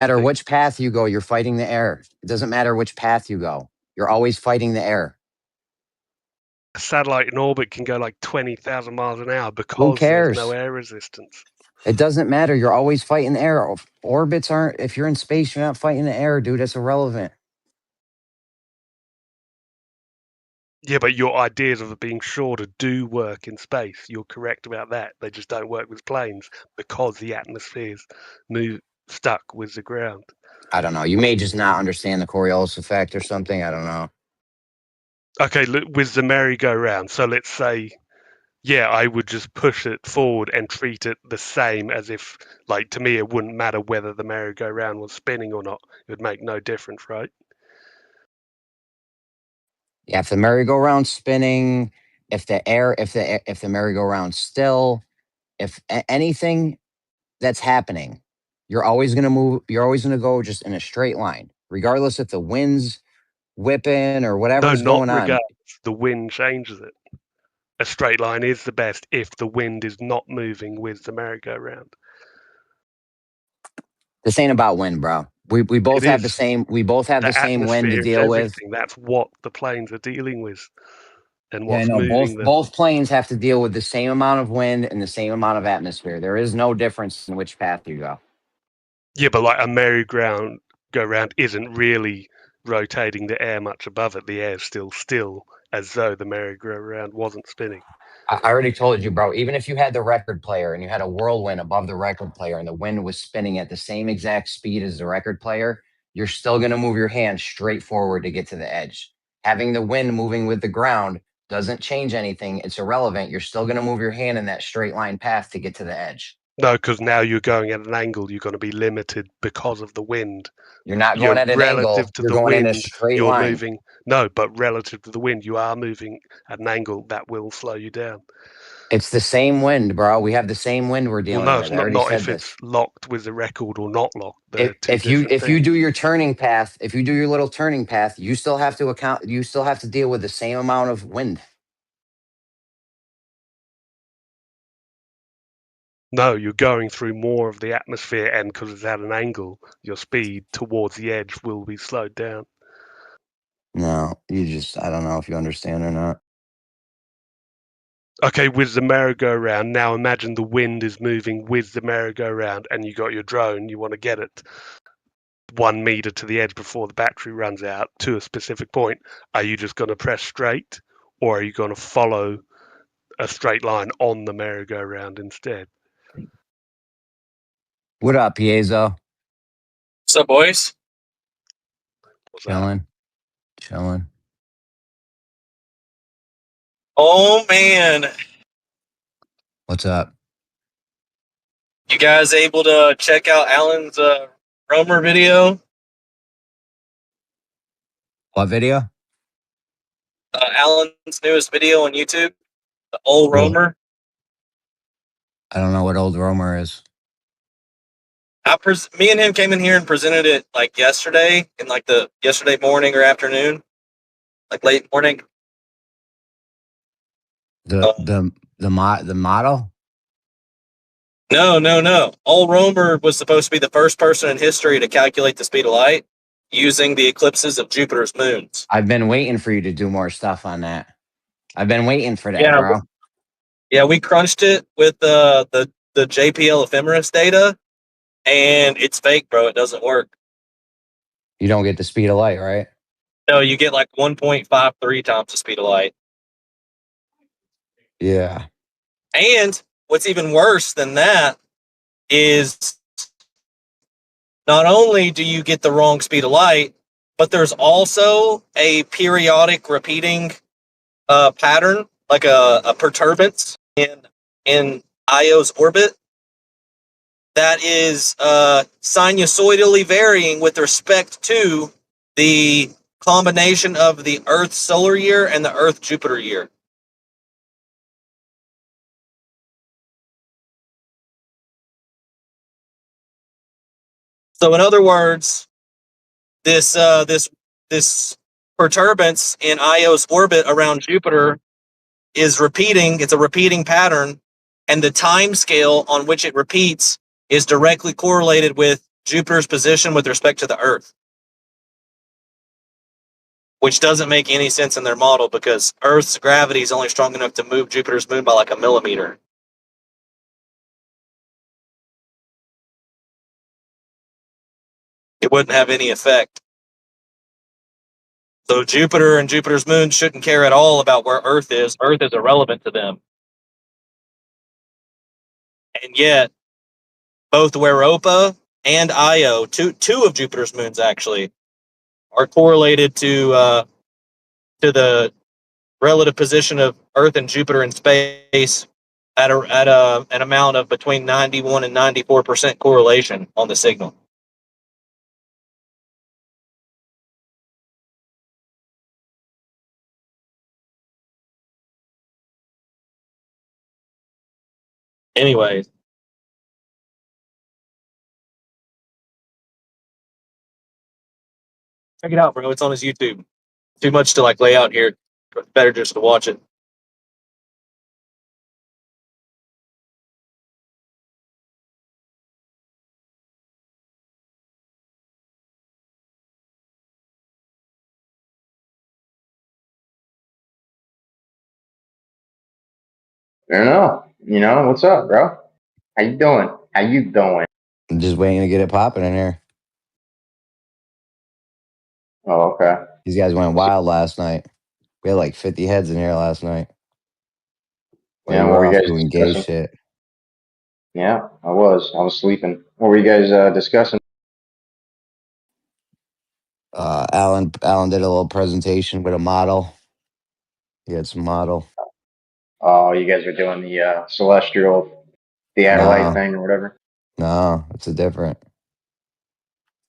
matter which path you go, you're fighting the air. It doesn't matter which path you go. You're always fighting the air. A satellite in orbit can go like 20,000 miles an hour Who because cares? there's no air resistance. It doesn't matter. You're always fighting the air. Orbits aren't, if you're in space, you're not fighting the air, dude. That's irrelevant. Yeah, but your ideas of it being shorter do work in space. You're correct about that. They just don't work with planes because the atmosphere's stuck with the ground. I don't know. You may just not understand the Coriolis effect or something. I don't know. Okay, with the merry-go-round. So let's say, yeah, I would just push it forward and treat it the same as if, like, to me, it wouldn't matter whether the merry-go-round was spinning or not. It would make no difference, right? Yeah, if the merry-go-round's spinning, if the merry-go-round's still, if anything that's happening, you're always gonna move. You're always gonna go just in a straight line, regardless if the wind's whipping or No, whatever's not going on. regardless. The wind changes it. A straight line is the best if the wind is not moving with the merry-go-round. This ain't about wind, bro. We both have the same. We both have the same wind to atmosphere is deal with. everything. That's what the planes are dealing with, and Yeah, what's no, moving them. both planes have to deal with the same amount of wind and the same amount of atmosphere. There is no difference in which path you go. Yeah, but like a merry-go-round isn't really rotating the air much above it. The air's still, as though the merry-go-round wasn't spinning. I already told you, bro. Even if you had the record player and you had a whirlwind above the record player and the wind was spinning at the same exact speed as the record player, you're still going to move your hand straight forward to get to the edge. Having the wind moving with the ground doesn't change anything. It's irrelevant. You're still going to move your hand in that straight line path to get to the edge. No, because now you're going at an angle. You're going to be limited because of the wind. You're not going at an angle. Relative to You're the going in a wind, straight you're line. moving. No, but relative to the wind, you are moving at an angle that will slow you down. It's the same wind, bro. We have the same wind we're dealing with. It's not if it's locked with the record or not locked. If you do your turning path, if you do your little turning path, you still have to deal with the same amount of wind. No, you're going through more of the atmosphere, and because it's at an angle, your speed towards the edge will be slowed down. No, I don't know if you understand or not. Okay, with the merry-go-round, now imagine the wind is moving with the merry-go-round and you got your drone, you want to get it 1 meter to the edge before the battery runs out to a specific point. Are you just going to press straight, or are you going to follow a straight line on the merry-go-round instead? What up, Piezo? What's up, boys? Chilling. Oh, man. What's up? You guys able to check out Alan's Romer video? What video? Alan's newest video on YouTube, the old Romer. I don't know what old Romer is. Me and him came in here and presented it like yesterday, in like the yesterday morning or afternoon, like late morning. The model? No. Old Romer was supposed to be the first person in history to calculate the speed of light using the eclipses of Jupiter's moons. I've been waiting for you to do more stuff on that. I've been waiting for that, bro. Yeah, we crunched it with the JPL ephemeris data, and it's fake, bro. It doesn't work. You don't get the speed of light, right? No, you get like 1.53 times the speed of light. Yeah. And what's even worse than that is not only do you get the wrong speed of light, but there's also a periodic repeating pattern, like a perturbance in Io's orbit that is sinusoidally varying with respect to the combination of the Earth solar year and the Earth Jupiter year. So in other words, this perturbance in Io's orbit around Jupiter is repeating. It's a repeating pattern, and the time scale on which it repeats is directly correlated with Jupiter's position with respect to the Earth, which doesn't make any sense in their model because Earth's gravity is only strong enough to move Jupiter's moon by like a millimeter. It wouldn't have any effect. So Jupiter and Jupiter's moon shouldn't care at all about where Earth is. Earth is irrelevant to them. And yet, both Europa and Io, two of Jupiter's moons actually, are correlated to the relative position of Earth and Jupiter in space at an amount of between 91 and 94% correlation on the signal. Anyways, check it out, bro. It's on his YouTube. Too much to like lay out here. Better just to watch it. I don't know. You know, what's up, bro? How you doing? How you doing? I'm just waiting to get it popping in here. Oh, okay. These guys went wild last night. We had like 50 heads in here last night. Well, Yeah, you what were were you off guys doing gay discussing? shit. Yeah, I was sleeping. What were you guys discussing? Alan did a little presentation with a model. He had some model. Oh, you guys were doing the celestial theodolite No, thing or whatever. no, it's a different.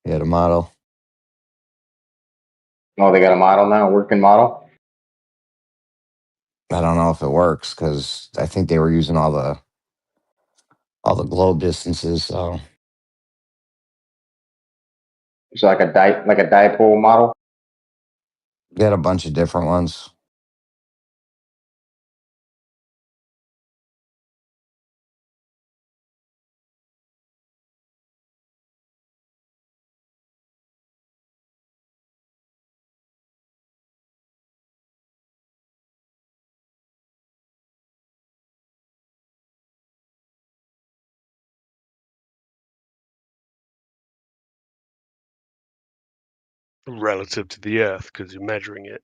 He had a model. Oh, they got a model now, a working model. I don't know if it works because I think they were using all the globe distances. So It's like a dipole model. they had a bunch of different ones. relative to the Earth because you're measuring it.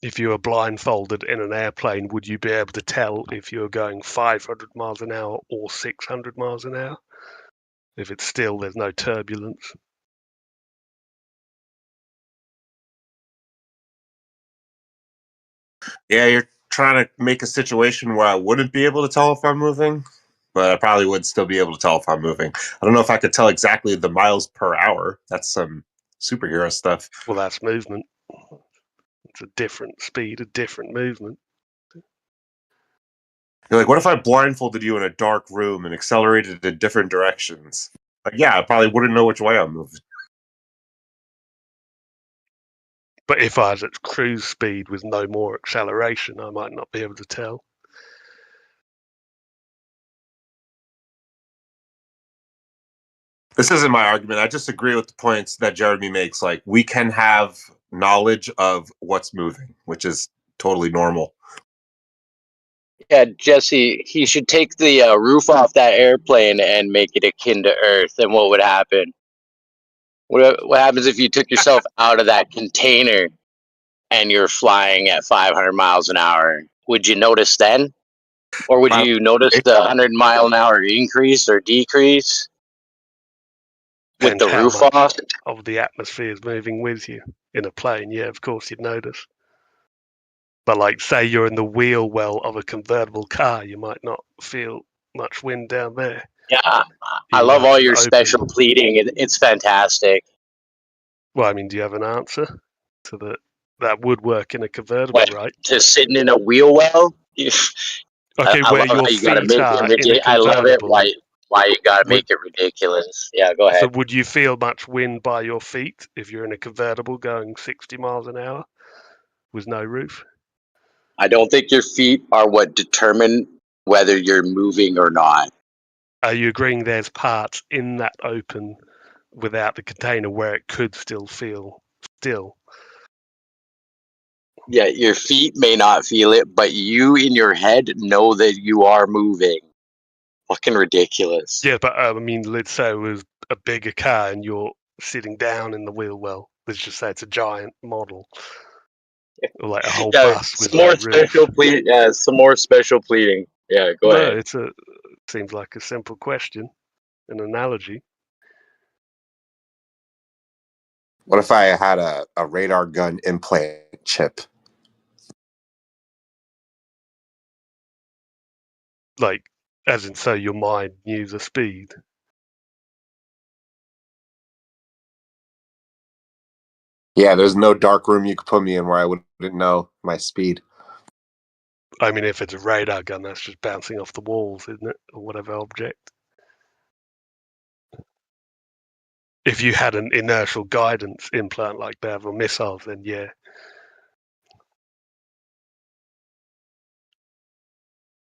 If you were blindfolded in an airplane, would you be able to tell if you're going 500 miles an hour or 600 miles an hour? If it's still, there's no turbulence. Yeah, you're trying to make a situation where I wouldn't be able to tell if I'm moving, but I probably would still be able to tell if I'm moving. I don't know if I could tell exactly the miles per hour. That's some superhero stuff. Well, that's movement. It's a different speed, a different movement. You're like, what if I blindfolded you in a dark room and accelerated in different directions? Like, yeah, I probably wouldn't know which way I'm moving. But if I was at cruise speed with no more acceleration, I might not be able to tell. This isn't my argument. I just agree with the points that Jeremy makes. Like, we can have knowledge of what's moving, which is totally normal. Yeah, Jesse, he should take the roof off that airplane and make it akin to Earth. And what would happen? What happens if you took yourself out of that container and you're flying at 500 miles an hour? Would you notice then? Or would you notice the 100-mile-an-hour increase or decrease with Depends the how roof much off? of the atmosphere is moving with you. In a plane, yeah, of course you'd notice. But like, say you're in the wheel well of a convertible car, you might not feel much wind down there. Yeah, I Even love though all it's your open. special pleading. It's fantastic. Well, I mean, do you have an answer to that would work in a convertible, What, right? to sitting in a wheel well? Okay, I where love how your you got to feet make it are in a ridiculous. I love it. convertible. Why you got to Would, make it ridiculous? Yeah, go ahead. so would you feel much wind by your feet if you're in a convertible going 60 miles an hour with no roof? I don't think your feet are what determine whether you're moving or not. Are you agreeing there's parts in that open without the container where it could still feel still? Yeah, your feet may not feel it, but you in your head know that you are moving. Fucking ridiculous. Yeah, but I mean, let's say it was a bigger car and you're sitting down in the wheel well. Let's just say it's a giant model, or like a whole Yeah, bus with no roof. some more special pleading. Yeah, go No, ahead. seems like a simple question, an analogy. What if I had a radar gun implant chip? Like, as in, so your mind knew the speed. Yeah, there's no dark room you could put me in where I wouldn't know my speed. I mean, if it's a radar gun, that's just bouncing off the walls, isn't it? Or whatever object. If you had an inertial guidance implant like that or missiles, then yeah.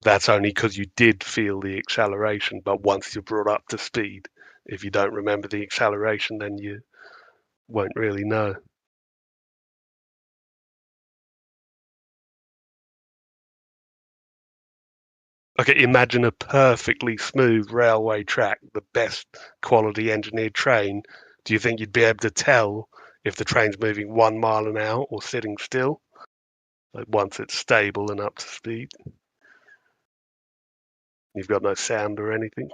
That's only because you did feel the acceleration, but once you're brought up to speed, if you don't remember the acceleration, then you won't really know. Okay, imagine a perfectly smooth railway track, the best quality engineered train. Do you think you'd be able to tell if the train's moving 1 mile an hour or sitting still? Like once it's stable and up to speed? You've got no sound or anything?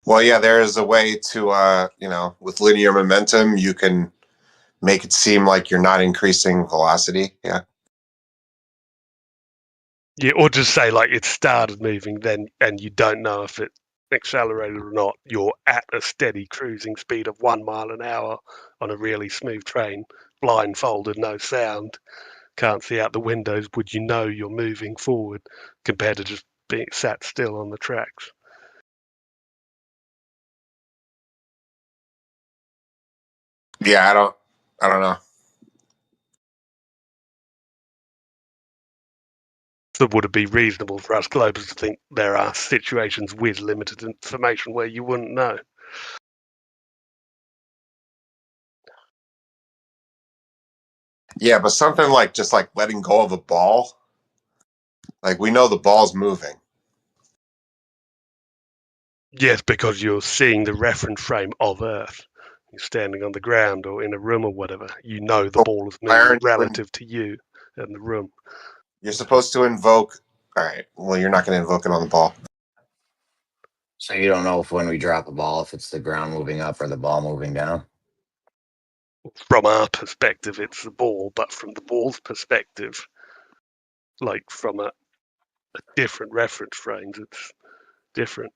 Well, yeah, there is a way to, with linear momentum, you can make it seem like you're not increasing velocity. Yeah. Yeah, or just say like it started moving then and you don't know if it accelerated or not. You're at a steady cruising speed of 1 mile an hour on a really smooth train, blindfolded, no sound, can't see out the windows. Would you know you're moving forward compared to just being sat still on the tracks? Yeah, I don't know. So would it be reasonable for us globers to think there are situations with limited information where you wouldn't know? Yeah, but something like just like letting go of a ball, like we know the ball's moving. Yes, because you're seeing the reference frame of Earth. You're standing on the ground or in a room or whatever. You know the ball is Why moving aren't relative to you and the room. you're supposed to invoke? All right. Well, you're not going to invoke it on the ball. So you don't know if when we drop a ball, if it's the ground moving up or the ball moving down. From our perspective, it's the ball, but from the ball's perspective, like from a different reference frames, it's different.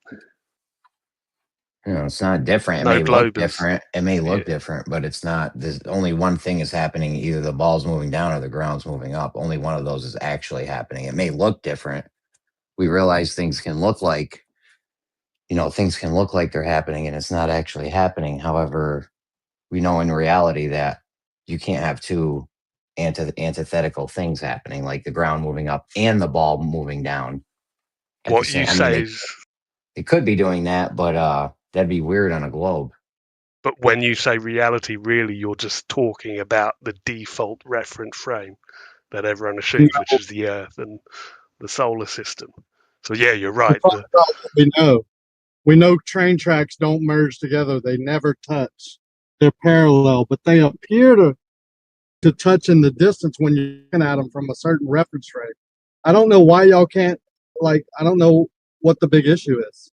It's not different. It No may look globers. different. It may look Yeah. different, but it's not. There's only one thing is happening. Either the ball's moving down or the ground's moving up. Only one of those is actually happening. It may look different. We realize things can look like, things can look like they're happening and it's not actually happening. However, we know in reality that you can't have two antithetical things happening, like the ground moving up and the ball moving down at the What you same. I mean, say is, they could be doing that, but that'd be weird on a globe. but when you say reality, really, you're just talking about the default reference frame that everyone assumes, which is the Earth and the solar system. So yeah, you're right. We know. We know train tracks don't merge together. They never touch. They're parallel, but they appear to touch in the distance when you're looking at them from a certain reference frame. I don't know why y'all can't, I don't know what the big issue is.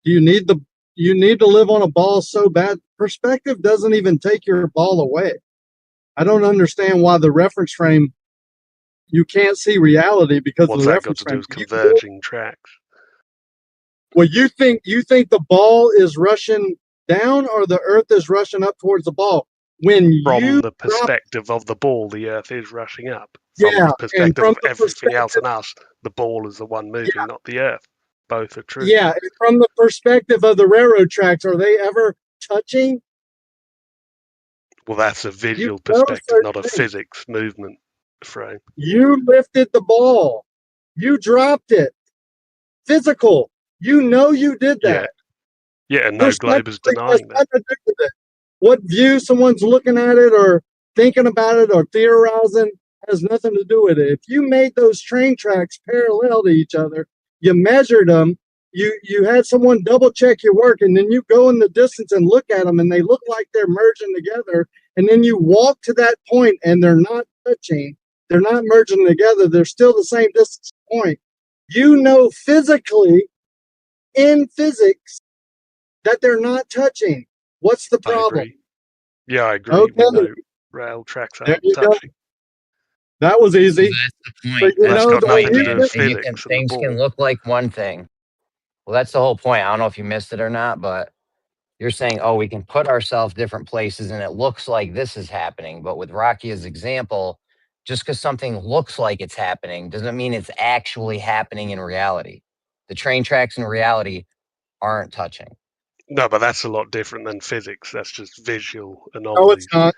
You need to live on a ball so bad. Perspective doesn't even take your ball away. I don't understand why the reference frame, you can't see reality because of What's the that got reference to do frame. with converging tracks? Well, you think the ball is rushing down or the Earth is rushing up towards the ball? When From you the drop, perspective of the ball, the Earth is rushing up. From yeah, the and perspective from of the everything else perspective, in us, the ball is the one moving, yeah, not the Earth. Both are true. yeah, and from the perspective of the railroad tracks, are they ever touching? Well, that's a visual You know perspective, certain not a things. physics movement frame. You lifted the ball. You dropped it. Physical. You know you did that. Yeah, and no Glober's denying that. Nothing to do with it. What view someone's looking at it or thinking about it or theorizing has nothing to do with it. If you made those train tracks parallel to each other, you measured them, you had someone double check your work, and then you go in the distance and look at them and they look like they're merging together, and then you walk to that point and they're not touching, they're not merging together, they're still the same distance point. You know physically, in physics, that they're not touching. What's the I problem? agree. Yeah, I agree. Okay. We know rail tracks There aren't you go. touching. That was easy. That's the So point. you That's That's know the got the nothing point, to you do man. with just And you physics can and the things can ball. look like one thing. Well, that's the whole point. I don't know if you missed it or not, but you're saying, oh, we can put ourselves different places and it looks like this is happening. But with Rocky's example, just because something looks like it's happening doesn't mean it's actually happening in reality. The train tracks in reality aren't touching. No, but that's a lot different than physics. That's just visual no, anomalies. it's not.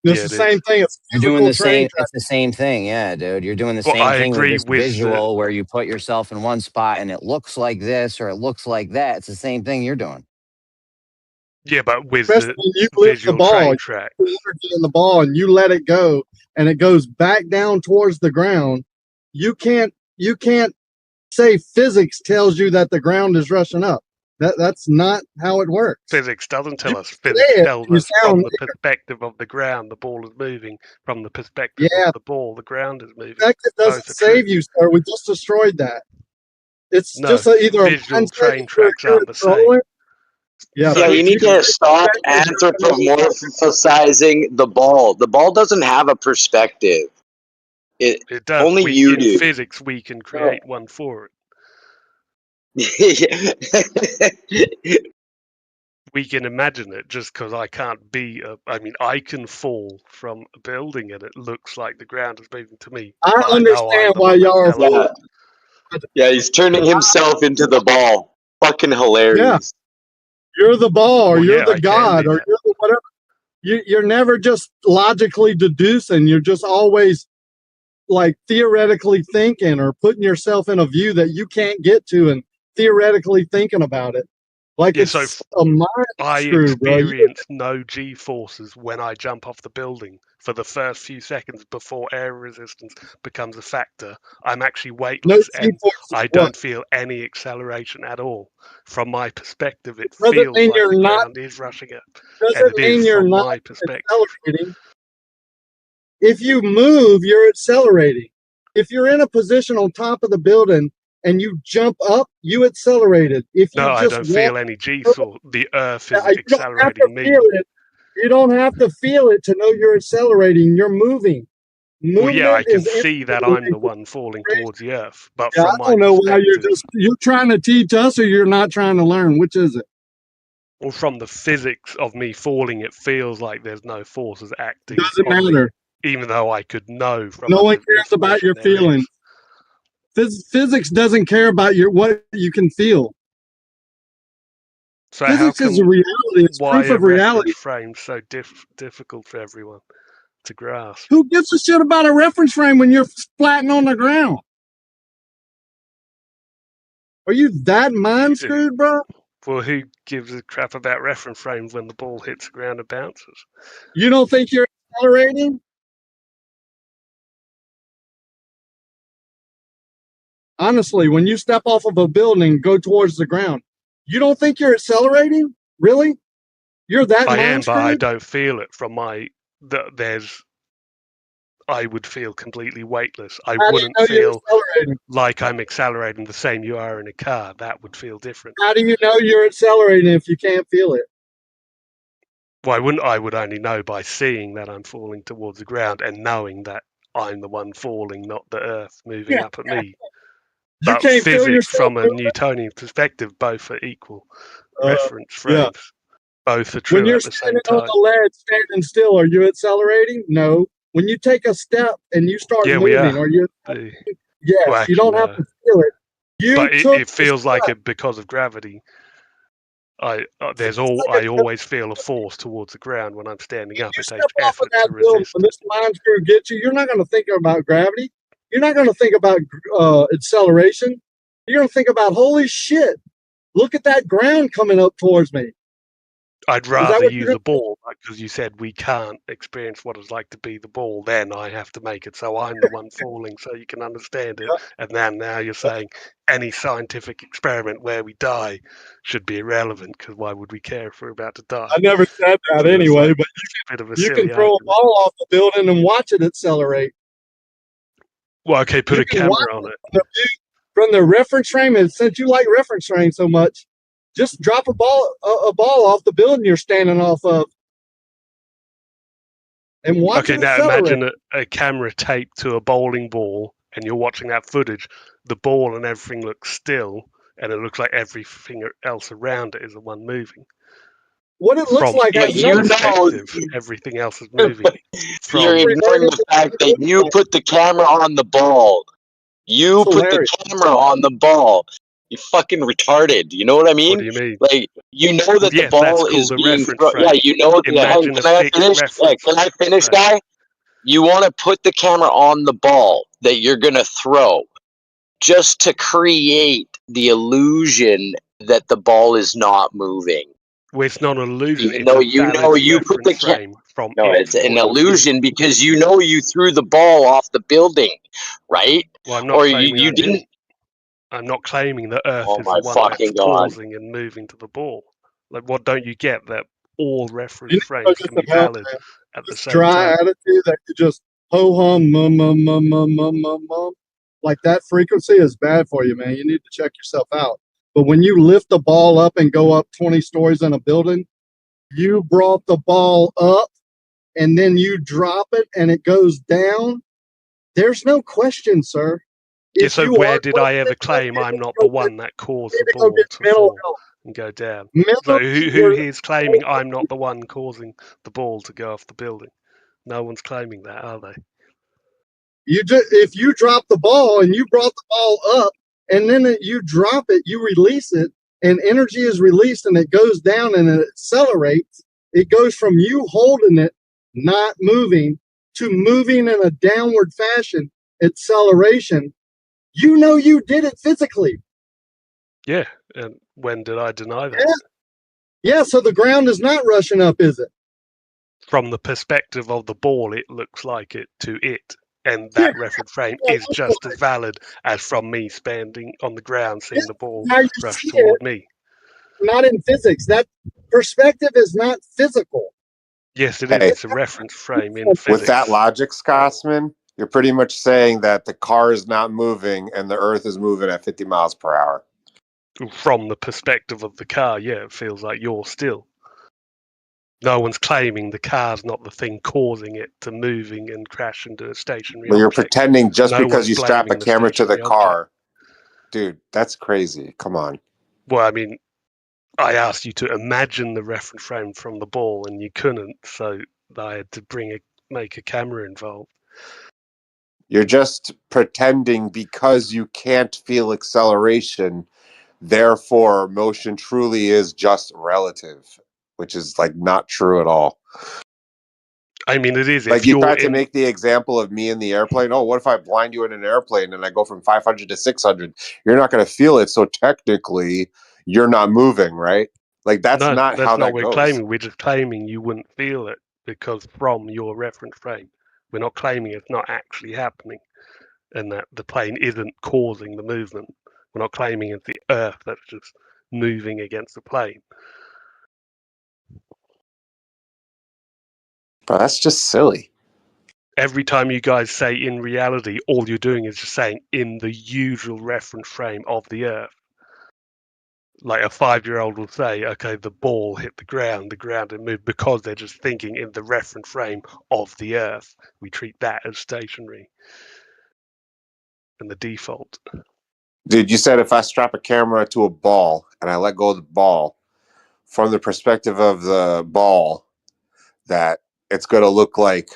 It's Yeah, the it same is. thing. It's You're doing physical the train same. track. It's the same thing. Yeah, dude. You're doing the Well, same I thing with agree this with visual where you put yourself in one spot and it looks like this or it looks like that. It's the same thing you're doing. Yeah, but with Especially the when you lift the visual ball, train you tracks. put energy in the ball and you let it go and it goes back down towards the ground. You can't say physics tells you that the ground is rushing up. That's not how it works. Physics doesn't tell You us. say Physics it, tells you us from sound the perspective of the ground, the ball is moving. From the perspective yeah. of the ball, the ground is moving. That doesn't Both are save true. you, sir. We just destroyed that. It's No, just either a visual mindset train you're tracks aren't the same. controlling. Yeah, So Yeah, but you if need you to stop anthropomorphizing the ball. The ball doesn't have a perspective. It it does, only we you in do. physics we can create one for it. We can imagine it just because I can't be. I can fall from a building and it looks like the ground is moving to me. I But I know I'm understand the why one y'all are. accelerating. Yeah, he's turning himself into the ball. Fucking Yeah, hilarious. you're the ball, or Well, you're yeah, the I can god, be or that. you're the whatever. You're never just logically deducing. You're just always like theoretically thinking or putting yourself in a view that you can't get to and theoretically thinking about it. Like Yeah, so it's a mind I screw, bro. experience no G forces when I jump off the building for the first few seconds before air resistance becomes a factor. I'm actually No weightless and G-forces. I What? don't feel any acceleration at all. From my perspective, it Doesn't feels mean like the you're not. ground is rushing up, and Doesn't it is mean you're from not my perspective. accelerating. If you move, you're accelerating. If you're in a position on top of the building and you jump up, you accelerated. If you No, I just don't walk, feel any G force. The Earth is you don't have to accelerating me. feel it. You don't have to feel it to know you're accelerating. You're moving. Well, yeah, I Movement can is see that instantly I'm the one falling towards the Earth, but yeah, from I my don't know why perspective, you're trying to teach us or you're not trying to learn. Which is it? or from the physics of me falling, it feels like there's no forces acting Doesn't on me, matter. even though I could know from No a one physical cares about perspective your there feelings. is. Physics doesn't care about what you can feel. So how Physics is a come? reality. It's Why proof are of reference reality. frames so difficult for everyone to grasp? Who gives a shit about a reference frame when you're flattened on the ground? Are you that mind screwed, bro? Well, who gives a crap about reference frames when the ball hits the ground and bounces? You don't think you're accelerating? Honestly, when you step off of a building and go towards the ground, you don't think you're accelerating? Really? You're that I am, mind but I screwed? don't feel it from my. I would feel completely weightless. I How do you wouldn't know you're feel accelerating? like I'm accelerating the same you are in a car. That would feel different. How do you know you're accelerating if you can't feel it? Why wouldn't I? Would only know by seeing that I'm falling towards the ground and knowing that I'm the one falling, not the Earth moving Yeah. up at me. You But can't feel physics, yourself from a moving? Newtonian perspective, both are equal reference Yeah. frames. Both are When true you're at the same standing on time. the ledge, standing still, are you accelerating? No. When you take a step and you start Yeah, we moving, are. are you? Well, Yes. You actually, don't have no. to feel it. You But took it the feels like step. it because of gravity. I always feel a force towards the ground when I'm standing up. You It step takes off of effort that to building resist. when this line screw gets you, you're not going to think about gravity. You're not going to think about acceleration. You're going to think about, holy shit, look at that ground coming up towards me. I'd that rather what you're use a ball, because you said we can't experience what it's like to be the ball. Then I have to make it so I'm the one falling, so you can understand it. And then now you're saying any scientific experiment where we die should be irrelevant, because why would we care if we're about to die? I never said that So it's anyway, like but a bit of a you silly can throw a argument. ball off the building and watch it accelerate. Well, okay, put You a can watch camera on it. from the reference frame, and since you like reference frame so much, just drop a ball off the building you're standing off of, and watch Okay, it now accelerate. imagine a camera taped to a bowling ball, and you're watching that footage. The ball and everything looks still, and it looks like everything else around it is the one moving. What it looks From like But has its you nothing. know, perspective, everything else is moving. you're From ignoring the fact that you put the camera on the ball. You It's put the hilarious. camera on the ball. You fucking retarded. You know what I what mean? do you mean? Like, you know that the Yes, that's ball is called a being reference thrown. Yeah, frame. you know. Imagine Can a I fixed finish? Yeah, reference can I finish, frame. guy? You want to put the camera on the ball that you're gonna throw, just to create the illusion that the ball is not moving. Well, it's not an illusion. Even It's though a you know valid you put the reference frame from no, its it's an point of view. illusion because you know you threw the ball off the building, right? Well, I'm not Or claiming you I didn't. didn't. I'm not claiming that Earth Oh is the my one that's fucking god! causing and moving to the ball. Like, what don't you get? That all reference You need to go frames get can some be help, valid man. at the This same dry time. attitude that you just ho hum mum, like that frequency is bad for you, man. You need to check yourself out. But when you lift the ball up and go up 20 stories in a building, you brought the ball up and then you drop it and it goes down. There's no question, sir. Yeah, If so you where are did I ever questioning, claim you I'm need not to the go get, one that caused you the need to go ball get to mental fall help. and go down? So Mentally, who is claiming I'm not the one causing the ball to go off the building? No one's claiming that, are they? if you drop the ball and you brought the ball up and then you drop it, you release it, and energy is released and it goes down and it accelerates. It goes from you holding it, not moving, to moving in a downward fashion, acceleration. You know you did it physically. Yeah, and when did I deny that? Yeah. Yeah, so the ground is not rushing up, is it? From the perspective of the ball, it looks like it to it. And that reference frame is just as valid as from me standing on the ground seeing the ball How you rush see toward it, me. not in physics. That perspective is not physical. Yes, it is. Hey. It's a reference frame in With physics. that logic, Scotsman, you're pretty much saying that the car is not moving and the Earth is moving at 50 miles per hour. From the perspective of the car, yeah, it feels like you're still. No one's claiming the car's not the thing causing it to moving and crash into a stationary But you're object. pretending just No because one's you strap a blaming the camera to the stationary object. car. Dude, that's crazy. Come on. Well, I mean, I asked you to imagine the reference frame from the ball, and you couldn't, so I had to make a camera involved. You're just pretending because you can't feel acceleration, therefore motion truly is just relative, which is like not true at all. I mean, it is. Like If you you're tried to in, make the example of me in the airplane. Oh, what if I blind you in an airplane and I go from 500 to 600? You're not going to feel it. So technically, you're not moving, right? Like that's no, not that's how not that what we're goes. claiming. We're just claiming you wouldn't feel it because from your reference frame. We're not claiming it's not actually happening and that the plane isn't causing the movement. We're not claiming it's the Earth that's just moving against the plane. But that's just silly. Every time you guys say in reality, all you're doing is just saying in the usual reference frame of the Earth. Like a 5-year-old will say, okay, the ball hit the ground and moved because they're just thinking in the reference frame of the Earth. We treat that as stationary and the default. Dude, you said if I strap a camera to a ball and I let go of the ball, from the perspective of the ball, that it's going to look like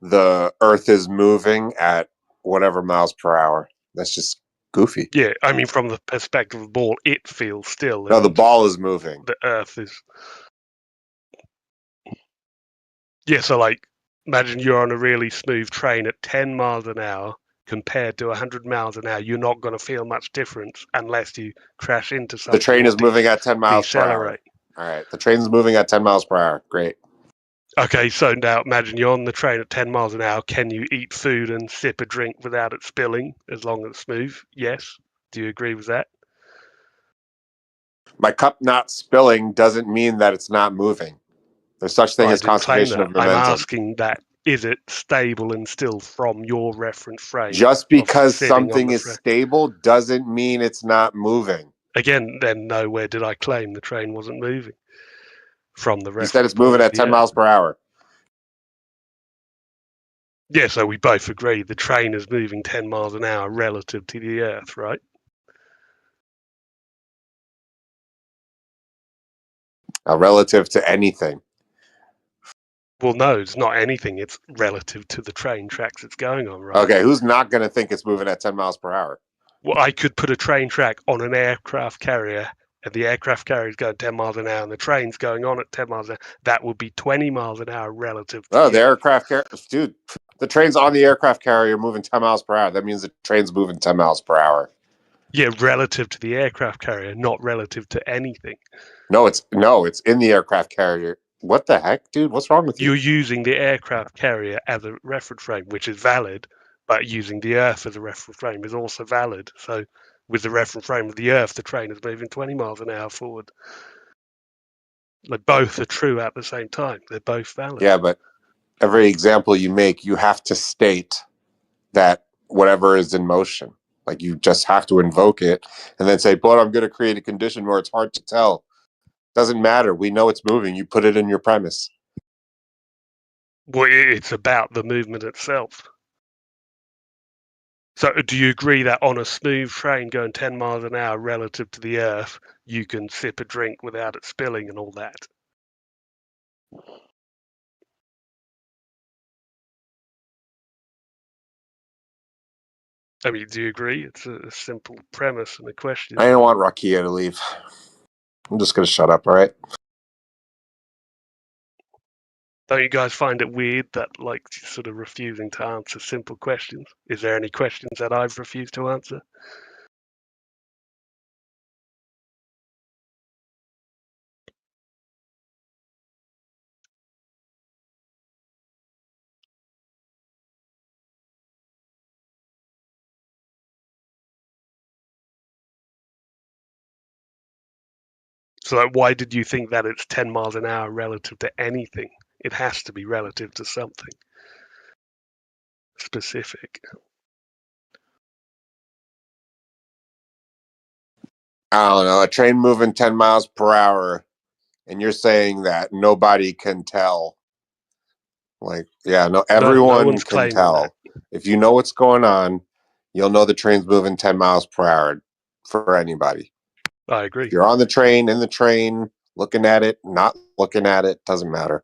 the Earth is moving at whatever miles per hour. That's just goofy. Yeah, I mean, from the perspective of the ball, it feels still. No, the and ball is moving. The Earth is. Yeah, so like, imagine you're on a really smooth train at 10 miles an hour compared to 100 miles an hour. You're not going to feel much difference unless you crash into something. The train is moving at 10 miles per hour. Decelerate. All right, the train's moving at 10 miles per hour. Great. Okay, so now imagine you're on the train at 10 miles an hour. Can you eat food and sip a drink without it spilling as long as it's smooth? Yes. Do you agree with that? My cup not spilling doesn't mean that it's not moving. There's such thing as conservation of momentum. I'm asking that, is it stable and still from your reference frame? Just because something is stable doesn't mean it's not moving. Again, then nowhere did I claim the train wasn't moving from the reference. You said it's moving at 10 miles per hour. Yeah, so we both agree the train is moving 10 miles an hour relative to the Earth, right? Relative to anything. Well, no, it's not anything. It's relative to the train tracks it's going on, right? Okay, who's not going to think it's moving at 10 miles per hour? Well, I could put a train track on an aircraft carrier, and the aircraft carrier is going 10 miles an hour, and the train's going on at 10 miles an hour. That would be 20 miles an hour relative to the aircraft carrier. Dude, the train's on the aircraft carrier moving 10 miles per hour. That means the train's moving 10 miles per hour. Yeah, relative to the aircraft carrier, not relative to anything. No, it's in the aircraft carrier. What the heck, dude? What's wrong with you? You're using the aircraft carrier as a reference frame, which is valid, but using the Earth as a reference frame is also valid. So with the reference frame of the Earth, the train is moving 20 miles an hour forward. Like, both are true at the same time. They're both valid. Yeah, but every example you make, you have to state that whatever is in motion. Like, you just have to invoke it and then say, but I'm going to create a condition where it's hard to tell. Doesn't matter. We know it's moving. You put it in your premise. Well, it's about the movement itself. So do you agree that on a smooth train going 10 miles an hour relative to the Earth, you can sip a drink without it spilling and all that? I mean, do you agree? It's a simple premise and a question. I don't want Rakia to leave. I'm just going to shut up, all right? Don't you guys find it weird that, like, sort of refusing to answer simple questions? Is there any questions that I've refused to answer? So, like, why did you think that it's 10 miles an hour relative to anything? It has to be relative to something specific. I don't know. A train moving 10 miles per hour, and you're saying that nobody can tell. Like, yeah, no, everyone can tell. That. If you know what's going on, you'll know the train's moving 10 miles per hour for anybody. I agree. If you're on the train, in the train, looking at it, not looking at it, doesn't matter.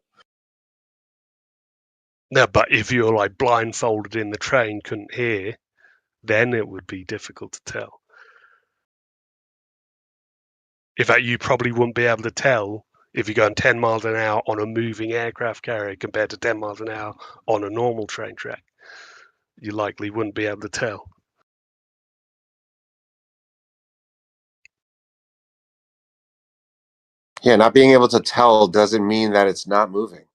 No, but if you're like blindfolded in the train, couldn't hear, then it would be difficult to tell. In fact, you probably wouldn't be able to tell if you're going 10 miles an hour on a moving aircraft carrier compared to 10 miles an hour on a normal train track. You likely wouldn't be able to tell. Yeah, not being able to tell doesn't mean that it's not moving.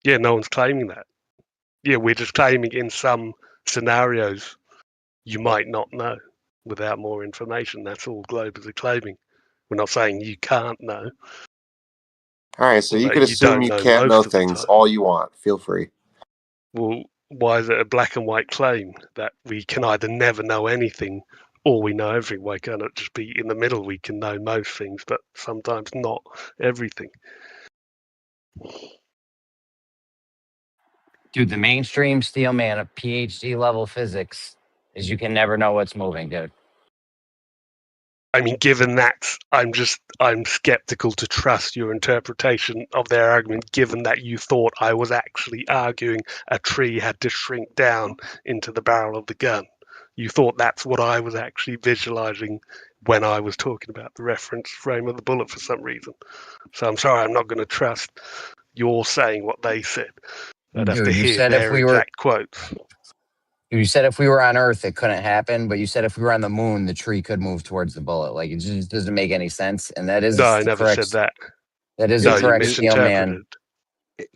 Yeah, no one's claiming that. Yeah, we're just claiming in some scenarios you might not know without more information. That's all globers are claiming. We're not saying you can't know. All right, so you could assume you can't know things all you want. Feel free. Well, why is it a black and white claim that we can either never know anything or we know everything? Why can't it just be in the middle? We can know most things, but sometimes not everything. Dude, the mainstream steel man of PhD level physics is you can never know what's moving, dude. I mean, given that, I'm skeptical to trust your interpretation of their argument, given that you thought I was actually arguing a tree had to shrink down into the barrel of the gun. You thought that's what I was actually visualizing when I was talking about the reference frame of the bullet for some reason. So I'm sorry, I'm not going to trust you're saying what they said. I'd have Dude, to you hear said if their we were exact quotes. you said if we were on Earth, it couldn't happen, but you said if we were on the moon, the tree could move towards the bullet. Like it just doesn't make any sense. And that is No, I the never said correct. that. That is No, a you correct steel man. misinterpreted.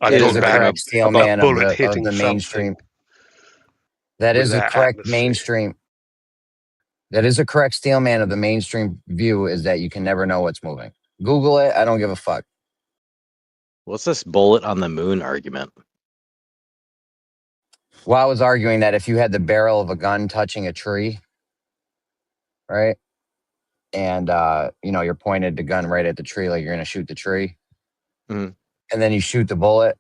I That is talked a about correct steel a man of bullet the hitting mainstream. something That is a without correct atmosphere. mainstream. That is a correct steel man of the mainstream view. Is that you can never know what's moving. Google it. I don't give a fuck. What's this bullet on the moon argument? Well, I was arguing that if you had the barrel of a gun touching a tree, right, and you're pointed the gun right at the tree, like you're gonna shoot the tree, Mhm. and then you shoot the bullet.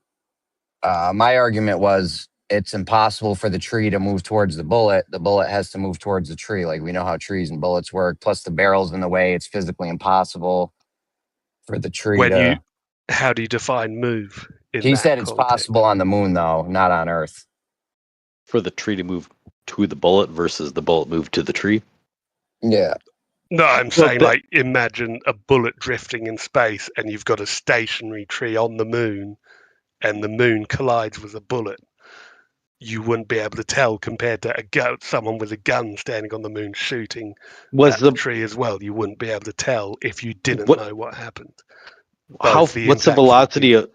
My argument was it's impossible for the tree to move towards the bullet. The bullet has to move towards the tree. Like we know how trees and bullets work. Plus the barrel's in the way. It's physically impossible for the tree to. How do you define move in He that said it's context? possible on the moon, though, not on Earth. For the tree to move to the bullet versus the bullet move to the tree? Yeah. No, I'm saying like imagine a bullet drifting in space and you've got a stationary tree on the moon and the moon collides with a bullet. You wouldn't be able to tell compared to someone with a gun standing on the moon shooting at the tree as well. You wouldn't be able to tell if you didn't know what happened. What's the velocity of?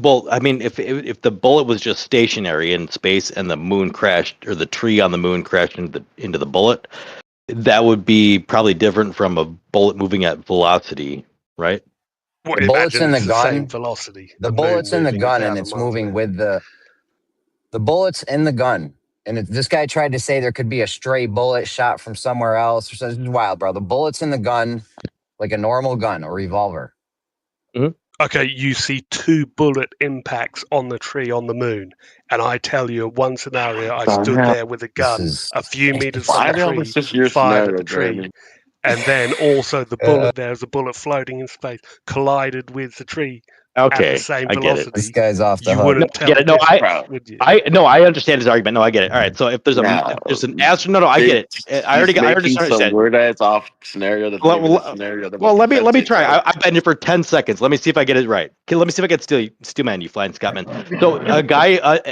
Well, I mean, if the bullet was just stationary in space and the moon crashed, or the tree on the moon crashed into the bullet, that would be probably different from a bullet moving at velocity, right? Well, The bullet's in the same gun. velocity. The bullet's in the gun, and it's moving with the bullet's in the gun. And this guy tried to say there could be a stray bullet shot from somewhere else. Or something. This is wild, bro. The bullet's in the gun, like a normal gun, a revolver. Mm-hmm. Okay, you see 2 bullet impacts on the tree on the moon, and I tell you, in one scenario, I stood there with a gun a few meters from the tree, fired at the tree, and then also the bullet. There's a bullet floating in space, collided with the tree. Okay, at the same I get velocity. it. This guy's off the You hook. wouldn't tell the difference, would you? I understand his argument. No, I get it. All right, so if there's an astronaut, no, I get it. I already understand. Word ass off scenario that's not even a scenario. Well, let me try. I've been here for 10 seconds. Let me see if I get it right. Okay, let me see if I get Steel Man, you flying Scotsman. So a guy,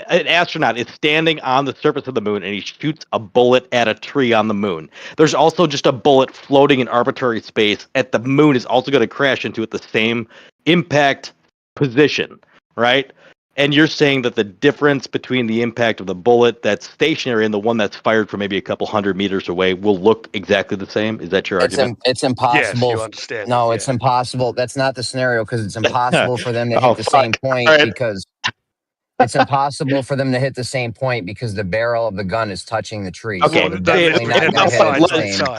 an astronaut, is standing on the surface of the moon and he shoots a bullet at a tree on the moon. There's also just a bullet floating in arbitrary space at the moon is also going to crash into it the same impact position, right? And you're saying that the difference between the impact of the bullet that's stationary and the one that's fired from maybe a couple hundred meters away will look exactly the same? Is that your argument? It's impossible. Yes, you understand. No, it's impossible. That's not the scenario because it's impossible for them to hit the same point because it's impossible for them to hit the same point because the barrel of the gun is touching the tree. Okay, so definitely not gonna hit at the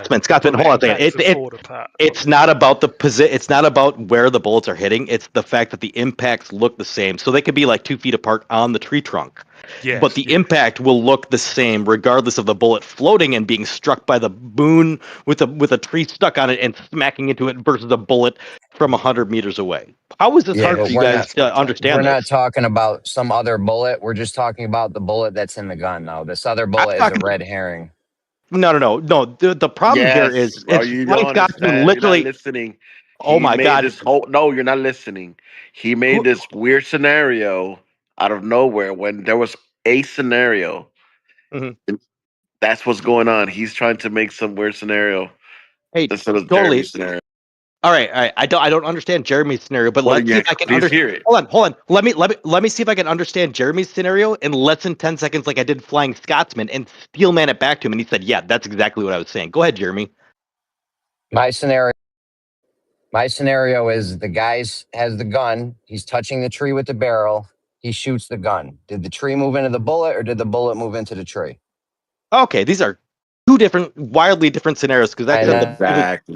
same. Scotsman, hold on a second. It's not about the position. It's not about where the bullets are hitting. It's the fact that the impacts look the same. So they could be like 2 feet apart on the tree trunk. Yes, but the impact will look the same regardless of the bullet floating and being struck by the moon with a tree stuck on it and smacking into it versus a bullet from 100 meters away. How is this hard for you guys to understand? We're not talking about some other bullet. We're just talking about the bullet that's in the gun now. This other bullet is a red herring. No. The problem here is bro, you don't understand. literally You're not listening. Oh my God! No, you're not listening. He made this weird scenario out of nowhere when there was a scenario. Mm-hmm. That's what's going on. He's trying to make some weird scenario instead of Jeremy's scenario. All right. I don't understand Jeremy's scenario, but let's see if I can understand. Hold on. Let me see if I can understand Jeremy's scenario in less than 10 seconds, like I did Flying Scotsman, and Steelman it back to him, and he said, "Yeah, that's exactly what I was saying." Go ahead, Jeremy. My scenario is the guy has the gun. He's touching the tree with the barrel. He shoots the gun. Did the tree move into the bullet, or did the bullet move into the tree? Okay, these are two wildly different scenarios because I said exactly.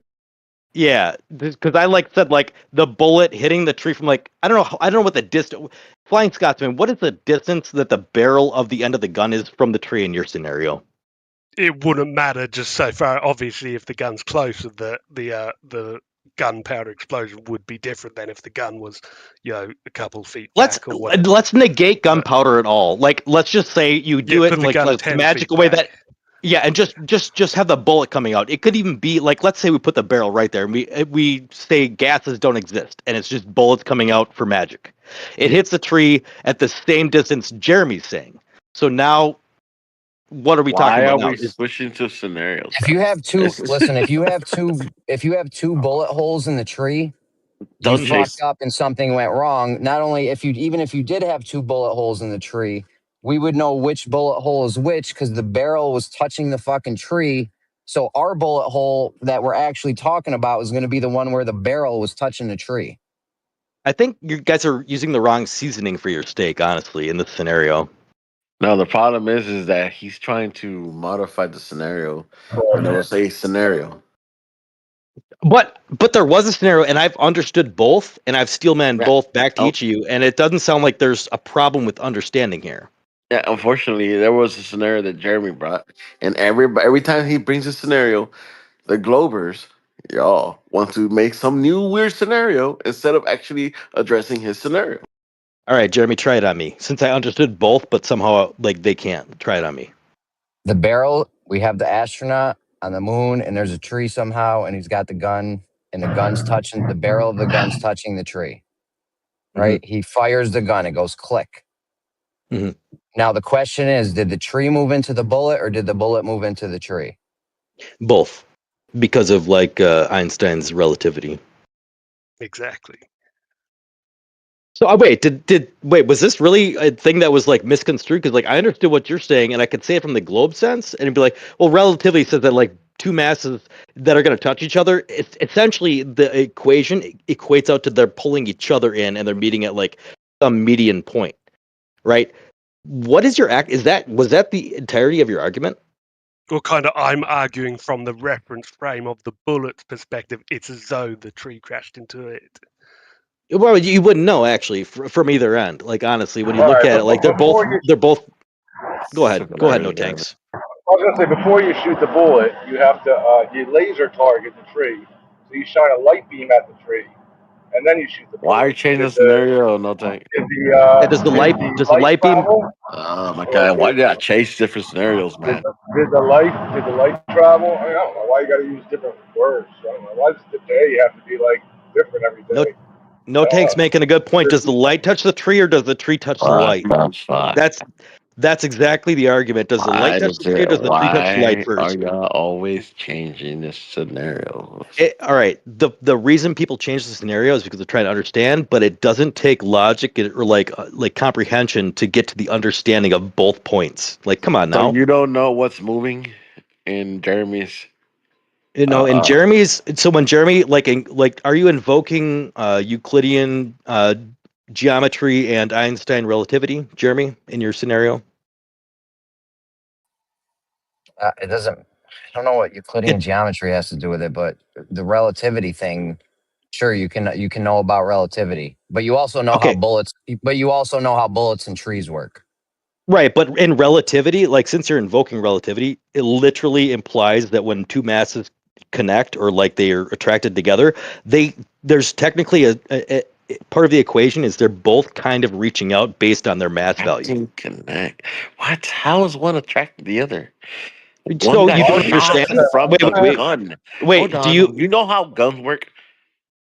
Yeah, because I said the bullet hitting the tree from I don't know what the distance. Flying Scotsman, what is the distance that the barrel of the end of the gun is from the tree in your scenario? It wouldn't matter just so far. Obviously, if the gun's closer, the gunpowder explosion would be different than if the gun was, a couple feet Let's back or whatever. let's negate gunpowder at all. Like, let's just say you do it put in the like gun the 10 magical feet way back. that. Yeah, and just have the bullet coming out. It could even be like, let's say we put the barrel right there, and we say gases don't exist, and it's just bullets coming out for magic. It hits the tree at the same distance Jeremy's saying. So now, what are we talking Why are about now? we switching to scenarios? If Bro? you have two, This is- listen, if you have two bullet holes in the tree, you Don't fucked chase. up and something went wrong. Not only even if you did have two bullet holes in the tree, we would know which bullet hole is which because the barrel was touching the fucking tree. So our bullet hole that we're actually talking about is going to be the one where the barrel was touching the tree. I think you guys are using the wrong seasoning for your steak, honestly, in this scenario. No, the problem is that he's trying to modify the scenario when there was a scenario. But there was a scenario, and I've understood both, and I've steelman Yeah. both back to Oh. each of you, and it doesn't sound like there's a problem with understanding here. Yeah, unfortunately, there was a scenario that Jeremy brought, and every time he brings a scenario, the Globers, y'all, want to make some new weird scenario instead of actually addressing his scenario. All right, Jeremy, try it on me. Since I understood both, but somehow like they can't. Try it on me. The barrel, we have the astronaut on the moon, and there's a tree somehow, and he's got the gun, and the barrel of the gun's touching the tree. Right? He fires the gun, it goes click. Mhm. Now the question is, did the tree move into the bullet or did the bullet move into the tree? Both, because of like Einstein's relativity. Exactly. So wait, was this really a thing that was like misconstrued? Because like I understood what you're saying, and I could say it from the globe sense, and it'd be like, well, relativity says that like two masses that are going to touch each other, it's essentially the equation equates out to they're pulling each other in, and they're meeting at like some median point, right? What is your act? Was that the entirety of your argument? Well, kind of, I'm arguing from the reference frame of the bullet's perspective. It's as though the tree crashed into it. Well, you wouldn't know actually from either end. Like honestly, when you All look right, at it, but like before you, they're both. Go ahead, no Scenario, yeah. tanks. I was gonna say before you shoot the bullet, you have to you laser target the tree. So you shine a light beam at the tree, and then you shoot the Why are you bullet. changing the scenario? No tank. Yeah, does the light beam? travel? Oh my Or god, why did I chase different scenarios, man? did the light travel? I don't know why you got to use different words. I don't know why does the day have to be like different every No, day? no tanks making a good point. Does the light touch the tree or does the tree touch the light? Fuck. That's exactly the argument. Does the light touch the tree or does the tree touch the light Why are first? y'all always changing the scenario? All right. The reason people change the scenario is because they're trying to understand, but it doesn't take logic or like comprehension to get to the understanding of both points. Like, come on So now. you don't know what's moving in Jeremy's. You know, in Jeremy's, so when Jeremy, are you invoking Euclidean geometry and Einstein relativity, Jeremy, in your scenario? It doesn't. I don't know what Euclidean geometry has to do with it, but the relativity thing, sure, you can know about relativity, but you also know how bullets. But you also know how bullets and trees work. Right, but in relativity, like since you're invoking relativity, it literally implies that when two masses connect or like they are attracted together, there's technically a part of the equation is they're both kind of reaching out based on their mass value. Connect. What? How is one attracting the other? So you don't understand? From the gun. Wait, Hold on. You know how guns work?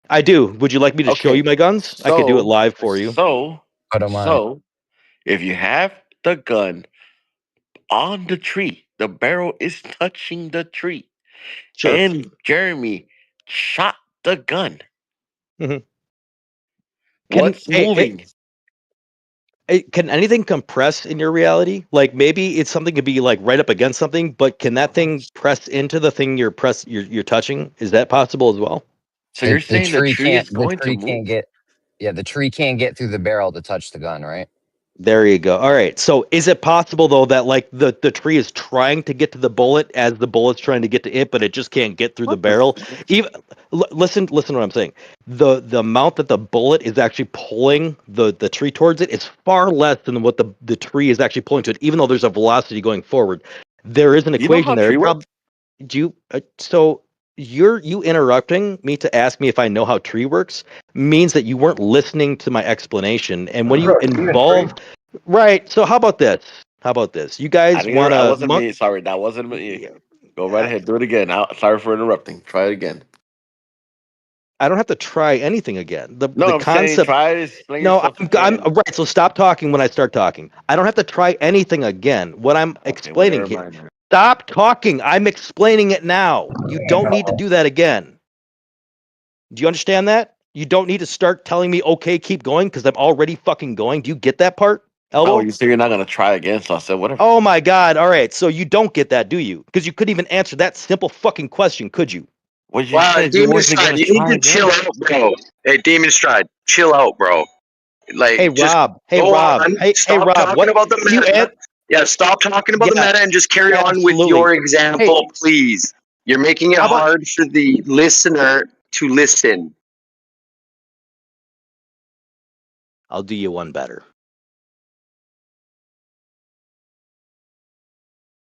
I do. Would you like me to show you my guns? I could do it live for you. So if you have the gun on the tree, the barrel is touching the tree. Sure. And Jeremy shot the gun. Mm-hmm. What's moving? Can anything compress in your reality? Like maybe it's something could be like right up against something, but can that thing press into the thing you're touching? Is that possible as well? So you're saying the tree is going to move? The tree can't get through the barrel to touch the gun, right? There you go. All right. So is it possible though that like the tree is trying to get to the bullet as the bullet's trying to get to it, but it just can't get through the barrel? Even listen to what I'm saying. The amount that the bullet is actually pulling the tree towards it is far less than what the tree is actually pulling to it, even though there's a velocity going forward. There is an equation there. Tree works? Do you so you interrupting me to ask me if I know how tree works means that you weren't listening to my explanation. And when you involve, right? So how about this? How about this? You guys want That to? wasn't me. Sorry, that wasn't me. Go right ahead. Do it again. Sorry for interrupting. Try it again. I don't have to try anything again. The No, I'm saying concept. try to explain No, yourself I'm again. right. So stop talking when I start talking. I don't have to try anything again. What I'm explaining here. Stop talking. I'm explaining it now. You don't need to do that again. Do you understand that? You don't need to start telling me, okay, keep going, because I'm already fucking going. Do you get that part, Elbow? Oh, you say you're not going to try again, so I said whatever. Oh my God. All right. So you don't get that, do you? Because you couldn't even answer that simple fucking question, could you? What you said, you Demon wasn't Stride, going to you need try to chill again. out, bro. Hey, Demon Stride, chill out, bro. Like, Hey, just Rob. Hey, go Rob. on. Hey, Stop Rob. talking What about the you meta. Yeah, stop talking about the Yeah, meta and just carry on with absolutely. your example, please. You're making it How about- hard for the listener to listen. I'll do you one better.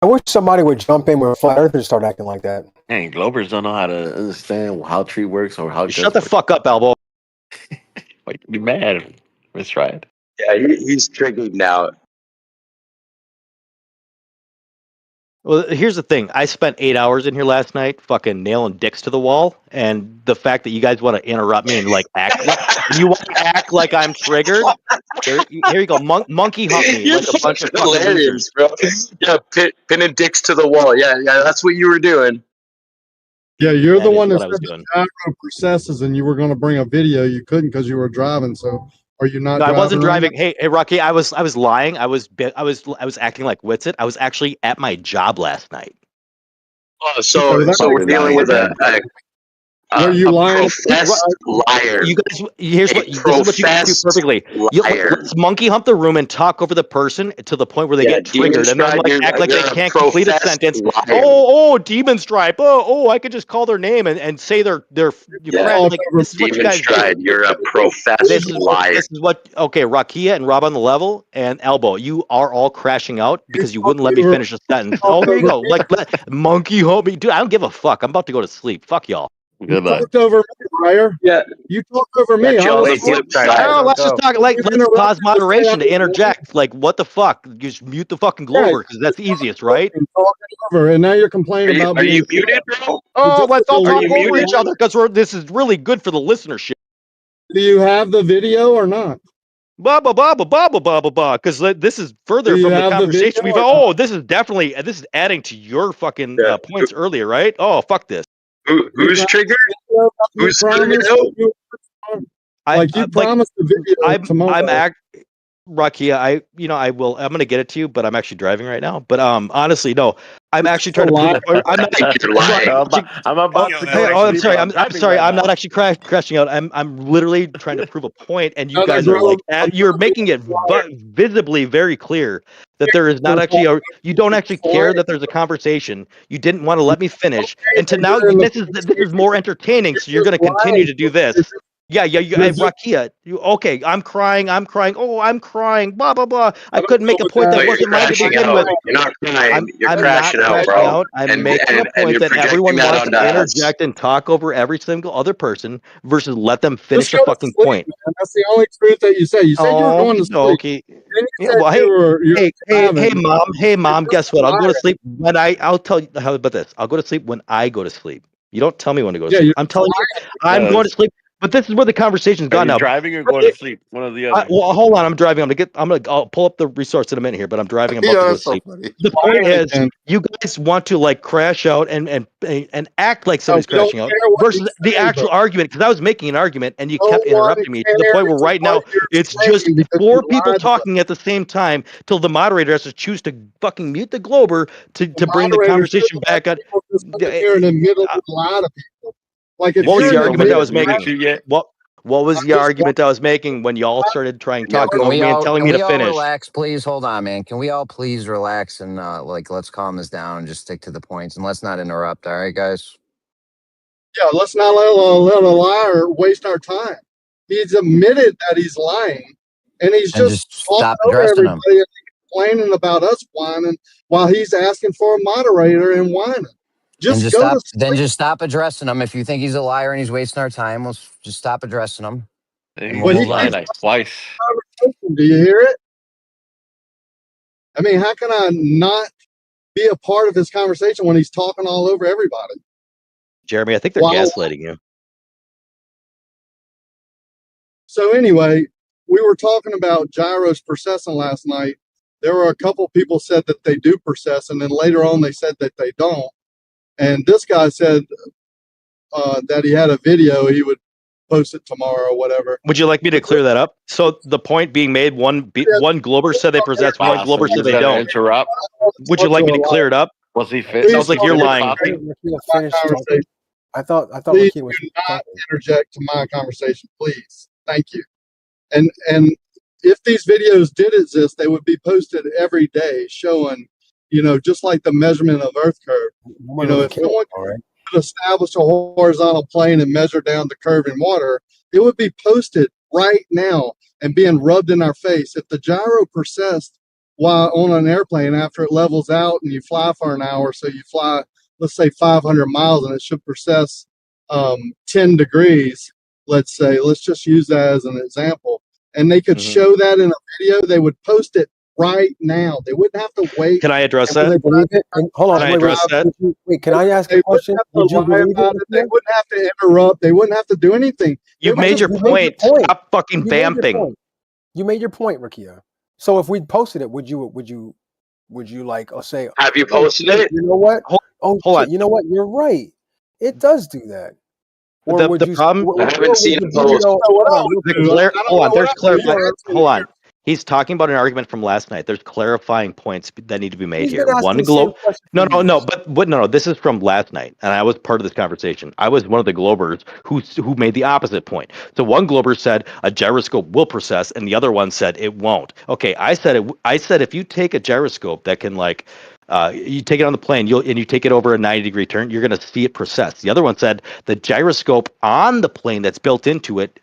I wish somebody would jump in with flat earthers and start acting like that. Dang, Globers don't know how to understand how tree works or how. Shut the fuck up, Elbow. Why you be mad? Let's try it. Yeah, he's triggered now. Well, here's the thing. I spent 8 hours in here last night, fucking nailing dicks to the wall, and the fact that you guys want to interrupt me and like act like you want to act like I'm triggered. Here you go, monkey hump me You're like a bunch of fucking hilarious, losers. bro. Yeah, pinning dicks to the wall. Yeah, that's what you were doing. Yeah, you're the one that what I said was the doing. gyro processes, and you were going to bring a video. You couldn't because you were driving. So, are you not? No, I wasn't right driving. Hey, Rocky, I was lying. I was acting like Witsit. I was actually at my job last night. Oh, so we're dealing with a Were you lying? professed liar. You guys, this is what you can do perfectly. Let's monkey hump the room and talk over the person to the point where they get triggered, and then like act like they can't complete a sentence. Liar. Oh, Demon Stripe. Oh, I could just call their name and say they're like this is what you guys Stride, do. you're a professed liar. This is what Rakia and Rob on the level and Elbow. You are all crashing out because you wouldn't let me finish a sentence. Oh, there you go. Like monkey hump me, dude. I don't give a fuck. I'm about to go to sleep. Fuck y'all. You talked over me, Ryer. Yeah. You talked over me. Got you I on was the flip side. Oh, let's just talk. Like, let's pause moderation to interject. Like, what the fuck? You just mute the fucking Glover because that's the easiest, right? over, and now you're complaining about Are being. you muted, bro? Oh, let's all talk you over muted? each other because this is really good for the listenership. Do you have the video or not? Blah blah blah blah blah blah blah blah blah. Because this is further from the conversation we've. Oh, this is adding to your fucking points earlier, right? Oh, fuck this. Who's triggered? Who's triggered? Like you promised the video tomorrow. Rakia, I will. I'm gonna get it to you, but I'm actually driving right now. But honestly, no, I'm actually trying to prove a point. I'm about to. I'm sorry. I'm sorry. I'm not actually crashing out. I'm literally trying to prove a point, and you guys are like, you're making it visibly very clear that there is not actually you don't actually care that there's a conversation. You didn't want to let me finish, and to now this is more entertaining. So you're going to continue to do this. Yeah, Rakia. Okay, I'm crying. Oh, I'm crying. Blah blah blah. I couldn't make a point that wasn't mine to begin with. You're not crying. You're I'm crashing not out, crashing bro. out. I'm making a point that everyone wants to interject and talk over every single other person versus let them finish a fucking point. Man. That's the only truth that you say. You said you were going to sleep. Okay. Hey, mom. Guess what? I'll go to sleep when I'll tell you how about this. I'll go to sleep when I go to sleep. You don't tell me when to go to sleep. I'm telling you, I'm going to sleep. But this is where the conversation's gone now. Driving or going to sleep? One or the other. Well, hold on. I'm driving. I'll pull up the resource in a minute here, but I'm driving. I'm about to go to sleep. The point is, you guys want to like crash out and act like somebody's crashing out versus the actual argument. Because I was making an argument and you kept interrupting me to the point where right now it's just 4 people talking at the same time till the moderator has to choose to fucking mute the Glober to bring the conversation back on. Here in the middle of a lot of people. Like what was the argument I was making? What was the argument I was making when y'all started trying talking over me and telling me to finish? Relax, please. Hold on, man. Can we all please relax and let's calm this down and just stick to the points and let's not interrupt. All right, guys. Yeah, let's not let a liar waste our time. He's admitted that he's lying, and he's just stop over addressing everybody and complaining about us whining while he's asking for a moderator and whining. Then Just just go stop. to Then sleep. just stop addressing him. If you think he's a liar and he's wasting our time, just stop addressing him, and we'll But he move keeps on. Cyanide twice. conversation. Do you hear it? I mean, how can I not be a part of his conversation when he's talking all over everybody? Jeremy, I think they're Wow. gaslighting you. So anyway, we were talking about gyros processing last night. There were a couple people said that they do process, and then later on they said that they don't. And this guy said that he had a video. He would post it tomorrow or whatever. Would you like me to clear that up? So the point being made, one Glober said they possess, one So Glober you're said they gonna don't. interrupt? Would you like me to clear it up? Was he fit? Please Sounds like you're don't lying. interject Rakia my finished talking. conversation. I thought Please Rakia was do not talking. interject to my conversation, please. Thank you. And if these videos did exist, they would be posted every day showing, just like the measurement of Earth curve. If someone could establish a horizontal plane and measure down the curve in water, it would be posted right now and being rubbed in our face. If the gyro processed while on an airplane after it levels out and you fly for an hour, so you fly, let's say 500 miles, and it should process 10 degrees, let's say, let's just use that as an example, and they could show that in a video, they would post it right now. They wouldn't have to wait. Can I address Will they that? believe it? And hold on, Can I address that? Wait, can I ask They a question? wouldn't have Would to you lie believe about it? it. They wouldn't have to interrupt. They wouldn't have to do anything. You've made your point. Stop fucking vamping. You made your point, Rakia. So if we posted it, would you like say? Have you posted it? You know what? Hold shit, on. You know what? You're right. It does do that. Or The would you? problem- or I haven't seen would it you post. go, hold on, real quick. Hold on. There's Hold on. here. He's talking about an argument from last night. There's clarifying points that need to be made He's here. been asking One the same globe. question No, for no, years. no. This is from last night, and I was part of this conversation. I was one of the Globers who made the opposite point. So one Glober said a gyroscope will process, and the other one said it won't. Okay, I said if you take a gyroscope that can you take it on the plane, and you take it over a 90-degree turn, you're going to see it process. The other one said the gyroscope on the plane that's built into it,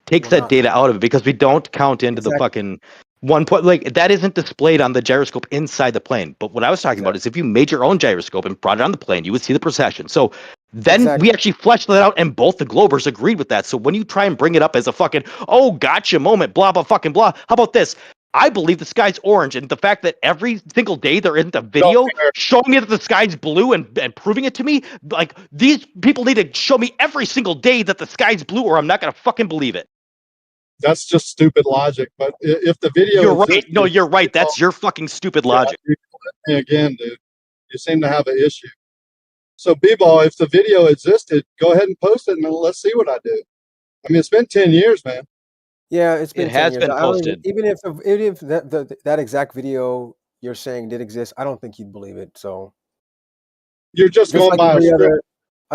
takes that data out of it because we don't count into the fucking 1 point. Like that isn't displayed on the gyroscope inside the plane. But what I was talking about is if you made your own gyroscope and brought it on the plane, you would see the procession. So then we actually fleshed that out, and both the Globers agreed with that. So when you try and bring it up as a fucking gotcha moment, blah blah fucking blah, how about this? I believe the sky's orange, and the fact that every single day there isn't a video showing me that the sky's blue and proving it to me, like these people need to show me every single day that the sky's blue, or I'm not gonna fucking believe it. That's just stupid logic. But if the video, you're right. No, you're right. That's your fucking stupid logic. Again, dude, you seem to have an issue. So, B-Ball, if the video existed, go ahead and post it, and let's see what I do. I mean, it's been 10 years, man. Yeah, it's been 10 has years. been posted. Even if that exact video you're saying did exist, I don't think you'd believe it. So you're just going like by a every script. other.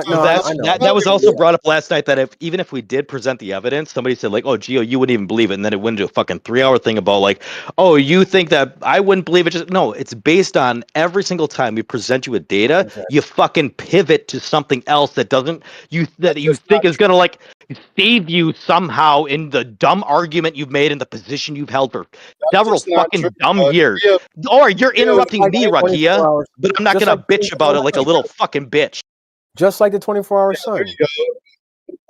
No, that was also brought up last night that even if we did present the evidence, somebody said like, "Oh, Gio, you wouldn't even believe it," and then it went into a fucking 3-hour thing about like, "Oh, you think that I wouldn't believe it?" Just no, it's based on every single time we present you with data, you fucking pivot to something else that you think is gonna like save you somehow in the dumb argument you've made and the position you've held for several fucking dumb years. Or you're interrupting me, Rakia, but I'm not gonna bitch about it like a little fucking bitch. Just like the 24-hour sun. There you go.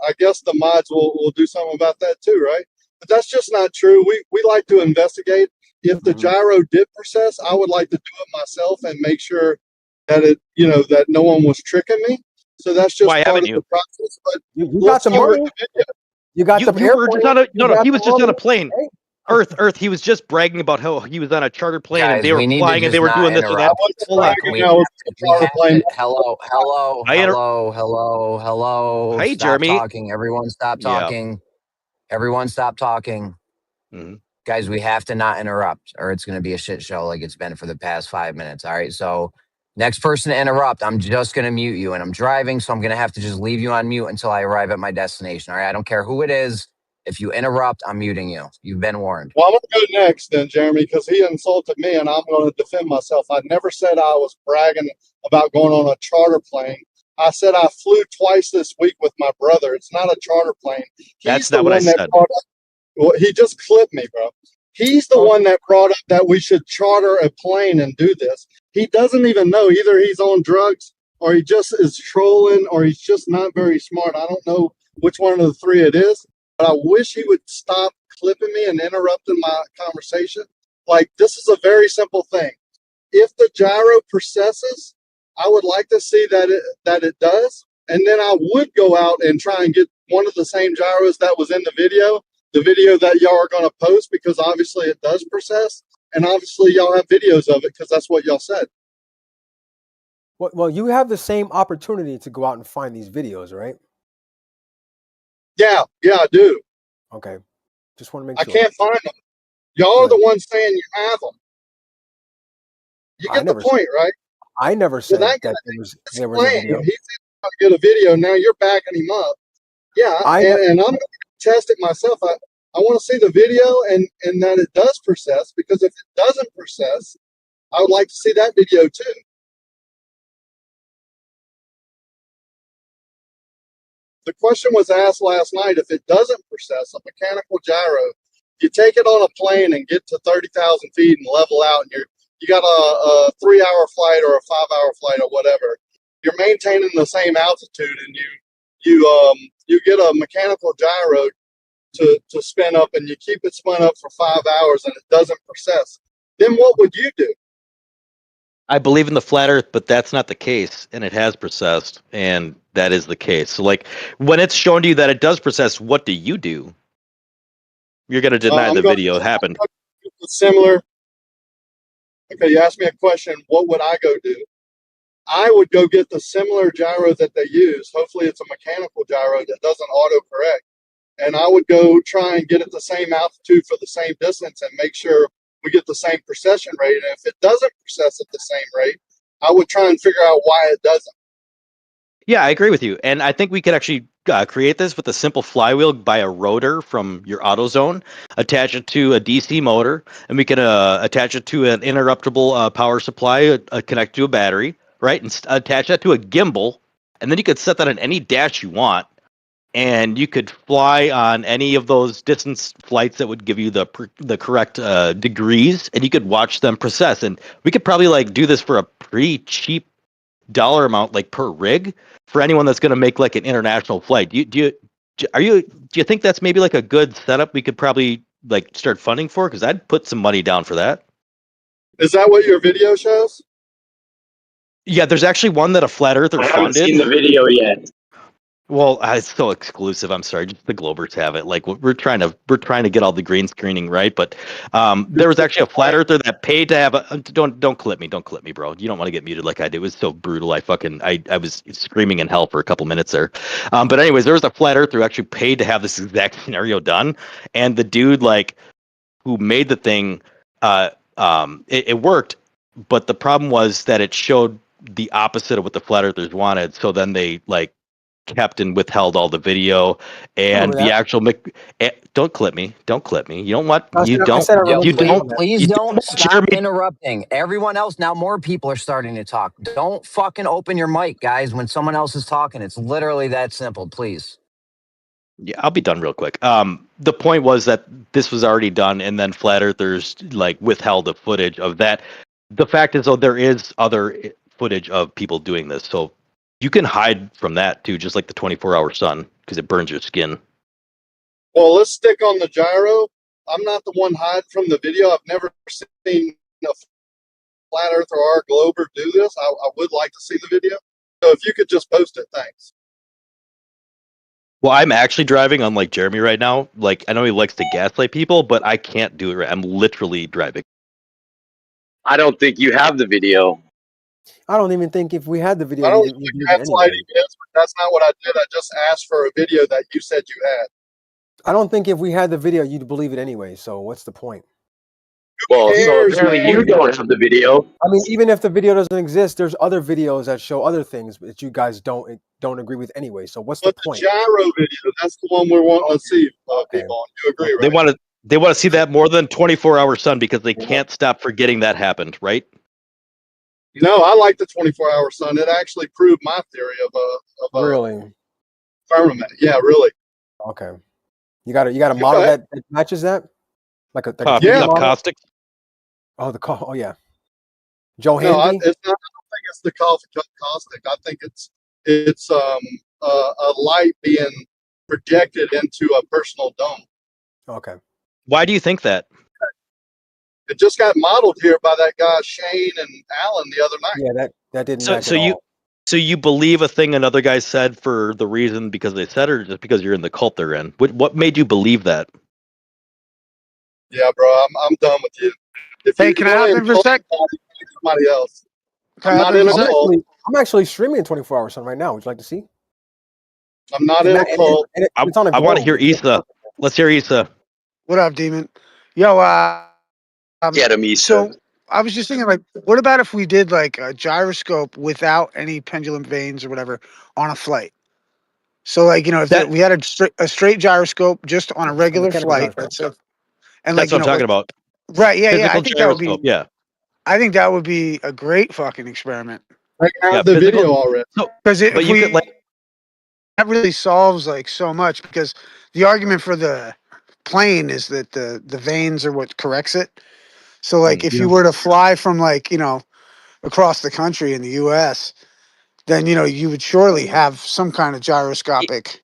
I guess the mods will do something about that too, right? But that's just not true. We like to investigate. If the gyro did process, I would like to do it myself and make sure that that no one was tricking me. So that's just part of the process. But you got the money. You got the he was just on a plane. Earth. He was just bragging about how he was on a chartered plane and they were flying and they were doing this or that. Hello. Hey, stop Jeremy. Talking. Everyone stop talking. Everyone stop talking. Mm-hmm. Guys, we have to not interrupt or it's going to be a shit show like it's been for the past 5 minutes. All right. So next person to interrupt, I'm just going to mute you, and I'm driving. So I'm going to have to just leave you on mute until I arrive at my destination. All right. I don't care who it is. If you interrupt, I'm muting you. You've been warned. Well, I'm going to go next then, Jeremy, because he insulted me and I'm going to defend myself. I never said I was bragging about going on a charter plane. I said I flew twice this week with my brother. It's not a charter plane. That's not what I said. Well, he just clipped me, bro. He's the one that brought up that we should charter a plane and do this. He doesn't even know. Either he's on drugs or he just is trolling, or he's just not very smart. I don't know which one of the three it is, but I wish he would stop clipping me and interrupting my conversation. Like, this is a very simple thing. If the gyro processes, I would like to see that it does, and then I would go out and try and get one of the same gyros that was in the video that y'all are going to post, because obviously it does process, and obviously y'all have videos of it because that's what y'all said. Well, you have the same opportunity to go out and find these videos, right? Yeah, I do. Okay. Just want to make I sure. can't find them. Y'all are the ones saying you have them. You get the point, right? I never So said that that guy there was a video. He's going to get a video. Now you're backing him up. Yeah, and I'm going to test it myself. I want to see the video and that it does process, because if it doesn't process, I would like to see that video too. The question was asked last night, if it doesn't process, a mechanical gyro, you take it on a plane and get to 30,000 feet and level out, and you got a 3-hour flight or a 5-hour flight or whatever. You're maintaining the same altitude, and you get a mechanical gyro to spin up, and you keep it spun up for 5 hours and it doesn't process. Then what would you do? I believe in the flat Earth, but that's not the case, and it has processed, and that is the case. So, like, when it's shown to you that it does process, what do? You're going to deny the video happened. Similar. Okay, you asked me a question. What would I go do? I would go get the similar gyro that they use. Hopefully, it's a mechanical gyro that doesn't autocorrect. And I would go try and get at the same altitude for the same distance and make sure we get the same procession rate. And if it doesn't process at the same rate, I would try and figure out why it doesn't. Yeah, I agree with you. And I think we could actually create this with a simple flywheel by a rotor from your AutoZone, attach it to a DC motor, and we can attach it to an interruptible power supply, connect to a battery, right? And attach that to a gimbal. And then you could set that on any dash you want. And you could fly on any of those distance flights that would give you the correct degrees, and you could watch them process. And we could probably like do this for a pretty cheap dollar amount, like per rig, for anyone that's going to make like an international flight. Do you think that's maybe like a good setup we could probably like start funding for? Because I'd put some money down for that. Is that what your video shows? Yeah, there's actually one that a flat earther I haven't funded. seen the video yet. Well, it's so exclusive. I'm sorry, just the Globers have it. Like we're trying to get all the green screening right, but there was actually a flat earther that paid to have a. Don't clip me, bro. You don't want to get muted like I did. It was so brutal. I was screaming in hell for a couple minutes there. But anyways, there was a flat earther who actually paid to have this exact scenario done, and the dude like who made the thing, it worked, but the problem was that it showed the opposite of what the flat earthers wanted. So then they like kept and withheld all the video and the actual don't clip me, you don't want Yo, you don't please you don't stop Jeremy. interrupting. Everyone else, now more people are starting to talk. Don't fucking open your mic, guys, when someone else is talking. It's literally that simple, please. Yeah, I'll be done real quick. The point was that this was already done, and then flat earthers like withheld the footage of that. The fact is, though, there is other footage of people doing this, so you can hide from that too, just like the 24-hour sun, because it burns your skin. Well, let's stick on the gyro. I'm not the one hiding from the video. I've never seen a flat earther or a glober do this. I would like to see the video. So if you could just post it, thanks. Well, I'm actually driving, unlike Jeremy right now. Like, I know he likes to gaslight people, but I can't do it right. I'm literally driving. I don't think you have the video. I don't even think if we had the video, I don't you'd think do it gaslighting anyway. is, but that's not what I did. I just asked for a video that you said you had. I don't think if we had the video, you'd believe it anyway. So what's the point? Well, so apparently you don't have the video. I mean, even if the video doesn't exist, there's other videos that show other things that you guys don't agree with anyway. So what's the point? The gyro video, that's the one we're wanting to see, people on. You agree, right? They want to see that more than 24-hour sun because they can't stop forgetting that happened, right? No, I like the 24-hour sun. It actually proved my theory of really firmament. Yeah, really. Okay. You got a model that matches that? Like a caustics. Oh, oh yeah. Joe No, Handy? I don't think it's the caustic. I think it's a light being projected into a personal dome. Okay. Why do you think that? It just got modeled here by that guy Shane and Alan the other night. Yeah, that didn't So match so at you all. so you believe a thing another guy said for the reason because they said it, or just because you're in the cult they're in? What made you believe that? Yeah, bro, I'm done with you. If Hey, you can I want hop to in for a insult sec? somebody else, Can I'm I hop not in in for a a sec? cult. I'm actually streaming in 24 hours son right now. Would you like to see? I'm not And, in a cult. it's on a I want to globe. hear Issa. Let's hear Issa. What up, Demon? Yo, Get him, Issa. so I was just thinking, like, what about if we did like a gyroscope without any pendulum vanes or whatever on a flight? So, like, if That we had a straight gyroscope just on a A regular mechanical flight, gyroscope. that's it. And that's like, what I'm talking about. right, yeah, I Physical think that would be, gyroscope. Yeah. I think that would be a great fucking experiment. I Yeah. have the Physical. video already. So, Because but if you could we, like. that really solves like so much, because the argument for the plane is that the vanes are what corrects it. So like if Yeah. you were to fly from like, across the country in the US, then you would surely have some kind of gyroscopic.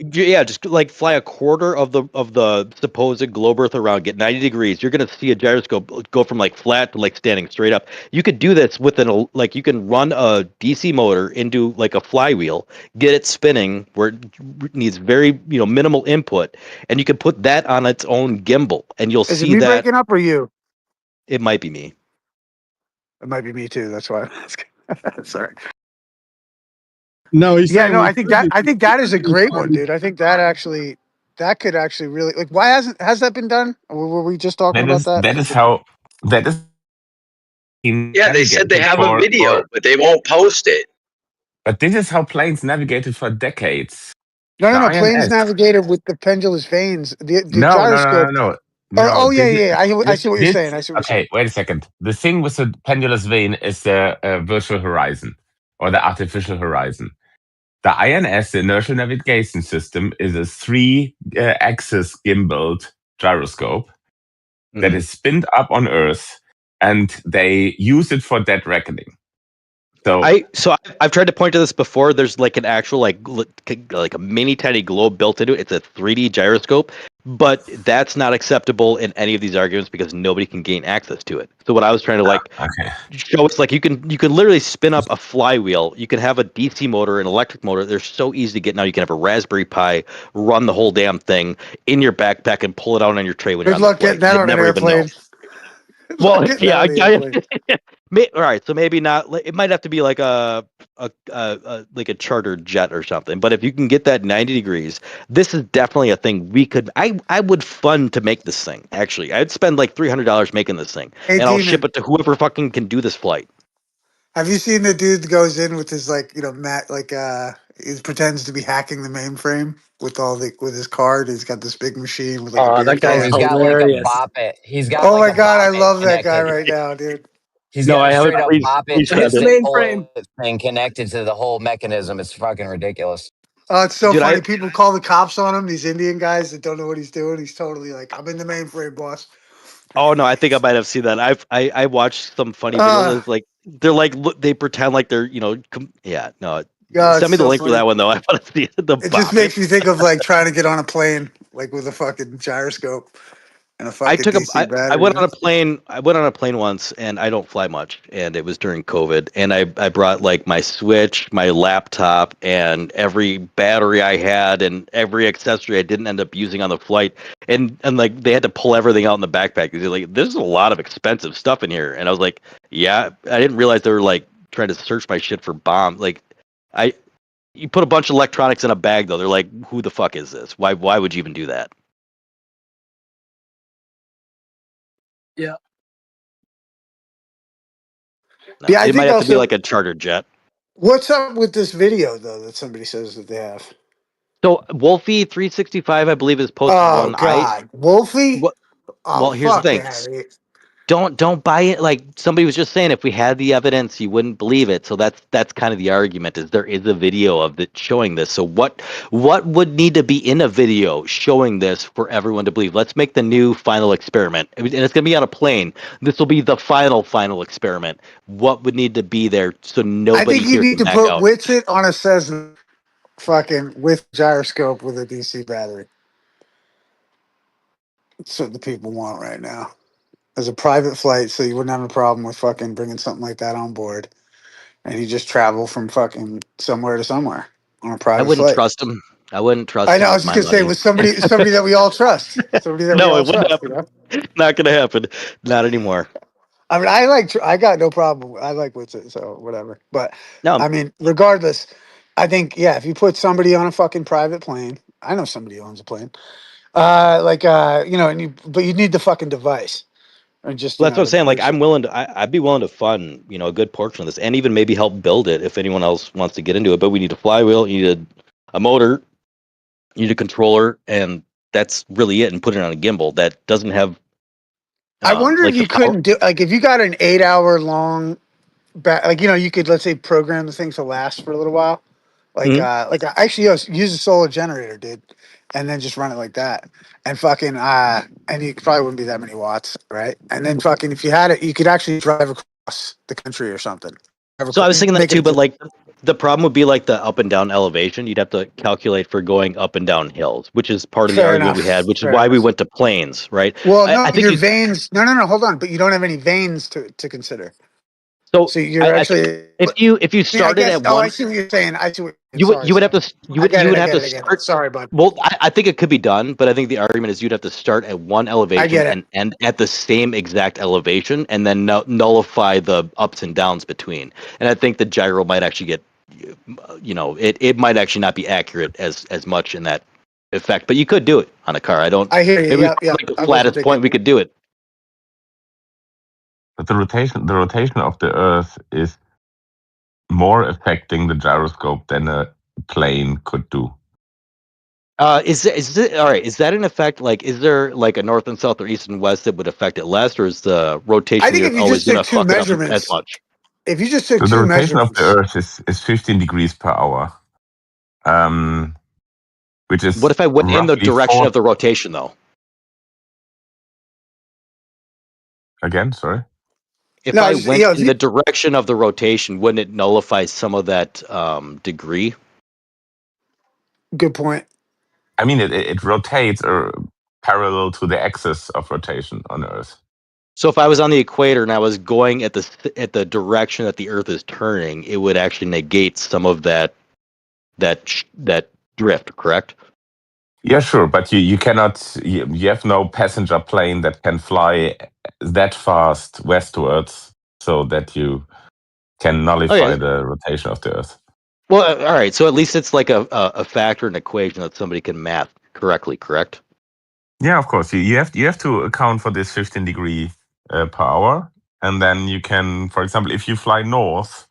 Yeah, just like fly a quarter of the supposed globe Earth around, get 90 degrees. You're gonna see a gyroscope go from like flat to like standing straight up. You could do this with like you can run a DC motor into like a flywheel, get it spinning where it needs very minimal input, and you can put that on its own gimbal, and you'll Is it see me that breaking up or you? it might be me. It might be me too. That's why I'm asking. Sorry. No, he's Yeah, saying no, we I think could that do I think that is a this. great one, dude. I think that could actually really, like, why has that been done? Or were we just talking about that? that is how that is Yeah, they said they navigated have a video, but they won't post it. but this is how planes navigated for decades. No, The no, no. Planes INS. navigated with the pendulous vanes. The No, no, no, gyroscope. no, no. Or, No, oh yeah, this is yeah. I see what you're this. saying. I see what you're saying. Okay, wait a second. The thing with the pendulous vane is the virtual horizon or the artificial horizon. The INS, the inertial navigation system, is a three-axis gimbaled gyroscope that is spinned up on Earth, and they use it for dead reckoning. So I've tried to point to this before. There's like an actual like a mini tiny globe built into it. It's a 3D gyroscope, but that's not acceptable in any of these arguments because nobody can gain access to it. So what I was trying to okay. show is like you can literally spin up a flywheel. You can have a DC motor, an electric motor. They're so easy to get now. You can have a Raspberry Pi, run the whole damn thing in your backpack, and pull it out on your tray when you're Good on the luck getting flight. that You'd on an never even know. airplane. Good Well, luck getting yeah, that on the airplane. all right. So maybe not. It might have to be like a chartered jet or something. But if you can get that 90 degrees, this is definitely a thing we could. I would fund to make this thing. Actually, I'd spend like $300 making this thing, Hey, and I'll ship Demon, it to whoever fucking can do this flight. have you seen the dude that goes in with his like Matt he pretends to be hacking the mainframe with his card. He's got this big machine with like a Oh, beer that Oh, guy's can. he's got like a hilarious. bop it. He's got Oh like my a god, bop I it love that guy connected. right now, dude. He's No, got I a haven't. straight up Please, bop it please Hit send the it, piston mainframe. pull thing connected to the whole mechanism. It's fucking ridiculous. Oh, it's so dude. funny. People call the cops on him. These Indian guys that don't know what he's doing. He's totally like, I'm in the mainframe, boss. Oh no, I think I might have seen that. I watched some funny videos. Ah, It's like they're like they pretend like they're yeah. No, God, it's send me the so link for funny. that one though. I want to see the It just bop it. makes me think of like trying to get on a plane, like with a fucking gyroscope and a I fucking took a DC I battery. went on a plane. I went on a plane once, and I don't fly much, and it was during COVID. And I brought like my Switch, my laptop, and every battery I had, and every accessory I didn't end up using on the flight. And like they had to pull everything out in the backpack. They're like, "There's a lot of expensive stuff in here," and I was like, "Yeah." I didn't realize they were like trying to search my shit for bombs. Like, I you put a bunch of electronics in a bag though. They're like, "Who the fuck is this? Why would you even do that?" Yeah. No, Yeah, I it might think have to be also, like a charter jet. what's up with this video though that somebody says that they have? So Wolfie 365, I believe, has posted Oh one. God, Wolfie. What? Oh Well, here's the fuck thing. that. don't buy it. Like somebody was just saying, if we had the evidence, you wouldn't believe it. So that's kind of the argument. Is there is a video of it showing this? So what would need to be in a video showing this for everyone to believe? Let's make the new final experiment, and it's gonna be on a plane. This will be the final experiment. What would need to be there so I nobody think you here need can to back put out? Witsit on a Cessna, fucking with gyroscope with a DC battery. That's what the people want right now. As a private flight, so you wouldn't have a problem with fucking bringing something like that on board, and you just travel from fucking somewhere to somewhere on a I private wouldn't flight. trust him. I wouldn't trust I him know. I with was just my gonna say money. with somebody that we all trust, somebody that we No, all it wouldn't trust. You happen. know. Not gonna happen. Not anymore. I mean, I got no problem. I like Witsit, so whatever. But No, I mean, regardless, I think yeah, if you put somebody on a fucking private plane, I know somebody who owns a plane. You know, but you need the fucking device, or just well, you that's what I'm know, saying. Like, there's. I'm willing to. I'd be willing to fund, a good portion of this, and even maybe help build it if anyone else wants to get into it. But we need a flywheel, you need a motor, you need a controller, and that's really it. And put it on a gimbal that doesn't have, I wonder if like the you power. couldn't do like if you got an 8 hour long, like you know, you could let's say program the thing to last for a little while. Mhm. Like actually use a solar generator, dude, and then just run it like that, and fucking and you probably wouldn't be that many watts, right? And then fucking if you had it, you could actually drive across the country or something. So I was thinking that Make too, it but like the problem would be like the up and down elevation. You'd have to calculate for going up and down hills, which is part of the fair argument we had, enough. which is Fair why we enough. went to planes, right? Well, I, no, I think your you. veins. No, hold on, but you don't have any veins to consider. So So you're I think actually. if you I mean, I started guess. at Oh, I one. see what you're saying. I see what. You would Sorry, you would have sorry. to you would have to I get it. start. Sorry, bud. Well, I think it could be done, but I think the argument is you'd have to start at one I elevation get it. and end at the same exact elevation, and then nullify the ups and downs between. And I think the gyro might actually get, it might actually not be accurate as much in that effect, but you could do it on a car. I don't. I hear you. Maybe Yeah. like the I wasn't flattest point thinking. we could do it. But the rotation of the Earth is more affecting the gyroscope than a plane could do. Is it all right? Is that in effect? Like, is there like a north and south or east and west that would affect it less, or is the rotation I of the think Earth if you always just going took to two fuck it up as measurements, much? if you just took So the two rotation of the measurements, Earth is 15 degrees per hour, which What is if I went in the roughly direction four. of the rotation, though? Again, sorry. If no, I just, went if in you, the direction of the rotation, wouldn't it nullify some of that degree? good point. I mean, it rotates parallel to the axis of rotation on Earth. So if I was on the equator and I was going at the direction that the Earth is turning, it would actually negate some of that drift. Correct? Yeah, sure, but you cannot. You have no passenger plane that can fly that fast westwards, so that you can Oh nullify yeah. the rotation of the Earth. Well, all right. So at least it's like a factor, an equation that somebody can math correctly. Correct? Yeah, of course. You have to account for this 15 degree per hour, and then you can, for example, if you fly north,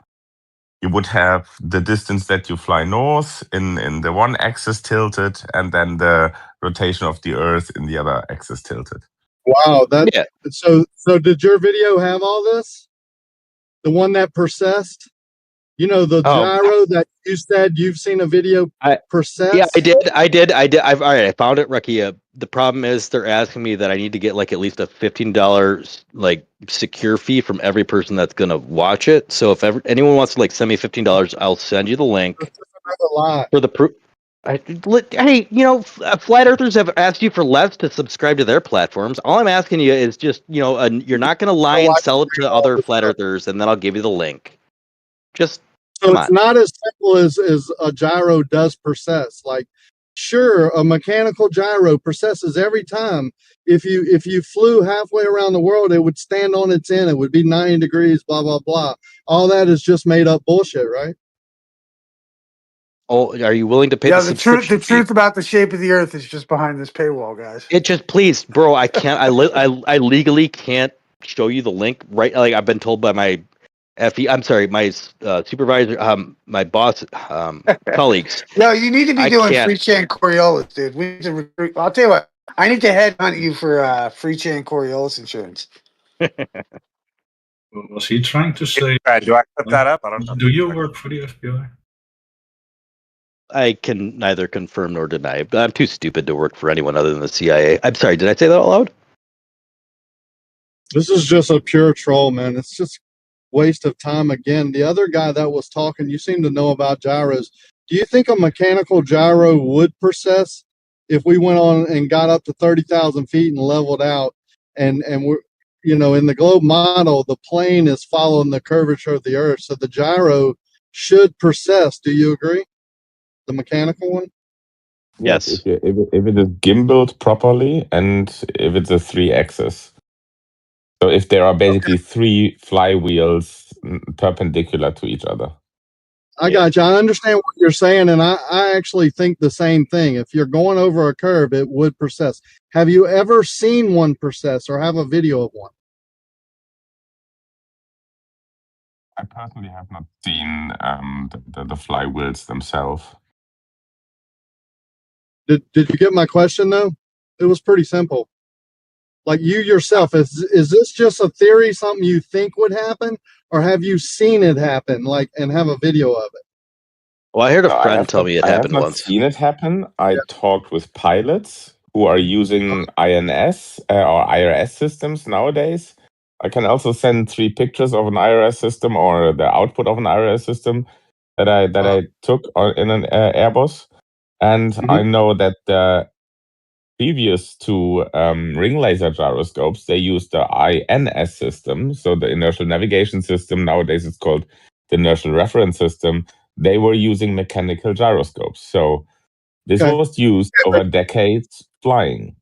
you would have the distance that you fly north in the one axis tilted, and then the rotation of the Earth in the other axis tilted. Wow, that Yeah. so did your video have all this? The one that processed? You know, the Oh, gyro that you said you've seen a video I yeah, process? I did. All right, I found it, Rekia. The problem is they're asking me that I need to get like at least a $15 like secure fee from every person that's gonna watch it. So if anyone wants to like send me $15, I'll send you the link That's just another lie. for the proof. Hey, flat earthers have asked you for less to subscribe to their platforms. All I'm asking you is just, you're not going to lie I and watch sell it to all other the flat time. earthers, and then I'll give you the link. Just So come it's on. not as simple as a gyro does process. Like, sure, a mechanical gyro processes every time. If you flew halfway around the world, it would stand on its end. It would be 90 degrees, blah, blah, blah. All that is just made up bullshit, right? Oh, are you willing to pay Yeah, the the subscription fee? truth about the shape of the Earth is just behind this paywall, guys. It just please, bro. I can't. I legally can't show you the link. Right? Like I've been told by my FE. I'm sorry, my supervisor, my boss, colleagues. No, you need to be I doing can't. free chain Coriolis, dude. We need to recruit. I'll tell you what. I need to headhunt you for free chain Coriolis insurance. Was he trying to say? Do I put that up? I don't know. Do you work for the FBI? I can neither confirm nor deny. But I'm too stupid to work for anyone other than the CIA. I'm sorry, did I say that out loud? This is just a pure troll, man. It's just waste of time again. The other guy that was talking, you seem to know about gyros. Do you think a mechanical gyro would process if we went on and got up to 30,000 feet and leveled out and we're, in the globe model, the plane is following the curvature of the earth. So the gyro should process. Do you agree? The mechanical one? Yes, Yes. if it is gimbaled properly and if it's a 3-axis. So if there are basically 3 flywheels perpendicular to each other. I got you. I understand what you're saying, and I actually think the same thing. If you're going over a curve, it would process. Have you ever seen one process or have a video of one? I personally have not seen the flywheels themselves. Did you get my question though? It was pretty simple. Like you yourself, is this just a theory, something you think would happen, or have you seen it happen, and have a video of it? Well, I heard a No, friend tell me it I have happened not once. seen it happen. I talked with pilots who are using INS or IRS systems nowadays. I can also send 3 pictures of an IRS system or the output of an IRS system that I took in an Airbus, and I know that previous to ring laser gyroscopes, they used the INS system, so the inertial navigation system. Nowadays, it's called the inertial reference system. They were using mechanical gyroscopes, so this was used over decades flying.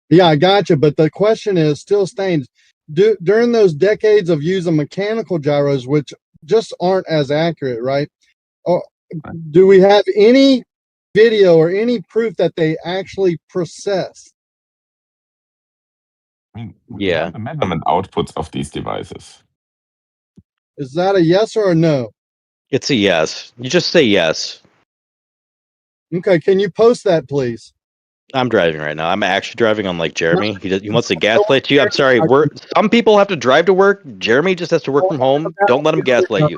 Yeah, I got you. But the question is still stands. During those decades of using mechanical gyros, which just aren't as accurate, right? Or do we have any video or any proof that they actually process? I mean, we have the measurement outputs of these devices. Is that a yes or a no? It's a yes. You just say yes. Okay, can you post that, please? I'm driving right now. I'm actually driving on like Jeremy. He wants to gaslight you. I'm sorry. Some people have to drive to work. Jeremy just has to work from home. Don't let him gaslight you.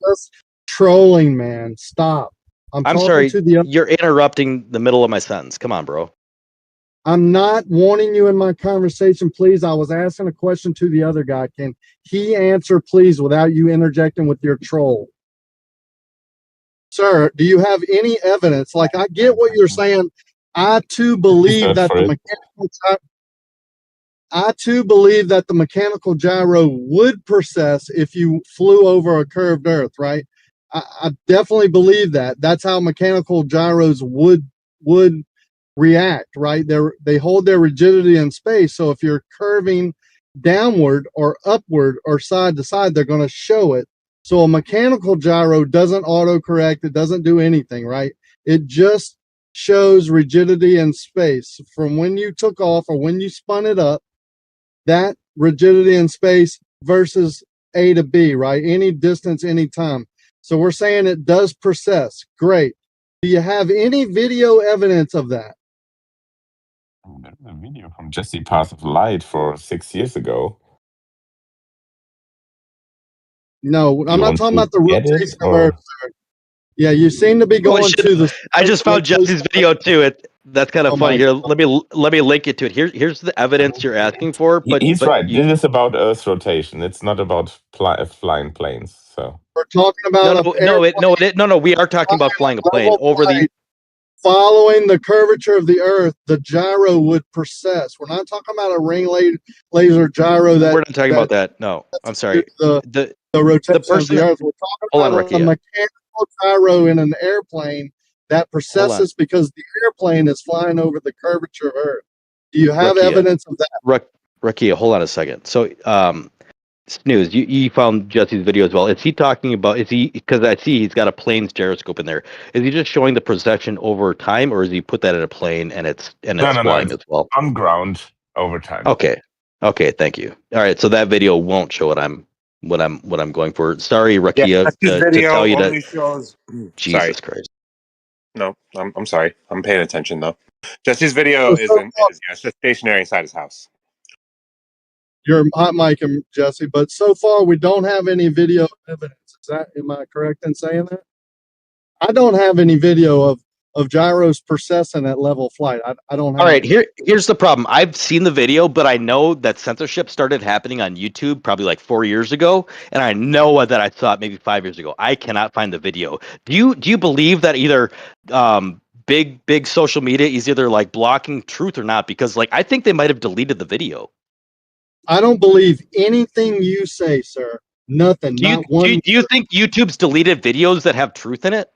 Just trolling, man. Stop. I'm sorry. You're interrupting the middle of my sentence. Come on, bro. I'm not wanting you in my conversation, please. I was asking a question to the other guy. Can he answer, please, without you interjecting with your troll? Sir, do you have any evidence? Like, I get what you're saying. I too believe that the mechanical gyro would process if you flew over a curved earth, right? I definitely believe that. That's how mechanical gyros would react, right? They hold their rigidity in space. So if you're curving downward or upward or side to side, they're going to show it. So a mechanical gyro doesn't autocorrect. It doesn't do anything, right? It just shows rigidity in space from when you took off or when you spun it up, that rigidity in space versus A to B, right? Any distance, any time. So we're saying it does process. Great. Do you have any video evidence of that? There's a video from Jesse Path of Light for 6 years ago. No, I'm not talking about the rotation of or- Earth, sir. Yeah, you seem to be going to the. I just found Jesse's video too. That's kind of funny. Here, let me link it to it. Here's the evidence you're asking for. But He's right. This is about Earth's rotation. It's not about flying planes. So we're talking about no. We are talking about flying a plane over the. Following the curvature of the Earth, the gyro would process. We're not talking about a ring laser gyro that. We're not talking about that. No, I'm sorry. The rotation of the Earth. We're talking about a mechanical gyro in an airplane that processes because the airplane is flying over the curvature of Earth. Do you have evidence of that? Rakia, hold on a second. So, Snooze, you found Jesse's video as well. Is he talking about, because I see he's got a plane's gyroscope in there. Is he just showing the procession over time, or is he put that in a plane and it's flying as well? On ground over time. Okay, thank you. All right, so that video won't show what I'm going for. Sorry, Rakia, to tell you that. Shows... Jesus Christ. No, I'm sorry. I'm paying attention though. Jesse's video it's just stationary inside his house. You're hot mic him, Jesse. But so far, we don't have any video evidence. Am I correct in saying that? I don't have any video of gyros persisting at level flight. I don't have. All right, here's the problem. I've seen the video, but I know that censorship started happening on YouTube probably like 4 years ago, and I know that I saw it maybe 5 years ago. I cannot find the video. Do you believe that either big social media is either like blocking truth or not? Because like I think they might have deleted the video. I don't believe anything you say, sir. Nothing. Do you Not one. do you think YouTube's deleted videos that have truth in it?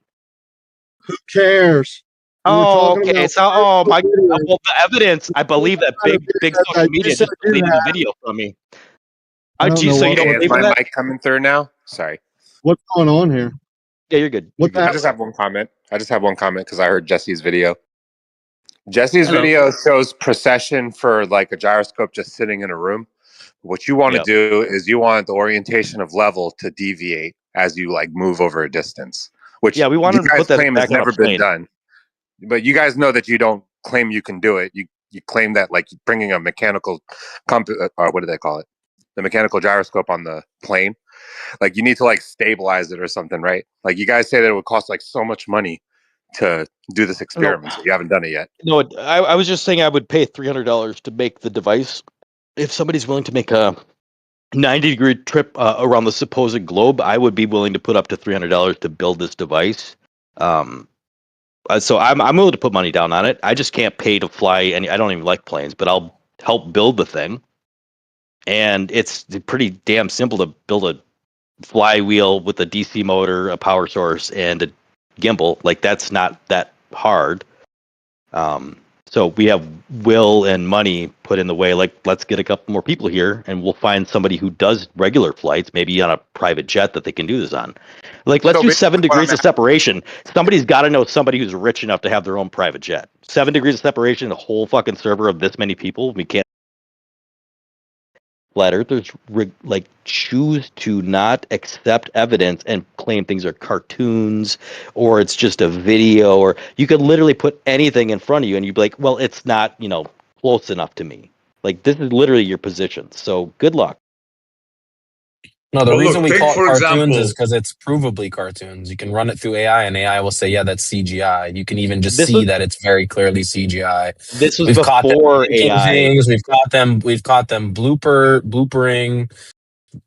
Who cares? We're Oh, talking okay. about So, oh my, video. well, the evidence. I believe that big social You media said just you deleted the have. video from me. I don't know So you don't Hey, is believe in my that? mic coming through now? Sorry. what's going on here. Yeah, you're good. You're What good. I the just have one comment. Because I heard Jesse's video. Jesse's Hello. video shows precession for like a gyroscope just sitting in a room. What you want to Yep. do is you want the orientation of level to deviate as you like move over a distance, which Yeah, we you wanted to guys put that claim has back on a never been plane. done. But you guys know that you don't claim you can do it. You claim that like bringing a mechanical or what do they call it? The mechanical gyroscope on the plane. Like you need to like stabilize it or something, right? Like you guys say that it would cost like so much money to do this No, experiment, but you haven't done it yet. no. I was just saying I would pay $300 to make the device. If somebody's willing to make a 90-degree trip around the supposed globe, I would be willing to put up to $300 to build this device. So I'm willing to put money down on it. I just can't pay to fly, and I don't even like planes, but I'll help build the thing. And it's pretty damn simple to build a flywheel with a DC motor, a power source, and a gimbal. Like that's not that hard. So we have will and money put in the way. Like let's get a couple more people here, and we'll find somebody who does regular flights, maybe on a private jet that they can do this on. Like let's So do 7 basically, what degrees I'm of separation. Somebody's got to know somebody who's rich enough to have their own private jet. 7 degrees of separation, the whole fucking server of this many people. We can't. Flat earthers like choose to not accept evidence and claim things are cartoons or it's just a video, or you could literally put anything in front of you and you'd be like, well, it's not, close enough to me. Like this is literally your position. So good luck. No, the But reason look, we take call it for cartoons is example, because it's provably cartoons. You can run it through AI, and AI will say, "Yeah, that's CGI." You can even just This see was that it's very clearly CGI. this was We've caught them before making AI. things. We've caught them bloopering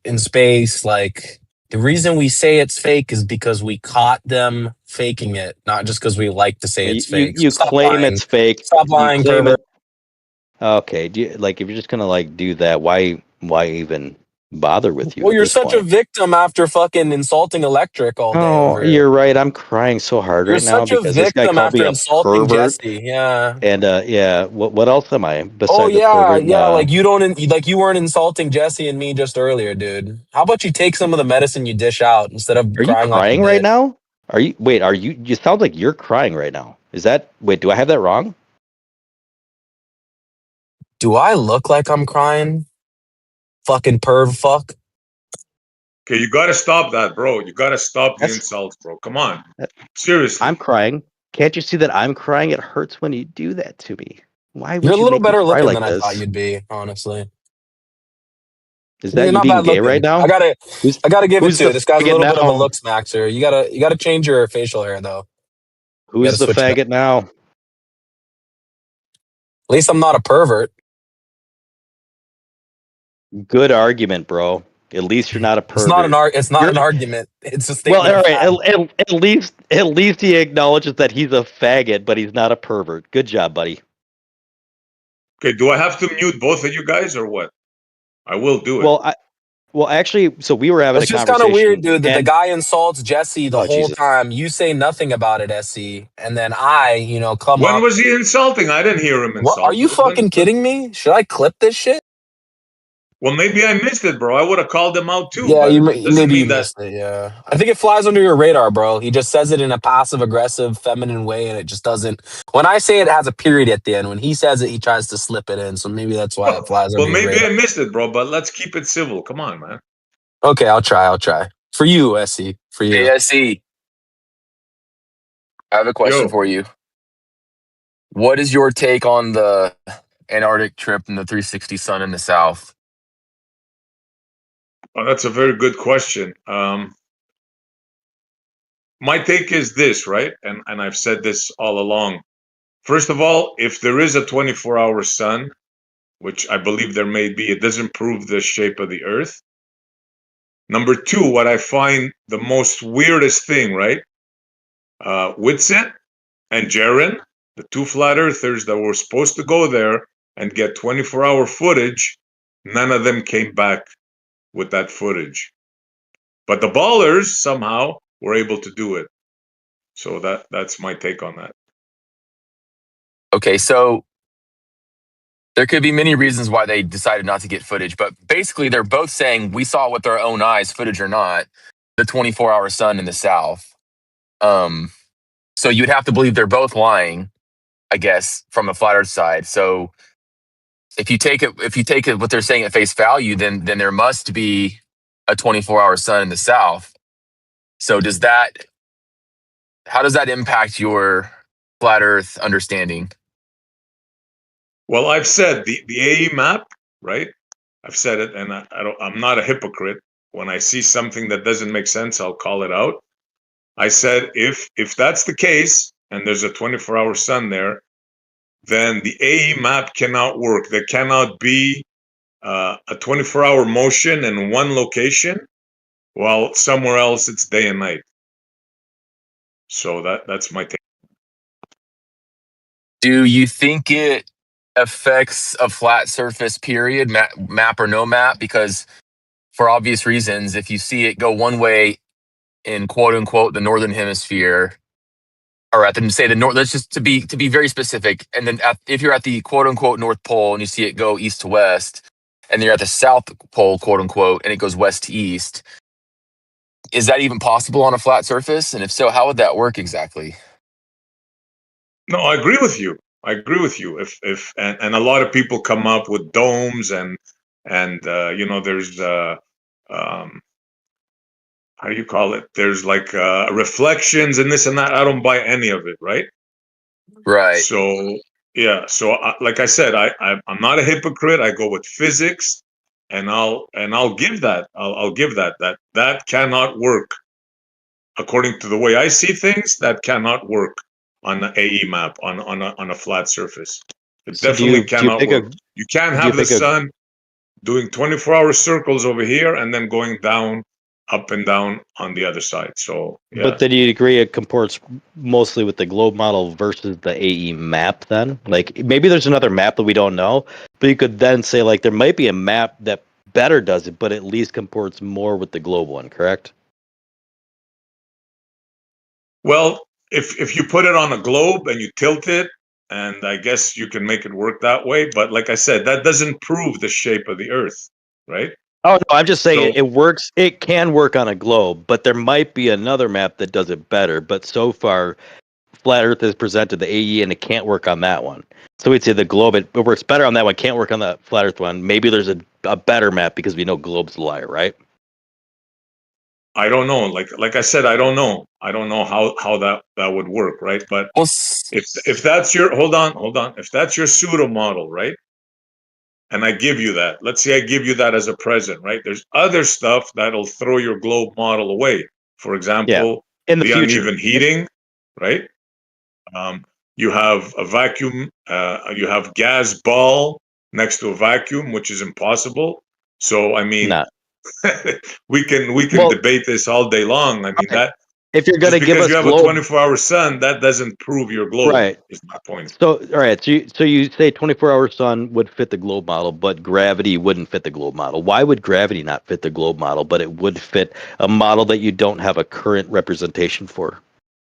in space. Like the reason we say it's fake is because we caught them faking it, not just because we like to say You, it's you fake. So you stop claim lying. it's fake. Stop You lying, claim pervert. it. Okay. Do you, like if you're just gonna like do that, why even bother with you Well, at you're this such a point? victim after fucking insulting Electric all day Oh, over here. you're right. I'm crying so hard You're right now such a because this guy victim called me after a insulting pervert. Jesse. Yeah. And yeah, what else am I Oh besides a yeah, pervert? And yeah. Like you don't like you weren't insulting Jesse and me just earlier, dude. How about you take some of the medicine you dish out instead of are you crying off a crying right bit? now? Are you wait? Are you? You sound like you're crying right now. Is that wait? Do I have that wrong? Do I look like I'm crying? Fucking perv fuck. okay, you gotta stop that, bro. You gotta stop the That's insults, bro. Come on. Seriously. I'm crying. Can't you see that I'm crying? It hurts when you do that to me. Why You're would a you little make me better cry looking like than I thought this? you'd be, honestly. Is that You're you not being bad gay right looking. I now? gotta Who's I gotta give it who's to the you. This guy's a faggot little bit of a now? looks maxer. You gotta change your facial hair though. You Who's gotta the switch it up. faggot now? At least I'm not a pervert. Good argument, bro. At least you're not a pervert. It's not You're an argument. It's a well, statement all of right. fact. At least he acknowledges that he's a faggot, but he's not a pervert. Good job, buddy. Okay, do I have to mute both of you guys or what? I will do it. Well, actually, so we were having a It's just kind of weird, conversation, dude, that the and guy insults Jesse the oh whole Jesus, time. You say nothing about it, SC, and then come When up. was he insulting? I didn't hear him What? Are insult. you fucking kidding me? Should I clip this shit? Well, maybe I missed it, bro. I would have called him out too, Yeah, but it doesn't maybe you mean that. missed it. Yeah, I think it flies under your radar, bro. He just says it in a passive aggressive, feminine way, and it just doesn't. When I say it has a period at the end, when he says it, he tries to slip it in. So maybe that's why it flies Well, under your maybe radar. I missed it, bro. But let's keep it civil. Come on, man. Okay, I'll try. I'll try for you, SC. For you. Hey, SE, I have a question Yo, for you. What is your take on the Antarctic trip and the 360 sun in the south? Oh, that's a very good question. My take is this, right? And I've said this all along. First of all, if there is a 24-hour sun, which I believe there may be, it doesn't prove the shape of the Earth. Number two, what I find the most weirdest thing, right? Whitsitt and Jaron, the two flat earthers that were supposed to go there and get 24-hour footage, none of them came back with that footage. But the ballers somehow were able to do it. So that's my take on that. Okay, so there could be many reasons why they decided not to get footage, but basically they're both saying we saw with our own eyes, footage or not, the 24-hour sun in the south. So you'd have to believe they're both lying, I guess, from a flat Earth side. So if you take it what they're saying at face value, then there must be a 24-hour sun in the south. So how does that impact your flat Earth understanding? Well, I've said the AE map, right? I've said it, and I'm not a hypocrite. When I see something that doesn't make sense, I'll call it out. I said if that's the case, and there's a 24-hour sun there, then the AE map cannot work. There cannot be a 24-hour motion in one location, while somewhere else it's day and night. So that's my take. Do you think it affects a flat surface period, map or no map? Because for obvious reasons, if you see it go one way in quote unquote the northern hemisphere, or at the say the north, let's just to be very specific, and then if you're at the quote unquote North Pole and you see it go east to west, and you're at the South Pole quote unquote and it goes west to east, is that even possible on a flat surface? And if so, how would that work exactly? No, I agree with you. I agree with you. If and a lot of people come up with domes and there's how do you call it? There's like reflections and this and that. I don't buy any of it, right? Right. So yeah. So like I said, I'm not a hypocrite. I go with physics, and I'll give that. I'll give that cannot work according to the way I see things. That cannot work on the AE map on a flat surface. It So definitely do you cannot pick a work. You can't do you have the pick a sun doing 24-hour circles over here and then going down, up and down on the other side. So yeah. But then you agree it comports mostly with the globe model versus the AE map then? Like maybe there's another map that we don't know, but you could then say like there might be a map that better does it, but at least comports more with the globe one, correct? Well, if you put it on a globe and you tilt it, and I guess you can make it work that way. But like I said, that doesn't prove the shape of the Earth, right? Oh no, I'm just saying So it works. It can work on a globe, but there might be another map that does it better. But so far, Flat Earth has presented the AE, and it can't work on that one. So we'd say the globe it works better on that one. Can't work on the Flat Earth one. Maybe there's a better map because we know globe's a liar, right? I don't know. Like I said, I don't know. I don't know how that would work, right? But Well, if that's your hold on. If that's your pseudo model, right? And I give you that. Let's say I give you that as a present, right? There's other stuff that'll throw your globe model away. For Yeah, example, in the the future. uneven heating, right? You have a vacuum, you have gas ball next to a vacuum, which is impossible. So I mean, Not we can well. debate this all day long. I mean Right. that If you're just gonna give because you us have a globe, 24-hour sun, that doesn't prove your globe. right? Is my point. So all right. So you say 24-hour sun would fit the globe model, but gravity wouldn't fit the globe model. Why would gravity not fit the globe model, but it would fit a model that you don't have a current representation for?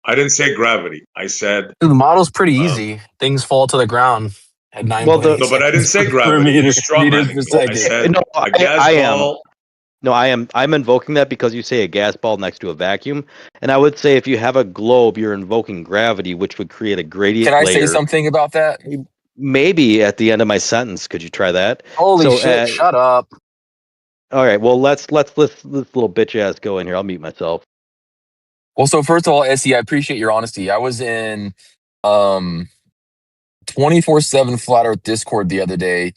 I didn't say gravity. I said The model's pretty um, easy. Things fall to the ground at Well, 9.8 the no, but I didn't seconds say per gravity. You're meter straw meters per manning me. I second. said no, a gas I am. ball. No, I'm invoking that because you say a gas ball next to a vacuum, and I would say if you have a globe, you're invoking gravity, which would create a can gradient I say layer. something about that? Maybe at the end of my sentence, could you try that? Holy So, shit! Shut up. all right, well, let's this little bitch ass go in here. I'll mute myself. Well, so first of all, Essie, I appreciate your honesty. I was in 24/7 Flat Earth Discord the other day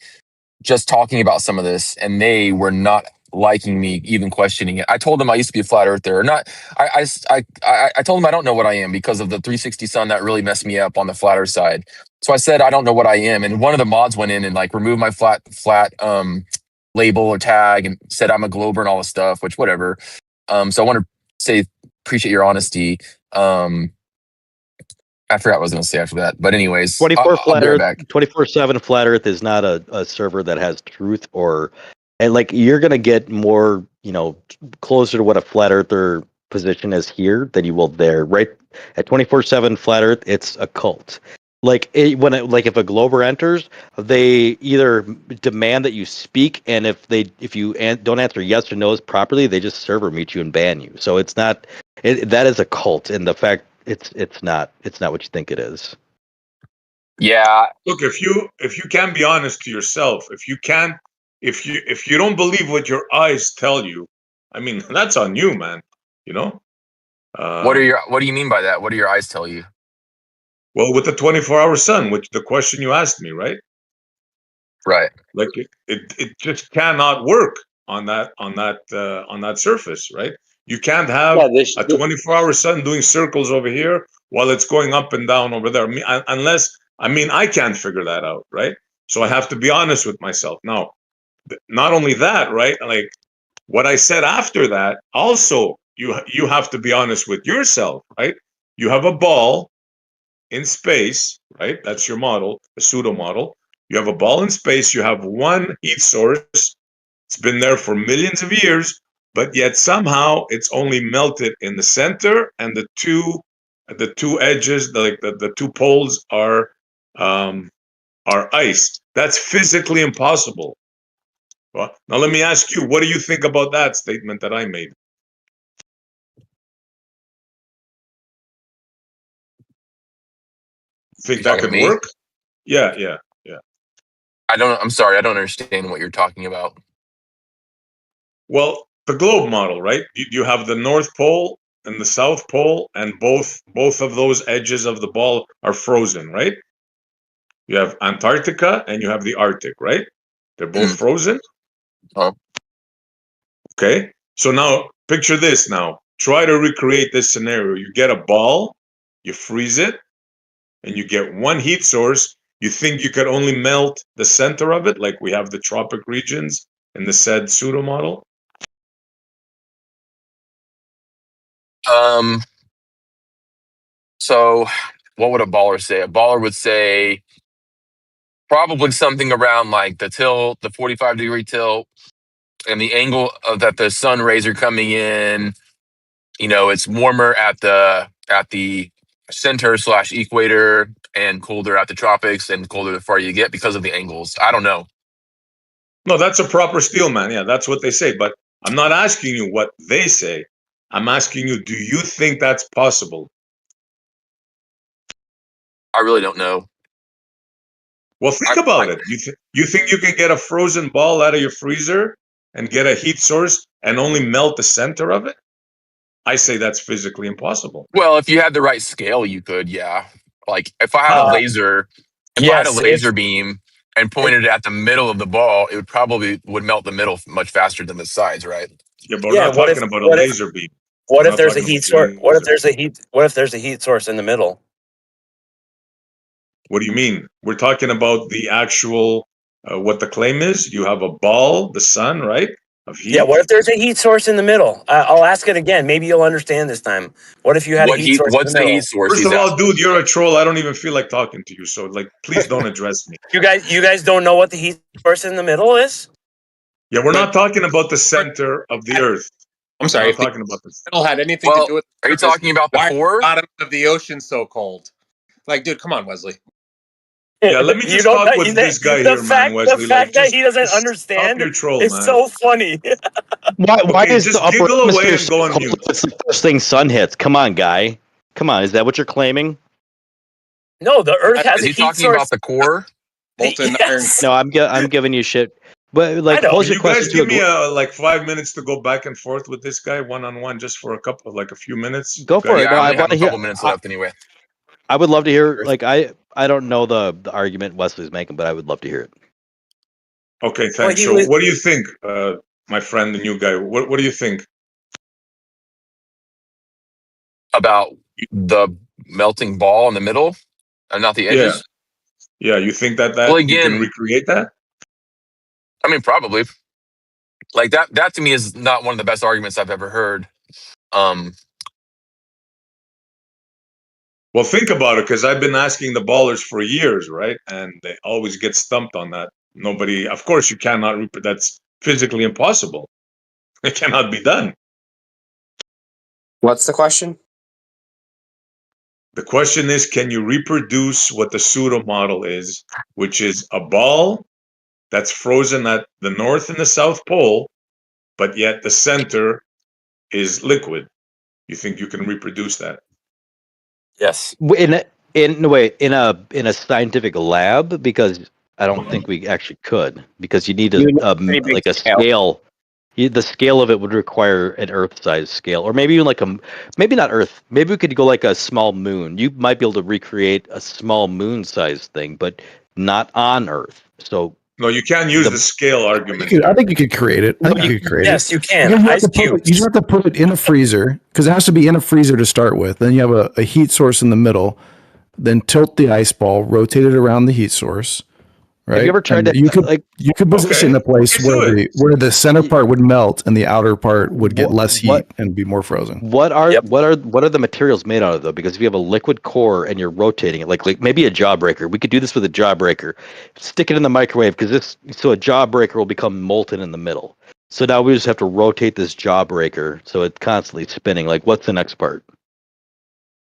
just talking about some of this, and they were not liking me, even questioning it. I told him I used to be a flat earther. Or not. I told him I don't know what I am because of the 360 sun that really messed me up on the flat earth side. So I said I don't know what I am, and one of the mods went in and like removed my flat label or tag and said I'm a glober and all this stuff. Which whatever. So I want to say appreciate your honesty. I forgot what I was going to say after that. But anyways, 24 I'll flat be right Earth, back. 24/7 flat Earth is not a server that has truth and like you're gonna get more, closer to what a flat earther position is here than you will there. Right at 24/7 flat Earth, it's a cult. Like if a Glober enters, they either demand that you speak, and if you don't answer yes or no's properly, they just server meet you and ban you. So it's not that is a cult, and the fact it's not what you think it is. Yeah. Look, if you can be honest to yourself, if you don't believe what your eyes tell you, I mean, that's on you, man. You know. What do you mean by that? What do your eyes tell you? Well, with the 24-hour sun, which the question you asked me, right? Right. Like it just cannot work on that surface, right? You can't have a 24-hour sun doing circles over here while it's going up and down over there. Unless, I can't figure that out, right? So I have to be honest with myself. Now, not only that, right? Like what I said after that, also you have to be honest with yourself, right? You have a ball in space, right? That's your model, a pseudo model. You have a ball in space, you have one heat source. It's been there for millions of years, but yet somehow it's only melted in the center, and the two edges, the two poles are ice. That's physically impossible. Well, now let me ask you, what do you think about that statement that I made? Think that could work? Yeah. I'm sorry, I don't understand what you're talking about. Well, the globe model, right? You have the North Pole and the South Pole, and both of those edges of the ball are frozen, right? You have Antarctica and you have the Arctic, right? They're both frozen. Oh. Okay. So now picture this now. Try to recreate this scenario. You get a ball, you freeze it, and you get one heat source. You think you could only melt the center of it, like we have the tropic regions in the said pseudo model? So what would a baller say? A baller would say probably something around like the tilt, the 45-degree tilt, and the angle of that the sun rays are coming in. It's warmer at the center / equator and colder at the tropics and colder the farther you get because of the angles. I don't know. No, that's a proper steel man. Yeah, that's what they say. But I'm not asking you what they say. I'm asking you, do you think that's possible? I really don't know. Well, think about it. You think you can get a frozen ball out of your freezer and get a heat source and only melt the center of it? I say that's physically impossible. Well, if you had the right scale, you could, yeah. Like if I had a laser, beam and pointed it at the middle of the ball, it would melt the middle much faster than the sides, right? Yeah, but we're not talking about a laser beam. What if there's a heat source? What if there's a heat source in the middle? What do you mean? We're talking about the actual what the claim is. You have a ball, the sun, right? Of heat. Yeah. What if there's a heat source in the middle? I'll ask it again. Maybe you'll understand this time. What if you had a heat source? What's the heat source? First of all, dude, you're a troll. I don't even feel like talking to you. So, please don't address me. You guys don't know what the heat source in the middle is? Yeah, we're not talking about the center of the Earth. I'm sorry. We're not talking about this. Middle had anything to do with. Are you talking about the core? Why is the bottom of the ocean so cold? Like, dude, come on, Wesley. Yeah, let me just talk with this guy here, man, Wesley. The fact that he doesn't understand is so funny. Why is just the upper giggle away hemisphere and go on cold mute. if it's the first thing sun hits? Come on, guy. Come on, is that what you're claiming? No, the Earth has is a he heat talking source. about the core? Yes. No, I'm giving you shit. But pose your You question guys to give me 5 minutes to go back and forth with this guy one-on-one, just for a few minutes. Go for it. No, I I only want have to a couple hear. minutes left anyway. I would love to hear. I don't know the argument Wesley's making, but I would love to hear it. Okay, thanks. So, what do you think, my friend, the new guy. What do you think About the melting ball in the middle and not the Yeah, edges. yeah. You think that Well, you can again, recreate that? I mean, probably like that. That to me is not one of the best arguments I've ever heard. Um, Well, think about it, because I've been asking the ballers for years, right? And they always get stumped on that. Nobody, of course, you cannot. That's physically impossible. It cannot be done. What's the question? The question is, can you reproduce what the pseudo model is, which is a ball that's frozen at the North and the South Pole, but yet the center is liquid? You think you can reproduce that? yes. In a scientific lab, because I don't think we actually could, because you need You need a a pretty big like a scale. scale. The scale of it would require an Earth-sized scale, or maybe even like maybe not Earth. Maybe we could go like a small moon. You might be able to recreate a small moon-sized thing, but not on Earth. So No, you can't use the the scale argument I here. think you could create it. I no, think you could create Yes, it. you can. You have Ice to put it, you cubes. just have to put it in a freezer because it has to be in a freezer to start with. Then you have a heat source in the middle. Then tilt the ice ball, rotate it around the heat source. Right. have you ever tried And to like you could position Okay, a place we can do it. where the center part would melt and the outer part would get less heat what and be more frozen. what are Yep. what are the materials made out of though? Because if you have a liquid core and you're rotating it, like maybe a jawbreaker, we could do this with a jawbreaker. Stick it in the microwave so a jawbreaker will become molten in the middle. So now we just have to rotate this jawbreaker so it's constantly spinning. Like, what's the next part?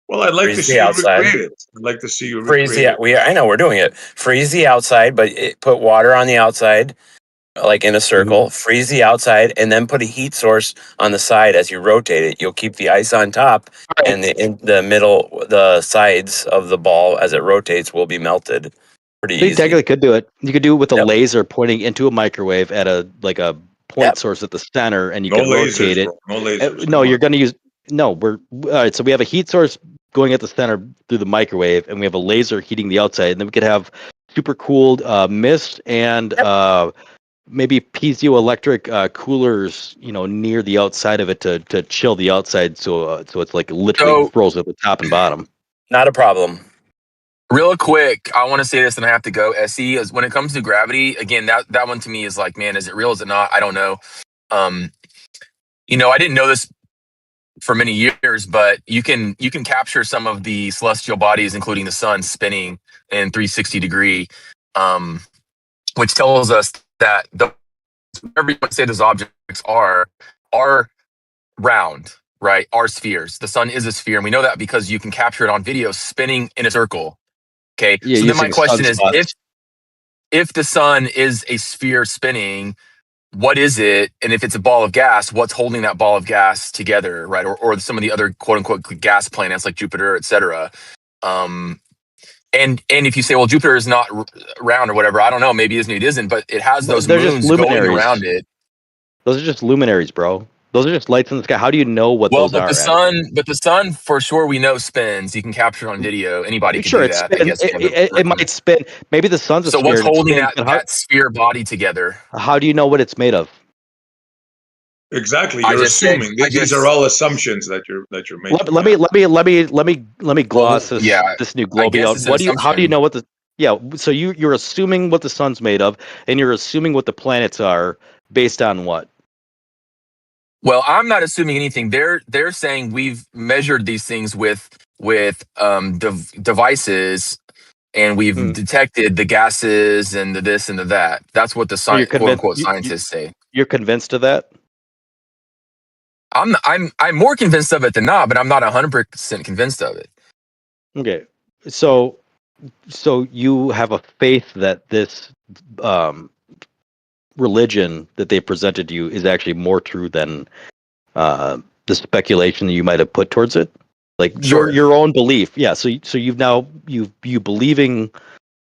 Well, I'd like to Freeze see the you outside. recreate it. I'd like to see you Freeze recreate the. it. I know we're doing it. Freeze the outside, but put water on the outside, like in a circle. Freeze the outside, and then put a heat source on the side as you rotate it. You'll keep the ice on top, and in the middle, the sides of the ball as it rotates will be melted. Pretty So you easy. technically could do it. You could do it with a Yep. laser pointing into a microwave at a point Yep. source at the center, and you No can rotate lasers, it. bro. No lasers. No, Come you're on. going to use. No, we're all right. So we have a heat source going at the center through the microwave, and we have a laser heating the outside, and then we could have super cooled mist and maybe piezoelectric coolers, near the outside of it to chill the outside, so it's like literally So frozen at the top and bottom. not a problem. Real quick, I want to say this, and I have to go. SE is when it comes to gravity. Again, that one to me is like, man, is it real? Is it not? I don't know. I didn't know this for many years, but you can capture some of the celestial bodies, including the sun, spinning in 360 degree, which tells us that whatever you want to say those objects are round, right? Are spheres. The sun is a sphere, and we know that because you can capture it on video spinning in a circle. Okay, Yeah, so then my using question is, sunspots. if the sun is a sphere spinning, what is it? And if it's a ball of gas, what's holding that ball of gas together, right? Or some of the other quote unquote gas planets like Jupiter, et cetera. And if you say, well, Jupiter is not round or whatever, I don't know, maybe it isn't, but it has those They're just moons going luminaries. around it. Those are just luminaries, bro. Those are just lights in the sky. How do you know what Well, those are? but the sun for sure we know spins. You can capture it on video. Anybody can Sure, do it that. I spins. guess. It might spin. Maybe the sun's a So sphere what's and it holding spins. But that sphere body together? how do you know what it's made of? Exactly. I You're just said. assuming. These are all assumptions that you're making. Let me gloss Well, this new I globie guess out. it's an How do you assumption. know what the so you're assuming what the sun's made of, and you're assuming what the planets are based on what? Well, I'm not assuming anything. They're saying we've measured these things with devices, and we've detected the gases and the this and the that. That's what the So you're quote convinced. unquote scientists say. You're convinced of that? I'm more convinced of it than not, but I'm not 100% convinced of it. Okay, so you have a faith that this religion that they presented to you is actually more true than the speculation that you might have put towards it, like Sure. your own belief. Yeah. So you believing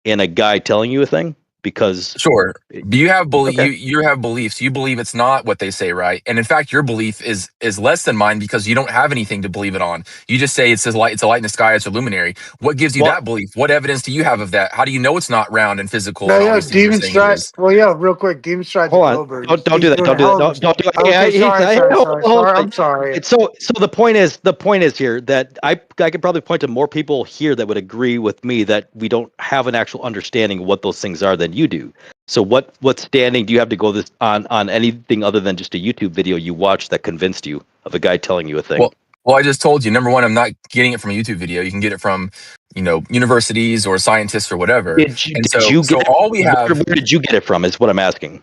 in a guy telling you a thing. because Sure. But you have okay. you have beliefs. You believe it's not what they say, right? And in fact, your belief is less than mine because you don't have anything to believe it on. You just say it's a light in the sky, it's a luminary. What gives you that belief? What evidence do you have of that? How do you know it's not round and physical No, and all yeah, these things you're Demon saying it Stride. is? Well, yeah, real quick, Demon Stride's a Hold on. Glober. Don't do that. Doing Don't a do hell that. of a. Don't do it. Okay, sorry. I'm sorry. So the point is here that I could probably point to more people here that would agree with me that we don't have an actual understanding of what those things are than you do. So what standing do you have to go this on anything other than just a YouTube video you watched that convinced you of a guy telling you a thing? Well, I just told you. Number one, I'm not getting it from a YouTube video. You can get it from, universities or scientists or whatever. Did And you so get all we have, where did you get it from? Is what I'm asking.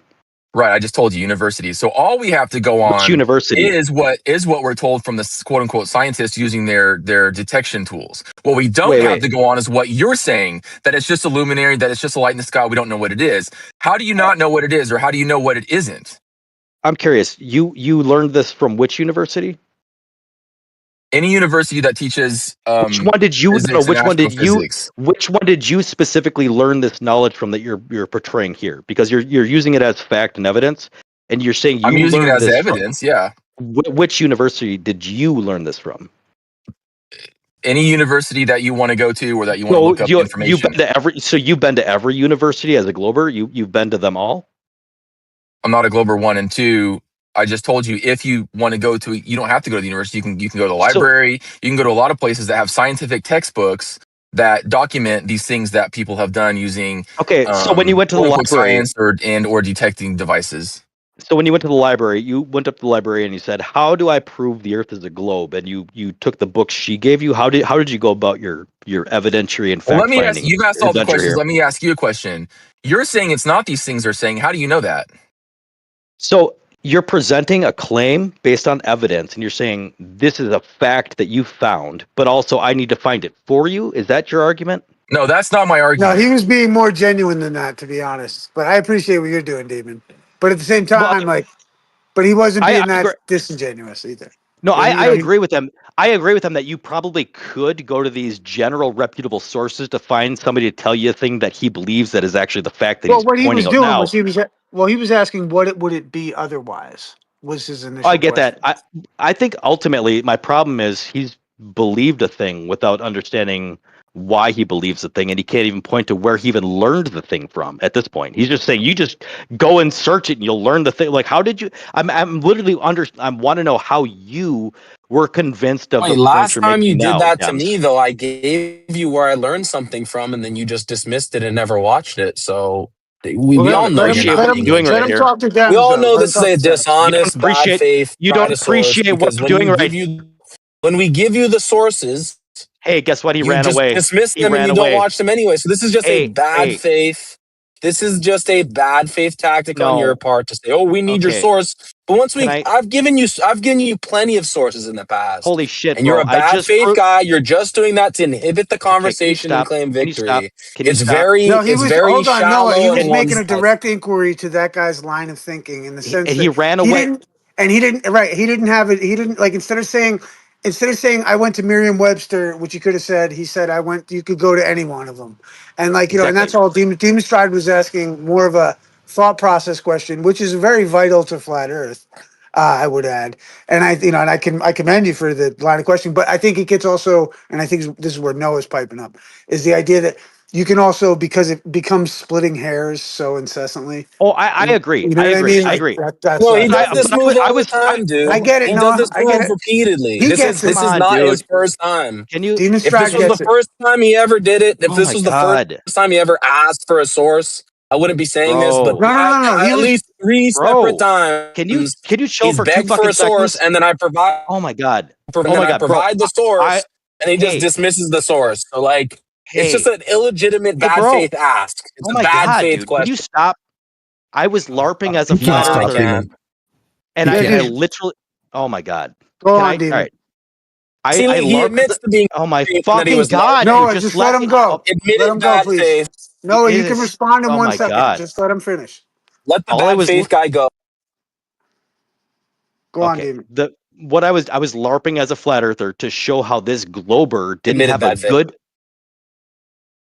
right? I just told you universities. So all we have to go Which on university? is what we're told from the quote unquote scientists using their detection tools. What we don't have to go on is what you're saying, that it's just a luminary, that it's just a light in the sky. We don't know what it is. How do you not know what it is, or how do you know what it isn't? I'm curious. You learned this from which university? Any university that teaches Which one did you no, physics and astrophysics. which one did you specifically learn this knowledge from that you're portraying here? Because you're using it as fact and evidence, and you're saying I'm you using it learned as this evidence, yeah. Which university did you learn this from? Any university that you want to go to or that you want to look up You've information. been to every university as a Glober? You've been to them all? I'm not a Glober 1 and 2. I just told you, if you want to go to, you don't have to go to the university. You can go to the library. You can go to a lot of places that have scientific textbooks that document these things that people have done using Okay, so when you went to the quote unquote library, science or detecting devices. so when you went to the library, you went up to the library and you said, "How do I prove the Earth is a globe?" And you took the books she gave you. How did you go about your evidentiary and Well, let fact me ask. finding You've asked all the adventure questions. here? Let me ask you a question. You're saying it's not these things they're saying. How do you know that? So you're presenting a claim based on evidence, and you're saying this is a fact that you found, but also I need to find it for you. Is that your argument? No, that's not my No, argument. he was being more genuine than that, to be honest. But I appreciate what you're doing, Demon. But at the same time, but he wasn't being that agree. disingenuous either. No, But I agree with them. I agree with them that you probably could go to these general reputable sources to find somebody to tell you a thing that he believes that is actually the fact that Well, he's what he pointing was out doing now. was he was asking would it be otherwise was his initial I get question. that. I think ultimately my problem is he's believed a thing without understanding why he believes the thing, and he can't even point to where he even learned the thing from at this point. He's just saying you just go and search it and you'll learn the thing. Like, how did you? I'm literally I want to know how you were convinced of Wait, the point last you're time you making did now, that to me, Dems. though, I gave you where I learned something from, and then you just dismissed it and never watched it. So You we don't all know you're appreciate not what I'm being doing Let right him legit. here. talk to We Dems all though. know Let him this is talk a to Dems. dishonest, bad faith You try don't to source appreciate what because I'm doing right. when we give you the sources, Hey, guess what? He you ran just away. dismiss He them and ran you don't away. watch them anyway. So this is just a bad Hey. faith. This is just a bad faith tactic on your No. part to say, "Oh, we need your Okay. source." But once Can I? I've given you plenty of sources in the past, Holy shit, and you're bro! a I bad just faith guy. You're just doing that to inhibit the Okay, can you conversation and stop? claim Can you stop? victory. Can you stop? No, he It's was. very Hold on, Noah. He shallow was and making one a sided. direct inquiry to that guy's line of thinking in the sense He that ran he away. didn't, and he didn't. Right, he didn't have it. He didn't like instead of saying I went to Merriam-Webster, which he could have said. He said I went. You could go to any one of them, and and that's Exactly. all. Demon Stride was asking more of a thought process question, which is very vital to flat Earth. I would add, and I commend you for the line of questioning, but I think it gets also, and I think this is where Noah's piping up, is the idea that you can also, because it becomes splitting hairs so incessantly. Oh, I agree. You know I what I agree. mean? I Like agree. that's No, he does But this move I all the was. time, I dude. get it, He does Noah. this I get move it. repeatedly. He gets it. This Come is on, not his dude. first time. Can you? Demon If this Stride was the gets it. first time he ever did it, if Oh this my was the first god, time he ever asked for a source, I wouldn't be saying this. But bro, No. He at was. least three separate bro. Can you times, chill he's for two begged for fucking a source, seconds? and then Oh my god. Oh my god, bro. provide the I source, and he just hey dismisses the source. So like, it's just hey an illegitimate hey, bad bro. faith ask. It's Oh a my bad god, faith dude. Can you question. stop? I was LARPing as a He can't flat No, I stop, earther, can't. Demon. and He Yeah, I can't. Demon. literally. Oh my god. Go Can on, I? All Demon. right. See, I he LARP as a. admits to being Oh my bad faith and that he fucking was god, LARPing. dude. Noah, Just just let let him me. go. Let Admitted him go, bad please. faith. Noah, It you can is. respond in Oh one my second. god. Just let him finish. Let the All I bad was. faith guy go. Go on, Okay. Demon. I was LARPing as a flat earther to show how this glober didn't Admitted have a bad faith. good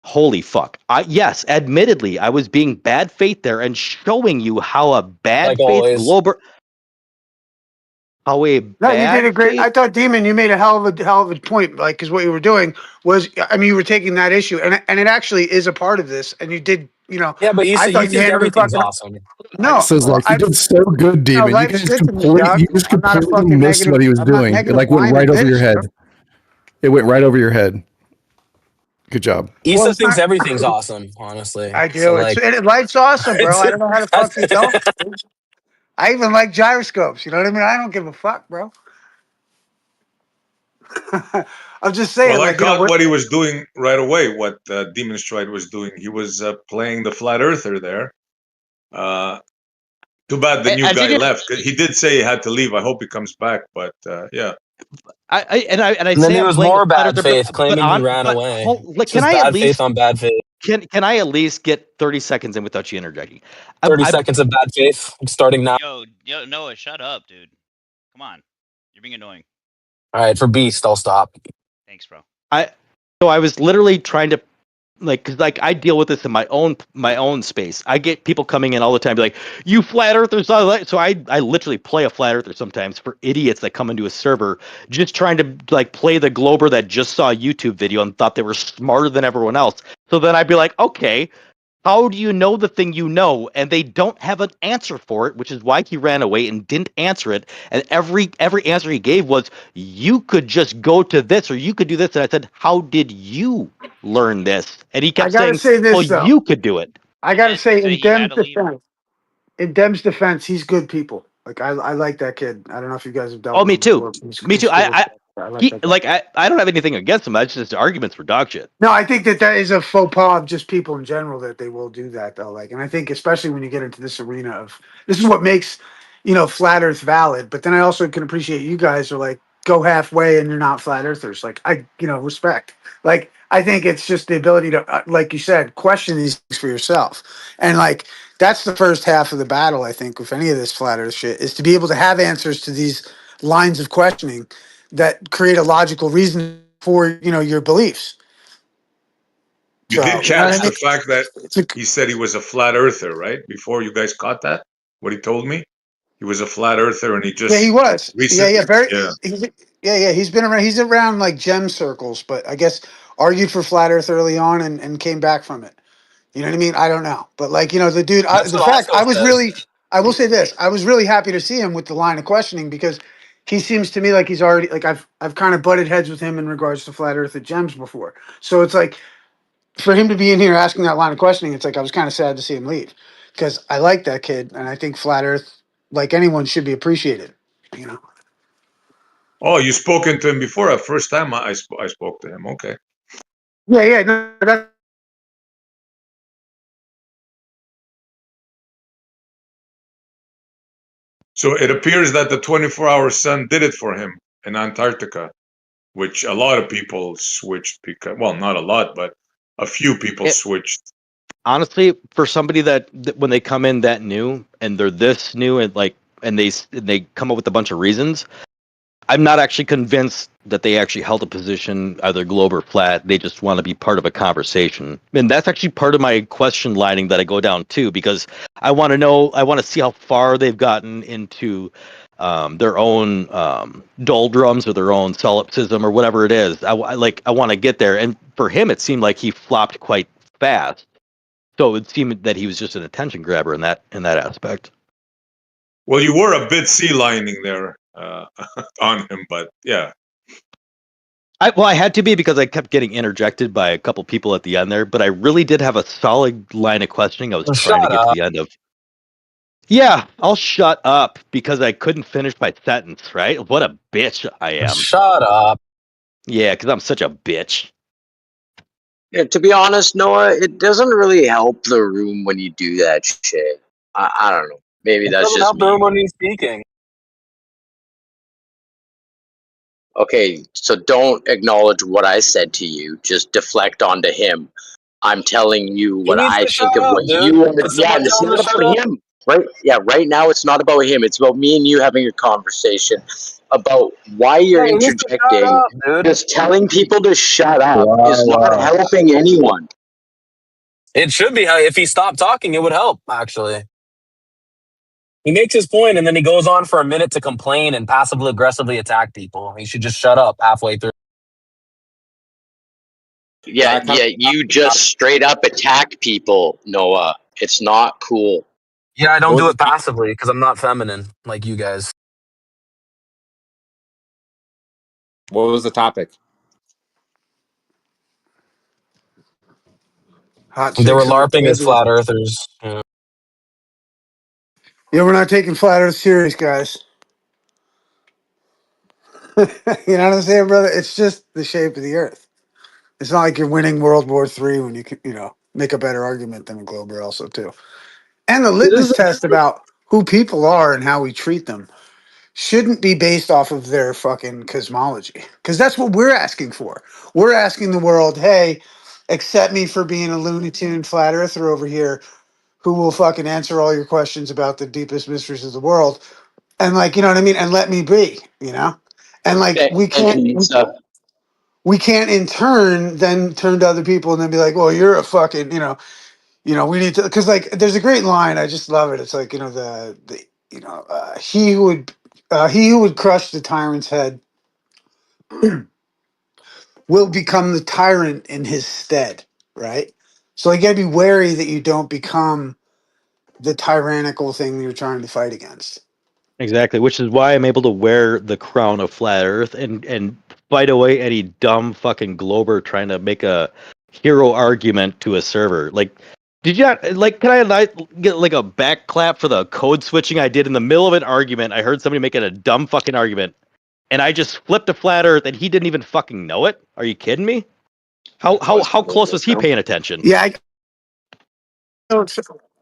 Holy fuck. Yes, admittedly, I was being bad faith there and showing you how a bad Like faith always. Glober. How a No, you did a bad great. faith. I thought, Demon, you made a hell of a point. Like, because what you were doing was, I mean, you were taking that issue, and it actually is a part of this. And you did, Yeah, but I Issa, you thought you think handled it everything's fucking. awesome. No, Says well, like you did so good, no, Demon. You life's guys good to me, completely, dog. you just I'm not a completely fucking missed negative. what he was I'm not doing. It negative like went minded right over your bitch. head. It went right over your head. Good job. Well, Issa it's thinks not. everything's awesome, honestly. I So do. like, Life's awesome, bro. I don't know how the fuck you don't. it's- I even like gyroscopes. You know what I mean? I don't give a fuck, bro. I'm just saying, Well, I like, caught we're, what he was doing right away. What Demon Stride was doing, he was playing the flat earther there. Too bad the new And guy didn't left. He did say he had to leave. I hope he comes back. But yeah, I and then say it I'm was playing the more flat bad earther, faith, claiming he ran but away. like, It's just bad faith on bad faith. can I at least get 30 seconds in without you interjecting? 30 seconds of bad faith starting now. Yo, Noah, shut up, dude. Come on, you're being annoying. All right, for Beast, I'll stop. Thanks, bro. I was literally trying to because I deal with this in my own space. I get people coming in all the time, be like, "You flat earthers!" So I literally play a flat earther sometimes for idiots that come into a server, just trying to like play the Glober that just saw a YouTube video and thought they were smarter than everyone else. So then I'd be like, "Okay, how do you know the thing you know?" And they don't have an answer for it, which is why he ran away and didn't answer it. And every answer he gave was, "You could just go to this or you could do this." And I said, "How did you learn this?" And he I kept gotta saying, say "Well, this though. you could do it." I gotta Didn't say, say in he had Dem's to leave. defense, he's good people. Like I like that kid. I don't know if you guys have dealt Oh, with me him too. before. Me too. He's cool as fuck. I like He that guy. like I don't have anything against him. I just his arguments were dog shit. No, I think that is a faux pas of just people in general that they will do that though. Like, and I think especially when you get into this arena of this is what makes flat Earth valid. But then I also can appreciate you guys are like go halfway and you're not flat earthers. Like I respect. Like I think it's just the ability to like you said question these things for yourself. And like that's the first half of the battle. I think with any of this flat Earth shit is to be able to have answers to these lines of questioning that create a logical reason for your beliefs. you So, did you know what catch I mean? the fact that It's a, he said he was a flat earther, right? Before you guys caught that, what he told me, he was a flat earther, and he yeah, he just was. recently, yeah. Yeah. He's been around. He's around like gem circles, but I guess argued for flat Earth early on and came back from it. You know what I mean? I don't know, but like the dude. That's The what fact I Osco was said. really, I will say this, I was really happy to see him with the line of questioning because he seems to me like he's already like I've kind of butted heads with him in regards to flat Earth at gems before. So it's like for him to be in here asking that line of questioning, it's like I was kind of sad to see him leave because I like that kid and I think flat Earth, like anyone, should be appreciated. You know. Oh, you spoken to him before? First time I spoke to him. Okay. Yeah. No, So it appears that the 24-hour sun did it for him in Antarctica, which a lot of people switched because, well, not a lot, but a few people switched. Honestly, for somebody that when they come in that new and they're this new and they come up with a bunch of reasons, I'm not actually convinced that they actually held a position either globe or flat. They just want to be part of a conversation. And that's actually part of my question lining that I go down to because I want to see how far they've gotten into their own doldrums or their own solipsism or whatever it is. I want to get there. And for him, it seemed like he flopped quite fast. So it would seem that he was just an attention grabber in that aspect. Well, you were a bit sea lining there on him, but yeah. I had to be because I kept getting interjected by a couple people at the end there, but I really did have a solid line of questioning I was trying to get to the end of. Yeah, I'll shut up because I couldn't finish my sentence, right? What a bitch I am. Shut up. Yeah, because I'm such a bitch. Yeah, to be honest, Noah, it doesn't really help the room when you do that shit. I don't know. Maybe It that's doesn't just help the me. room when he's speaking. Okay, so don't acknowledge what I said to you. Just deflect onto him. I'm telling you He what needs I to shut think of up, what dude. you are. Can Yeah, someone and it's tell him not to shut about up? him. Right? Yeah, right now it's not about him. It's about me and you having a conversation about why you're Yeah, he needs to shut interjecting. up, dude. Just telling people to shut up Wow, is not wow. helping anyone. It should be. If he stopped talking, it would help, actually. He makes his point, and then he goes on for a minute to complain and passively aggressively attack people. He should just shut up halfway through. Yeah, you just straight up attack people, Noah. It's not cool. Yeah, I don't What do was it passively because I'm not feminine like you guys. the topic? Hot They were chicks on the LARPing as schedule. flat earthers. Yeah. Yeah, we're not taking flat Earth serious, guys. You know what I'm saying, brother? It's just the shape of the Earth. It's not like you're winning World War III when you can, make a better argument than a Glober also too. And the It litmus isn't. test about who people are and how we treat them shouldn't be based off of their fucking cosmology. Because that's what we're asking for. We're asking the world, hey, accept me for being a Looney Tune flat earther over here who will fucking answer all your questions about the deepest mysteries of the world. And like, you know what I mean? And let me be, you know? And like we can't in turn then turn to other people and then be like, well, you're a fucking, we need to, because like there's a great line, I just love it. It's like, he who would crush the tyrant's head will become the tyrant in his stead, right? So you gotta be wary that you don't become the tyrannical thing that you're trying to fight against. Exactly, which is why I'm able to wear the crown of flat Earth and fight away any dumb fucking glober trying to make a hero argument to a server. Like, did you not, like? Can I get like a back clap for the code switching I did in the middle of an argument? I heard somebody making a dumb fucking argument, and I just flipped to flat Earth, and he didn't even fucking know it. Are you kidding me? How close was he paying attention? Yeah,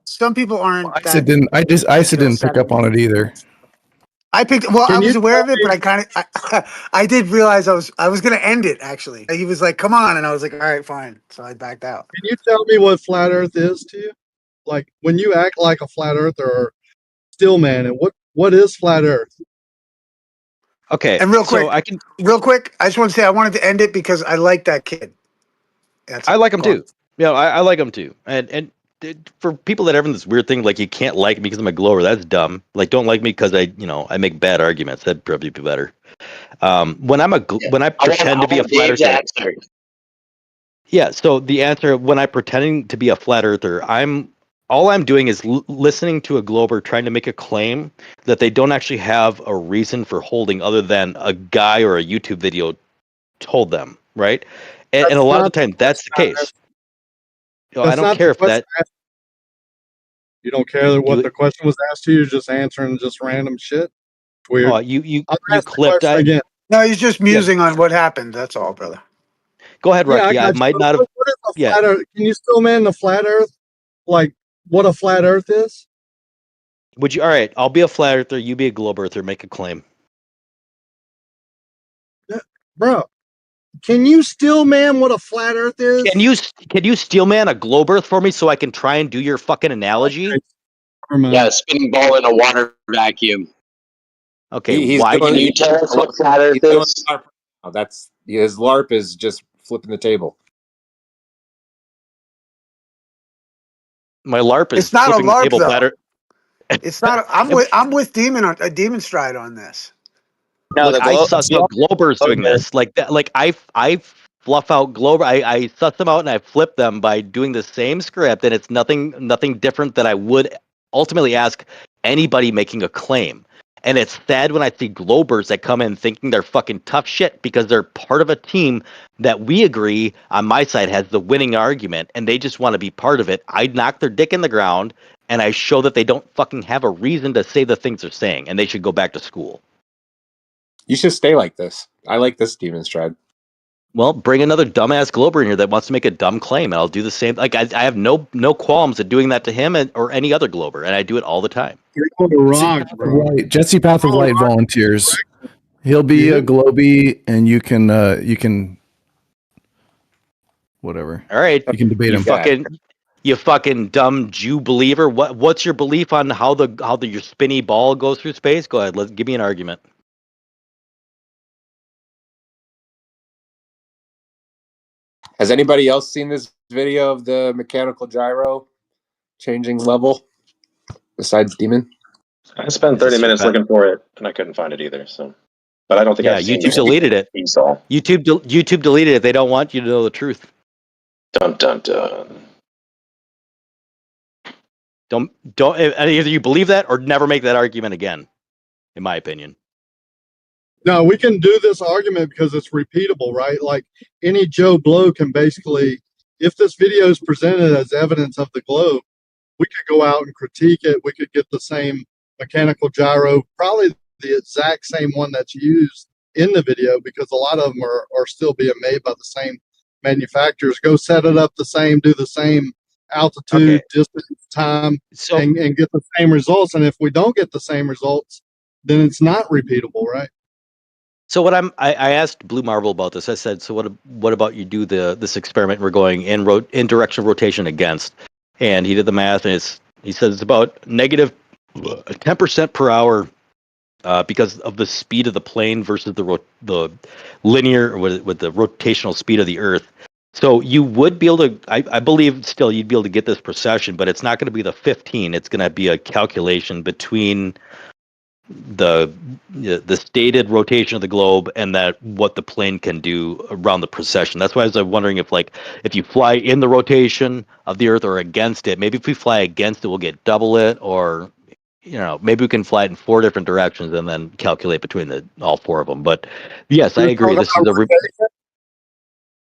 some people aren't ISA that didn't. ISA didn't pick up savvy. on it either. I picked. Well, I Can you was aware tell of it, but me? I did realize I was gonna end it actually. He was like, "Come on," and I was like, "All right, fine." So I backed out. Can you tell me what flat Earth is to you? Like when you act like a flat earther or still man, and what is flat Earth? Okay, And so I can. real quick, I just want to say I wanted to end it because I like that kid. That's I all. like him Go on. too. Yeah, I like him too. And for people that are having this weird thing, like you can't like me because I'm a glower, that's dumb. Like, don't like me because I make bad arguments. That'd probably be better. When I pretend to be a flat Dave's earther, answer. yeah. So the answer when I'm pretending to be a flat earther, all I'm doing is listening to a glober trying to make a claim that they don't actually have a reason for holding other than a guy or a YouTube video told them, right? And a That's lot of the not the time, that's the question I case. asked. I That's don't not the care if question that I asked. You don't care what you the question was asked to you. You're just answering just random shit. It's weird. you I'll you ask the clipped. question again. No, he's just Yeah, musing on what happened. That's all, brother. go ahead, Yeah, I Rocky. I got you. might But not have. what is a Yeah. flat Earth? Can you still man the flat Earth? Like what a flat Earth is? Would you? All right. I'll be a flat earther. You be a globe earther. Make a claim. Yeah, bro, can you still man what a flat Earth Can is? you can you steel man a globe earth for me so I can try and do your fucking analogy? Okay, never Yeah, mind. spinning ball in a water vacuum. Okay. He's Why Can can doing. you you? tell us what flat He's Earth doing is? LARP. Oh, that's his LARP is just flipping the table. My LARP is It's not a flipping the LARP table though. flat earth. It's not. I'm with Demon on a Demon Stride on this. No, Look, the I globe. suss out globers doing this. Like that. Like I fluff out globe. I suss them out and I flip them by doing the same script, and it's nothing different than I would ultimately ask anybody making a claim. And it's sad when I see globers that come in thinking they're fucking tough shit because they're part of a team that we agree on my side has the winning argument, and they just want to be part of it. I knock their dick in the ground and I show that they don't fucking have a reason to say the things they're saying, and they should go back to school. You should stay like this. I like this demon stride. Well, bring another dumbass glober in here that wants to make a dumb claim, and I'll do the same. Like I have no qualms at doing that to him or any other glober, and I do it all the time. You're going to rocks, bro. Right. Jesse Path of Oh, Light rocks, volunteers. He'll you be a hear me? Globy, and you can whatever. All right, You can debate you him. fucking dumb Jew believer. What's your belief on how your spinny ball goes through space? Go ahead, give me an argument. Has anybody else seen this video of the mechanical gyro changing level besides Demon? I spent 30 minutes looking for it, and I couldn't find it either. So, but I don't think I've seen YouTube deleted it. Esau. YouTube deleted it. They don't want you to know the truth. Dun dun dun. Don't either you believe that or never make that argument again. In my opinion. No, we can do this argument because it's repeatable, right? Like any Joe Blow can basically, if this video is presented as evidence of the globe, we could go out and critique it. We could get the same mechanical gyro, probably the exact same one that's used in the video, because a lot of them are still being made by the same manufacturers. Go set it up the same, do the same altitude, distance, time, and get the same results. And if we don't get the same results, then it's not repeatable, right? So what I asked Blue Marvel about this. I said, so what about you do this experiment? We're going in direction of rotation against, and he did the math, and he says it's about negative 10% per hour because of the speed of the plane versus the linear with the rotational speed of the Earth. So you would be able to, I believe still you'd be able to get this precession, but it's not going to be the 15. It's going to be a calculation between the stated rotation of the globe and that what the plane can do around the precession. That's why I was wondering if you fly in the rotation of the Earth or against it. Maybe if we fly against it, we'll get double it, or maybe we can fly it in 4 different directions and then calculate between all 4 of them. But yes, I agree. This is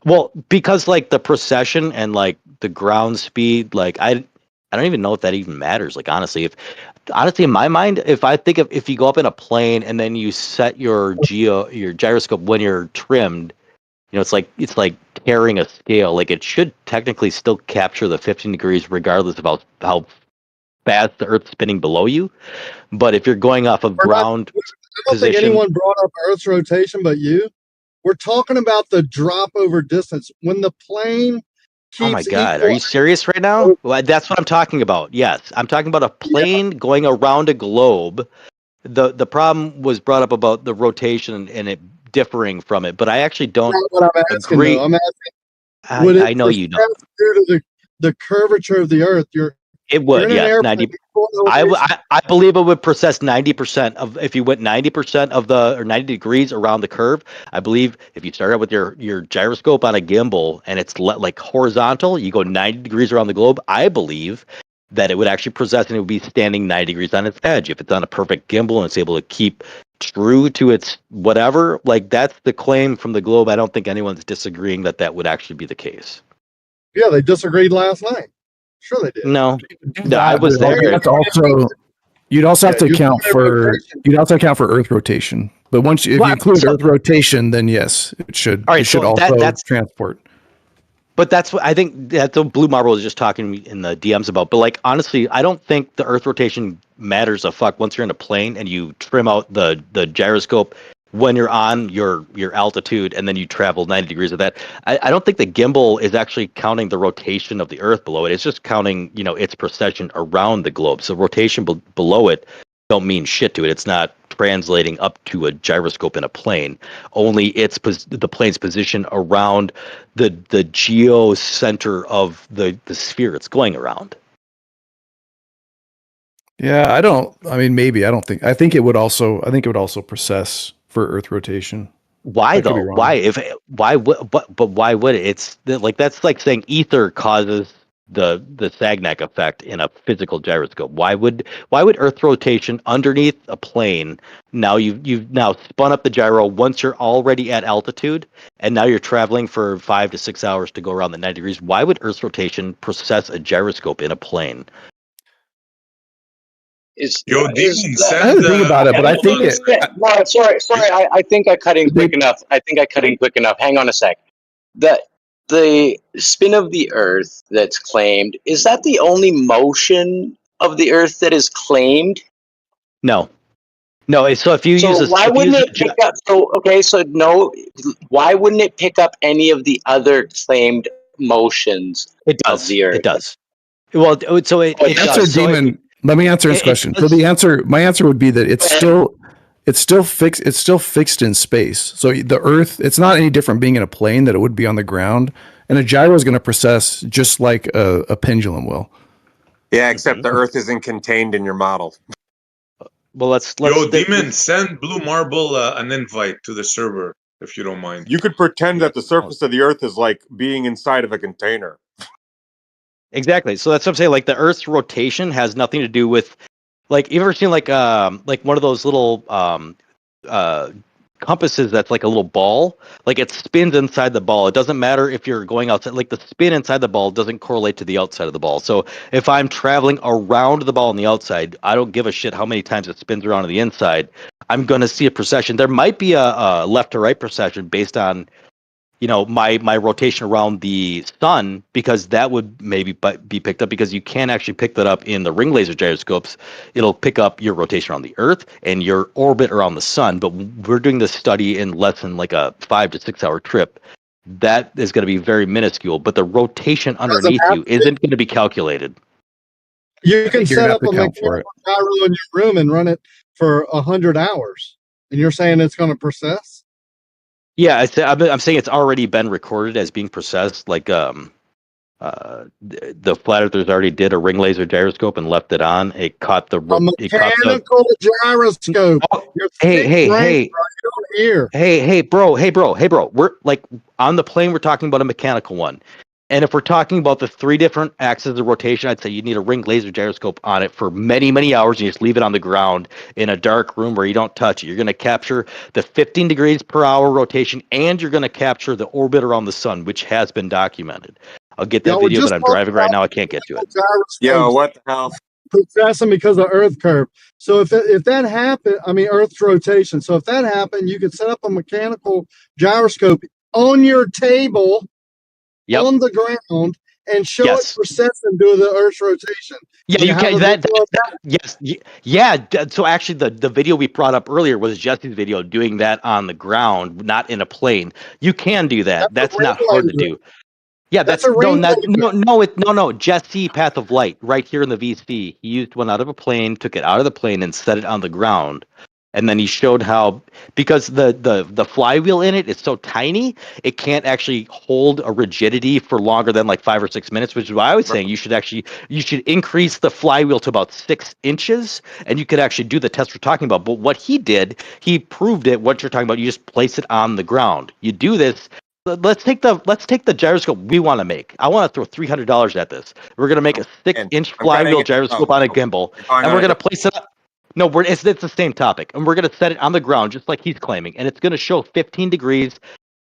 well, because like the precession and like the ground speed, like I don't even know if that even matters. Like honestly, in my mind, if you go up in a plane and then you set your gyroscope when you're trimmed, it's like carrying a scale. Like it should technically still capture the 15 degrees regardless of how fast the Earth's spinning below you. But if you're going off of ground I don't think anyone brought up Earth's rotation but you. We're talking about the drop over distance. When the plane keeps Oh my God, are you serious right now? Well, that's what I'm talking about. Yes, I'm talking about a plane going around a globe. The problem was brought up about the rotation and it differing from it, but I actually don't agree. Though. I'm asking, would it I know you don't. Due to the curvature of the Earth, it would, yes, 90. I believe it would process 90% of, if you went 90% of or 90 degrees around the curve. I believe if you start out with your gyroscope on a gimbal and it's like horizontal, you go 90 degrees around the globe. I believe that it would actually process and it would be standing 90 degrees on its edge. If it's on a perfect gimbal and it's able to keep true to its whatever, like that's the claim from the globe. I don't think anyone's disagreeing that would actually be the case. Yeah, they disagreed last night. Sure they did. No, I was there. That's also, you'd also have to account for Earth rotation. But if you include Earth rotation, then yes, it should. All right, it should so also that's transport. But that's what I think that's what Blue Marble was just talking to me in the DMs about. But like honestly, I don't think the Earth rotation matters a fuck once you're in a plane and you trim out the gyroscope when you're on your altitude and then you travel 90 degrees of that. I don't think the gimbal is actually counting the rotation of the Earth below it. It's just counting, its precession around the globe. So rotation below it don't mean shit to it. It's not translating up to a gyroscope in a plane. Only it's the plane's position around the geo center of the sphere it's going around. Yeah, I think it would also process for Earth rotation. Why though? Why why would it? It's like, that's like saying ether causes the Sagnac effect in a physical gyroscope. Why would Earth rotation underneath a plane? Now you've now spun up the gyro once you're already at altitude, and now you're traveling for 5 to 6 hours to go around the 90 degrees. Why would Earth rotation process a gyroscope in a plane? I didn't think about it, but I think it. No, sorry. I think I cut in quick enough. Hang on a sec. The spin of the Earth that's claimed, is that the only motion of the Earth that is claimed? No. So if you use why wouldn't it pick up? Why wouldn't it pick up any of the other claimed motions of the Earth? It does. Well, so it does. Demon. Let me answer his question. So my answer would be that it's still fixed. It's still fixed in space. So the Earth, it's not any different being in a plane that it would be on the ground. and a gyro is going to precess just like a pendulum will. Yeah, except the Earth isn't contained in your model. Well, let's Yo, Demon, send Blue Marble an invite to the server if you don't mind. You could pretend that the surface of the Earth is like being inside of a container. Exactly. So that's what I'm saying. Like the Earth's rotation has nothing to do with, like, you ever seen like one of those little compasses that's like a little ball? Like it spins inside the ball. It doesn't matter if you're going outside. Like the spin inside the ball doesn't correlate to the outside of the ball. So if I'm traveling around the ball on the outside, I don't give a shit how many times it spins around on the inside. I'm going to see a precession. There might be a left to right precession based on, you know, my rotation around the sun, because that would maybe be picked up, because you can actually pick that up in the ring laser gyroscopes. It'll pick up your rotation around the Earth and your orbit around the sun. But we're doing this study in less than like a 5 to 6 hour trip. That is going to be very minuscule, but the rotation underneath you isn't going to be calculated. You can set up a mechanical gyro in your room and run it for 100 hours, and you're saying it's going to process? Yeah, I'm saying it's already been recorded as being processed. Like the flat earthers already did a ring laser gyroscope and left it on. It caught the Mechanical gyroscope. Hey, bro. We're like on the plane. We're talking about a mechanical one, and if we're talking about the 3 different axes of rotation, I'd say you need a ring laser gyroscope on it for many, many hours. And you just leave it on the ground in a dark room where you don't touch it. You're going to capture the 15 degrees per hour rotation, and you're going to capture the orbit around the sun, which has been documented. I'll get that video, but I'm driving right now. I can't get to it. Yo, what the hell? Processing because of Earth curve. So if that happened, I mean Earth's rotation. So if that happened, you could set up a mechanical gyroscope on your table, on the ground, and show it processing due the Earth's rotation. Yeah, you can. Yes. So actually, the video we brought up earlier was Jesse's video doing that on the ground, not in a plane. You can do that. That's not hard to do. Yeah, that's no. Jesse, Path of Light, right here in the VC. He used one out of a plane, took it out of the plane, and set it on the ground. And then he showed how, because the flywheel in it is so tiny, it can't actually hold a rigidity for longer than like 5 or 6 minutes, which is why I was saying you should increase the flywheel to about 6 inches, and you could actually do the test we're talking about. But what he did, he proved it. What you're talking about, you just place it on the ground. You do this. Let's take the gyroscope we want to make. I want to throw $300 at this. We're gonna make a 6-inch flywheel gyroscope on a gimbal, and we're gonna place it up. No, it's the same topic, and we're gonna set it on the ground just like he's claiming, and it's gonna show 15 degrees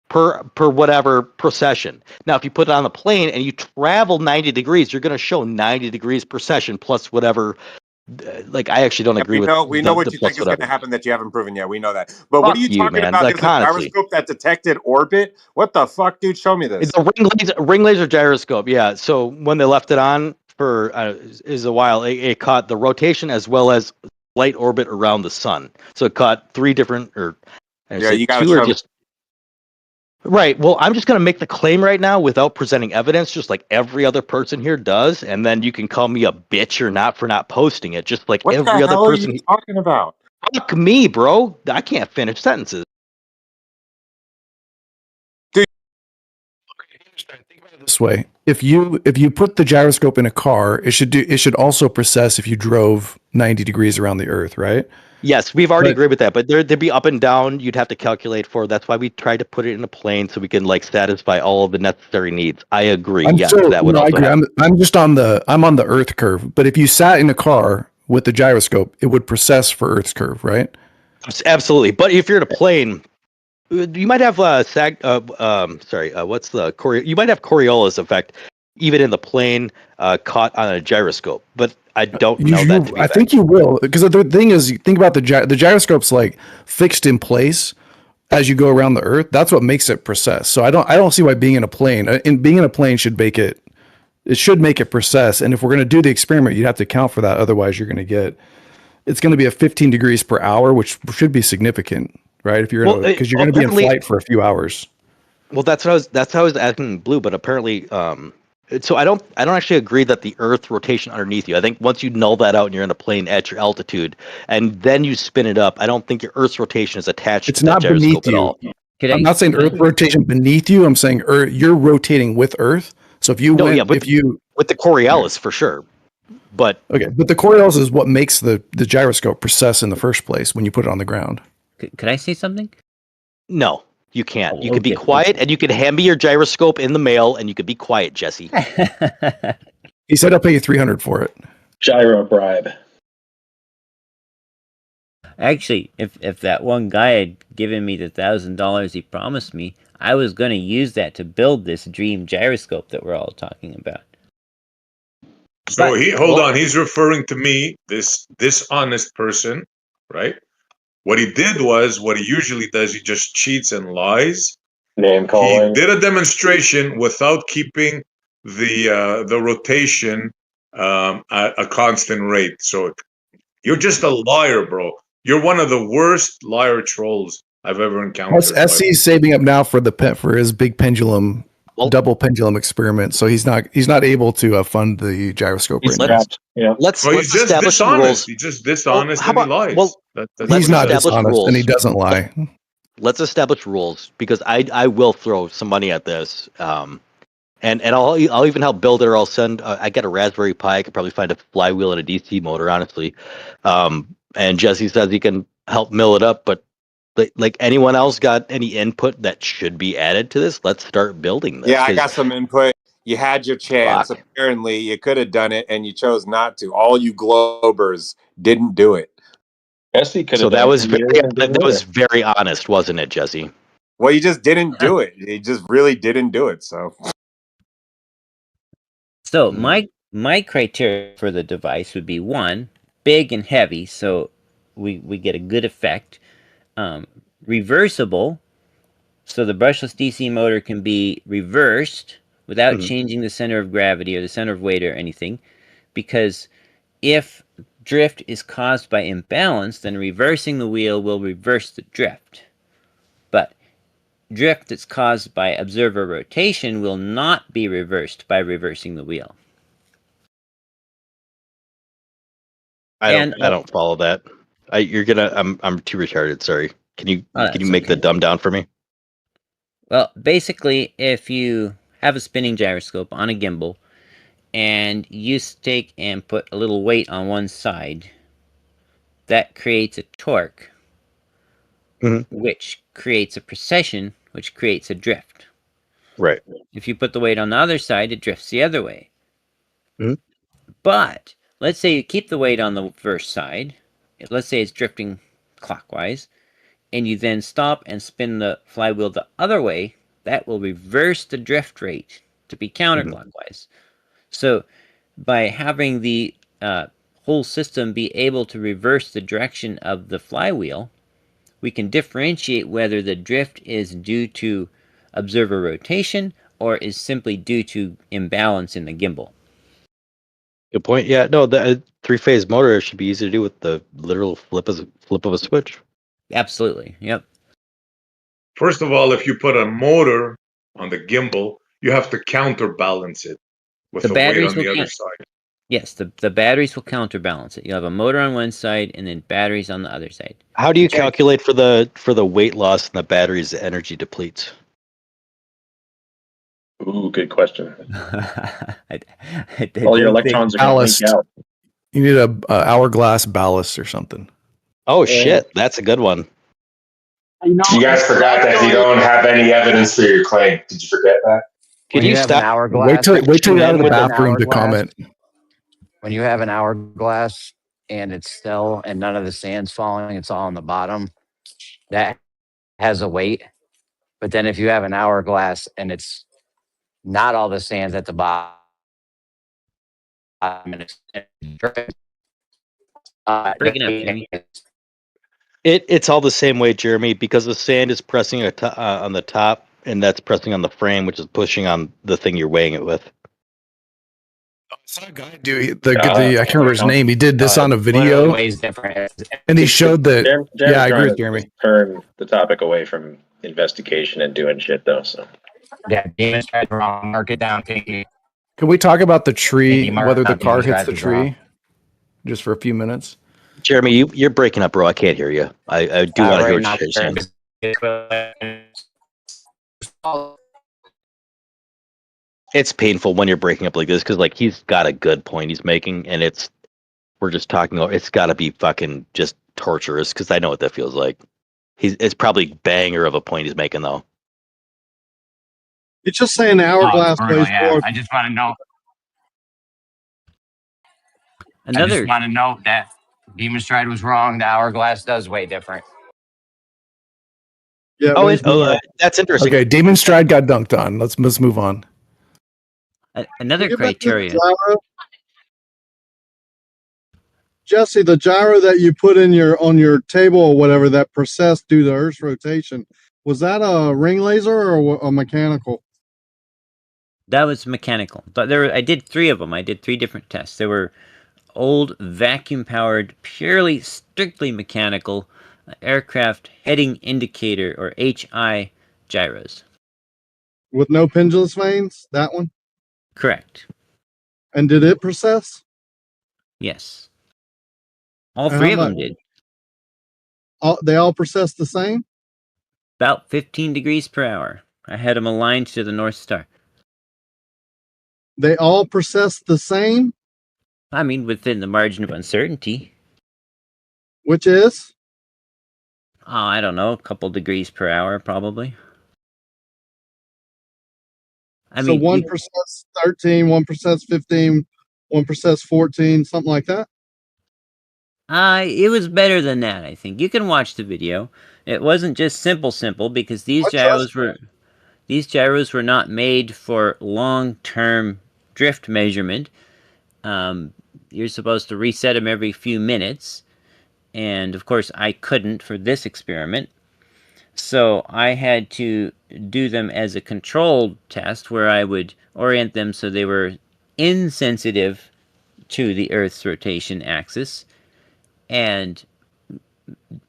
per whatever precession. Now, if you put it on the plane and you travel 90 degrees, you're gonna show 90 degrees precession plus whatever. Like, I actually don't agree with. We know what you think is going to happen that you haven't proven yet. We know that. But what are you talking about? Like, There's a gyroscope that detected orbit? What the fuck, dude? Show me this. It's a ring laser gyroscope. Yeah. So when they left it on for is a while, it caught the rotation as well as light orbit around the sun. So it caught 3 different, or you got 2 or just. Right. Well, I'm just going to make the claim right now without presenting evidence, just like every other person here does, and then you can call me a bitch or not for not posting it, just like every other person. What the hell are you talking about? Fuck me, bro. I can't finish sentences. Dude. This way, if you put the gyroscope in a car, it should also process if you drove 90 degrees around the Earth, right? Yes, we've already agreed with that, but there'd be up and down. You'd have to calculate for. That's why we tried to put it in a plane so we can like satisfy all of the necessary needs. I agree. That would also happen. I'm just on the Earth curve. But if you sat in a car with the gyroscope, it would process for Earth's curve, right? Absolutely. But if you're in a plane, you might have what's the You might have Coriolis effect even in the plane caught on a gyroscope, but I don't know that to be I think you will, because the thing is, you think about the gyroscope's like fixed in place as you go around the Earth. That's what makes it process. So I don't see why being in a plane should make it process. And if we're going to do the experiment, you'd have to account for that. Otherwise, it's going to be a 15 degrees per hour, which should be significant, right? If you're because you're going to be in flight for a few hours. Well, that's how I was asking Blue, but apparently. So I don't actually agree that the Earth rotation underneath you. I think once you null that out and you're in a plane at your altitude, and then you spin it up, I don't think your Earth's rotation is attached to the gyroscope at all. I'm not saying Earth rotation beneath you. I'm saying you're rotating with Earth. So if you with the Coriolis for sure, but but the Coriolis is what makes the gyroscope precess in the first place when you put it on the ground. Could I say something? No, you can't. You could be okay. quiet, and you could hand me your gyroscope in the mail, and you could be quiet, Jesse. He said I'll pay you 300 for it. Gyro bribe. Actually, if that one guy had given me the $1,000 he promised me, I was going to use that to build this dream gyroscope that we're all talking about. So hold on, he's referring to me, this dishonest person, right? What he did was what he usually does, he just cheats and lies. Name calling. He did a demonstration without keeping the rotation at a constant rate. So you're just a liar, bro. You're one of the worst liar trolls I've ever encountered. Plus, SC's saving up now for his big pendulum, double pendulum experiment. So he's not able to fund the gyroscope right now. Yeah. Let's just establish dishonest. rules. He's just dishonest and he lies. He's not dishonest and he doesn't lie. Let's establish rules because I will throw some money at this. And I'll even help build it, or I'll send. I got a Raspberry Pi. I could probably find a flywheel and a DC motor, honestly. And Jesse says he can help mill it up. But like anyone else got any input that should be added to this? Let's start building this. Yeah, I got some input. You had your chance. Fuck. Apparently, you could have done it, and you chose not to. All you Globers didn't do it. So that was very honest, wasn't it, Jesse? Well, you just didn't do it. You just really didn't do it. So my criteria for the device would be 1, big and heavy, so we get a good effect. Reversible, so the brushless DC motor can be reversed without changing the center of gravity or the center of weight or anything, because if drift is caused by imbalance, then reversing the wheel will reverse the drift. But drift that's caused by observer rotation will not be reversed by reversing the wheel. I don't follow that. I'm too retarded. Sorry. Can you make the dumb down for me? Well, basically, if you have a spinning gyroscope on a gimbal and you take and put a little weight on one side, that creates a torque, which creates a precession, which creates a drift. Right. If you put the weight on the other side, it drifts the other way. But let's say you keep the weight on the first side. Let's say it's drifting clockwise, and you then stop and spin the flywheel the other way. That will reverse the drift rate to be counterclockwise. So by having the whole system be able to reverse the direction of the flywheel, we can differentiate whether the drift is due to observer rotation or is simply due to imbalance in the gimbal. Good point. Yeah, no, the 3-phase motor should be easy to do with the literal flip of a switch. Absolutely. Yep. First of all, if you put a motor on the gimbal, you have to counterbalance it with the weight on the other side. Yes, the batteries will counterbalance it. You'll have a motor on one side and then batteries on the other side. How do you calculate for the weight loss and the batteries energy depletes? Ooh, good question. All your electrons are going to leak out. You need a hourglass ballast or something. Oh shit, that's a good one. You guys forgot that you don't have any evidence for your claim. Did you forget that? Can you stop? Wait till you're out of the bathroom to comment. When you have an hourglass and it's still and none of the sand's falling, it's all on the bottom, that has a weight. But then if you have an hourglass and it's not all the sand's at the bottom, and It's all the same way, Jeremy, because the sand is pressing on the top, and that's pressing on the frame, which is pushing on the thing you're weighing it with. Dude, I can't remember his name. He did this on a video, and he showed that. I agree with Jeremy. Turn the topic away from investigation and doing shit, though. So yeah, Demon's tried to mark it down. Pfinky. Can we talk about the tree, whether the car hits the tree, just for a few minutes? Jeremy, you're breaking up, bro. I can't hear you. I do want to hear what you're saying. It's painful when you're breaking up like this because like he's got a good point he's making, and we're just talking. It's got to be fucking just torturous because I know what that feels like. It's probably banger of a point he's making though. It's just saying the Oh, it's hourglass brutal. plays Yeah, more. I just want to know. I just Another want to note that Demon Stride was wrong. The hourglass does weigh different. Yeah, it Oh, weighs more. that's interesting. Okay, Demon Stride got dunked on. Let's move on. another Get back to the criteria. gyro. Jesse, the gyro that you put in on your table or whatever that processed due to Earth's rotation, was that a ring laser or a mechanical? That was mechanical. But I did 3 of them. I did 3 different tests. There were old vacuum-powered, purely, strictly mechanical aircraft heading indicator or HI gyros. With no pendulous vanes? That one? Correct. And did it process? Yes. All And 3 how of them much? did. They all process the same? About 15 degrees per hour. I had them aligned to the North Star. They all process the same? I mean, within the margin of uncertainty. Which is? Oh, I don't know, a couple degrees per hour, probably. So one process 13, one process 15, one process 14, something like that? It was better than that, I think. You can watch the video. It wasn't just simple because these gyros were not made for long-term drift measurement. You're supposed to reset them every few minutes, and of course I couldn't for this experiment. So I had to do them as a controlled test where I would orient them so they were insensitive to the Earth's rotation axis and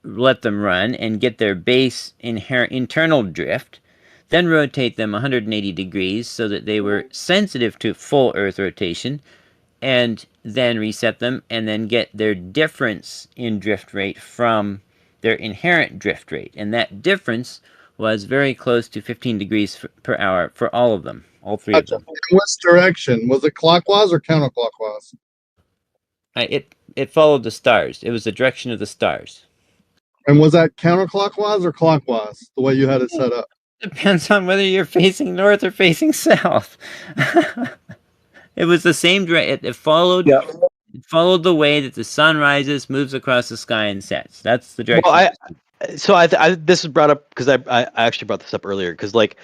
let them run and get their base internal drift, then rotate them 180 degrees so that they were sensitive to full Earth rotation, and then reset them and then get their difference in drift rate from their inherent drift rate. And that difference was very close to 15 degrees per hour for all of them, all 3 of them. In which direction? Was it clockwise or counterclockwise? It followed the stars. It was the direction of the stars. And was that counterclockwise or clockwise, the way you had it set up? Depends on whether you're facing north or facing south. It was the same direction. It followed the way that the sun rises, moves across the sky, and sets. That's the direction. Well, this was brought up because I actually brought this up earlier because like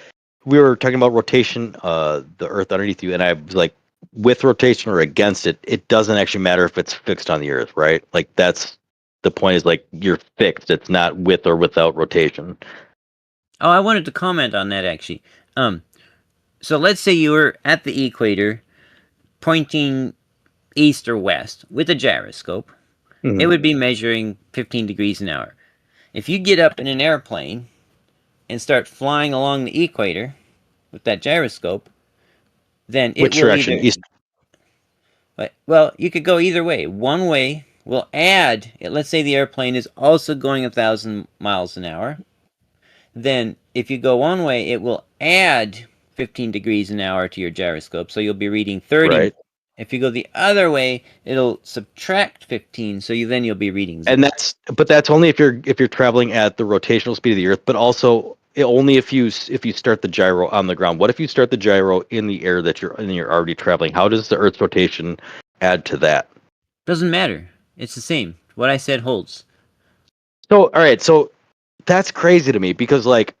we were talking about rotation, the Earth underneath you, and I was like, with rotation or against it, it doesn't actually matter if it's fixed on the Earth, right? Like that's the point is like you're fixed. It's not with or without rotation. Oh, I wanted to comment on that actually. So let's say you were at the equator, pointing east or west with a gyroscope. It would be measuring 15 degrees an hour. If you get up in an airplane and start flying along the equator with that gyroscope, then it Which will direction? either. East. Well, you could go either way. One way will add. Let's say the airplane is also going 1,000 miles an hour. Then, if you go one way, it will add 15 degrees an hour to your gyroscope, so you'll be reading 30. Right. If you go the other way, it'll subtract 15, so you'll be reading 0. And that's only if you're traveling at the rotational speed of the Earth, but also only if you start the gyro on the ground. What if you start the gyro in the air that you're already traveling? How does the Earth's rotation add to that? Doesn't matter. It's the same. What I said holds. So all right, so that's crazy to me because like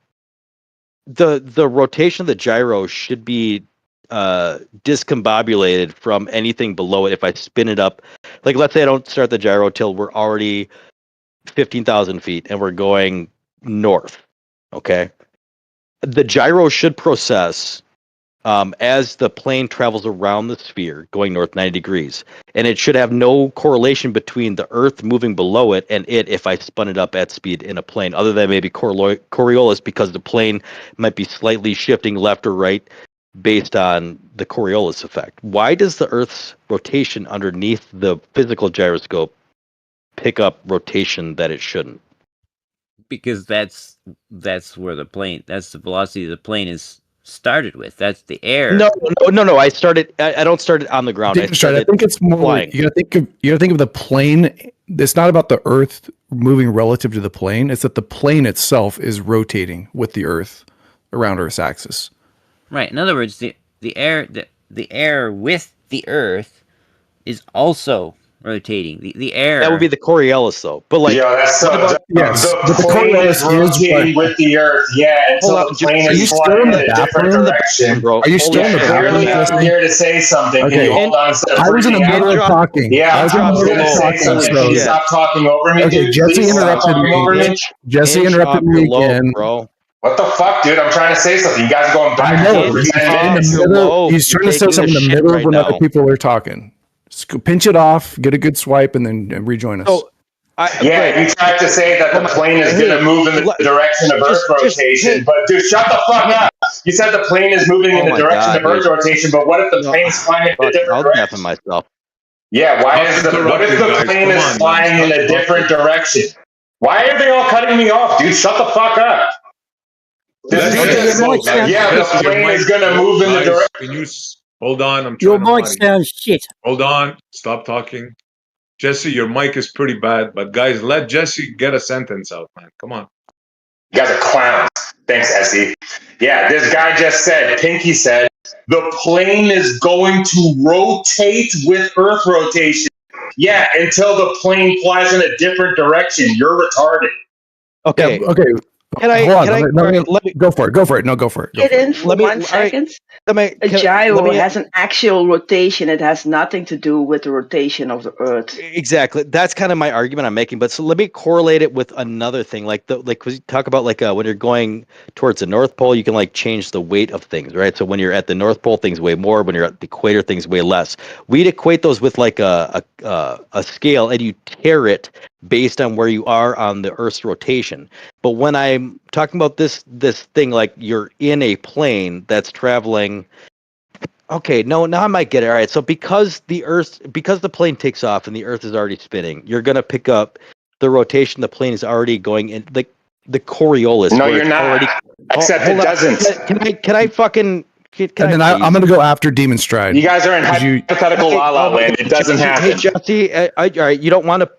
the rotation of the gyro should be discombobulated from anything below it if I spin it up. Like let's say I don't start the gyro till we're already 15,000 feet and we're going north. Okay. The gyro should process as the plane travels around the sphere going north 90 degrees. And it should have no correlation between the Earth moving below it and it if I spun it up at speed in a plane, other than maybe Coriolis because the plane might be slightly shifting left or right based on the Coriolis effect. Why does the Earth's rotation underneath the physical gyroscope pick up rotation that it shouldn't? because that's where the plane. That's the velocity the plane is started with. That's the air. No. I don't start it on the ground. I think it's more. flying. You gotta think of the plane. It's not about the Earth moving relative to the plane. It's that the plane itself is rotating with the Earth around Earth's axis. Right. In other words, the air with the Earth is also rotating. The air. That would be the Coriolis, though. But like, yeah, that's so what about, the plane is rotating with the Earth. Yeah, until the plane is flying in a different direction. bro? Are you still in the Clearly, bathroom? I'm here to say something. Can you hold on instead of I was in the freaking middle out? of talking. Yeah, I was in the I was middle going of to say talking. something. Can you stop talking over me, Okay, dude? Jesse Please stop interrupted talking over me. me. Jesse interrupted me again, bro. What the fuck, dude? I'm trying to say something. You guys are going back I and know. forth for He's 10 in minutes. the middle. He's trying to say something in the middle of when other people are talking. Pinch it off, get a good swipe, and then rejoin us. You tried to say that the plane is going to move in the direction of Earth rotation, but dude, shut the fuck up. You said the plane is moving in the direction of Earth rotation, but what if the plane's flying in a different direction? Myself. Yeah, what if the plane is flying in a different direction? Why are they all cutting me off, dude? Shut the fuck up. The plane is going to move in the direction. Can you hold on? I'm Your trying mic to sounds shit. Hold on. Stop talking. Jesse, your mic is pretty bad, but guys, let Jesse get a sentence out, man. Come on. You guys are clowns. Thanks, Essie. Yeah, this guy just said, Pfinky said, the plane is going to rotate with Earth rotation. Yeah, until the plane flies in a different direction. You're retarded. Okay. Yeah, okay. Hold on. Let me go for it. Go for it. No, go for it. Get in for 1 second. A gyro has an actual rotation. It has nothing to do with the rotation of the Earth. Exactly. That's kind of my argument I'm making. But so let me correlate it with another thing. Like we talk about when you're going towards the North Pole, you can like change the weight of things, right? So when you're at the North Pole, things weigh more. When you're at the equator, things weigh less. We'd equate those with like a scale, and you tear it based on where you are on the Earth's rotation. But when I'm talking about this thing, like you're in a plane that's traveling. Okay, now I might get it. All right, so because the plane takes off and the Earth is already spinning, you're gonna pick up the rotation. The plane is already going in the Coriolis. No, you're not. Except it doesn't. Can I fucking? And then I'm going to go after Demon Stride. You guys are in hypothetical la la land. It doesn't happen. Hey Jesse, all right. You don't want to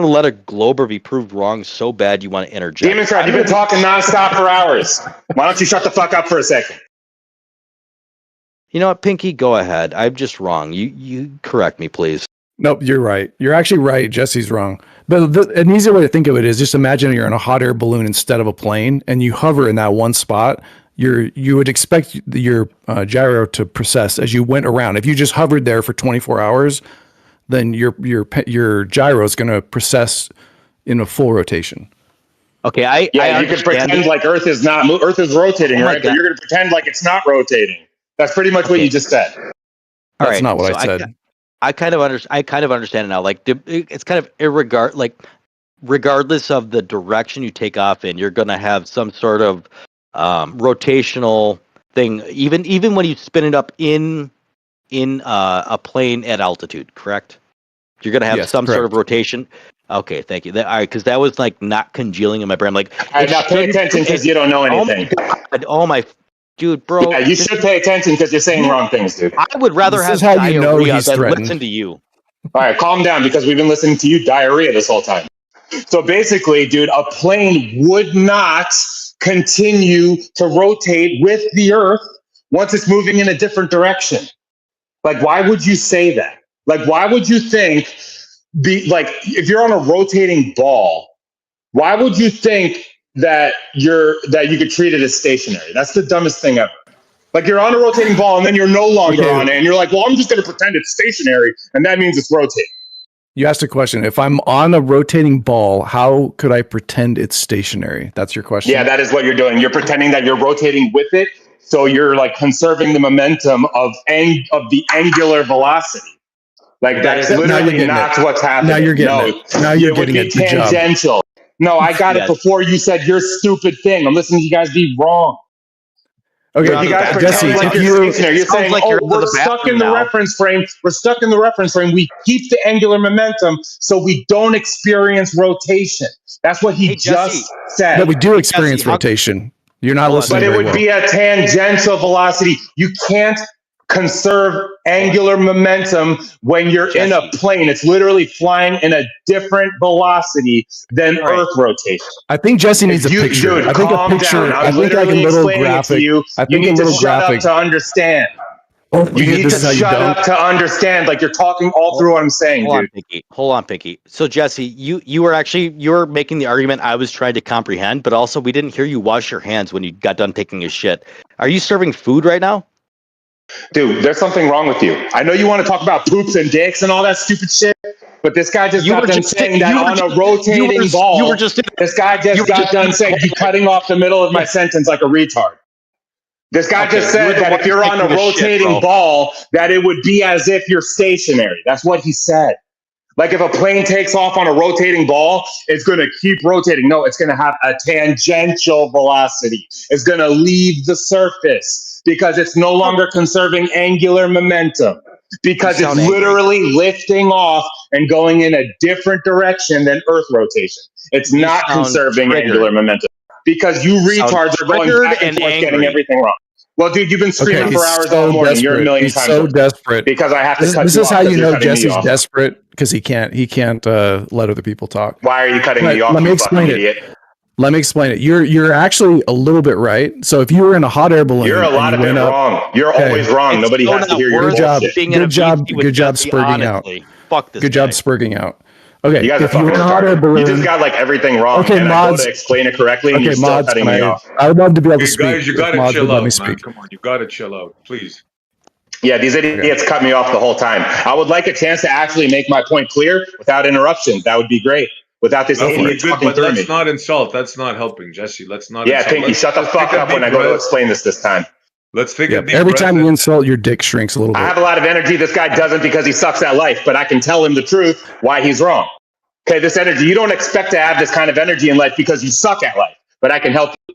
let a Glober be proved wrong so bad. You want to interject. Demon Stride, you've been talking nonstop for hours. Why don't you shut the fuck up for a second? You know what, Pfinky? Go ahead. I'm just wrong. You correct me, please. Nope, you're right. You're actually right. Jesse's wrong. But an easier way to think of it is just imagine you're in a hot air balloon instead of a plane, and you hover in that one spot. You would expect your gyro to precess as you went around. If you just hovered there for 24 hours, then your gyro is going to precess in a full rotation. Okay, you can pretend like Earth is rotating, right? But you're going to pretend like it's not rotating. That's pretty much what you just said. That's not what I said. I kind of understand it now. Like it's kind of regardless of the direction you take off in, you're going to have some sort of rotational thing. Even when you spin it up in a plane at altitude, correct? You're going to have some sort of rotation. Okay, thank you. All right, because that was like not congealing in my brain. Like, all right, now pay attention because you don't know anything. Oh my dude, bro. Yeah, you should pay attention because you're saying wrong things, dude. I would rather have diarrhea than listen to you. All right, calm down because we've been listening to you diarrhea this whole time. So basically, dude, a plane would not continue to rotate with the Earth once it's moving in a different direction. Like, why would you say that? Like, why would you think if you're on a rotating ball, why would you think that you could treat it as stationary? That's the dumbest thing ever. Like, you're on a rotating ball and then you're no longer on it, and you're like, well, I'm just going to pretend it's stationary, and that means it's rotating. You asked a question. If I'm on a rotating ball, how could I pretend it's stationary? That's your question? Yeah, that is what you're doing. You're pretending that you're rotating with it, so you're like conserving the momentum of the angular velocity. Like, that's literally not what's happening. Now you're getting it. Now you're getting it. It would be tangential. No, I got it before you said your stupid thing. I'm listening to you guys be wrong. Okay, you guys Jesse, pretend like if you're you stationary. You're saying, like "Oh, you're in we're the stuck in bathroom the now. reference frame. We're stuck in the reference frame. We keep the angular momentum, so we don't experience rotation." That's what he Hey, Jesse. just said. no, we do Hey, experience Jesse, rotation. You're not Hold on, listening But it very would well. be a tangential velocity. You can't conserve angular momentum when you're in a Jesse. plane. It's literally flying in a different velocity than All right. Earth rotation. I think Jesse needs If a you, picture. dude, I think a calm picture. down. I I'm think like a literally little explaining it to graphic. you. I You think a need to little shut up graphic. to understand. Oh, You need this to is how you shut dunk. up to understand. Like you're talking all through what I'm saying, Hold on, dude. Pfinky. Hold on, Pfinky. So Jesse, you were making the argument I was trying to comprehend, but also we didn't hear you wash your hands when you got done taking a shit. Are you serving food right now? Dude, there's something wrong with you. I know you want to talk about poops and dicks and all that stupid shit, but this guy just got done saying that on a rotating ball. This guy just got done saying you cutting off the middle of my sentence like a retard. This guy just said that if you're on a rotating ball, that it would be as if you're stationary. That's what he said. Like if a plane takes off on a rotating ball, it's going to keep rotating. No, it's going to have a tangential velocity. It's going to leave the surface because it's no longer conserving angular momentum. Because it's literally lifting off and going in a different direction than Earth rotation. It's not conserving angular momentum. Because you retards are going back and forth getting everything wrong. Well, dude, you've been screaming for hours all morning. You're a million He's times so worse. desperate Because I have to cut This you is off how because you you're know cutting me Jesse's off. desperate because he can't let other people talk. Why are you cutting But me off? let me You explain fucking it. idiot. Let me explain it. You're actually a little bit right. So if you were in a hot air balloon, You're a lot of it wrong. You're always wrong. Nobody has to hear your Good job. bullshit. Good job. Good job spurging out. Fuck this Good job spurging out. Okay, You guys are if you were fucking in a hot air retarded. balloon, You just got like everything wrong, okay, and mods. I go to explain it correctly, and Okay, you're still mods. cutting me off. I would love to be able to Hey speak. guys, you if gotta mods would chill let me out, man. speak. Come on, you gotta chill out, please. Yeah, these idiots cut me off the whole time. I would like a chance to actually make my point clear without interruption. That would be great. Without this That would idiot be good, talking but through let's me. not insult. That's not helping, Jesse. Let's not Yeah, insult. Pinky, shut the fuck up when I go to explain this time. Let's take a deep Every breath. time you insult, your dick shrinks a little I bit. have a lot of energy. This guy doesn't because he sucks at life, but I can tell him the truth why he's wrong. Okay, this energy, you don't expect to have this kind of energy in life because you suck at life, but I can help you.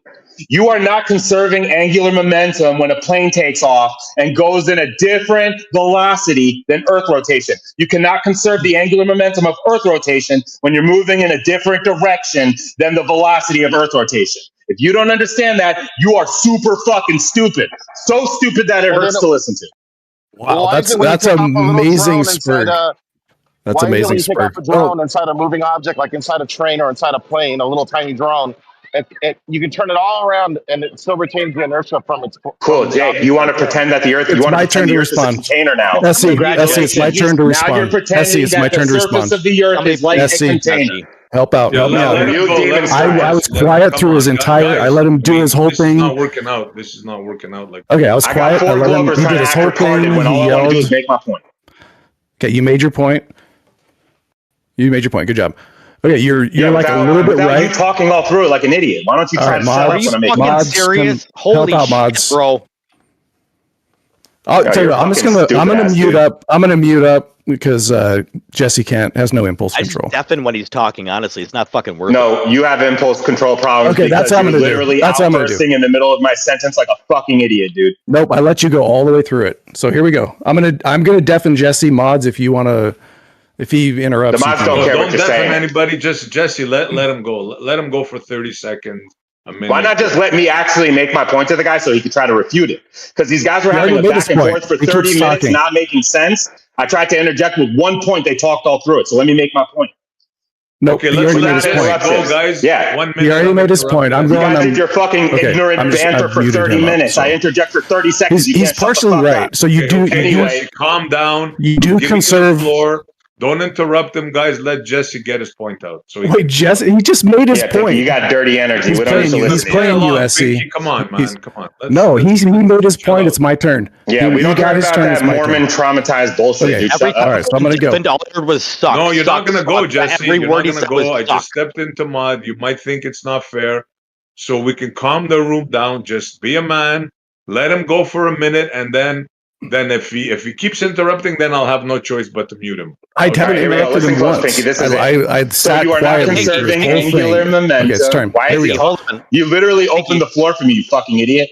You are not conserving angular momentum when a plane takes off and goes in a different velocity than Earth rotation. You cannot conserve the angular momentum of Earth rotation when you're moving in a different direction than the velocity of Earth rotation. If you don't understand that, you are super fucking stupid. So stupid that it hurts to listen to. Wow, that's amazing spur. That's why is it amazing when you pick spur. up a drone inside a moving object, like inside a train or inside a plane, a little tiny drone, you can turn it all around and it still retains the inertia from its. Cool, Jake. You want to pretend that the Earth? It's You want my to pretend turn to the Earth is a respond. container now? Essie, Congratulations. it's my turn to respond. Now you're pretending Essie, it's my that the turn to surface respond. of the Earth is like a container. Help out. Yeah, Help me out. let him go. Let him go. I was Let him- quiet come through on, his entire. I let him do his whole This is thing. not working out. This is not working out. Like Okay, I was I quiet. got I four let him. Glovers He trying did to his act whole retarded thing. when all He I want to do yelled. is make my point. Okay, you made your point. You made your point. Good job. Okay, you're like without, a little bit without right. you talking all through it like an idiot. Why don't you All try right, to shut mods. up when I make Mods, serious? help Holy out, shit, mods. bro. I'll tell you you're what, I'm fucking gonna stupid-ass, mute dude. up. I'm gonna mute up because Jesse has no impulse I just control. deafen when he's talking. Honestly, it's not fucking worth it. No, you have impulse control problems Okay, that's because what I'm you're gonna do. literally That's what I'm gonna do. outbursting in the middle of my sentence like a fucking idiot, dude. Nope, I let you go all the way through it. So here we go. I'm gonna deafen Jesse. Mods, if he interrupts, The mods you can don't go. care what don't you're deafen saying. anybody. Just Jesse, let him go. Let him go for 30 seconds. A minute. Why not just let me actually make my point to the guy so he could try to refute it? Because these guys were He having already a made his back and point. forth for He 30 keeps minutes, talking. not making sense. I tried to interject with one point. They talked all through it. So let me make my point. Nope, Okay, he let's already made let his Jesse point. go, guys. Yeah. 1 minute. He already made his point. I'm You going. guys did your fucking ignorant banter for 30 minutes. I interject for 30 seconds. You He's can't shut the partially fuck right. up. So you do. Anyway, Jesse, calm down. You do Give conserve. me the floor. Don't interrupt him, guys. Let Jesse get his point out. So Wait, Jesse, he just made his Pinky, point. you got dirty energy. He's We don't need playing to you. listen He's to you. playing you, Pinky, SC. come on, man. Come on. He made his point. It's my turn. Yeah, we don't he got care his about turn. that It's my Mormon turn. traumatized bullshit. Okay. Dude, shut up. All right, so I'm gonna go. All I heard was suck. No, you're not gonna go, Jesse. Every You're word not he gonna said go. was I suck. just stepped into mud. You might think it's not fair. So we can calm the room down. Just be a man. Let him go for a minute, and then if he keeps interrupting, then I'll have no choice but to mute him. I haven't Here we go. interrupted Listen him close, once. Pinky. This is it. I So sat you are not quietly through his conserving whole angular thing. momentum. Okay, it's time. Why Here is we he go. You literally opened the floor for me, you fucking idiot.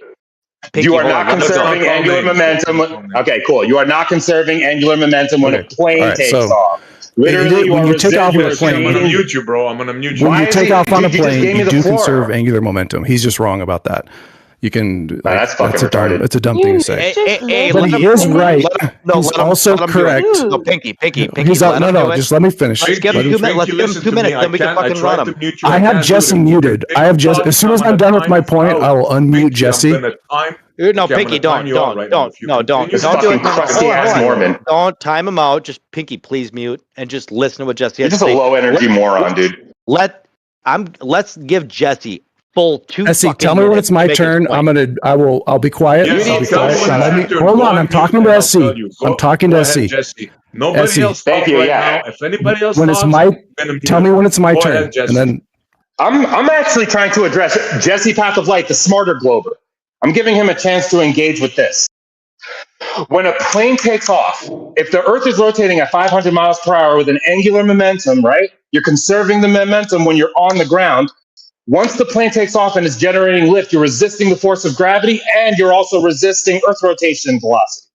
Pinky, You are hold not on, let him go. conserving angular momentum. Okay, cool. You are not conserving angular momentum when a Okay. plane All right. takes So off. Literally, you when are you take off on a Jesse, I'm gonna plane, mute you, bro. I'm gonna mute you. when you take off on a Dude, you just plane, gave me you the do floor. conserve angular momentum. He's just wrong about that. You can like that's fucking a dumb retarded. it's a dumb thing to say. Hey, But let he him, is right. He's let him, also let him do it. correct. No, Pinky, He's let no, him do no. it. Just let me finish. Let's give him 2 minutes. Let's give him 2 minutes, then we can fucking run him. I have Jesse muted. I have Jesse. As soon as I'm done with my point, I will unmute Jesse. No, Pinky, don't do it. No, don't do it. Crusty ass Mormon. Don't time him out. Just Pinky, please mute and just listen to what Jesse You're has to just a say. low energy moron, dude. Let's give Jesse full 2 Jesse, fucking tell me when minutes it's my to make his turn. point. I'll be quiet. Yes, I'll be tell me quiet. when Now it's let your me turn. hold Go on. I'm mute talking and to I'll SC. tell you. I'm talking Go to ahead, SC. Jesse. Nobody SC. else Thank talk you, right yeah. now. If anybody else When it's talks, my I'm gonna mute tell me him. when it's my Go turn, ahead, Jesse. and then I'm actually trying to address Jesse Path of Light, the smarter Glober. I'm giving him a chance to engage with this. When a plane takes off, if the Earth is rotating at 500 miles per hour with an angular momentum, right? You're conserving the momentum when you're on the ground. Once the plane takes off and is generating lift, you're resisting the force of gravity and you're also resisting Earth rotation velocity.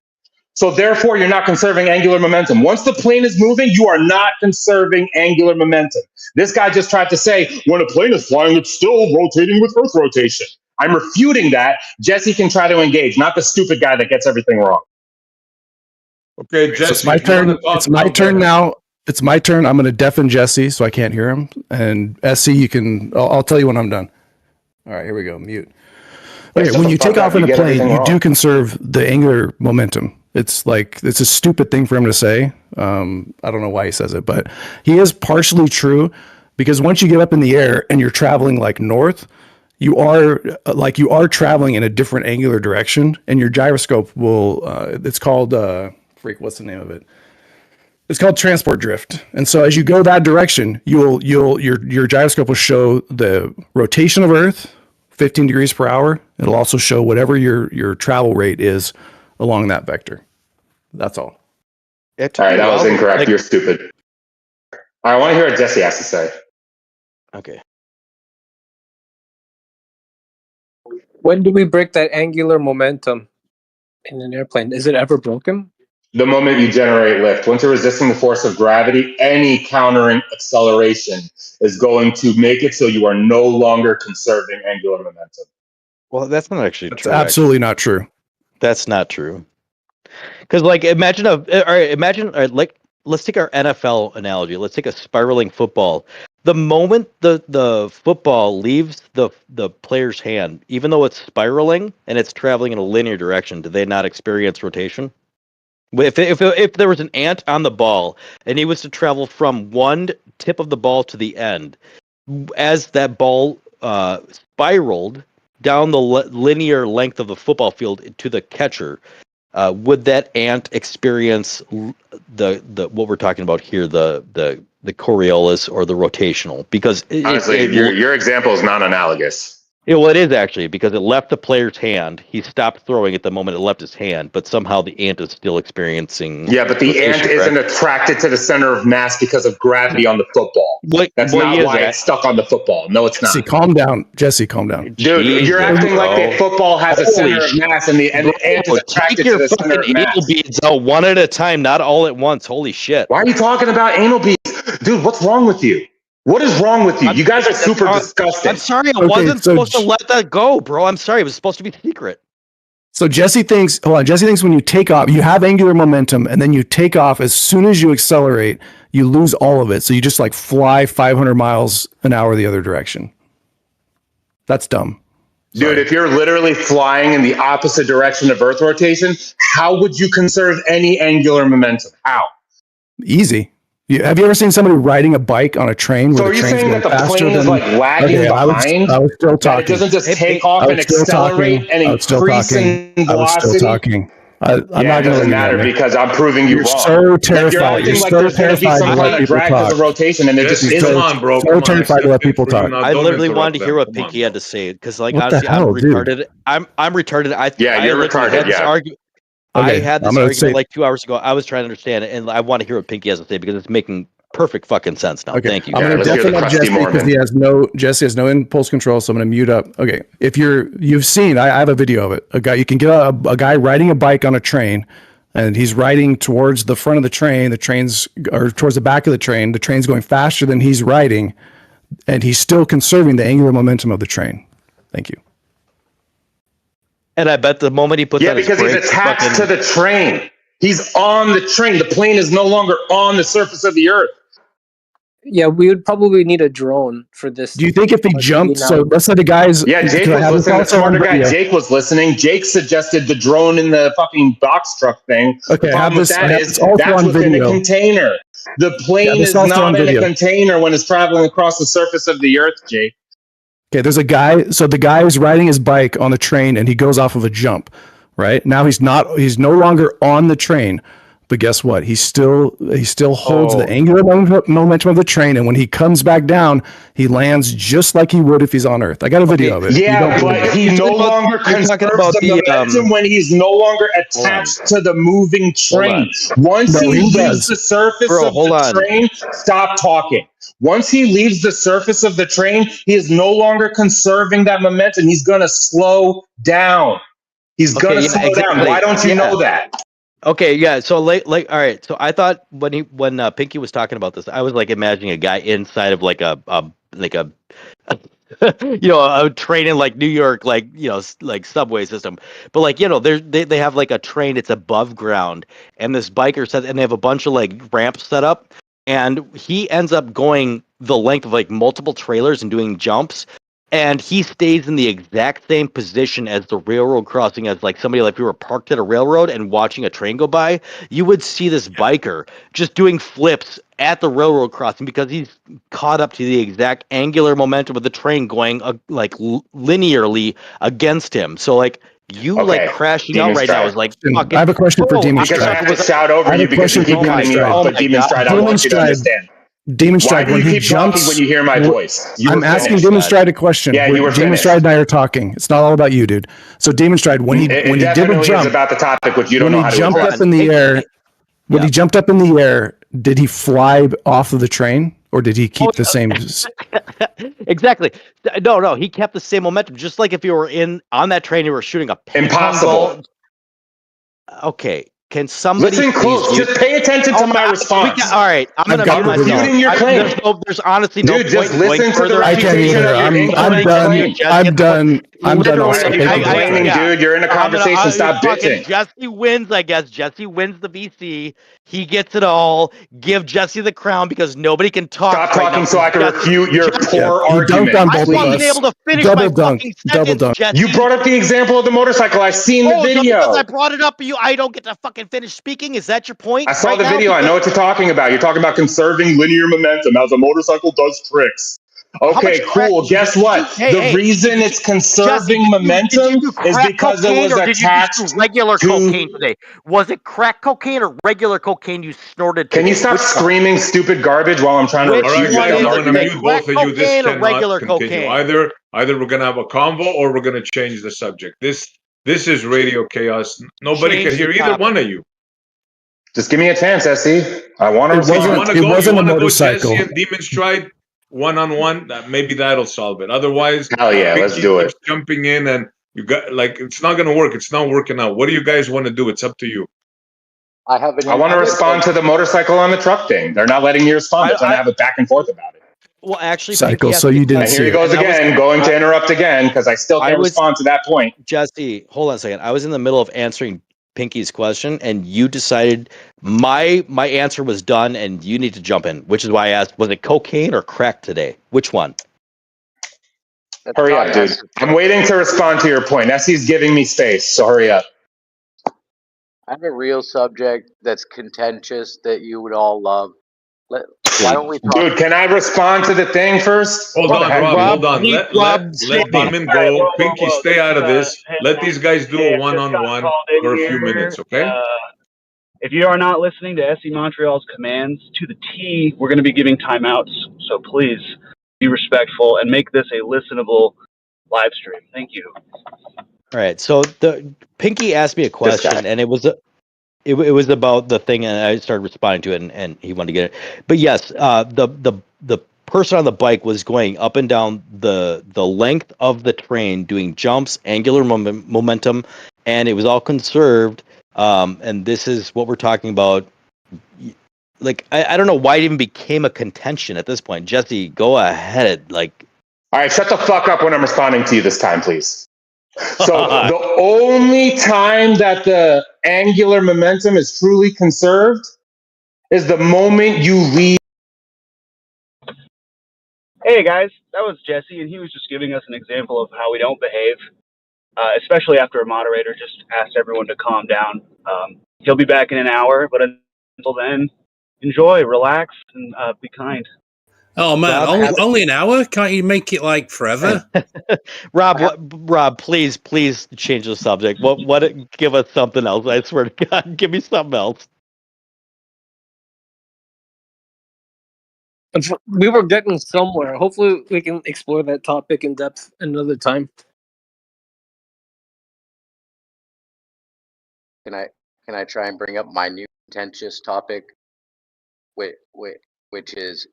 So therefore, you're not conserving angular momentum. Once the plane is moving, you are not conserving angular momentum. This guy just tried to say, when a plane is flying, it's still rotating with Earth rotation. I'm refuting that. Jesse can try to engage, not the stupid guy that gets everything wrong. Okay, Jesse, it's my if you wanna turn. talk It's my now, go turn ahead. now. It's my turn. I'm going to deafen Jesse so I can't hear him. And SC, you can. I'll tell you when I'm done. All right, here we go. Mute. Okay, shut when the you fuck take up. off in You a get plane, everything you wrong. do conserve the angular momentum. It's a stupid thing for him to say. I don't know why he says it, but he is partially true because once you get up in the air and you're traveling like north, you are traveling in a different angular direction, and your gyroscope will. It's called what's the name of it? It's called transport drift. And so as you go that direction, your gyroscope will show the rotation of Earth, 15 degrees per hour. It'll also show whatever your travel rate is along that vector. That's all. All right, that was incorrect. You're stupid. I want to hear what Jesse has to say. Okay. When do we break that angular momentum in an airplane? Is it ever broken? The moment you generate lift, once you're resisting the force of gravity, any countering acceleration is going to make it so you are no longer conserving angular momentum. Well, that's not actually That's true. absolutely not true. That's not true. Because, like, imagine let's take our NFL analogy. Let's take a spiraling football. The moment the football leaves the player's hand, even though it's spiraling and it's traveling in a linear direction, do they not experience rotation? If there was an ant on the ball and he was to travel from one tip of the ball to the end, as that ball spiraled down the linear length of the football field to the catcher, would that ant experience the what we're talking about here, the Coriolis or the rotational? Because honestly, your example is non-analogous. Well, it is actually, because it left the player's hand. He stopped throwing at the moment it left his hand, but somehow the ant is still experiencing. Yeah, but the ant isn't attracted to the center of mass because of gravity on the football. That's not why it's stuck on the football. No, it's Jesse, not. calm down. Jesse, calm down. Dude, you're acting like the football has a center of mass and the ant is attracted to the center of mass. Anal beads out one at a time, not all at once. Holy shit. Why are you talking about anal beads? Dude, what's wrong with you? What is wrong with you? You guys are super disgusting. I'm sorry, I wasn't supposed to let that go, bro. I'm sorry. It was supposed to be secret. So Jesse thinks when you take off, you have angular momentum, and then you take off. As soon as you accelerate, you lose all of it. So you just like fly 500 miles an hour the other direction. That's dumb. Dude, if you're literally flying in the opposite direction of Earth rotation, how would you conserve any angular momentum? How? Easy. Have you ever seen somebody riding a bike on a train? Where So are you saying that the plane is like lagging behind? I was still talking. That it doesn't just take off and accelerate and increase in velocity? I was still talking. I'm not it doesn't matter because I'm proving you You're wrong. so terrified. You're acting You're like so there's going to be terrified some to kind let of people drag because of talk. rotation, and there just Jesse, isn't. come on, bro. So Come on. terrified to let people talk. I literally wanted to hear what Pfinky had to say, because, like, What the honestly, hell, I'm retarded. I'm retarded. You're retarded. Had this argument. I Okay, had I'm this gonna argument say- like 2 hours ago. I was trying to understand it, and I want to hear what Pfinky has to say because it's making perfect fucking sense now. Okay. Thank you. I'm going to definitely up Jesse because Jesse has no impulse control. So I'm going to mute up. Okay. If you've seen, I have a video of it. You can get a guy riding a bike on a train, and he's riding towards the front of the train. Or towards the back of the train. The train's going faster than he's riding, and he's still conserving the angular momentum of the train. Thank you. And I bet the moment he puts on his because he's brakes, attached to the train. He's on the train. The plane is no longer on the surface of the earth. Yeah, we would probably need a drone for this. Do you think if he jumped? So let's say the guys. Yeah, Jake was listening. The smarter guy, Jake was listening. Jake suggested the drone in the fucking box truck thing. Okay, the problem with that is also that's on within video. a container. The plane is not in a container when it's traveling across the surface of the earth, Jake. Okay, there's a guy. So the guy is riding his bike on the train, and he goes off of a jump. Right now, he's no longer on the train. But guess what? He still holds the angular momentum of the train, and when he comes back down, he lands just like he would if he's on Earth. I got a video of it. Yeah, but he no longer conserves the momentum when he's no longer attached to the moving train. Once he leaves the surface of the train, stop talking. Once he leaves the surface of the train, he is no longer conserving that momentum. He's going to slow down. He's going to slow down. Why don't you know that? Okay, yeah. So all right. So I thought when Pfinky was talking about this, I was like imagining a guy inside of like a a train in like New York, like subway system. But like they have like a train. It's above ground, and this biker says, and they have a bunch of like ramps set up, and he ends up going the length of like multiple trailers and doing jumps. And he stays in the exact same position as the railroad crossing, as like somebody, like if you were parked at a railroad and watching a train go by, you would see this biker just doing flips at the railroad crossing because he's caught up to the exact angular momentum of the train going linearly against him. So like like crashing out right now is like fucking. I have a question for Demon Stride. I have to shout over you because you keep cutting me off. But Demon Stride, I want you to understand. Demon Stride, when he jumps, when you hear my voice? I'm asking Demon Stride a question. Yeah, you were Demon Stride and I are talking. It's not all about you, dude. So Demon Stride, when he did a jump, about the topic, which you don't know how to jumped up in the air, when he jumped up in the air, did he fly off of the train, or did he keep the same? Exactly. No, he kept the same momentum. Just like if you were on that train, you were shooting a impossible. Okay. Can somebody listen close? Just pay attention to my response. All right, I'm going to mute myself. Your claim. There's honestly no point just listen to the I can't either. I'm done. I'm done. Also, you're complaining, dude. You're in a conversation. Stop bitching. Jesse wins, I guess. Jesse wins the VC. He gets it all. Give Jesse the crown because nobody can talk. Stop talking so I can refute your poor argument. I wasn't able to finish my fucking sentence, Jesse. You brought up the example of the motorcycle. I've seen the video. Because I brought it up, I don't get to fucking finish speaking. Is that your point? I saw the video. I know what you're talking about. You're talking about conserving linear momentum as a motorcycle does tricks. Okay, cool. Guess what? The reason it's conserving momentum is because it was attached to regular cocaine today. Was it crack cocaine or regular cocaine you snorted today? Can you stop screaming stupid garbage while I'm trying to refute your argument? Both of you. This cannot continue. Either we're gonna have a convo or we're gonna change the subject. This is radio chaos. Nobody can hear either one of you. Just give me a chance, SE. I want to. It wasn't a motorcycle. Jesse and Demon Stride one-on-one, maybe that'll solve it. Otherwise, hell yeah, let's do it. Jumping in and you got it's not gonna work. It's not working out. What do you guys want to do? It's up to you. I want to respond to the motorcycle on the truck thing. They're not letting me respond. They're trying to have a back and forth about it. Well, actually, cycle. So you didn't. And here he goes again, going to interrupt again because I still can't respond to that point. Jesse, hold on a second. I was in the middle of answering Pfinky's question, and you decided my answer was done, and you need to jump in. Which is why I asked: was it cocaine or crack today? Which one? Hurry up, dude! I'm waiting to respond to your point. SE's giving me space, so hurry up. I have a real subject that's contentious that you would all love. Why don't we talk? Dude, can I respond to the thing first? Hold on, Rob. Hold on. Let Demon go. Pfinky, stay out of this. Let these guys do a one-on-one for a few minutes, okay? If you are not listening to SE Montreal's commands to the T, we're going to be giving timeouts. So please be respectful and make this a listenable live stream. Thank you. All right. So Pfinky asked me a question, and it was it was about the thing, and I started responding to it, and he wanted to get it. But yes, the person on the bike was going up and down the length of the train, doing jumps, angular momentum, and it was all conserved. And this is what we're talking about. Like, I don't know why it even became a contention at this point. Jesse, go ahead. Like, all right, shut the fuck up when I'm responding to you this time, please. So the only time that the angular momentum is truly conserved is the moment you leave. Hey guys, that was Jesse, and he was just giving us an example of how we don't behave, especially after a moderator just asked everyone to calm down. He'll be back in an hour, but until then, enjoy, relax, and be kind. Oh man, Rob, only an hour? Can't you make it like forever? Rob, please change the subject. What? Give us something else. I swear to God, give me something else. We were getting somewhere. Hopefully, we can explore that topic in depth another time. Can I try and bring up my new contentious topic, which is,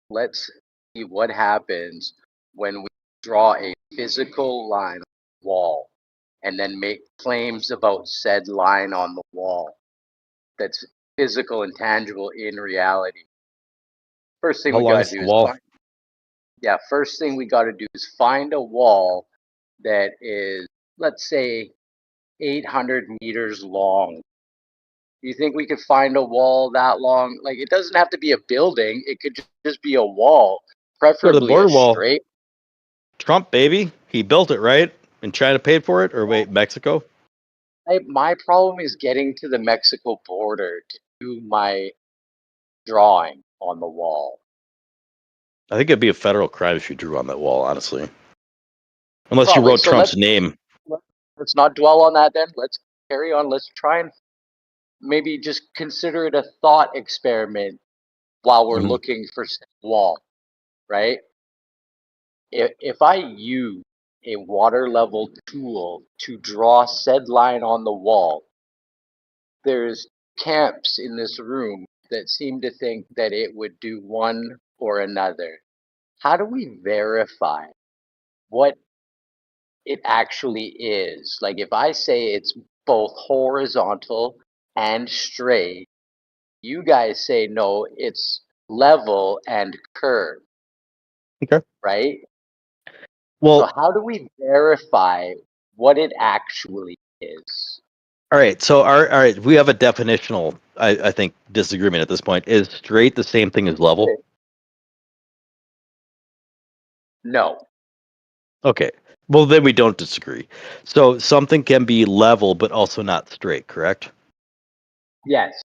let's see what happens when we draw a physical line on the wall and then make claims about said line on the wall that's physical and tangible in reality. First thing How we long gotta is the do is wall? first thing we gotta do is find a wall that is, let's say, 800 meters long. Do you think we could find a wall that long? Like, it doesn't have to be a building. It could just be a wall, Go to the preferably border a wall. straight. Trump, baby, he built it, right? And China paid for it, or wait, Mexico? My problem is getting to the Mexico border to do my drawing on the wall. I think it'd be a federal crime if you drew on that wall, honestly. Unless you Probably. wrote So Trump's name. let's not dwell on that then. Let's carry on. Let's try and maybe just consider it a thought experiment while we're Mhm. looking for said wall, right? If I use a water level tool to draw said line on the wall, there's camps in this room that seem to think that it would do one or another. How do we verify what it actually is? Like, if I say it's both horizontal and straight, you guys say no, it's level and curved, Okay. right? Well, So how do we verify what it actually is? all right. So, all right, we have a definitional, I think, disagreement at this point. Is straight the same thing as level? No. Okay. Well, then we don't disagree. So, something can be level, but also not straight, correct? Yes.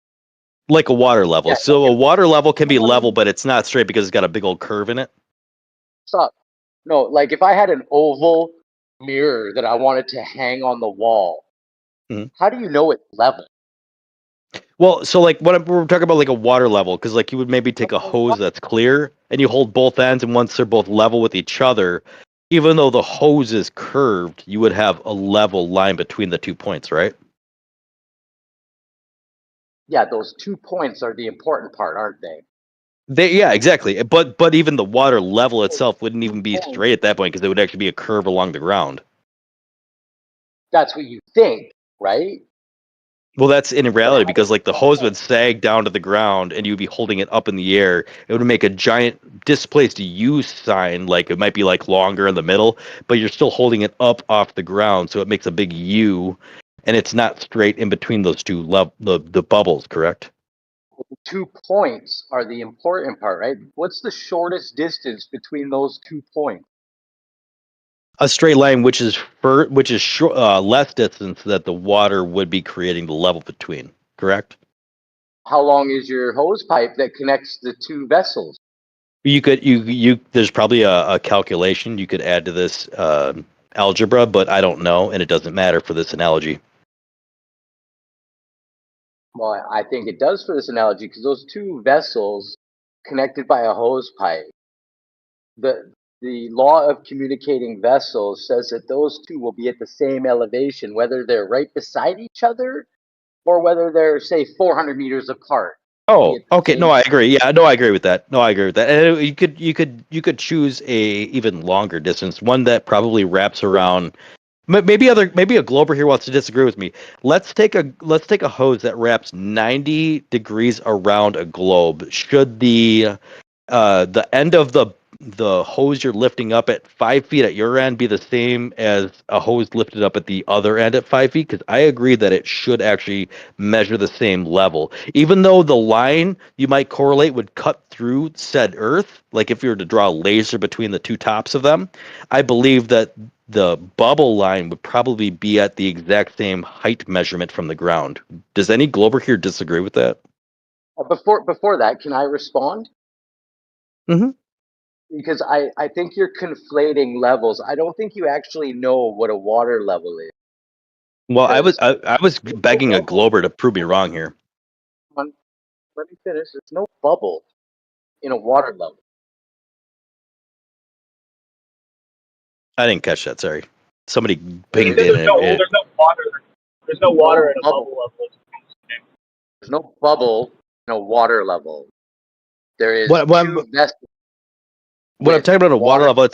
Like a water level. Yeah. So, a water level can be level, but it's not straight because it's got a big old curve in it. Stop. No, like if I had an oval mirror that I wanted to hang on the wall, Mhm. how do you know it's level? Well, so like we're talking about like a water level, because like you would maybe take a hose that's clear and you hold both ends, and once they're both level with each other, even though the hose is curved, you would have a level line between the 2 points, right? Yeah, those 2 points are the important part, aren't they? Yeah, exactly. But even the water level itself wouldn't even be straight at that point because it would actually be a curve along the ground. That's what you think, right? Well, that's in reality because like the hose would sag down to the ground and you'd be holding it up in the air. It would make a giant displaced U sign, like it might be like longer in the middle, but you're still holding it up off the ground, so it makes a big U, and it's not straight in between those two the bubbles, correct? 2 points are the important part, right? What's the shortest distance between those 2 points? A straight line, which is less distance that the water would be creating the level between, correct? How long is your hose pipe that connects the 2 vessels? You there's probably a calculation you could add to this algebra, but I don't know, and it doesn't matter for this analogy. Well, I think it does for this analogy because those 2 vessels connected by a hose pipe, the law of communicating vessels says that those 2 will be at the same elevation, whether they're right beside each other or whether they're say 400 meters apart. Oh, okay. No, I agree. Yeah, no, I agree with that. No, I agree with that. And you could choose a even longer distance, one that probably wraps around. Maybe a glober here wants to disagree with me. Let's take a hose that wraps 90 degrees around a globe. Should the end of the hose you're lifting up at 5 feet at your end be the same as a hose lifted up at the other end at 5 feet? Because I agree that it should actually measure the same level, even though the line you might correlate would cut through said earth. Like if you were to draw a laser between the two tops of them, I believe that the bubble line would probably be at the exact same height measurement from the ground. Does any glober here disagree with that? Before that, can I respond? Mm-hmm. Because I think you're conflating levels. I don't think you actually know what a water level is. Well, I was begging a glober to prove me wrong here. Let me finish. There's no bubble in a water level. I didn't catch that. Sorry, somebody pinged There's in. no water. There's no water in a bubble level. There's no bubble in a water level. There is What two vessels. When I'm talking about a water level,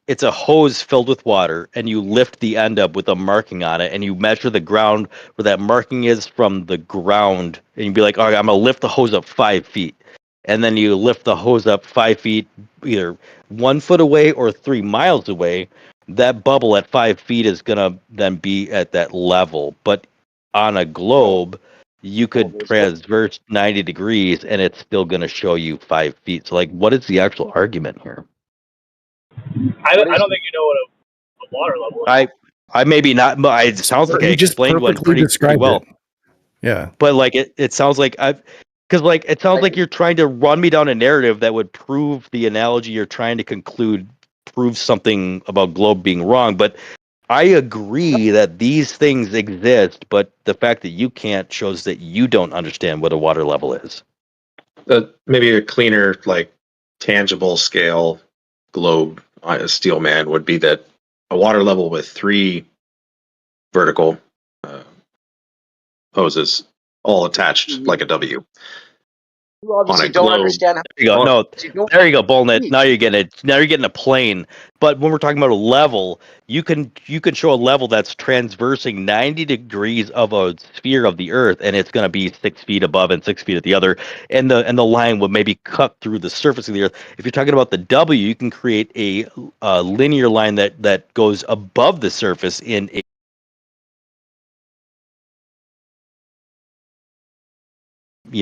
it's a hose filled with water, and you lift the end up with a marking on it, and you measure the ground where that marking is from the ground, and you'd be like, all right, I'm gonna lift the hose up 5 feet, and then you lift the hose up 5 feet, either 1 foot away or 3 miles away. That bubble at 5 feet is gonna then be at that level, but on a globe, you could transverse 90 degrees and it's still going to show you 5 feet. So, like, what is the actual argument here? I don't think you know what a water level is. I maybe not. It sounds like I explained one pretty well. Yeah, but like it sounds like it sounds like you're trying to run me down a narrative that would prove the analogy you're trying to conclude proves something about globe being wrong. But I agree that these things exist, but the fact that you can't shows that you don't understand what a water level is. Maybe a cleaner, like tangible scale globe steel man would be that a water level with 3 vertical hoses all attached like a W. You obviously don't understand. There you go. No, there you go, Bullnet. Now you're getting it. Now you're getting a plane. But when we're talking about a level, you can show a level that's transversing 90 degrees of a sphere of the Earth, and it's going to be 6 feet above and 6 feet at the other, and the line would maybe cut through the surface of the Earth. If you're talking about the W, you can create a linear line that goes above the surface in a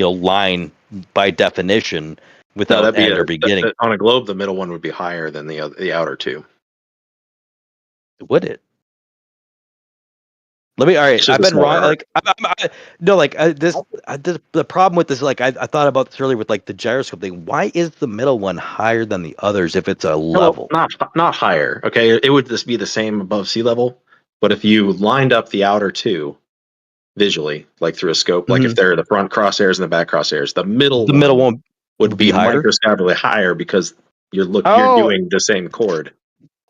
line by definition without end or beginning. On a globe, the middle one would be higher than the outer two. Would it? All right. I've been wrong. Like, the problem with this, like, I thought about this earlier with like the gyroscope thing. Why is the middle one higher than the others if it's a level? Not higher. Okay, it would just be the same above sea level. But if you lined up the outer two visually, like through a scope, like if they're the front crosshairs and the back crosshairs, the middle one would be microscopically higher because you're doing the same chord.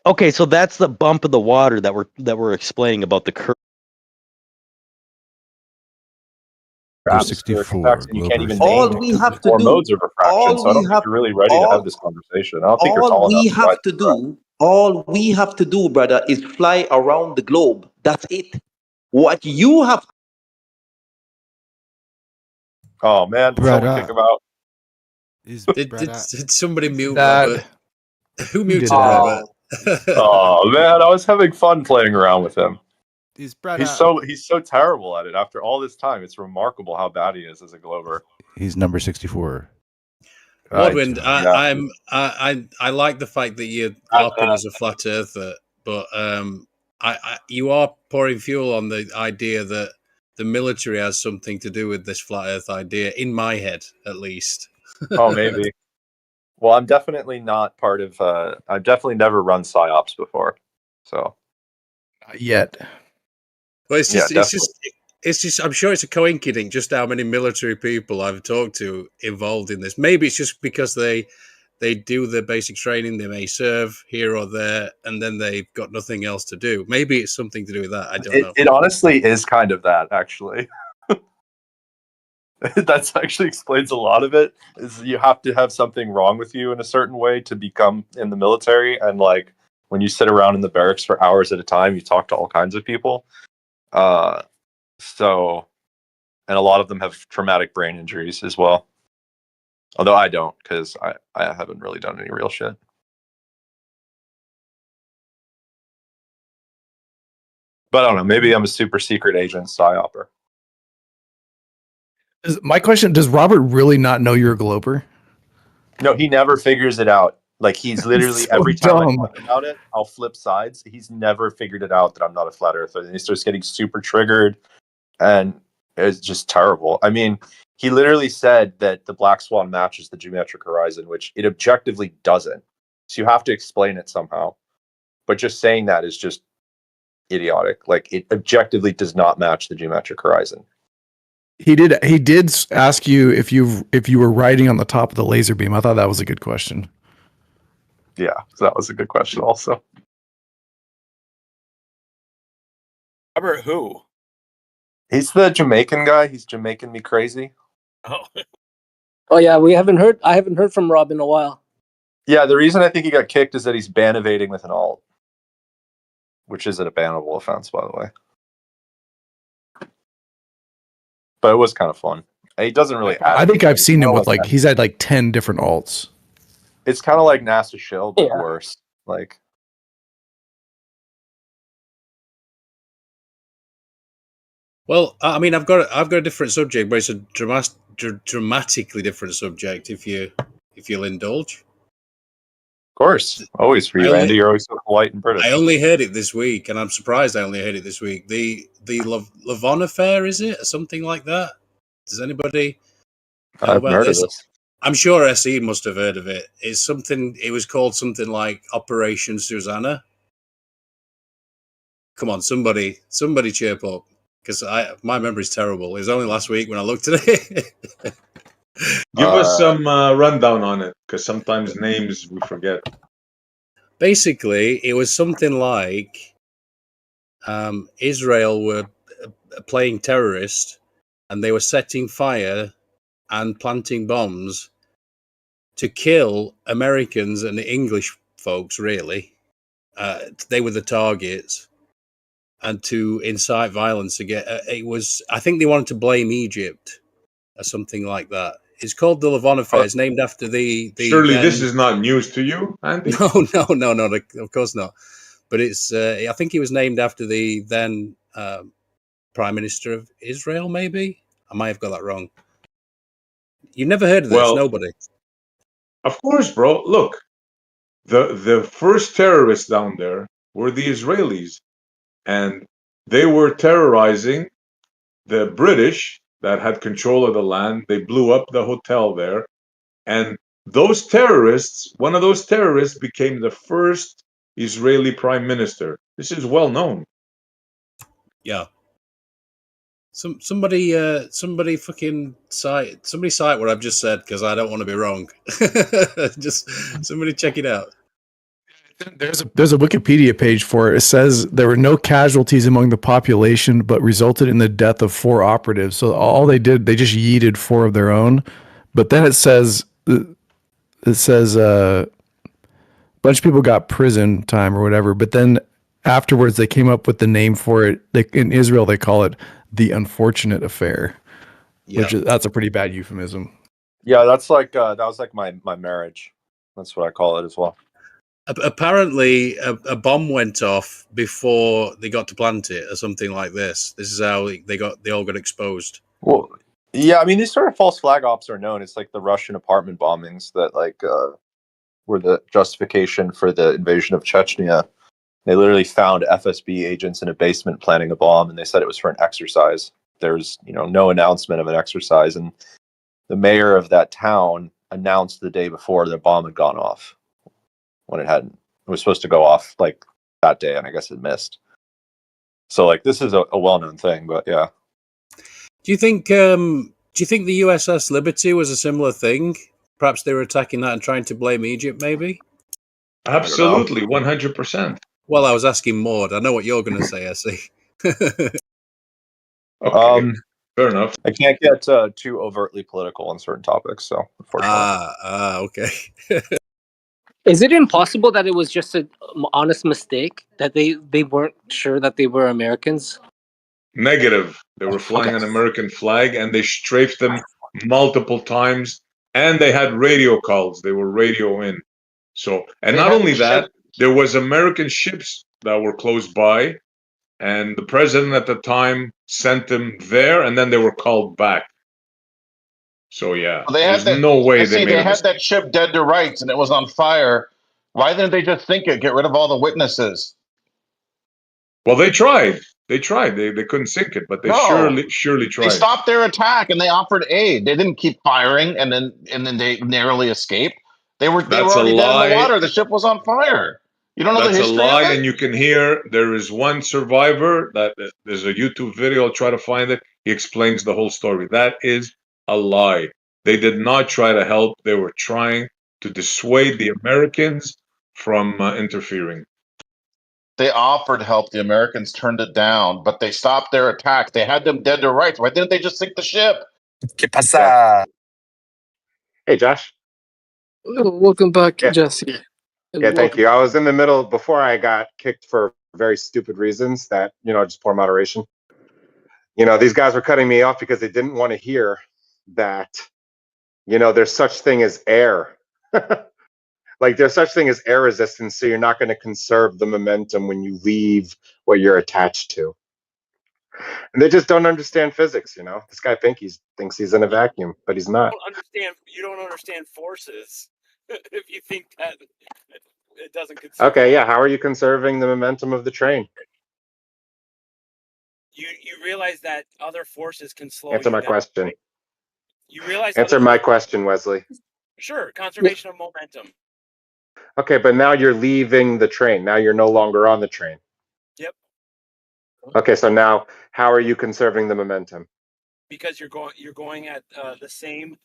Okay, so that's the bump in the water that we're explaining about the curve. 64. You can't even name we have to four do, modes of refraction, so I don't think you're really ready to have this conversation. I don't think you're tall enough. All we have to do, brother, is fly around the globe. That's it. What you have. Oh man, did someone kick him out? Did somebody mute Robert? Who muted Robert? Oh man, I was having fun playing around with him. He's so terrible at it after all this time. It's remarkable how bad he is as a glober. He's number 64. Woodwind, I like the fact that you're harping as a flat earther, but you are pouring fuel on the idea that the military has something to do with this flat earth idea, in my head, at least. Oh, maybe. Well, I'm definitely not part of, I've definitely never run PsyOps before, so. Not yet. Well, it's just, I'm sure it's a coincidence just how many military people I've talked to involved in this. Maybe it's just because they do the basic training, they may serve here or there, and then they've got nothing else to do. Maybe it's something to do with that. I don't know. It honestly is kind of that, actually. That actually explains a lot of it. Is you have to have something wrong with you in a certain way to become in the military, and like when you sit around in the barracks for hours at a time, you talk to all kinds of people. So, and a lot of them have traumatic brain injuries as well. Although I don't, because I haven't really done any real shit. But I don't know. Maybe I'm a super secret agent psyoper. My question: does Robert really not know you're a Glober? No, he never figures it out. Like he's literally So every time dumb. I talk about it, I'll flip sides. He's never figured it out that I'm not a flat earther. And he starts getting super triggered, and it's just terrible. I mean, he literally said that the black swan matches the geometric horizon, which it objectively doesn't. So you have to explain it somehow. But just saying that is just idiotic. Like it objectively does not match the geometric horizon. He did ask you if you were riding on the top of the laser beam. I thought that was a good question. Yeah, that was a good question also. Robert who? He's the Jamaican guy. He's Jamaican me crazy. Oh. Oh yeah, I haven't heard from Rob in a while. Yeah, the reason I think he got kicked is that he's ban evading with an alt, which isn't a bannable offense, by the way. But it was kind of fun. He doesn't really. I think I've seen him with like he's had like 10 different alts. It's kind of like NASA Shield, but worse. Like, Well, I mean, I've got a different subject, but it's a dramatically different subject. If you'll indulge. Of course, always for you, Andy. You're always so polite and British. I only heard it this week, and I'm surprised I only heard it this week. The Lavon affair, is it, or something like that? Does anybody know I've about heard this? of this. I'm sure SE must have heard of it. It's something. It was called something like Operation Susanna. Come on, somebody chirp up, because my memory's terrible. It was only last week when I looked at it. Give us some rundown on it, because sometimes names we forget. Basically, it was something like Israel were playing terrorist, and they were setting fire and planting bombs to kill Americans and English folks, really. They were the targets, and to incite violence again. It was, I think they wanted to blame Egypt or something like that. It's called the Lavon affair. It's named after the Surely this is not news to you, Andy? No, of course not. But it's, I think he was named after the then Prime Minister of Israel, maybe? I might have got that wrong. You've never heard of this, nobody? Of course, bro. Look, the first terrorists down there were the Israelis, and they were terrorizing the British that had control of the land. They blew up the hotel there, and those terrorists, one of those terrorists became the first Israeli prime minister. This is well known. Yeah. Somebody cite what I've just said, because I don't want to be wrong. Just somebody check it out. There's a Wikipedia page for it. It says there were no casualties among the population, but resulted in the death of 4 operatives. So all they did, they just yeeted 4 of their own. But then it says a bunch of people got prison time or whatever. But then afterwards, they came up with the name for it. In Israel, they call it the unfortunate affair, that's a pretty bad euphemism. Yeah, that's like that was like my marriage. That's what I call it as well. Apparently, a bomb went off before they got to plant it, or something like this. This is how they all got exposed. Well, yeah, I mean, these sort of false flag ops are known. It's like the Russian apartment bombings that were the justification for the invasion of Chechnya. They literally found FSB agents in a basement planting a bomb, and they said it was for an exercise. There's, no announcement of an exercise, and the mayor of that town announced the day before the bomb had gone off when it hadn't. It was supposed to go off like that day, and I guess it missed. So like this is a well-known thing, but yeah. Do you think the USS Liberty was a similar thing? Perhaps they were attacking that and trying to blame Egypt, maybe? Absolutely, 100%. Well, I was asking Maud. I know what you're going to say, I see. Okay. Fair enough. I can't get too overtly political on certain topics, so unfortunately. Okay. Is it impossible that it was just an honest mistake that they weren't sure that they were Americans? Negative. They were flying an American flag, and they strafed them multiple times, and they had radio calls. They were radio in. So, and They not had only that, ship- there was American ships that were close by, and the president at the time sent them there, and then they were called back. So yeah, They had there's that. no way I they see. made They a had mistake. that ship dead to rights, and it was on fire. Why didn't they just sink it? Get rid of all the witnesses. Well, they tried. They tried. They couldn't sink it, but they No, surely they tried. stopped their attack and they offered aid. They didn't keep firing, and then they narrowly escaped. They were That's a already dead in the lie. water. The ship was on fire. You don't know That's the a history lie, of it? and you can hear there is one survivor that there's a YouTube video. I'll try to find it. He explains the whole story. That is a lie. They did not try to help. They were trying to dissuade the Americans from interfering. They offered help. The Americans turned it down, but they stopped their attack. They had them dead to rights. Why didn't they just sink the ship? ¿Qué pasa? Hey, Josh. Welcome back, Yeah. Jesse. Yeah, thank you. I was in the middle before I got kicked for very stupid reasons that, just poor moderation. These guys were cutting me off because they didn't want to hear that, there's such thing as air. Like there's such thing as air resistance, so you're not going to conserve the momentum when you leave what you're attached to. And they just don't understand physics, This guy thinks he's in a vacuum, but he's not. You don't understand forces. If you think that it doesn't conserve. Okay, yeah. How are you conserving the momentum of the train? You realize that other forces can slow Answer you my down, question. right? You realize Answer my question, Wesley. Sure, conservation of momentum. Okay, but now you're leaving the train. Now you're no longer on the train. Yep. Okay, so now how are you conserving the momentum? Because you're going at the same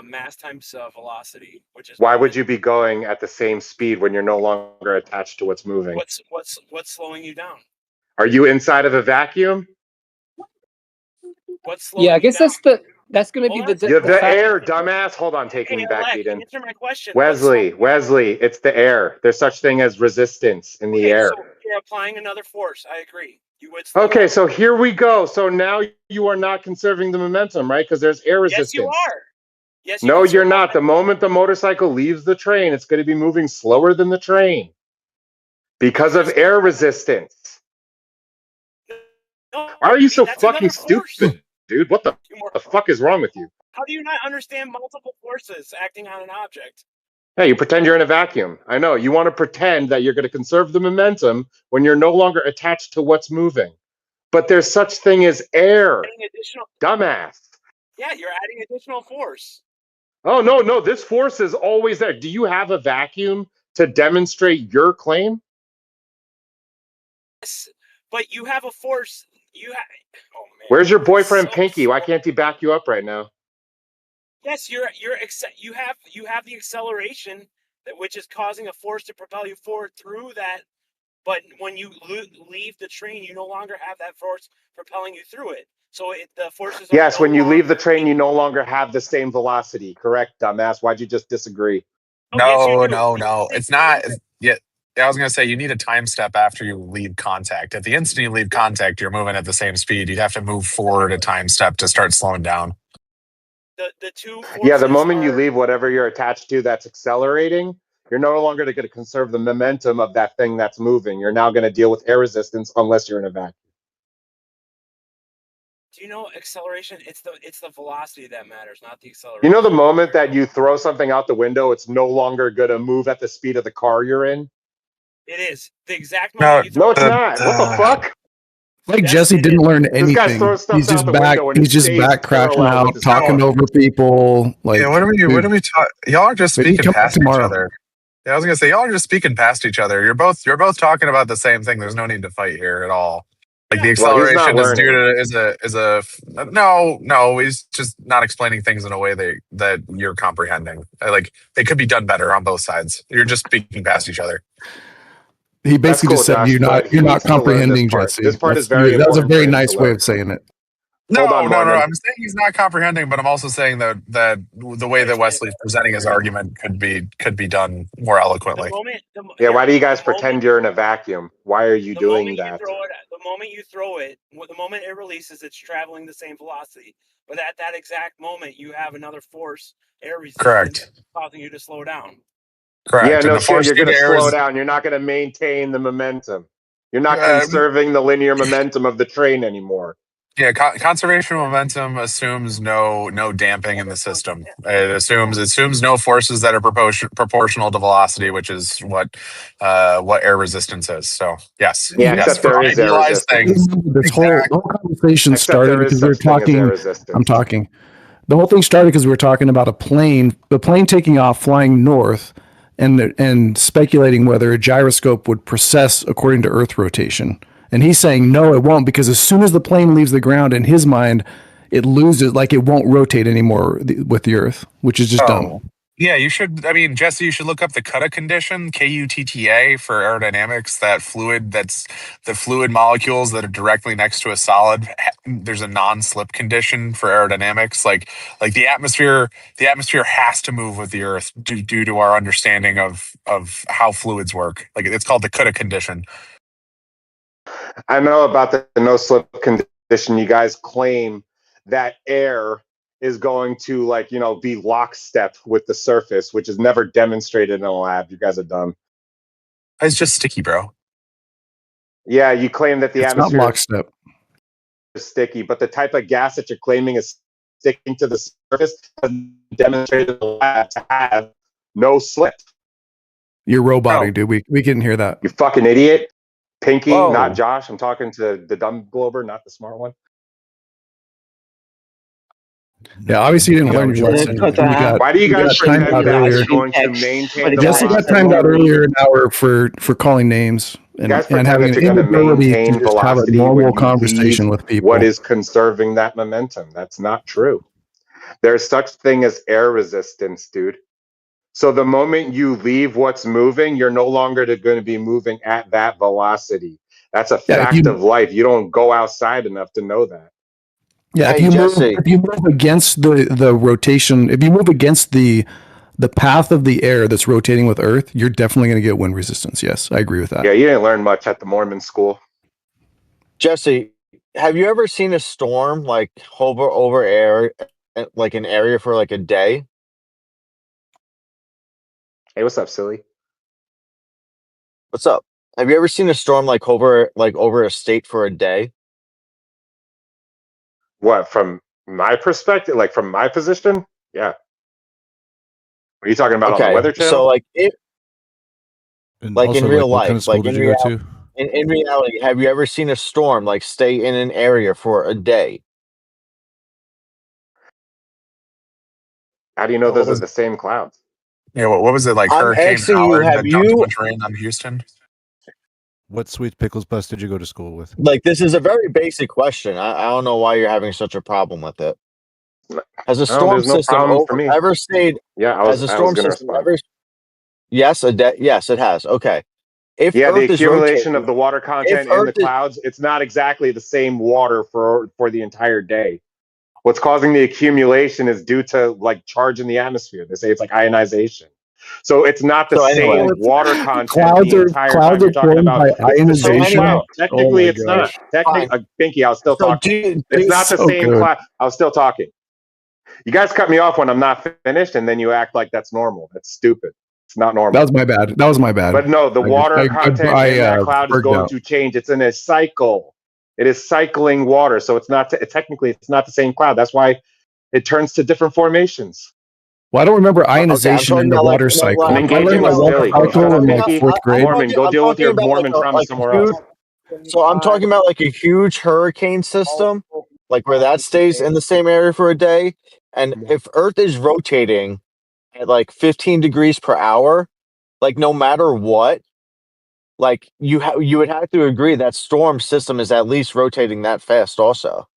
mass times velocity, which is why would you be going at the same speed when you're no longer attached to what's moving? what's slowing you down. Are you inside of a vacuum? What's slowing I guess you down? that's going to be the air, dumbass. Hold on, taking me back, Eden. Answer my question. Wesley, it's the air. There's such thing as resistance in the air. So you're applying another force. I agree. You would. Okay, so here we go. So now you are not conserving the momentum, right? Because there's air resistance. Yes, you are. Yes, no, you're not. The moment the motorcycle leaves the train, it's going to be moving slower than the train because of air resistance. No, why are you so fucking stupid, dude? What the fuck is wrong with you? How do you not understand multiple forces acting on an object? Hey, you pretend you're in a vacuum. I know. You want to pretend that you're going to conserve the momentum when you're no longer attached to what's moving. But there's such thing as air. Dumbass. Yeah, you're adding additional force. Oh, no. This force is always there. Do you have a vacuum to demonstrate your claim? Yes, but you have a force. Oh, man. Where's your boyfriend, Pfinky? Why can't he back you up right now? Yes, you have the acceleration which is causing a force to propel you forward through that. But when you leave the train, you no longer have that force propelling you through it. So the forces. Yes, when you leave the train, you no longer have the same velocity. Correct, dumbass. Why'd you just disagree? No. It's not. Yeah, I was going to say you need a time step after you leave contact. At the instant you leave contact, you're moving at the same speed. You'd have to move forward a time step to start slowing down. The two. Yeah, the moment you leave whatever you're attached to that's accelerating, you're no longer going to conserve the momentum of that thing that's moving. You're now going to deal with air resistance unless you're in a vacuum. Do you know acceleration? It's the velocity that matters, not the acceleration. You know the moment that you throw something out the window, it's no longer going to move at the speed of the car you're in? It is. The exact moment No, it's not. What the fuck? Like Jesse didn't learn anything. He's just back. He's just back crashing out, talking over people. Like, yeah, what are we talking? Y'all are just speaking past each other. Yeah, I was gonna say y'all are just speaking past each other. You're both talking about the same thing. There's no need to fight here at all. Like the acceleration is due to no. He's just not explaining things in a way that you're comprehending. Like they could be done better on both sides. You're just speaking past each other. He basically just said you're not comprehending, Jesse. This part is very That was a important very for him nice to way learn. of saying it. No, on, no. Mormon. I'm saying he's not comprehending, but I'm also saying that the way that Wesley's presenting his argument could be done more eloquently. Yeah, why do you guys pretend you're in a vacuum? Why are you doing that? The moment you throw it, the moment it releases, it's traveling the same velocity. But at that exact moment, you have another force, air resistance, causing you to slow down. Correct. Yeah, And no the shit. force You're due going to to air slow is down. You're not going to maintain the momentum. You're not conserving the linear momentum of the train anymore. yeah. Conservation of momentum assumes no damping in the system. It assumes no forces that are proportional to velocity, which is what air resistance is. So yes, Yeah, except for there is air idealized resistance. things. This whole conversation Except started there is because we were such thing as air talking. resistance. I'm talking. The whole thing started because we were talking about a plane, the plane taking off, flying north, and speculating whether a gyroscope would precess according to Earth rotation. And he's saying no, it won't, because as soon as the plane leaves the ground, in his mind, it loses, like it won't rotate anymore with the Earth, which is just dumb. Yeah, you should. I mean, Jesse, you should look up the Kutta condition, Kutta, for aerodynamics. That's the fluid molecules that are directly next to a solid. There's a non-slip condition for aerodynamics. Like the atmosphere has to move with the Earth due to our understanding of how fluids work. Like it's called the Kutta condition. I know about the no slip condition. You guys claim that air is going to be lockstep with the surface, which is never demonstrated in a lab. You guys are dumb. It's just sticky, bro. Yeah, you claim that the It's not atmosphere lockstep. is sticky, but the type of gas that you're claiming is sticking to the surface has demonstrated in the lab to have no slip. You're roboting, dude. We couldn't hear that. You fucking idiot. Pfinky, not Josh. I'm talking to the dumb glober, not the smart one. Yeah, obviously you didn't learn your lesson. Why do you guys timed out pretend that earlier? you're going to maintain the Jesse got timed out earlier an hour for calling names and pretend having that an you're going to inability to maintain just have a velocity normal when you conversation leave with people. what is conserving that momentum. That's not true. There's such thing as air resistance, dude. So the moment you leave what's moving, you're no longer going to be moving at that velocity. That's a fact of life. You don't go outside enough to know that. Yeah, if you move against the rotation, if you move against the path of the air that's rotating with Earth, you're definitely going to get wind resistance. Yes, I agree with that. Yeah, you didn't learn much at the Mormon school. Jesse, have you ever seen a storm like hover over air, like an area for like a day? Hey, what's up, silly? What's up? Have you ever seen a storm like hover over a state for a day? What, from my perspective, like from my position? Yeah. Are you talking about on the Weather Channel? So like it, and like also, in real what kind life, of school did you go to? in reality, have you ever seen a storm like stay in an area for a day? How do you know those are the same clouds? Yeah, what was it like? I'm Hurricane asking you, Howard have that dumped a you bunch of rain on Houston? What Sweet Pickles bus did you go to school with? like this is a very basic question. I don't know why you're having such a problem with it. Has a storm there's no system problem for me. ever stayed? Yeah, Has a storm gonna system respond. ever? Yes, yes, it has. Okay. If Yeah, Earth the is accumulation rotating, of the water content in the clouds, it's not exactly the same water for the entire day. What's causing the accumulation is due to like charge in the atmosphere. They say it's like ionization. So it's not the same water content the entire time. You're talking formed about by it's the same ionization. cloud. Technically, Oh my it's not. gosh. Technically, Pfinky, I was still talking. It's not the so same good. cloud. I was still talking. You guys cut me off when I'm not finished, and then you act like that's normal. That's stupid. It's not normal. That was my bad. That was my bad. But no, the water content in that cloud is going to change. It's in a cycle. It is cycling water, so it's not technically it's not the same cloud. That's why it turns to different formations. Well, I don't remember ionization in the water cycle. I'm engaging with silly. Can you shut up, Pfinky? Mormon, go deal with your Mormon trauma somewhere else. So I'm talking about like a huge hurricane system, like where that stays in the same area for a day. And if Earth is rotating at like 15 degrees per hour, like no matter what, like you would have to agree that storm system is at least rotating that fast also.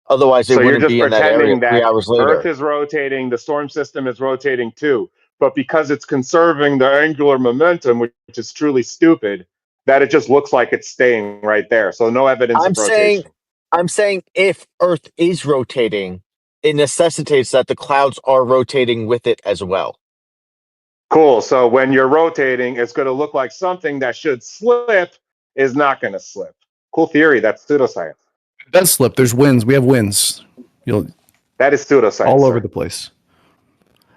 Otherwise, it So you're wouldn't just be in that area pretending 3 that hours later. Earth is rotating, the storm system is rotating too. But because it's conserving the angular momentum, which is truly stupid, that it just looks like it's staying right there. So no evidence of rotation. I'm saying if Earth is rotating, it necessitates that the clouds are rotating with it as well. Cool. So when you're rotating, it's going to look like something that should slip is not going to slip. Cool theory. That's pseudoscience. It does slip. There's winds. We have winds. That is pseudoscience. All over the place.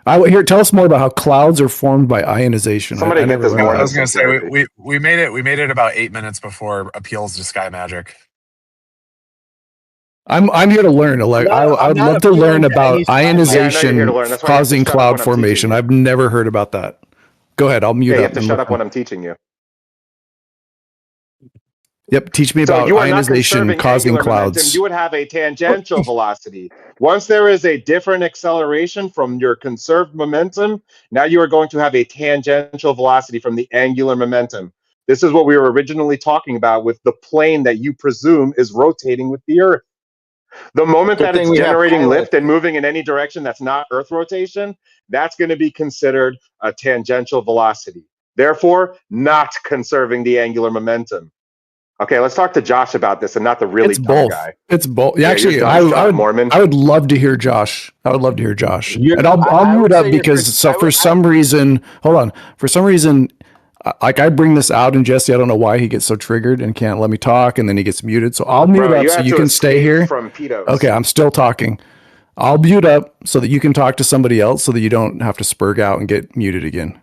Tell us more about how clouds are formed by ionization. Somebody get this more. I was going to say we made it about 8 minutes before appeals to Sky Magic. I'm here to learn. I would love to learn about ionization causing cloud formation. I've never heard about that. Go ahead. I'll mute up. You have to shut up when I'm teaching you. Yep. Teach me about ionization causing clouds. Momentum, you would have a tangential velocity. Once there is a different acceleration from your conserved momentum, now you are going to have a tangential velocity from the angular momentum. This is what we were originally talking about with the plane that you presume is rotating with the Earth. The moment that it's generating lift and moving in any direction that's not Earth rotation, that's going to be considered a tangential velocity. Therefore, not conserving the angular momentum. Okay, let's talk to Josh about this and not the really dumb guy. It's both. Yeah, actually, I would love to hear Josh. And I'll mute up because for some reason, like I bring this out, and Jesse, I don't know why he gets so triggered and can't let me talk, and then he gets muted. So I'll mute up so you can stay here. Okay, I'm still talking. I'll mute up so that you can talk to somebody else, so that you don't have to spurg out and get muted again.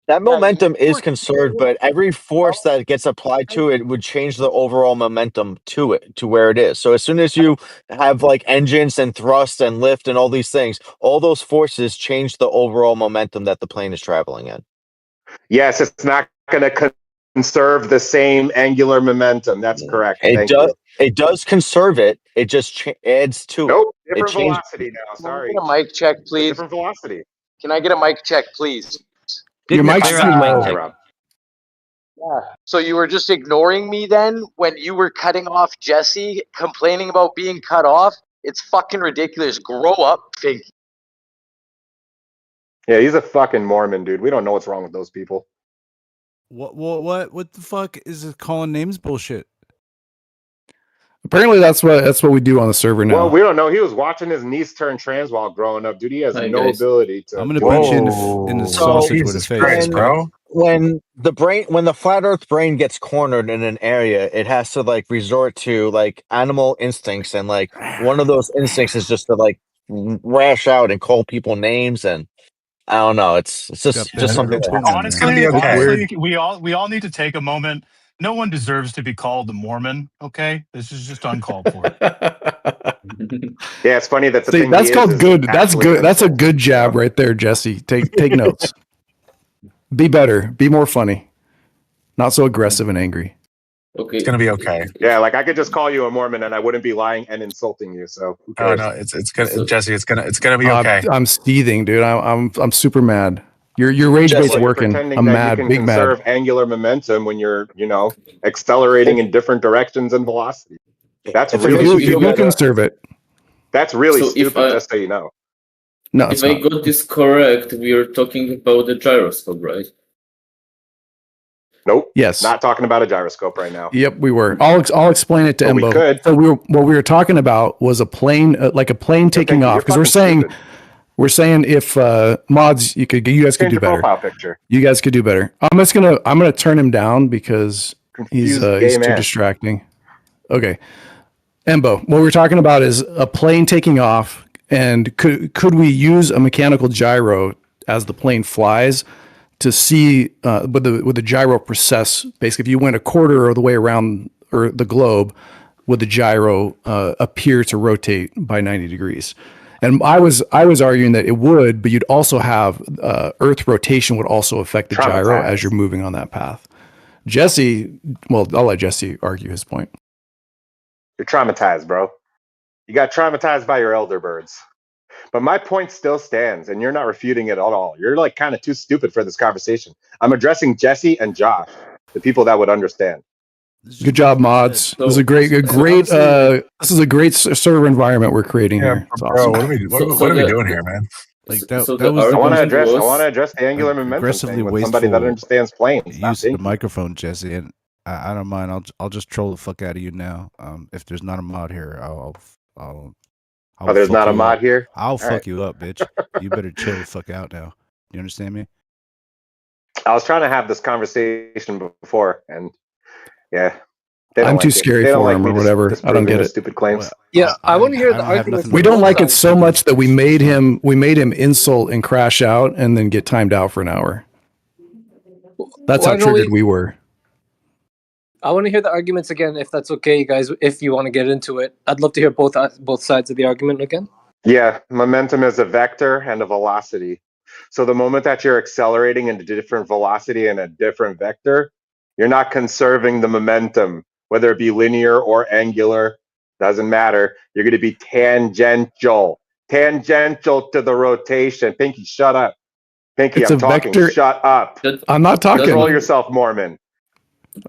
That momentum is conserved, but every force that gets applied to it would change the overall momentum to where it is. So as soon as you have like engines and thrust and lift and all these things, all those forces change the overall momentum that the plane is traveling in. Yes, it's not going to conserve the same angular momentum. That's correct. It does conserve it. It just adds to it. Nope, different velocity now. Sorry. Can I get a mic check, please? Different velocity. Can I get a mic check, please? Your mic's too low. Yeah. So you were just ignoring me then when you were cutting off Jesse, complaining about being cut off? It's fucking ridiculous. Grow up, Pfinky. Yeah, he's a fucking Mormon, dude. We don't know what's wrong with those people. What the fuck is this calling names bullshit? Apparently that's what we do on the server now. Well, we don't know. He was watching his niece turn trans while growing up, dude. He has no ability to. I'm gonna punch you in the sausage with a face, bro. When the flat Earth brain gets cornered in an area, it has to like resort to like animal instincts, and like one of those instincts is just to like rash out and call people names, and I don't know. It's just something. Honestly, we all need to take a moment. No one deserves to be called a Mormon. Okay, this is just uncalled for. Yeah, it's funny that that's called good. That's good. That's a good jab right there, Jesse. Take notes. Be better. Be more funny. Not so aggressive and angry. Okay, it's gonna be okay. Yeah, like I could just call you a Mormon and I wouldn't be lying and insulting you. So who cares? No, it's gonna, Jesse. It's gonna be okay. I'm seething, dude. I'm super mad. Your rage bait's working. I'm mad. You can big conserve mad. angular momentum when you're accelerating in different directions and velocity. That's really you can conserve it. That's really stupid. Just so you know. No, if I got this correct, we are talking about the gyroscope, right? Nope. Yes. Not talking about a gyroscope right now. Yep, we were. I'll explain it to Embo. We could. So what we were talking about was a plane, like a plane taking off, because we're saying if mods, you guys could do better. Profile picture. You guys could do better. I'm gonna turn him down because he's too distracting. Okay, Embo, what we're talking about is a plane taking off, and could we use a mechanical gyro as the plane flies to see with the gyro process? Basically, if you went a quarter of the way around the globe, would the gyro appear to rotate by 90 degrees? And I was arguing that it would, but you'd also have Earth rotation would also affect the gyro as you're moving on that path. Jesse, well, I'll let Jesse argue his point. You're traumatized, bro. You got traumatized by your elder birds. But my point still stands, and you're not refuting it at all. You're like kind of too stupid for this conversation. I'm addressing Jesse and Josh, the people that would understand. Good job, mods. This is a great server environment we're creating here. It's awesome. Bro, what are we doing here, man? Like I want to address the angular momentum thing with somebody that understands planes. Use the microphone, Jesse, and I don't mind. I'll just troll the fuck out of you now. If there's not a mod here, I'll there's fuck not a you mod up. here? I'll All fuck right. you up, bitch. You better chill the fuck out now. You understand me? I was trying to have this conversation before, and yeah, they don't I'm too like it. scary They don't for like him me or whatever. I don't disproving get their it. stupid claims. Yeah, I want to hear the I have arguments. nothing We to don't do like with it so much that we made him insult and crash out and then get timed out for an hour. That's Why how don't triggered we were. I want to hear the arguments again, if that's okay, guys. If you want to get into it, I'd love to hear both sides of the argument again. Yeah, momentum is a vector and a velocity. So the moment that you're accelerating into different velocity and a different vector, you're not conserving the momentum, whether it be linear or angular, doesn't matter. You're going to be tangential to the rotation. Pfinky, shut up. Pfinky, It's I'm a talking. vector. Shut up. I'm not talking. Control yourself, Mormon.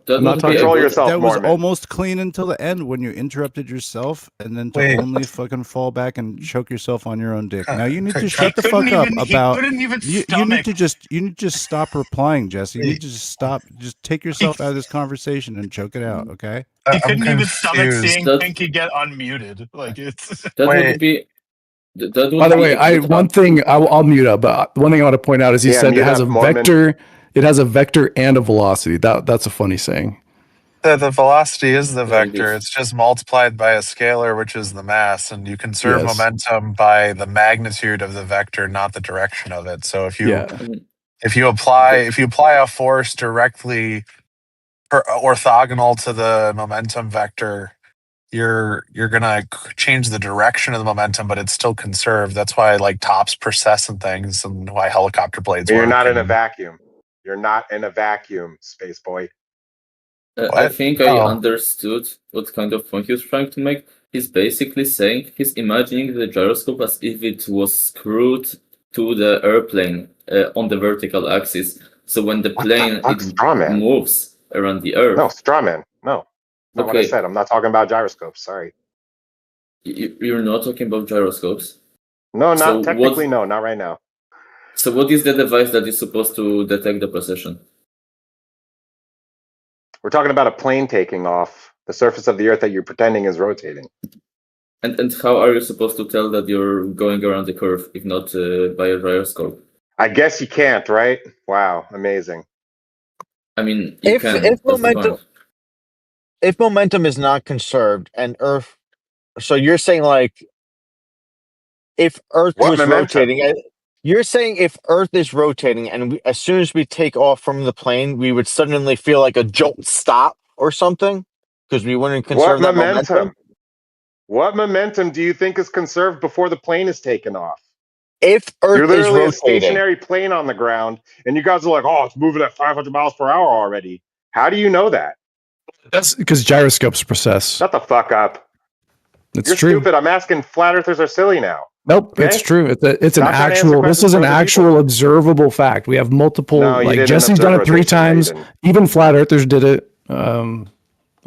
I'm not talking. Control yourself, That was Mormon. almost clean until the end when you interrupted yourself, and then to Wait. only fucking fall back and choke yourself on your own dick. Now you need to He shut the fuck couldn't up even- he about. couldn't even You need stomach- to just stop replying, Jesse. You need to just stop. Just take yourself out of this conversation and choke it out, okay? He couldn't even stomach seeing That- Pfinky get unmuted. Like it's. That would be. That would By the be way, a good one thing I'll mute up, but one thing I want to point out is he said it mute has up, a Mormon. vector. It has a vector and a velocity. That's a funny saying. The velocity is the Yeah, it vector. is. It's just multiplied by a scalar, which is the mass, and you conserve Yes. momentum by the magnitude of the vector, not the direction of it. So if you apply a force directly orthogonal to the momentum vector, you're gonna change the direction of the momentum, but it's still conserved. That's why like tops precess and things, and why helicopter blades You're work. not in a and- vacuum. You're not in a vacuum, space boy. I think I understood what kind of point he was trying to make. He's basically saying he's imagining the gyroscope as if it was screwed to the airplane on the vertical axis. So when the plane moves around the Earth. No, strawman. No. Not what I Okay. said. I'm not talking about gyroscopes. Sorry. You're not talking about gyroscopes? No, So not technically. what- No, not right now. So what is the device that is supposed to detect the precession? We're talking about a plane taking off the surface of the Earth that you're pretending is rotating. And how are you supposed to tell that you're going around the curve if not by a gyroscope? I guess you can't, right? Wow, amazing. I mean, If momentum is not conserved and Earth, so you're saying like if Earth What was momentum? rotating, you're saying if Earth is rotating and as soon as we take off from the plane, we would suddenly feel like a jolt stop or something because we wouldn't conserve that momentum. What momentum do you think is conserved before the plane is taken off? If Earth You're literally is a rotating, stationary plane on the ground, and you guys are like, "Oh, it's moving at 500 miles per hour already." How do you know that? That's because gyroscopes precess. Shut the fuck up. It's You're true. stupid. I'm asking. Flat earthers are silly now. Nope, Okay? it's true. It's an Stop trying to answer actual. This questions is for an other actual observable fact. We have multiple. No, you like didn't Jesse's observe done it 3 rotation. No, you times. didn't. Even flat earthers did it. I don't.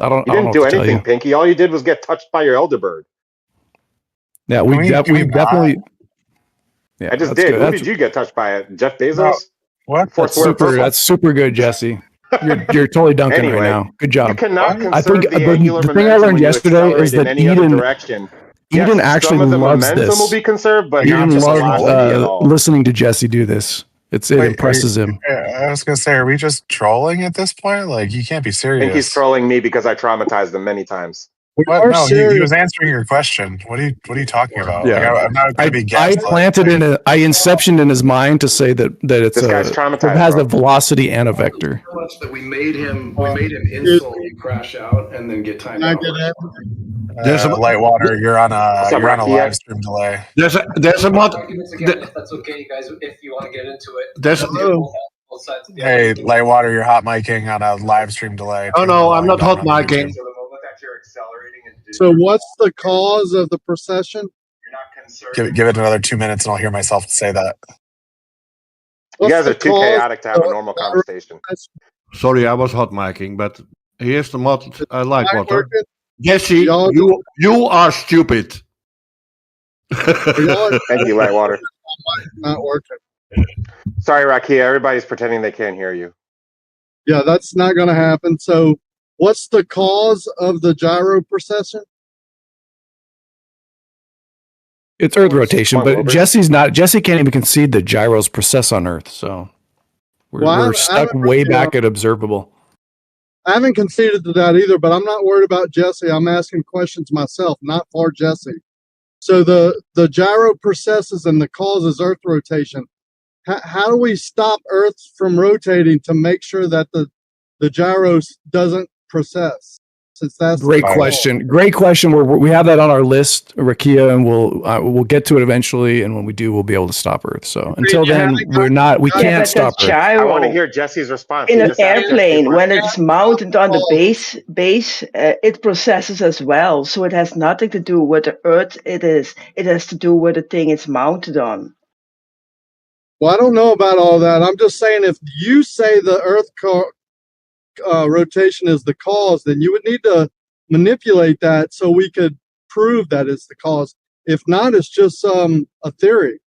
You I don't didn't know do what to tell anything, you. Pfinky. All you did was get touched by your elder bird. Yeah, Can we we not? definitely. Yeah, I just that's did. good. Who That's, did you get touched by? It? Jeff Bezos? No, what? Fourth that's Square super. Purple? That's super good, Jesse. You're totally dunking Anyway, right now. Good job. You cannot I think conserve the angular the thing I momentum learned when you yesterday accelerate is in that any other Eden direction. Eden Yes, actually some of the loves momentum this. will be conserved, but Eden not the loved velocity at all. listening to Jesse do this. It Wait, impresses him. I was gonna say, are we just trolling at this point? Like, you can't be I think serious. he's trolling me because I traumatized him many times. What? No, he was answering your question. What are you talking about? Yeah, Like, I'm not going to be I gaslit. planted I inceptioned in his mind to say that it's This guy's it traumatized, has bro. a velocity and a vector. So much that we made him insult and crash out and then get timed out. Lightwater, you're on What's up, a Rakia? live stream delay. There's a mod. Again, if that's okay, you guys, if you want to get into it. There's Both sides of the Hey, argument. Lightwater, you're hot micing on a live stream delay. Oh Turn no, the I'm volume not down hot on micing. YouTube. So what's the cause of the procession? Give it another 2 minutes, and I'll hear myself say that. You guys the are too cause chaotic to have a of normal conversation. Sorry, I was hot micing, but here's the mod. I like not water. working? Jesse, Y'all- you are stupid. Y'all are- Thank you, Lightwater. Not working. Sorry, Rakia. Everybody's pretending they can't hear you. Yeah, that's not going to happen. So What's the cause of the gyro precession? It's Earth rotation, but Jesse can't even concede that gyros precess on Earth, so we're stuck way back at observable. I haven't conceded to that either, but I'm not worried about Jesse. I'm asking questions myself, not for Jesse. So the gyro precesses and the cause is Earth rotation. How do we stop Earth from rotating to make sure that the gyros doesn't precess? Since that's Great question. Great question. We have that on our list, Rakia, and we'll get to it eventually. And when we do, we'll be able to stop Earth. So until then, we can't stop Earth. I want to hear Jesse's response. In an airplane, when it's mounted on the base, it processes as well. So it has nothing to do with the Earth. It has to do with the thing it's mounted on. Well, I don't know about all that. I'm just saying, if you say the Earth rotation is the cause, then you would need to manipulate that so we could prove that it's the cause. If not, it's just a theory.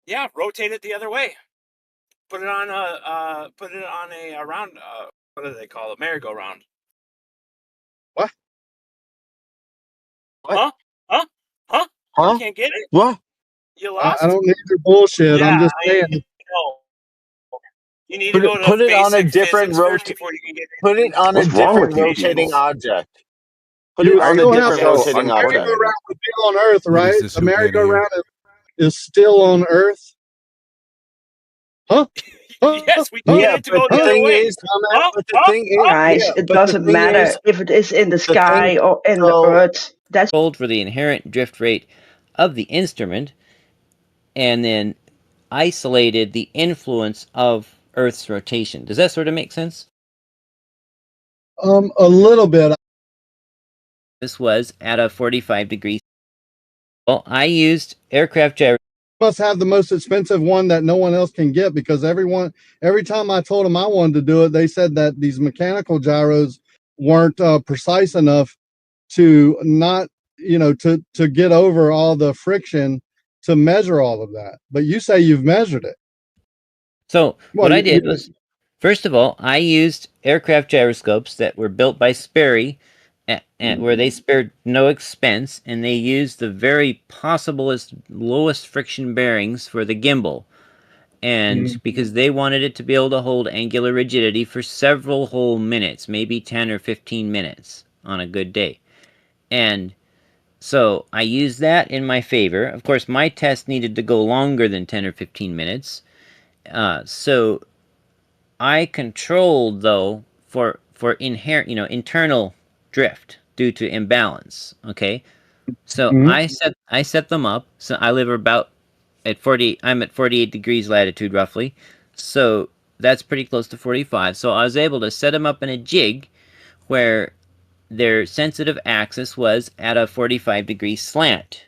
Yeah, rotate it the other way. Put it on a round. What do they call it? Merry-go-round. What? Huh? You can't get it? What? You lost? I don't need your bullshit. Yeah, I'm just saying. You need to go to put it on a different Put it on a different rotating object. Put it on a different rotating object. Merry-go-round would be on Earth, right? The merry-go-round is still on Earth. Huh? Yes, we told it to go the other way. Guys, it doesn't matter if it is in the sky or in the Earth. That's controlled for the inherent drift rate of the instrument, and then isolated the influence of Earth's rotation. Does that sort of make sense? A little bit. This was at a 45 degrees. Well, I used aircraft gyro. Must have the most expensive one that no one else can get, because every time I told them I wanted to do it, they said that these mechanical gyros weren't precise enough to not, to get over all the friction to measure all of that. But you say you've measured it. So what I did was, first of all, I used aircraft gyroscopes that were built by Sperry, where they spared no expense, and they used the very possiblest lowest friction bearings for the gimbal. And because they wanted it to be able to hold angular rigidity for several whole minutes, maybe 10 or 15 minutes on a good day. And so I used that in my favor. Of course, my test needed to go longer than 10 or 15 minutes. So I controlled, though, for inherent, internal drift due to imbalance. Okay, so I set them up. So I live about at 40. I'm at 48 degrees latitude roughly, so that's pretty close to 45. So I was able to set them up in a jig where their sensitive axis was at a 45 degree slant,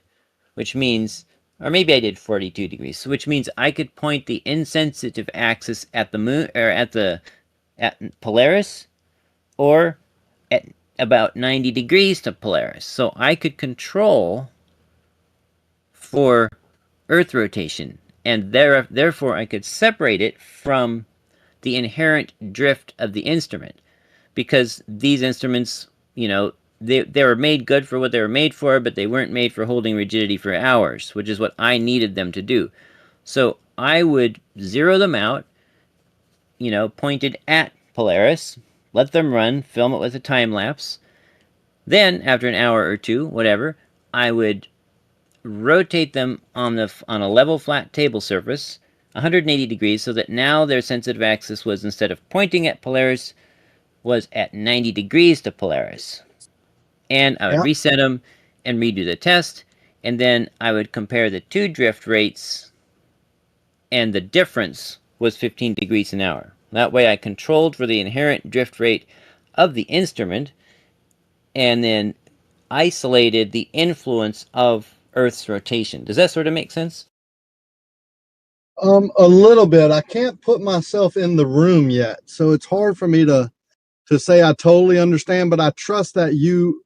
which means, or maybe I did 42 degrees, which means I could point the insensitive axis at the moon, or at Polaris, or at about 90 degrees to Polaris. So I could control for Earth rotation, and therefore I could separate it from the inherent drift of the instrument, because these instruments, they were made good for what they were made for, but they weren't made for holding rigidity for hours, which is what I needed them to do. So I would zero them out, pointed at Polaris, let them run, film it with a time lapse. Then, after an hour or two, whatever, I would rotate them on a level flat table surface, 180 degrees, so that now their sensitive axis was, instead of pointing at Polaris, was at 90 degrees to Polaris. And I would reset them and redo the test, and then I would compare the two drift rates, and the difference was 15 degrees an hour. That way I controlled for the inherent drift rate of the instrument, and then isolated the influence of Earth's rotation. Does that sort of make sense? A little bit. I can't put myself in the room yet, so it's hard for me to say I totally understand, but I trust that you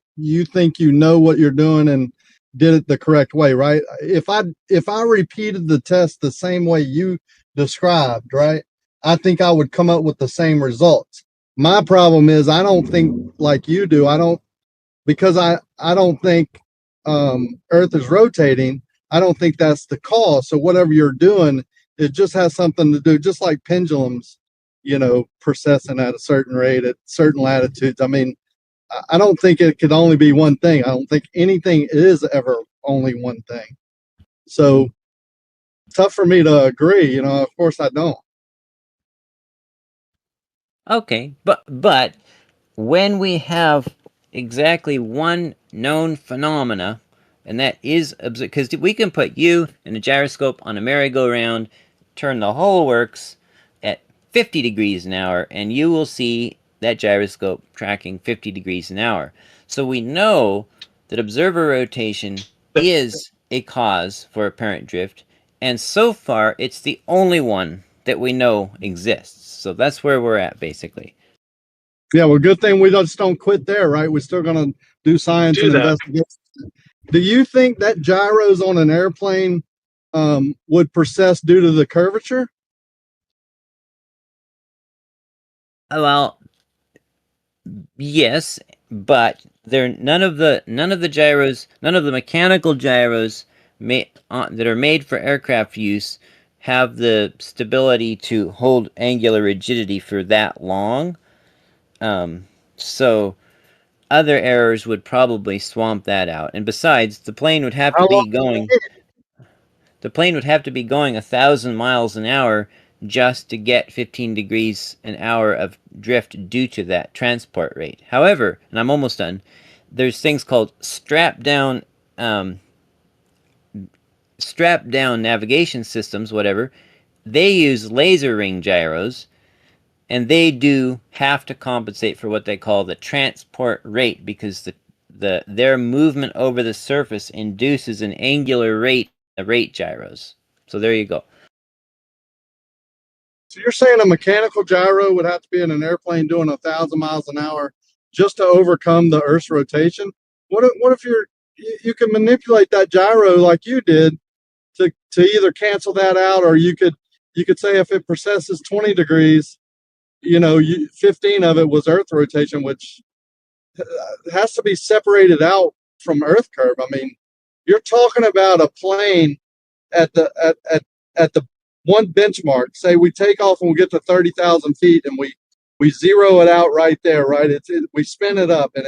think you know what you're doing and did it the correct way, right? If I repeated the test the same way you described, right, I think I would come up with the same results. My problem is I don't think like you do. Because I don't think Earth is rotating. I don't think that's the cause. So whatever you're doing, it just has something to do, just like pendulums, processing at a certain rate at certain latitudes. I mean, I don't think it could only be one thing. I don't think anything is ever only one thing. So tough for me to agree. Of course I don't. Okay, but when we have exactly one known phenomena, and that is because we can put you in a gyroscope on a merry-go-round, turn the whole works at 50 degrees an hour, and you will see that gyroscope tracking 50 degrees an hour. So we know that observer rotation is a cause for apparent drift, and so far it's the only one that we know exists. So that's where we're at, basically. Yeah, well, good thing we just don't quit there, right? We're still going to do science and investigation. Do you think that gyros on an airplane would precess due to the curvature? Well, yes, but none of the gyros, none of the mechanical gyros that are made for aircraft use have the stability to hold angular rigidity for that long. So other errors would probably swamp that out. And besides, the plane would have to be going. The plane would have to be going 1,000 miles an hour just to get 15 degrees an hour of drift due to that transport rate. However, and I'm almost done, there's things called strap-down navigation systems, whatever. They use laser ring gyros, and they do have to compensate for what they call the transport rate because their movement over the surface induces an angular rate, the rate gyros. So there you go. So you're saying a mechanical gyro would have to be in an airplane doing 1,000 miles an hour just to overcome the Earth's rotation? What if you can manipulate that gyro like you did to either cancel that out, or you could say if it precesses 20 degrees, 15 of it was Earth rotation, which has to be separated out from Earth curve. I mean, you're talking about a plane at the one benchmark. Say we take off and we get to 30,000 feet, and we zero it out right there, right? We spin it up, and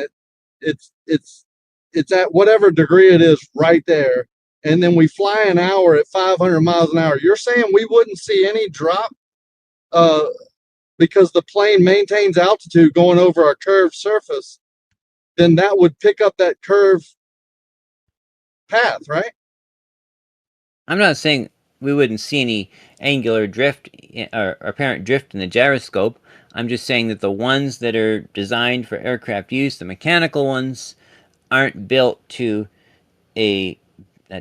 it's at whatever degree it is right there, and then we fly an hour at 500 miles an hour. You're saying we wouldn't see any drop because the plane maintains altitude going over a curved surface? Then that would pick up that curve path, right? I'm not saying we wouldn't see any angular drift or apparent drift in the gyroscope. I'm just saying that the ones that are designed for aircraft use, the mechanical ones, aren't built to a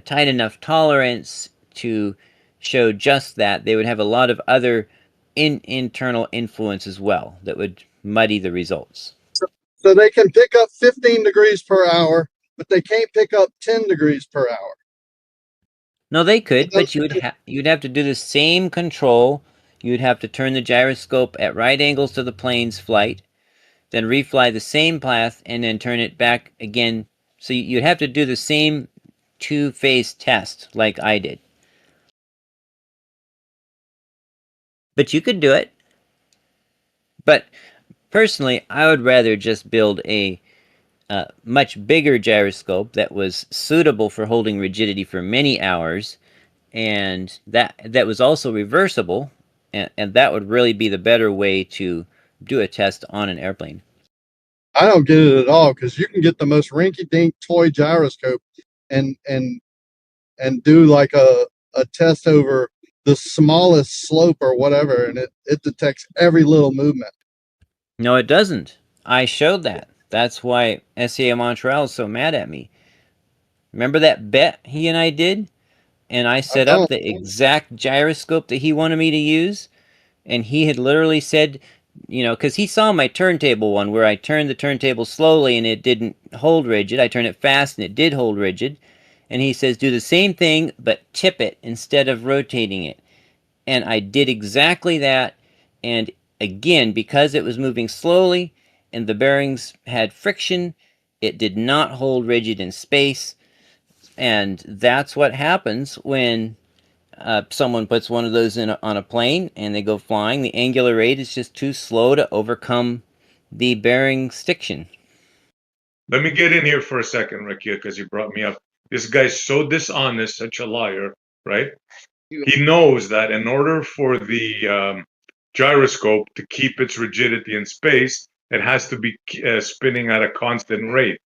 tight enough tolerance to show just that. They would have a lot of other internal influence as well that would muddy the results. So they can pick up 15 degrees per hour, but they can't pick up 10 degrees per hour. No, they could, but you'd have to do the same control. You'd have to turn the gyroscope at right angles to the plane's flight, then refly the same path, and then turn it back again. So you'd have to do the same two-phase test like I did. But you could do it. But personally, I would rather just build a much bigger gyroscope that was suitable for holding rigidity for many hours, and that was also reversible, and that would really be the better way to do a test on an airplane. I don't get it at all, because you can get the most rinky-dink toy gyroscope and do like a test over the smallest slope or whatever, and it detects every little movement. No, it doesn't. I showed that. That's why SAA Montreal is so mad at me. Remember that bet he and I did? And I set up the exact gyroscope that he wanted me to use? And he had literally said, because he saw my turntable one where I turned the turntable slowly and it didn't hold rigid. I turned it fast and it did hold rigid. And he says, do the same thing, but tip it instead of rotating it. And I did exactly that. And again, because it was moving slowly and the bearings had friction, it did not hold rigid in space. And that's what happens when someone puts one of those on a plane and they go flying. The angular rate is just too slow to overcome the bearing stiction. Let me get in here for a second, Ricky, because you brought me up. This guy's so dishonest, such a liar, right? He knows that in order for the gyroscope to keep its rigidity in space, it has to be spinning at a constant rate.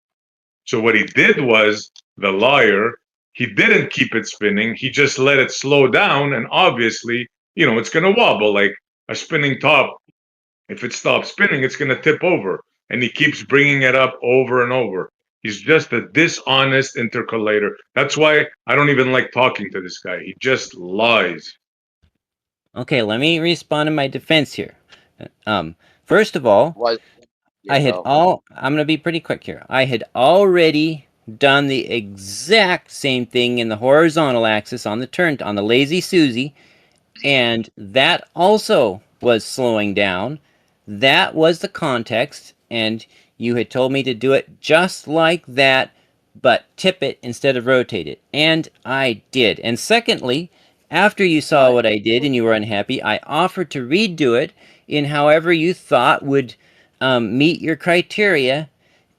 So what he did was, the liar, he didn't keep it spinning. He just let it slow down, and obviously, it's going to wobble like a spinning top. If it stops spinning, it's going to tip over. And he keeps bringing it up over and over. He's just a dishonest intercalator. That's why I don't even like talking to this guy. He just lies. Okay, let me respond in my defense here. First of all, I'm going to be pretty quick here. I had already done the exact same thing in the horizontal axis on the Lazy Susie, and that also was slowing down. That was the context, and you had told me to do it just like that, but tip it instead of rotate it, and I did. And secondly, after you saw what I did and you were unhappy, I offered to redo it in however you thought would meet your criteria,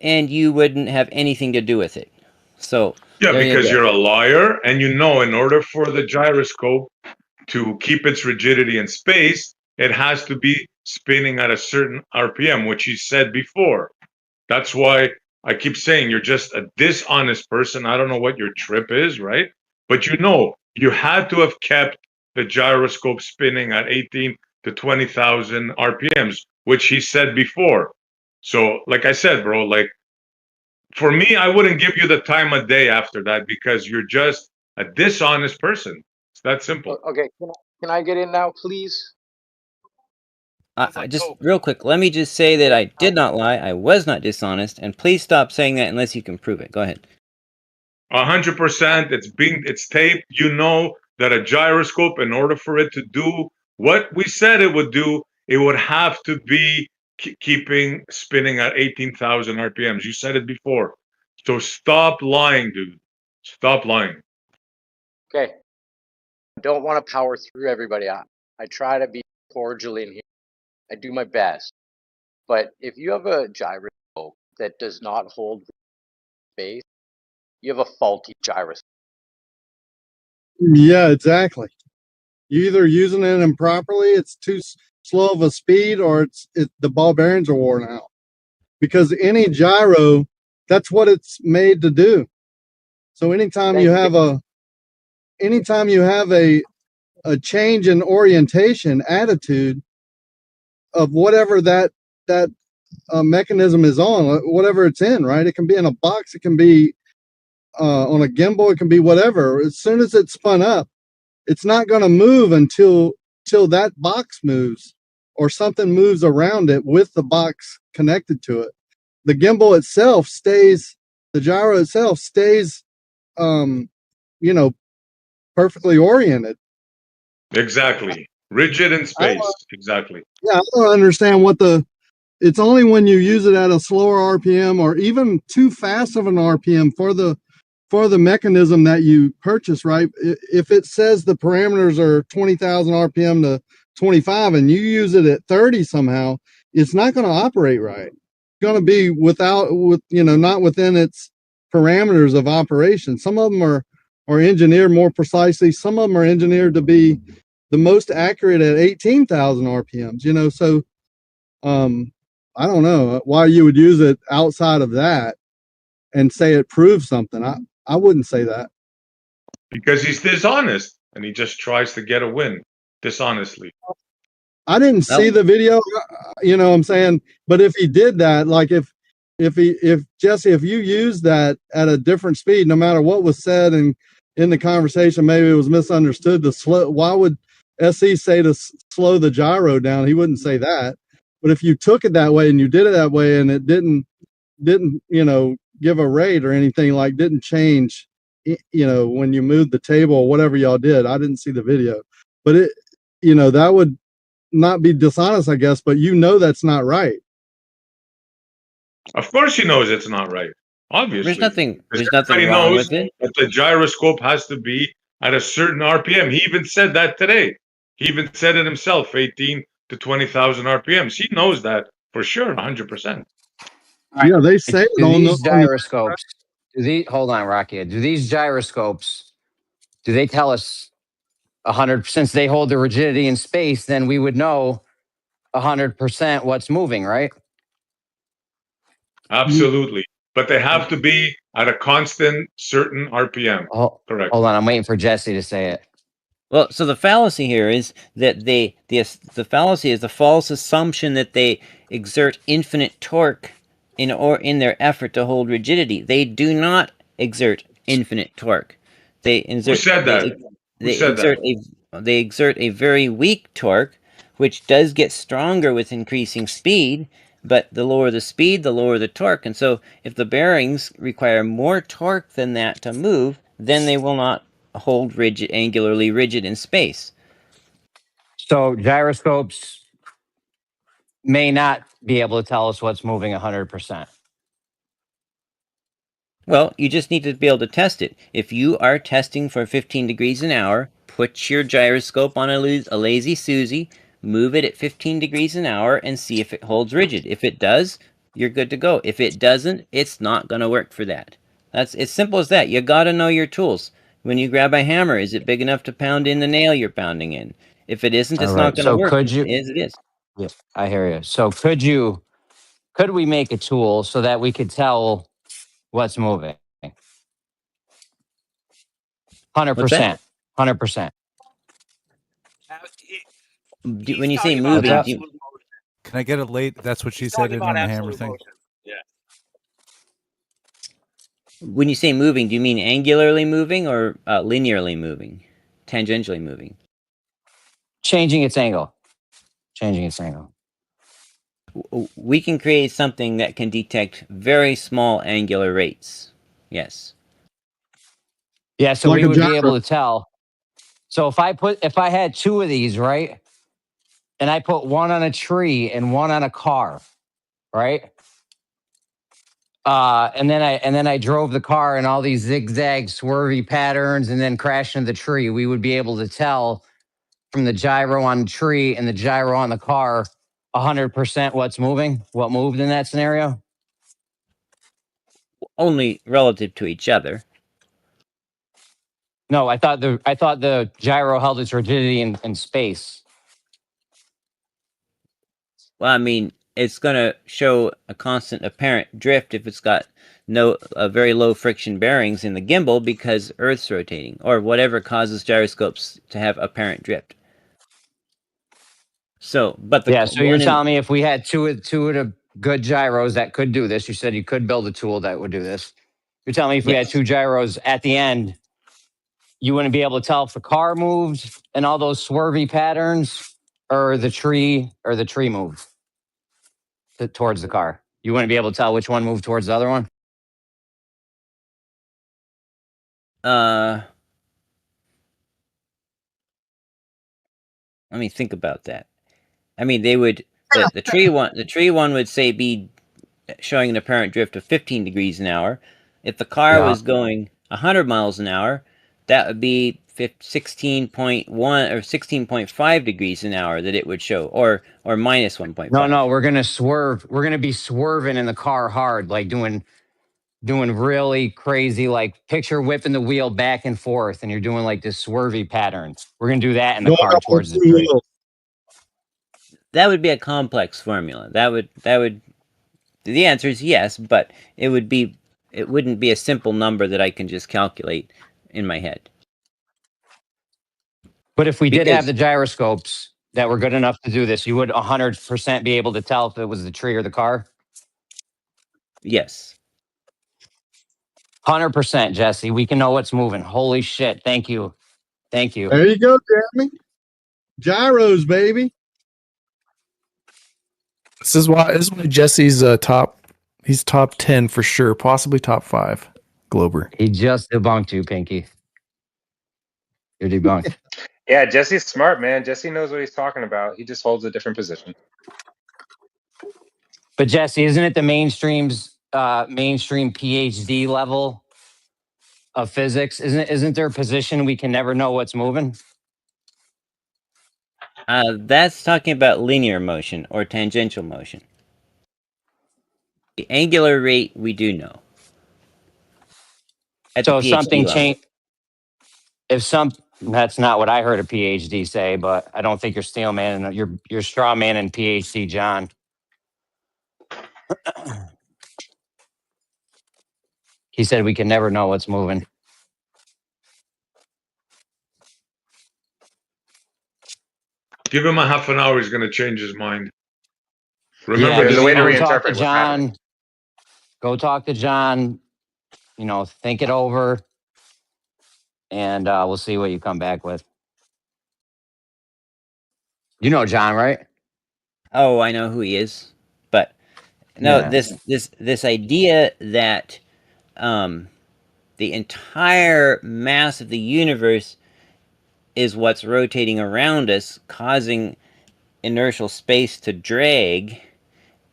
and you wouldn't have anything to do with it. So yeah, because you're a liar, and in order for the gyroscope to keep its rigidity in space, it has to be spinning at a certain RPM, which he said before. That's why I keep saying you're just a dishonest person. I don't know what your trip is, right? But you had to have kept the gyroscope spinning at 18 to 20,000 RPMs, which he said before. So, like I said, bro, like for me, I wouldn't give you the time of day after that because you're just a dishonest person. It's that simple. Okay, can I get in now, please? Just real quick, let me just say that I did not lie. I was not dishonest, and please stop saying that unless you can prove it. Go ahead. 100%. It's taped. You know that a gyroscope, in order for it to do what we said it would do, it would have to be keeping spinning at 18,000 RPMs. You said it before. So stop lying, dude. Stop lying. Okay. I don't want to power through everybody. I try to be cordial in here. I do my best. But if you have a gyroscope that does not hold space, you have a faulty gyroscope. Yeah, exactly. You're either using it improperly, it's too slow of a speed, or the ball bearings are worn out. Because any gyro, that's what it's made to do. So anytime you have a change in orientation, attitude of whatever that mechanism is on, whatever it's in, right? It can be in a box, it can be on a gimbal, it can be whatever. As soon as it's spun up, it's not going to move until that box moves or something moves around it with the box connected to it. The gimbal itself stays, the gyro itself stays, perfectly oriented. Exactly. Rigid in space. Exactly. Yeah, I don't understand it's only when you use it at a slower RPM or even too fast of an RPM for the mechanism that you purchase, right? If it says the parameters are 20,000 RPM to 25 and you use it at 30 somehow, it's not going to operate right. It's going to be not within its parameters of operation. Some of them are engineered more precisely. Some of them are engineered to be the most accurate at 18,000 RPMs, so I don't know why you would use it outside of that and say it proves something. I wouldn't say that. Because he's dishonest and he just tries to get a win dishonestly. I didn't see the video, what I'm saying, but if he did that, like if Jesse, if you use that at a different speed, no matter what was said and in the conversation, maybe it was misunderstood. Why would SE say to slow the gyro down? He wouldn't say that. But if you took it that way and you did it that way and it didn't give a rate or anything, like didn't change, when you moved the table or whatever y'all did, I didn't see the video, but that not be dishonest, I guess, but you know that's not right. Of course, he knows it's not right. Obviously, There's nothing everybody wrong knows with it. that the gyroscope has to be at a certain RPM. He even said that today. He even said it himself, 18 to 20,000 RPMs. He knows that for sure, 100%. Yeah, they say it Do on these the gyroscopes? Hold on, Rocky? Do these gyroscopes? Do they tell us 100? Since they hold the rigidity in space, then we would know 100% what's moving, right? Absolutely. But they have to be at a constant, certain RPM. Correct. Hold on, I'm waiting for Jesse to say it. Well, so the fallacy here is that the fallacy is the false assumption that they exert infinite torque in their effort to hold rigidity. They do not exert infinite torque. They exert. Who said that? They exert a very weak torque, which does get stronger with increasing speed. But the lower the speed, the lower the torque. And so, if the bearings require more torque than that to move, then they will not hold angularly rigid in space. So gyroscopes may not be able to tell us what's moving 100%. Well, you just need to be able to test it. If you are testing for 15 degrees an hour, put your gyroscope on a lazy Susie, move it at 15 degrees an hour, and see if it holds rigid. If it does, you're good to go. If it doesn't, it's not going to work for that. That's as simple as that. You got to know your tools. When you grab a hammer, is it big enough to pound in the nail you're pounding in? If it isn't, it's not going to work. Could you? It is. Yeah, I hear you. So could we make a tool so that we could tell what's moving? 100%. 100%. When you say moving, can I get it late? That's what she said in on the hammer thing. Motion. Yeah. When you say moving, do you mean angularly moving or linearly moving? Tangentially moving? Changing its angle. Changing its angle. We can create something that can detect very small angular rates. Yes. Yeah, so we would be able to tell. So if I had two of these, right? And I put one on a tree and one on a car, right? And then I drove the car in all these zigzag, swervy patterns, and then crashed into the tree. We would be able to tell from the gyro on the tree and the gyro on the car 100% what's moving, what moved in that scenario. Only relative to each other. No, I thought the gyro held its rigidity in space. Well, I mean, it's going to show a constant apparent drift if it's got very low friction bearings in the gimbal because Earth's rotating, or whatever causes gyroscopes to have apparent drift. So, but so you're telling me if we had two of the good gyros that could do this, you said you could build a tool that would do this. You're telling me if we had two gyros at the end, you wouldn't be able to tell if the car moved and all those swervy patterns, or the tree moved towards the car. You wouldn't be able to tell which one moved towards the other one. Let me think about that. I mean, they would the tree one would say be showing an apparent drift of 15 degrees an hour. If the car was going 100 miles an hour, that would be 16.1 or 16.5 degrees an hour that it would show, or minus 1.5. No, we're gonna swerve. We're gonna be swerving in the car hard, like doing really crazy, like picture whipping the wheel back and forth, and you're doing like this swervy pattern. We're gonna do that in the car towards the tree. That would be a complex formula. That would. The answer is yes, but it wouldn't be a simple number that I can just calculate in my head. But if we did have the gyroscopes that were good enough to do this, you would 100% be able to tell if it was the tree or the car? Yes. 100%, Jesse. We can know what's moving. Holy shit. Thank you. Thank you. There you go, Jeremy. Gyros, baby. This is why Jesse's he's top 10 for sure, possibly top 5 Glober. He just debunked you, Pfinky. You're debunked. Yeah, Jesse's smart, man. Jesse knows what he's talking about. He just holds a different position. But Jesse, isn't it the mainstream PhD level of physics? Isn't there a position we can never know what's moving? That's talking about linear motion or tangential motion. The angular rate we do know. At So the PhD level. That's not what I heard a PhD say, but I don't think you're steel man. You're straw man and PhD John. He said we can never know what's moving. Give him a half an hour. He's going to change his mind. Remember, There's a way to go talk to reinterpret what's happening. John. Go talk to John. Think it over, and we'll see what you come back with. You know John, right? Oh, I know who he is, but no, Yeah. this idea that the entire mass of the universe is what's rotating around us, causing inertial space to drag,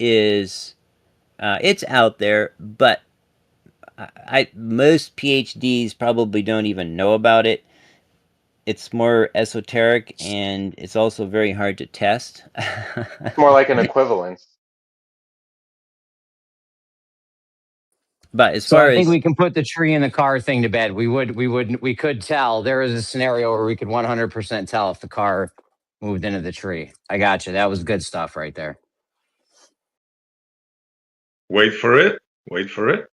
is it's out there, but most PhDs probably don't even know about it. It's more esoteric, and it's also very hard to test. More like an equivalence. But as So far I think as we can put the tree in the car thing to bed. We could tell. There is a scenario where we could 100% tell if the car moved into the tree. I got you. That was good stuff right there. Wait for it. Wait for it.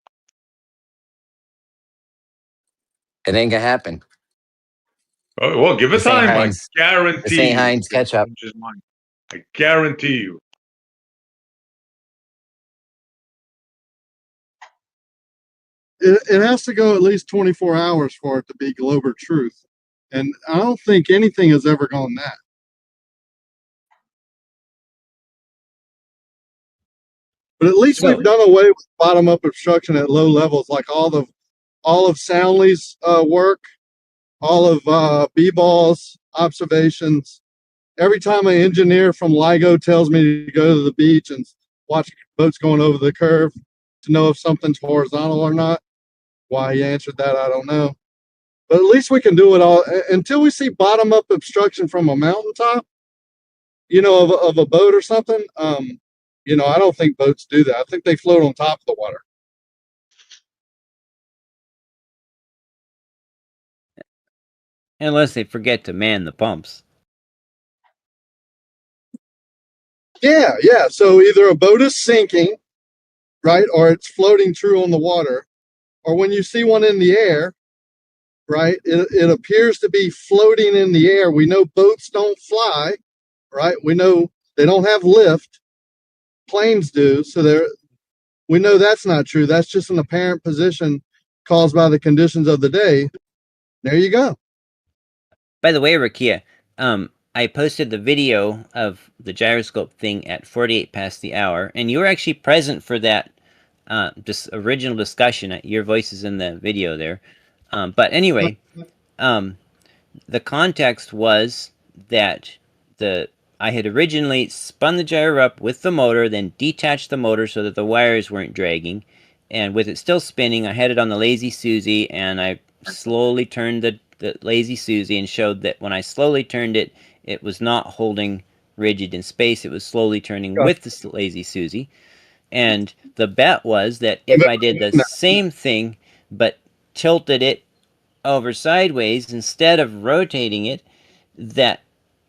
It ain't gonna happen. Oh, well, give it time. I guarantee This ain't you. Heinz ketchup. Change his mind. I guarantee you. It has to go at least 24 hours for it to be Glober truth. And I don't think anything has ever gone that. But at least we've done away with bottom up obstruction at low levels, like all of Soundly's work, all of B-Ball's observations. Every time an engineer from LIGO tells me to go to the beach and watch boats going over the curve to know if something's horizontal or not, why he answered that, I don't know. But at least we can do it all until we see bottom up obstruction from a mountaintop, of a boat or something. I don't think boats do that. I think they float on top of the water. unless they forget to man the pumps. Yeah. So either a boat is sinking, right, or it's floating true on the water, or when you see one in the air, right, it appears to be floating in the air. We know boats don't fly, right? We know they don't have lift. Planes do. So we know that's not true. That's just an apparent position caused by the conditions of the day. There you go. By the way, Rakia, I posted the video of the gyroscope thing at 48 past the hour, and you were actually present for that original discussion. Your voice is in the video there. But anyway, the context was that I had originally spun the gyro up with the motor, then detached the motor so that the wires weren't dragging, and with it still spinning, I had it on the Lazy Susie, and I slowly turned the Lazy Susie and showed that when I slowly turned it, it was not holding rigid in space. It was slowly turning with the Lazy Susie. And the bet was that if I did the same thing, but tilted it over sideways instead of rotating it, that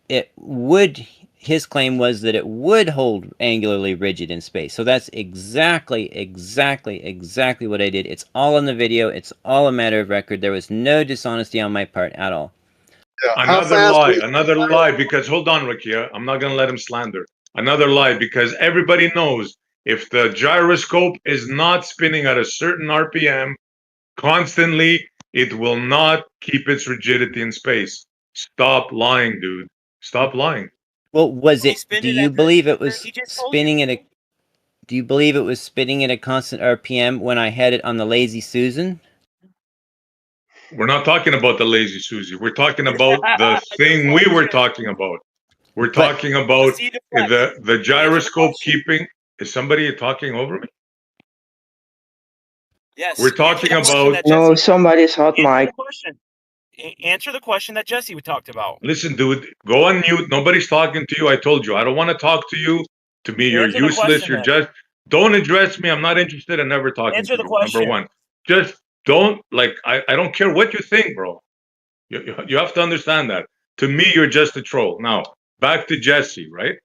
it would, his claim was that it would hold angularly rigid in space. So that's exactly what I did. It's all in the video. It's all a matter of record. There was no dishonesty on my part at all. Another lie, because hold on, Rakia, I'm not going to let him slander. Another lie, because everybody knows if the gyroscope is not spinning at a certain RPM constantly, it will not keep its rigidity in space. Stop lying, dude. Stop lying. Well, do you believe it was spinning at a constant RPM when I had it on the Lazy Susan? We're not talking about the lazy Susie. We're talking about the thing we were talking about. We're talking about the gyroscope keeping. Is somebody talking over me? Yes. We're talking about. No, somebody's hot mic. Answer the question that Jesse talked about. Listen, dude, go on mute. Nobody's talking to you. I told you. I don't want to talk to you. To me, you're Answer the useless. question, You're then. just. Don't address me. I'm not interested in never talking Answer to the you. question. Number one. Just don't, like, I don't care what you think, bro. You have to understand that. To me, you're just a troll. Now, back to Jesse, right?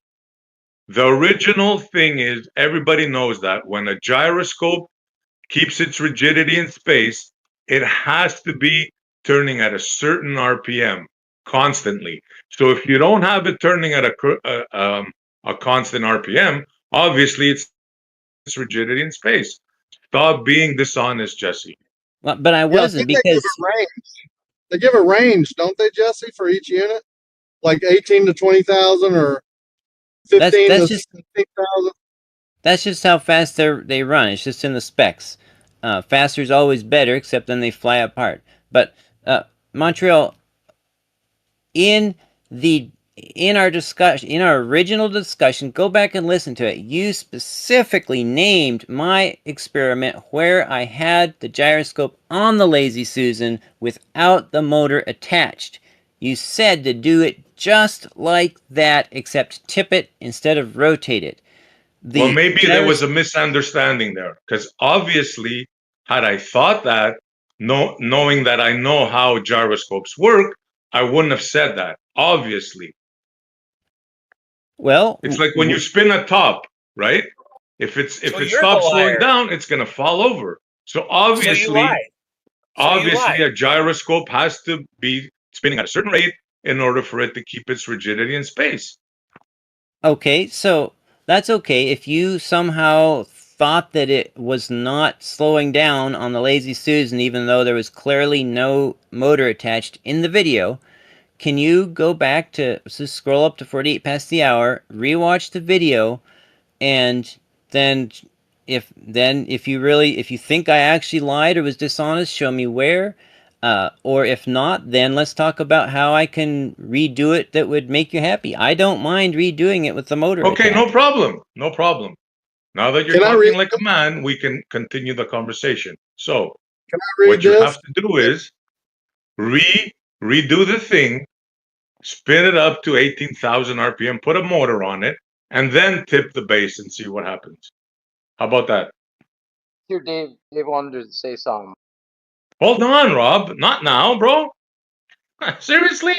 The original thing is everybody knows that when a gyroscope keeps its rigidity in space, it has to be turning at a certain RPM constantly. So if you don't have it turning at a constant RPM, obviously it's rigidity in space. Stop being dishonest, Jesse. Well, but I wasn't, they give because a range. They give a range, don't they, Jesse, for each unit? Like 18 to 20,000 or 15 that's to just 16,000. that's just how fast they run. It's just in the specs. Faster is always better, except then they fly apart. But Montreal, in our discussion, in our original discussion, go back and listen to it. You specifically named my experiment where I had the gyroscope on the Lazy Susan without the motor attached. You said to do it just like that, except tip it instead of rotate it. Well, maybe there was a misunderstanding there, because obviously, had I thought that, knowing that I know how gyroscopes work, I wouldn't have said that. Obviously, well, it's like when you spin a top, right? If it stops slowing down, it's gonna fall over. So obviously, a gyroscope has to be spinning at a certain rate in order for it to keep its rigidity in space. Okay, so that's okay. If you somehow thought that it was not slowing down on the Lazy Susan, even though there was clearly no motor attached in the video, can you go back to, just scroll up to 48 past the hour, rewatch the video, and then if you think I actually lied or was dishonest, show me where. Or if not, then let's talk about how I can redo it that would make you happy. I don't mind redoing it with the motor. Okay, no problem. No problem. Now that you're talking like a man, we can continue the conversation. So, what you have to do is redo the thing, spin it up to 18,000 RPM, put a motor on it, and then tip the base and see what happens. How about that? Here, Dave wanted to say something. Hold on, Rob. Not now, bro. Seriously?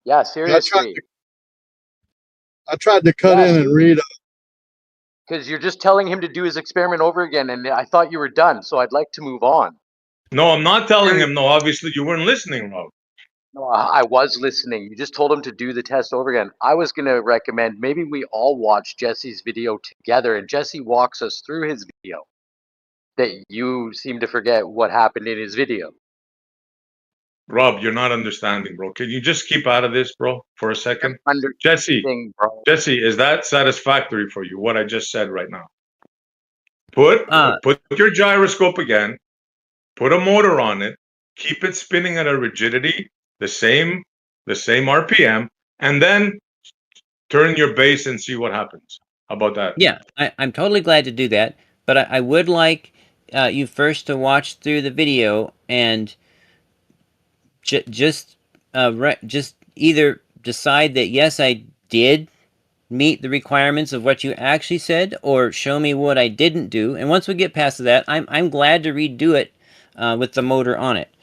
Yeah, seriously. I tried to cut in and read. Because you're just telling him to do his experiment over again, and I thought you were done, so I'd like to move on. No, I'm not telling him. No, obviously you weren't listening, Rob. No, I was listening. You just told him to do the test over again. I was going to recommend maybe we all watch Jesse's video together, and Jesse walks us through his video. That you seem to forget what happened in his video. Rob, you're not understanding, bro. Can you just keep out of this, bro, for a second? Jesse, is that satisfactory for you, what I just said right now? Put your gyroscope again, put a motor on it, keep it spinning at a rigidity, the same RPM, and then turn your base and see what happens. How about that? Yeah, I'm totally glad to do that, but I would like you first to watch through the video and just either decide that yes, I did meet the requirements of what you actually said, or show me what I didn't do. And once we get past that, I'm glad to redo it with the motor on it.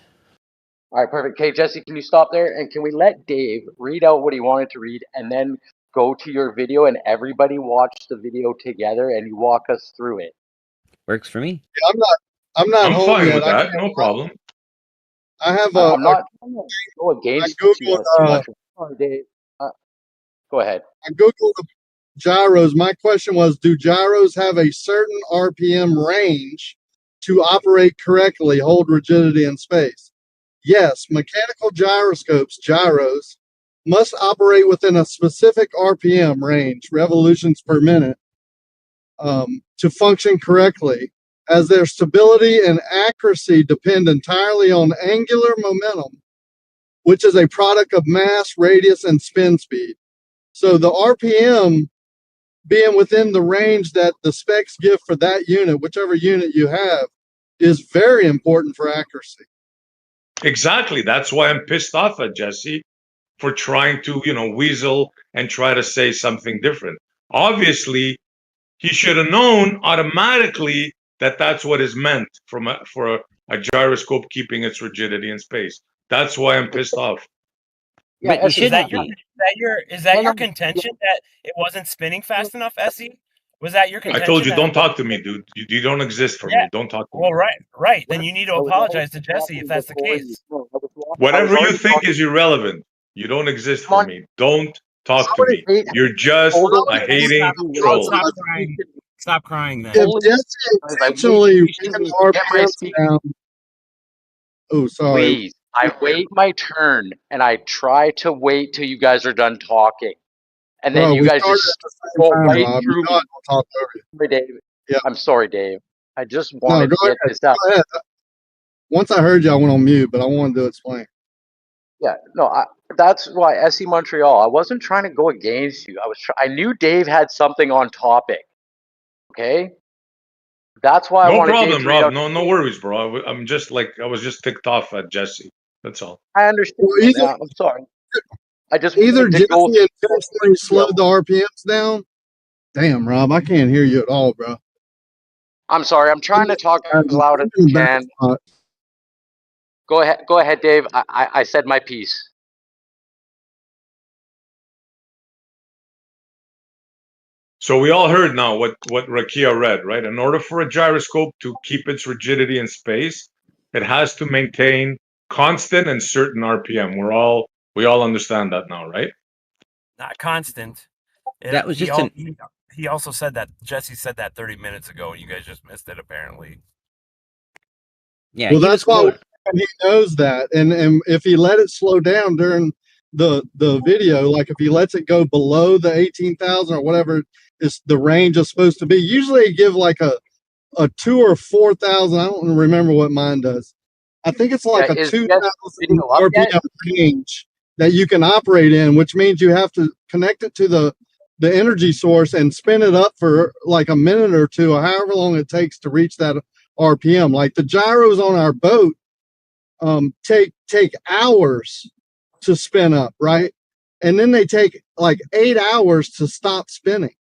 All right, perfect. Okay, Jesse, can you stop there? And can we let Dave read out what he wanted to read and then go to your video and everybody watch the video together and you walk us through it? Works for me. Yeah, I'm not home fine yet. with that. No problem. I have I'm not go against I Googled, Sorry, Dave. Go ahead. I Googled gyros. My question was, do gyros have a certain RPM range to operate correctly, hold rigidity in space? Yes, mechanical gyroscopes, gyros, must operate within a specific RPM range, revolutions per minute, to function correctly. as their stability and accuracy depend entirely on angular momentum, which is a product of mass, radius, and spin speed. So the RPM being within the range that the specs give for that unit, whichever unit you have, is very important for accuracy. Exactly. That's why I'm pissed off at Jesse for trying to, weasel and try to say something different. Obviously, he should have known automatically that that's what is meant for a gyroscope keeping its rigidity in space. That's why I'm pissed off. But you shouldn't be. Is that your contention that it wasn't spinning fast enough, Essie? Was that your I contention? told you, don't talk to me, dude. You don't exist for me. Don't talk to me. Well, right. Then you need to apologize to Jesse if that's the case. Whatever you think is irrelevant. You don't exist for me. Don't talk to me. You're just a hating troll. Stop crying then. If Jesse intentionally ran RPMs down, oh, sorry. Please, I wait my turn and I try to wait till you guys are done talking. And then you guys just go right through me. Sorry, Dave. Yeah. I'm sorry, Dave. I just wanted to get this out. Go ahead. Once I heard you, I went on mute, but I wanted to explain. Yeah, no, that's why SC Montreal. I wasn't trying to go against you. I knew Dave had something on topic. Okay, that's why I wanted Dave to read out. No worries, bro. I was just ticked off at Jesse. That's all. I understand. Well, I'm sorry. I just either Jesse intentionally slowed the RPMs down. Damn, Rob, I can't hear you at all, bro. I'm sorry. I'm trying to talk as loud as I can. Go ahead, Dave. I said my piece. So we all heard now what Rakia read, right? In order for a gyroscope to keep its rigidity in space, it has to maintain constant and certain RPM. We all understand that now, right? Not constant. That was just he also said that. Jesse said that 30 minutes ago, and you guys just missed it apparently. Yeah. Well, that's why he knows that, and if he let it slow down during the video, like if he lets it go below the 18,000 or whatever is the range is supposed to be, usually give like a 2 or 4,000. I don't remember what mine does. I think it's like a 2,000 RPM range that you can operate in, which means you have to connect it to the energy source and spin it up for like a minute or two, or however long it takes to reach that RPM. Like the gyros on our boat take hours to spin up, right? And then they take like 8 hours to stop spinning.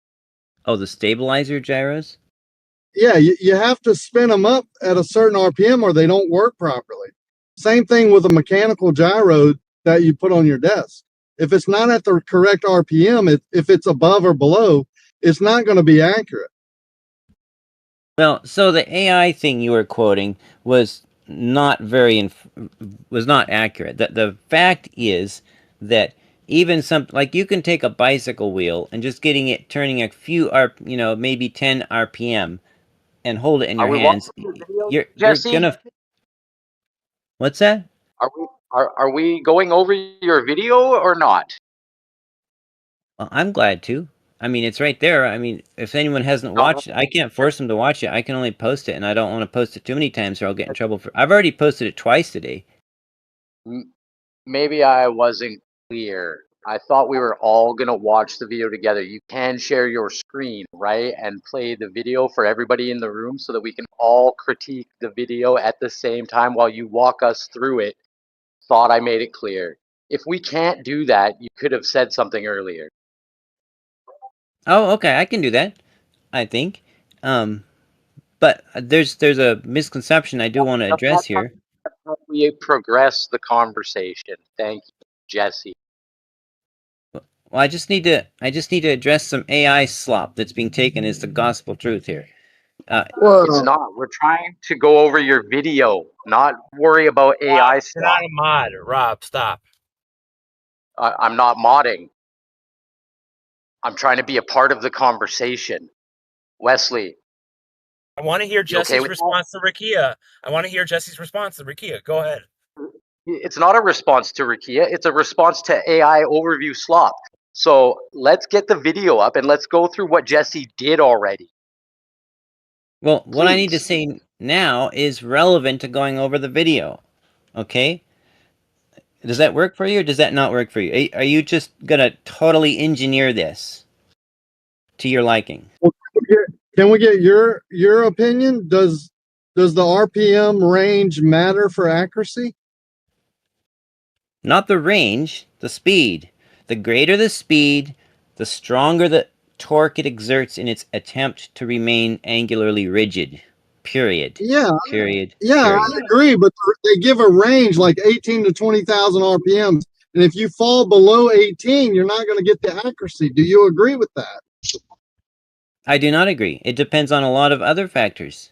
Oh, the stabilizer gyros? Yeah, you have to spin them up at a certain RPM or they don't work properly. Same thing with a mechanical gyro that you put on your desk. If it's not at the correct RPM, if it's above or below, it's not going to be accurate. Well, so the AI thing you were quoting was not accurate. The fact is that even like you can take a bicycle wheel and just turning a few maybe 10 RPM and hold it in your hands. You're gonna. What's that? Are we going over your video or not? Well, I'm glad to. I mean, it's right there. I mean, if anyone hasn't watched it, I can't force them to watch it. I can only post it, and I don't want to post it too many times or I'll get in trouble for. I've already posted it twice today. Maybe I wasn't clear. I thought we were all gonna watch the video together. You can share your screen, right, and play the video for everybody in the room so that we can all critique the video at the same time while you walk us through it. Thought I made it clear. If we can't do that, you could have said something earlier. Oh, okay, I can do that. I think, but there's a misconception I do want to address here. We progress the conversation. Thank you, Jesse. Well, I just need to address some AI slop that's being taken as the gospel truth here. It's not. We're trying to go over your video, not worry about AI stuff. You're not a mod, Rob. Stop. I'm not modding. I'm trying to be a part of the conversation. Wesley. I want to hear Jesse's response to Rakia. Go ahead. It's not a response to Rakia. It's a response to AI overview slop. So let's get the video up and let's go through what Jesse did already. Well, what I need to say now is relevant to going over the video. Okay? Does that work for you, or does that not work for you? Are you just gonna totally engineer this to your liking? Well, can we get your opinion? Does the RPM range matter for accuracy? Not the range, the speed. The greater the speed, the stronger the torque it exerts in its attempt to remain angularly rigid. Period. Yeah. Period. Yeah, Period. I agree, but they give a range like 18 to 20,000 RPMs, and if you fall below 18, you're not going to get the accuracy. Do you agree with that? I do not agree. It depends on a lot of other factors.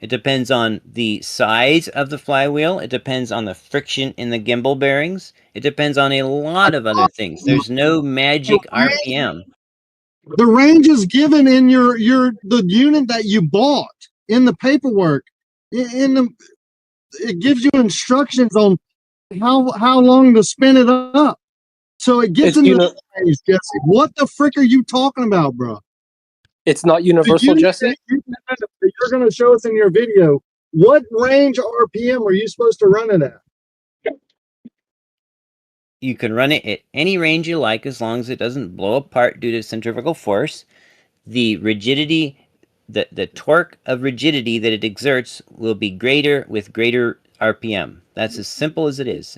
It depends on the size of the flywheel. It depends on the friction in the gimbal bearings. It depends on a lot of other things. There's no magic RPM. The range is given in the unit that you bought in the paperwork. It gives you instructions on how long to spin it up. So it gets into the range, Jesse. What the frick are you talking about, bro? It's not universal, Jesse. You're going to show us in your video. What range RPM are you supposed to run it at? You can run it at any range you like as long as it doesn't blow apart due to centrifugal force. The rigidity, the torque of rigidity that it exerts will be greater with greater RPM. That's as simple as it is.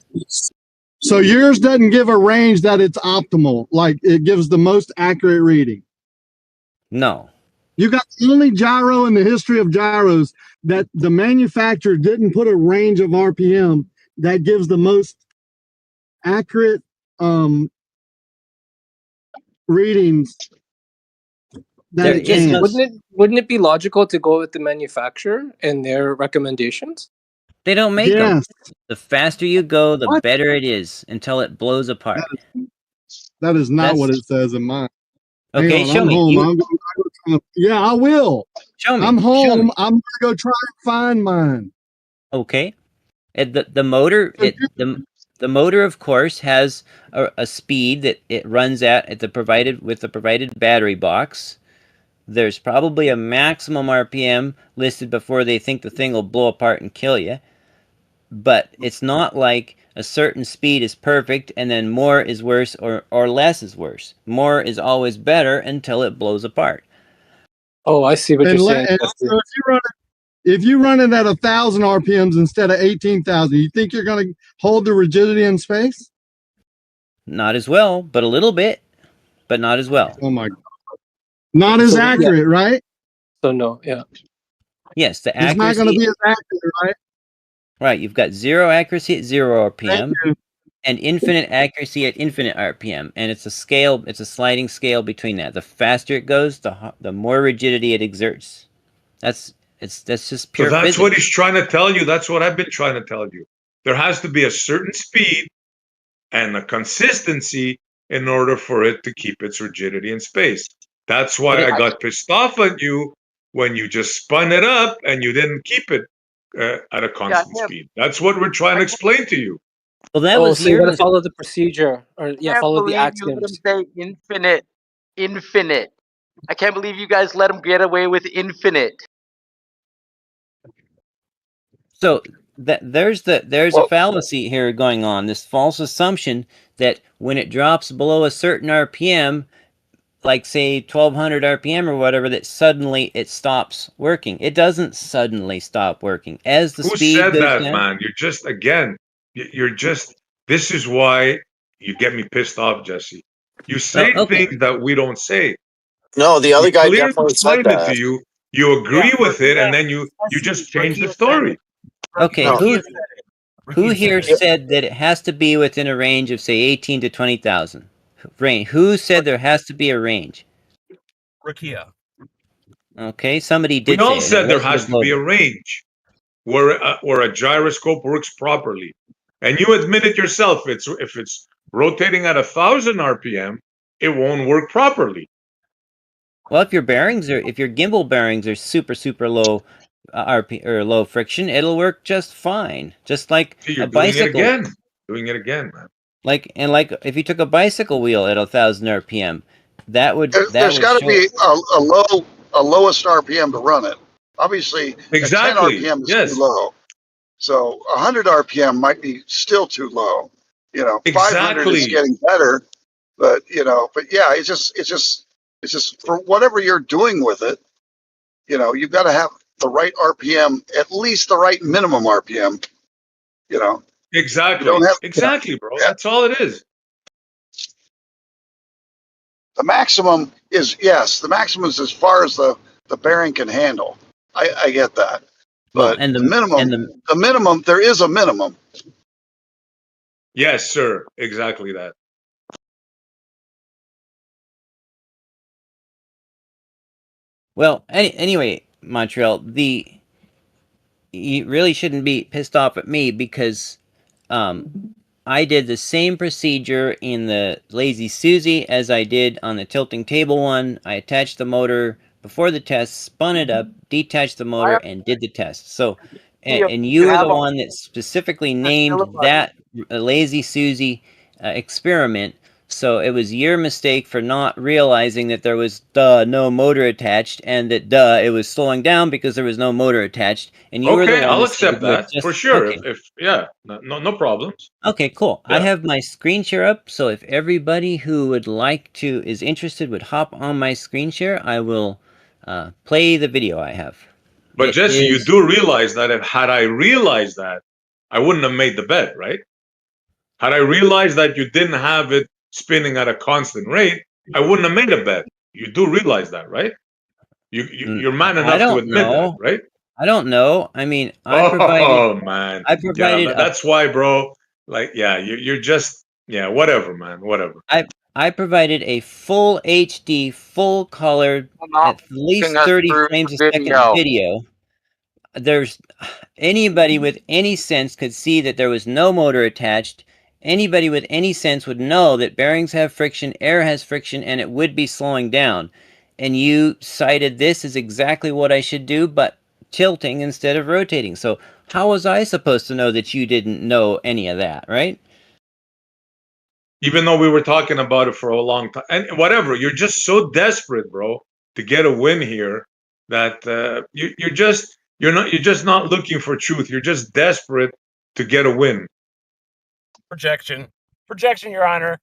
So yours doesn't give a range that it's optimal, like it gives the most accurate reading. No. You got the only gyro in the history of gyros that the manufacturer didn't put a range of RPM that gives the most accurate readings that it can. Wouldn't it be logical to go with the manufacturer and their recommendations? They don't make them. The faster you go, the better it is until it blows apart. That is not what it says in mine. Okay, Hang on, show I'm me. home. Yeah, I will. Show me. I'm home. Show me. I'm gonna go try and find mine. Okay. The motor the motor, of course, has a speed that it runs at the provided battery box. There's probably a maximum RPM listed before they think the thing will blow apart and kill you. But it's not like a certain speed is perfect and then more is worse or less is worse. More is always better until it blows apart. Oh, I see what you're saying. So if you run it at 1,000 RPMs instead of 18,000, you think you're going to hold the rigidity in space? Not as well, but a little bit, but not as well. Oh my God. Not as accurate, right? So no, yeah. Yes, the accuracy. It's not going to be as accurate, right? Right, you've got zero accuracy at 0 RPM and infinite accuracy at infinite RPM, and it's a scale. It's a sliding scale between that. The faster it goes, the more rigidity it exerts. That's just pure. So that's physics. what he's trying to tell you. That's what I've been trying to tell you. There has to be a certain speed and a consistency in order for it to keep its rigidity in space. That's why I got pissed off at you when you just spun it up and you didn't keep it at a constant speed. That's what we're trying to explain to you. Well, that was so you got to follow the procedure, or follow the axioms. You let him say infinite. I can't believe you guys let him get away with infinite. So there's a fallacy here going on. This false assumption that when it drops below a certain RPM, like say 1200 RPM or whatever, that suddenly it stops working. It doesn't suddenly stop working as the speed goes down. Who said that, man? You're just. This is why you get me pissed off, Jesse. You say things that we don't say. No, the other guy definitely said it that. to you. You agree with it, and then you just change the story. Okay, who here said that it has to be within a range of say 18 to 20,000? Range. Who said there has to be a range? Rakia. Okay, somebody did. We all said there has to be a range where a gyroscope works properly, and you admitted yourself. If it's rotating at 1,000 RPM, it won't work properly. Well, if your gimbal bearings are super low or low friction, it'll work just fine. Just like a bicycle. Doing it again, man. Like if you took a bicycle wheel at 1,000 RPM, there's got to be a lowest RPM to run it. Obviously, Exactly. at 10 RPM is Yes. too low. So 100 RPM might be still too low. 500 is Exactly. getting better, but yeah, it's just for whatever you're doing with it, you've got to have the right RPM, at least the right minimum RPM. Exactly. You don't have exactly, bro. That's all it is. The maximum is the maximum is as far as the bearing can handle. I get that, Well, but the minimum, there is a minimum. Yes, sir. Exactly that. Well, anyway, Montreal, you really shouldn't be pissed off at me because I did the same procedure in the Lazy Susie as I did on the tilting table one. I attached the motor before the test, spun it up, detached the motor, and did the test. So, and you were the one that specifically named that Lazy Susie experiment. So it was your mistake for not realizing that there was no motor attached, and that it was slowing down because there was no motor attached. And you were the Okay, one I'll that said accept you had that just for sure. okay. If yeah, no problems. Okay, cool. I Yeah. have my screen share up, so if everybody who would like to is interested would hop on my screen share, I will play the video I have. But It Jesse, you is do realize that had I realized that, I wouldn't have made the bet, right? Had I realized that you didn't have it spinning at a constant rate, I wouldn't have made a bet. You do realize that, right? You're man I enough to don't admit that, know. right? I don't know. I mean, Oh man, I yeah, provided a that's why, bro. Like, yeah, you're just whatever, man, whatever. I provided a full HD, full colored, at least 30 frames a second video. There's anybody with any sense could see that there was no motor attached. Anybody with any sense would know that bearings have friction, air has friction, and it would be slowing down. And you cited this as exactly what I should do, but tilting instead of rotating. So how was I supposed to know that you didn't know any of that, right? Even though we were talking about it for a long time, and whatever, you're just so desperate, bro, to get a win here that you're just not looking for truth. You're just desperate to get a win. Projection, Your Honor.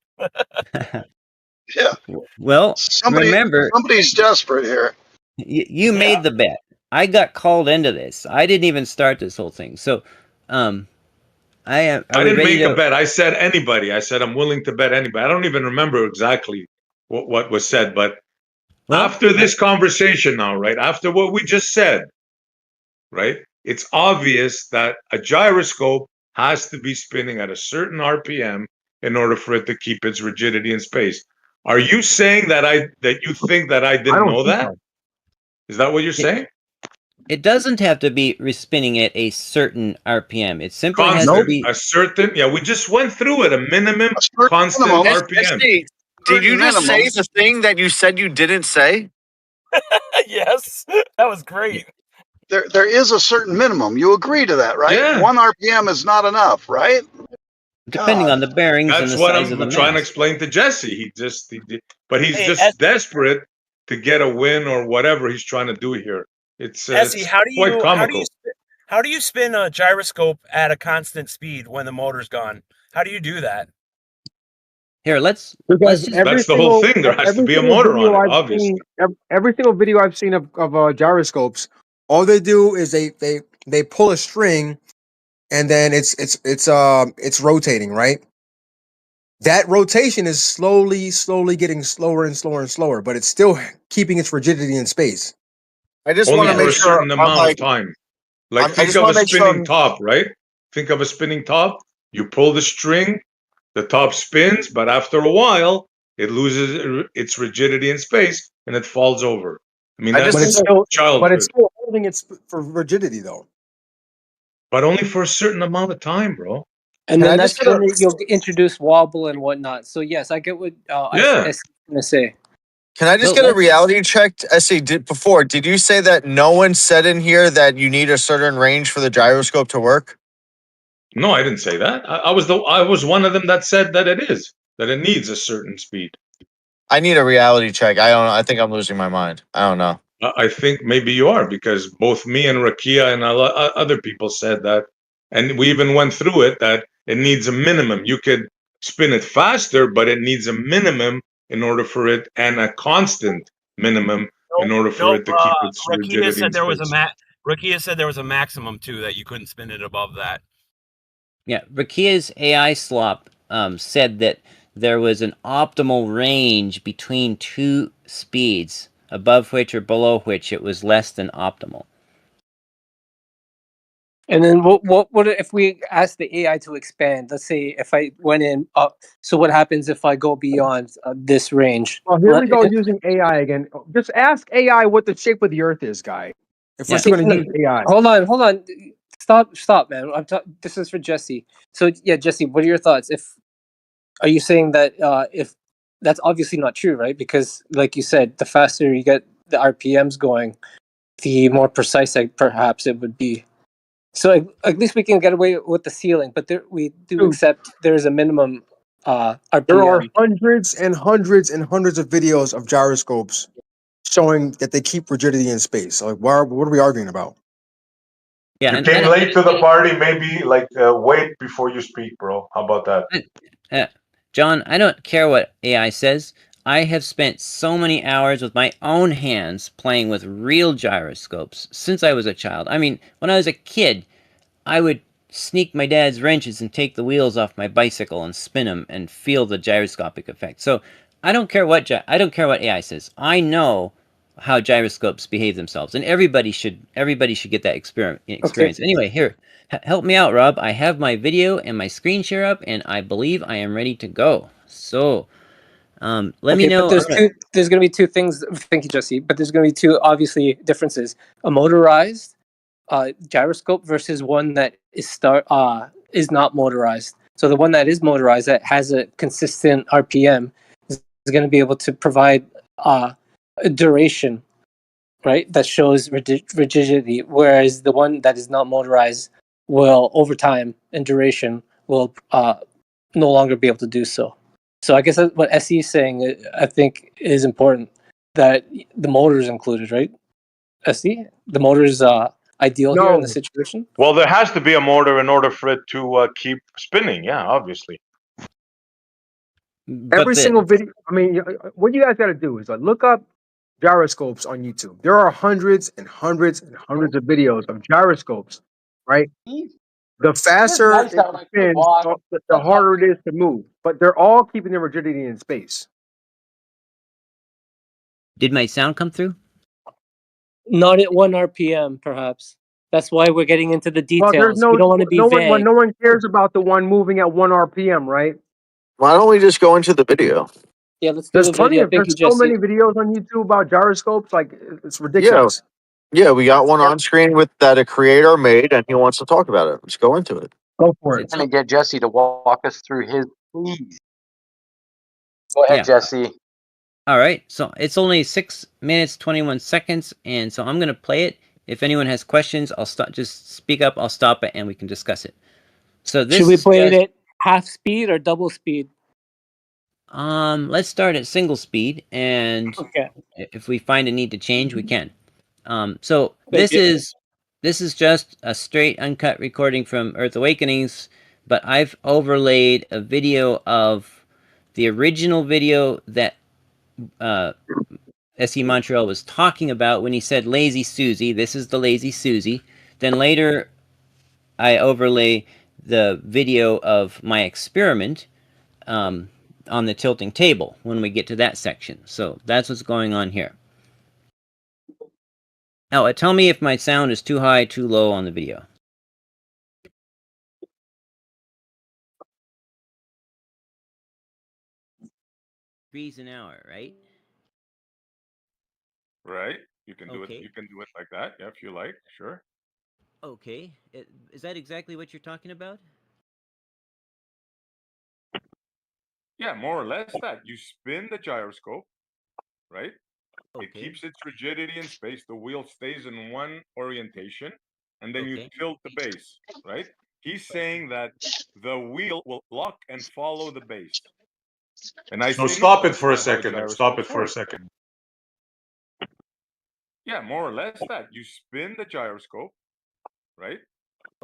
Yeah. Well, remember, somebody's desperate here. You made the bet. I got called into this. I didn't even start this whole thing. So, I didn't make a bet. I said anybody. I said I'm willing to bet anybody. I don't even remember exactly what was said, but after this conversation now, right? After what we just said, right? It's obvious that a gyroscope has to be spinning at a certain RPM in order for it to keep its rigidity in space. Are you saying that you think that I didn't know that? Is that what you're saying? It doesn't have to be spinning at a certain RPM. It simply has to be a certain. Yeah, we just went through it. A minimum constant RPM. Did you just say the thing that you said you didn't say? Yes, that was great. There is a certain minimum. You agree to that, right? Yeah. 1 RPM is not enough, right? Depending on the bearings and the size of the That's what I'm trying to mass. explain to Jesse. He's just desperate to get a win or whatever he's trying to do here. It's quite comical. How do you spin a gyroscope at a constant speed when the motor's gone? How do you do that? Here, let's that's the whole thing. There has to be a motor on it, obviously. Every single video I've seen of gyroscopes, all they do is they pull a string, and then it's rotating, right? That rotation is slowly getting slower and slower and slower, but it's still keeping its rigidity in space. I just want to make sure a certain amount of time. Like think of a spinning top, right? Think of a spinning top. You pull the string, the top spins, but after a while, it loses its rigidity in space and it falls over. I mean, that's childhood. But it's still holding its for rigidity, though. But only for a certain amount of time, bro. And then that's when you'll introduce wobble and whatnot. So yes, I get what I was going to say. Can I just get a reality check? Essie, did you say that no one said in here that you need a certain range for the gyroscope to work? No, I didn't say that. I was one of them that said that it needs a certain speed. I need a reality check. I don't know. I think I'm losing my mind. I don't know. I think maybe you are, because both me and Rakia and other people said that, and we even went through it, that it needs a minimum. You could spin it faster, but it needs a minimum in order for it, and a constant minimum in order for it to keep its Rakia rigidity said in there was a space. Rakia said there was a maximum too, that you couldn't spin it above that. Yeah, Rakia's AI slop said that there was an optimal range between two speeds, above which or below which it was less than optimal. And then what if we ask the AI to expand? Let's say if I went in, so what happens if I go beyond this range? Well, here we go using AI again. Just ask AI what the shape of the Earth is, guy. If we're still going to use AI. Hold on. Stop, man. This is for Jesse. So yeah, Jesse, what are your thoughts? Are you saying that if that's obviously not true, right? Because like you said, the faster you get the RPMs going, the more precise perhaps it would be. So at least we can get away with the ceiling, but we do accept there is a minimum RPM. There are hundreds and hundreds and hundreds of videos of gyroscopes showing that they keep rigidity in space. Like, what are we arguing about? Yeah, you came late to the party. Maybe wait before you speak, bro. How about that? John, I don't care what AI says. I have spent so many hours with my own hands playing with real gyroscopes since I was a child. I mean, when I was a kid, I would sneak my dad's wrenches and take the wheels off my bicycle and spin them and feel the gyroscopic effect. So I don't care what AI says. I know how gyroscopes behave themselves, and everybody should get that experience. Okay. Anyway, here, help me out, Rob. I have my video and my screen share up, and I believe I am ready to go. So, let me know. But there's going to be two things. Thank you, Jesse. But there's going to be two obviously differences: a motorized gyroscope versus one that is not motorized. So the one that is motorized, that has a consistent RPM, is going to be able to provide a duration, right, that shows rigidity, whereas the one that is not motorized will, over time and duration, will no longer be able to do so. So I guess that's what SE is saying, I think, is important, that the motor is included, right? SE, the motor is ideal here in the situation. Well, there has to be a motor in order for it to keep spinning. Yeah, obviously. Every single video. I mean, what you guys got to do is look up gyroscopes on YouTube. There are hundreds and hundreds and hundreds of videos of gyroscopes, right? The faster it spins, the harder it is to move. But they're all keeping their rigidity in space. Did my sound come through? Not at 1 RPM, perhaps. That's why we're getting into the details. Well, there's we don't want to be vague. No one cares about the one moving at 1 RPM, right? Why don't we just go into the video? Yeah, let's do There's the video. there's so many videos on YouTube about gyroscopes, like it's ridiculous. Yeah, we got one on screen that a creator made, and he wants to talk about it. Let's go into it. Go for it. I'm gonna get Jesse to walk us through his. Please. Go ahead, Jesse. All right, so it's only 6 minutes 21 seconds, and so I'm gonna play it. If anyone has questions, I'll stop. Just speak up. I'll stop it, and we can discuss it. So this should we play it at half speed or double speed? Let's start at single speed, and if we find a need to change, we can. So this is just a straight uncut recording from Earth Awakenings, but I've overlaid a video of the original video that SE Montreal was talking about when he said Lazy Susie. This is the Lazy Susie. Then later I overlay the video of my experiment on the tilting table when we get to that section. So that's what's going on here. Now, tell me if my sound is too high, too low on the video. Degrees an hour, right? Right. You can do it. You can do it like that. Yeah, if you like. Sure. Okay. Is that exactly what you're talking about? Yeah, more or less that. You spin the gyroscope, right? It keeps its rigidity in space. The wheel stays in one orientation, and then you tilt the base, right? He's saying that the wheel will lock and follow the base. And I So stop it for a second. Stop it for a second. Yeah, more or less that. You spin the gyroscope, right?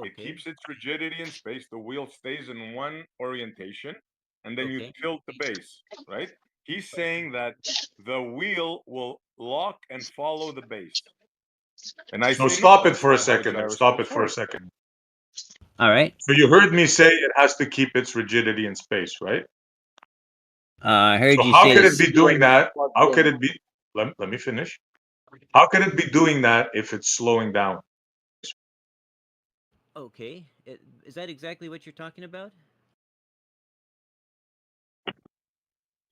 It keeps its rigidity in space. The wheel stays in one orientation, and then you tilt the base, right? He's saying that the wheel will lock and follow the base. And I So say, stop no, it for a that's not how second. Stop it gyroscopes for a work. second. All right. So you heard me say it has to keep its rigidity in space, right? I heard So you how say could it this. be doing that? How could it be? Let me finish. How could it be doing that if it's slowing down? Okay. Is that exactly what you're talking about?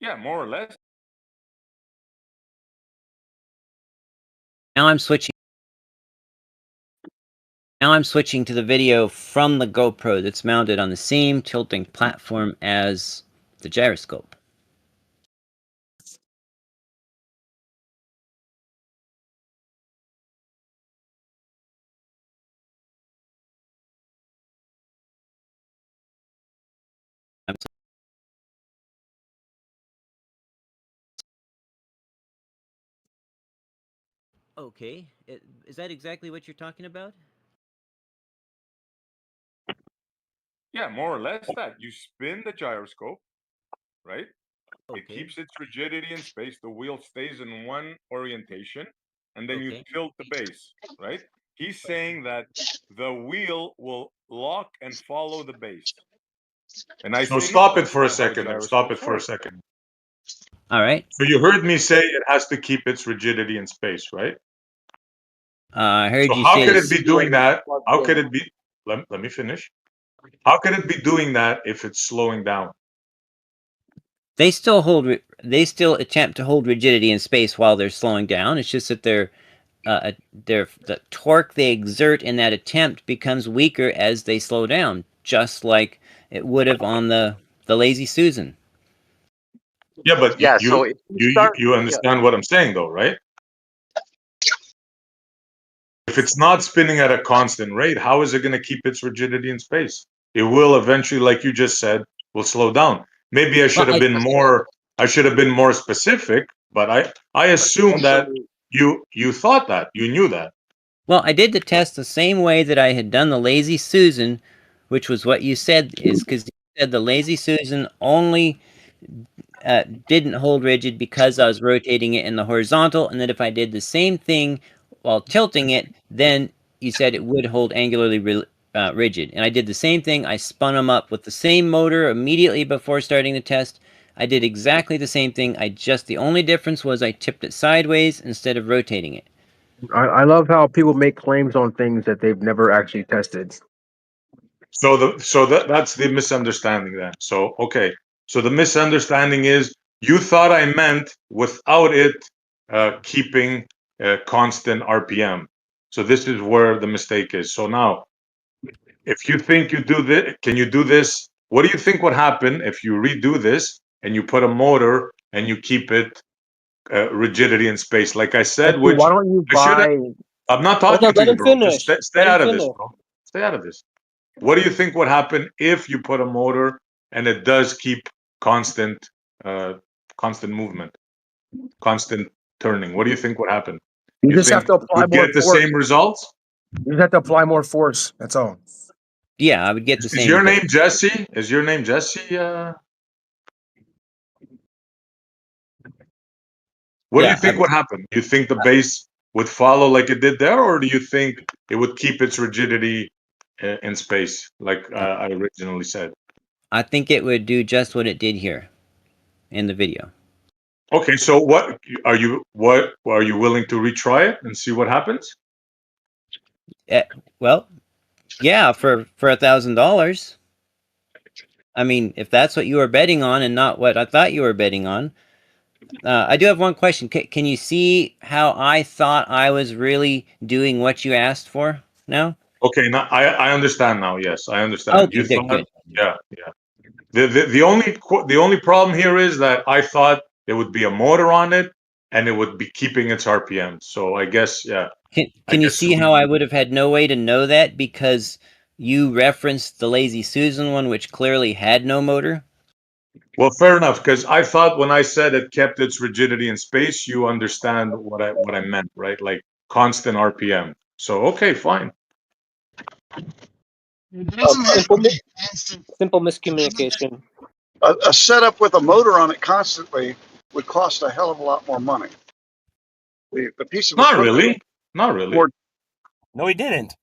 Yeah, more or less. Now I'm switching. Now I'm switching to the video from the GoPro that's mounted on the same tilting platform as the gyroscope. Okay. Is that exactly what you're talking about? Yeah, more or less that. You spin the gyroscope, right? It Okay. keeps its rigidity in space. The wheel stays in one orientation, and then you Okay. tilt the base, right? He's saying that the wheel will lock and follow the base. And I So say, no, stop it that's for a not how second. Stop it gyroscopes for a work. second. All right. So you heard me say it has to keep its rigidity in space, right? I heard So you how say could it this. be doing that? How could it be? Let me finish. How could it be doing that if it's slowing down? They still hold. They still attempt to hold rigidity in space while they're slowing down. It's just that the torque they exert in that attempt becomes weaker as they slow down, just like it would have on the Lazy Susan. Yeah, but Yeah, so if you start, you understand what I'm saying, though, right? If it's not spinning at a constant rate, how is it going to keep its rigidity in space? It will eventually, like you just said, will slow down. Maybe I should have been more. I should have been more specific, but I assume that you thought that you knew that. Well, I did the test the same way that I had done the Lazy Susan, which was what you said, is because you said the Lazy Susan only didn't hold rigid because I was rotating it in the horizontal, and that if I did the same thing while tilting it, then you said it would hold angularly rigid. And I did the same thing. I spun them up with the same motor immediately before starting the test. I did exactly the same thing. The only difference was I tipped it sideways instead of rotating it. I love how people make claims on things that they've never actually tested. So that's the misunderstanding then. So okay. So the misunderstanding is you thought I meant without it keeping constant RPM. So this is where the mistake is. So now, if you think you do this, can you do this? What do you think would happen if you redo this and you put a motor and you keep it rigidity in space? Like I said, which Why don't you I should have. buy? I'm not Hold talking on, to let you, him bro. Just finish. stay out of this, bro. Stay out of this. What do you think would happen if you put a motor and it does keep constant, constant movement, constant turning? What do you think would happen? You You just have think to apply you'd more get the force. same results? You just have to apply more force. That's all. Yeah, I would get the Is same your result. name Jesse? Is your name Jesse? What do you Yeah, think would happen? You think the base would follow like it did there, or do you think it would keep its rigidity in space, like I originally said? I think it would do just what it did here in the video. Okay, so what are you willing to retry it and see what happens? Well, yeah, for $1,000. I mean, if that's what you were betting on and not what I thought you were betting on. I do have one question. Can you see how I thought I was really doing what you asked for now? Okay, now I understand now. Yes, I understand. Okay, You good, thought, good. yeah, yeah. The only problem here is that I thought there would be a motor on it and it would be keeping its RPM. So I guess, yeah. Can you see how I would have had no way to know that because you referenced the Lazy Susan one, which clearly had no motor? Well, fair enough, because I thought when I said it kept its rigidity in space, you understand what I meant, right? Like constant RPM. So okay, fine. Simple miscommunication. A setup with a motor on it constantly would cost a hell of a lot more money. The piece of Not equipment. really. Not really. No, he didn't.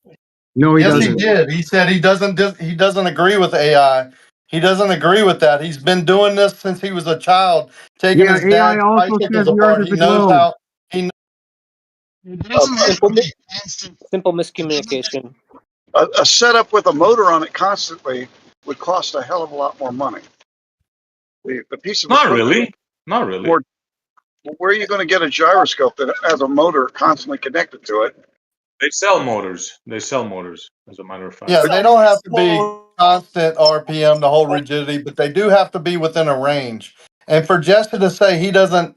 No, he Yes, doesn't. he did. He said he doesn't agree with AI. He doesn't agree with that. He's been doing this since he was a child, taking his AI dad's also bicycles says the Earth apart. is He a knows globe. how he Simple miscommunication. A setup with a motor on it constantly would cost a hell of a lot more money. The piece of Not equipment. really. Not really. Where are you going to get a gyroscope that has a motor constantly connected to it? They sell motors. They sell motors, as a matter of fact. Yeah, they don't have to be constant RPM to hold rigidity, but they do have to be within a range. And for Jesse to say he doesn't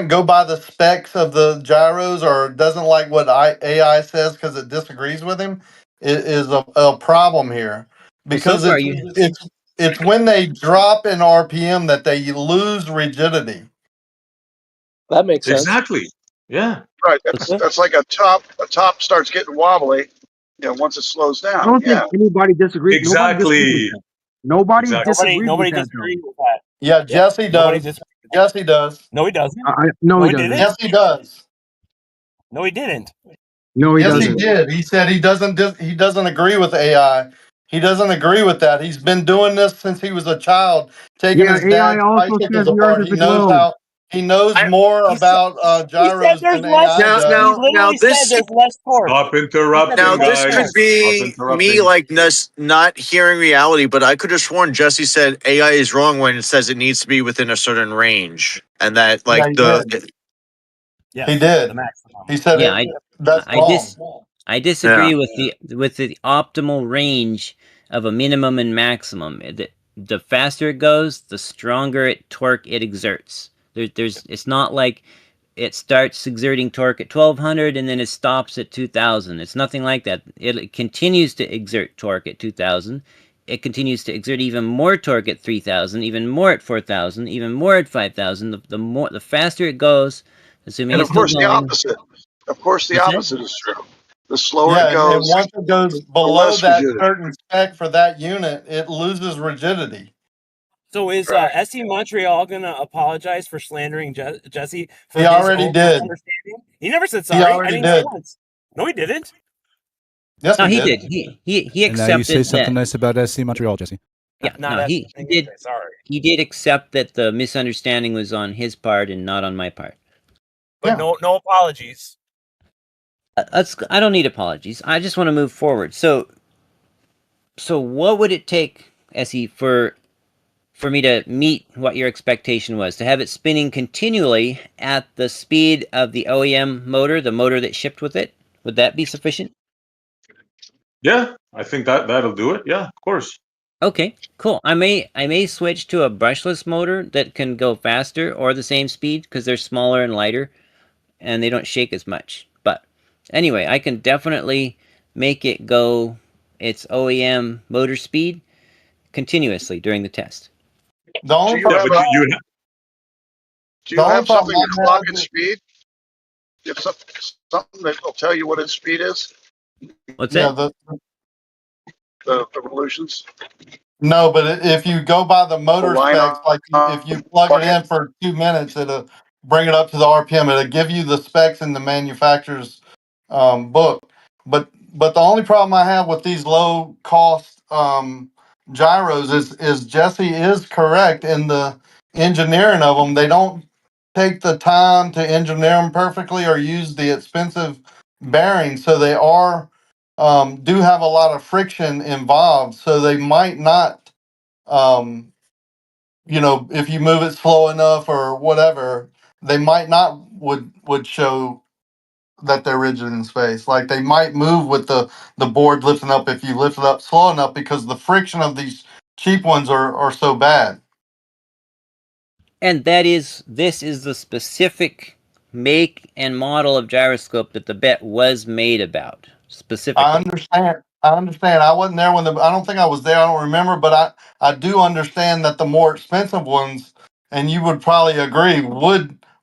go by the specs of the gyros or doesn't like what AI says because it disagrees with him is a problem here. Because far it's when they drop in RPM that they lose rigidity. That makes sense. Exactly. Yeah. Right. That's like a top starts getting wobbly, once it slows down. I don't think anybody disagrees. Exactly. Nobody Exactly. disagrees Nobody with that. disagrees with that. Yeah, Jesse Nobody does. Jesse does. No, he doesn't. No, he didn't. doesn't. Yes, he does. No, he didn't. No, he Yes, doesn't. he did. He said he doesn't agree with AI. He doesn't agree with that. He's been doing this since he was a child, taking Yeah, his AI dad's also says bicycles the Earth apart. is a globe. He knows more about gyros there's than less. AI does. He literally said there's less torque. Stop interrupting, Now, this guys. could Stop be interrupting. me like not hearing reality, but I could have sworn Jesse said AI is wrong when it says it needs to be within a certain range, and that Yeah, like he the did. Yes, He did. the maximum. He said Yeah, that's wrong. I disagree with the optimal range of a minimum and maximum. The faster it goes, the stronger torque it exerts. It's not like it starts exerting torque at 1200 and then it stops at 2000. It's nothing like that. It continues to exert torque at 2000. It continues to exert even more torque at 3000, even more at 4000, even more at 5000. The faster it goes, assuming And of it's still course, the going. opposite. Of course, the What's that? opposite is true. The slower Yeah, it and goes, once it goes the below less that rigidity. certain spec for that unit, it loses rigidity. So is SC Montreal gonna apologize for slandering Jesse for He his already own did. misunderstanding? He never said He sorry. already I didn't hear did. once. No, he didn't. Yes, No, he he did. did. He And now you say accepted something that. nice about SC Montreal, Jesse. Yeah, Not no, he did. Sorry. He did accept that the misunderstanding was on his part and not on my part. But no apologies. I don't need apologies. I just want to move forward. So what would it take, Essie, for me to meet what your expectation was, to have it spinning continually at the speed of the OEM motor, the motor that shipped with it? Would that be sufficient? Yeah, I think that'll do it. Yeah, of course. Okay, cool. I may switch to a brushless motor that can go faster or the same speed because they're smaller and lighter and they don't shake as much. But anyway, I can definitely make it go its OEM motor speed continuously during the test. The only Do you have, you do you have something to clock its speed? You have something that will tell you what its speed is? What's Yeah, that? The revolutions? No, but if you go by the motor line specs, like if you plug it in for 2 minutes, it'll bring it up to the RPM. It'll give you the specs in the manufacturer's book. But the only problem I have with these low cost gyros is Jesse is correct in the engineering of them. They don't take the time to engineer them perfectly or use the expensive bearings, so they are do have a lot of friction involved. So they might not, if you move it slow enough or whatever, they might not would show that they're rigid in space. Like they might move with the board lifting up if you lift it up slow enough because the friction of these cheap ones are so bad. And this is the specific make and model of gyroscope that the bet was made about specifically. I understand. I wasn't there when I don't think I was there. I don't remember, but I do understand that the more expensive ones, and you would probably agree,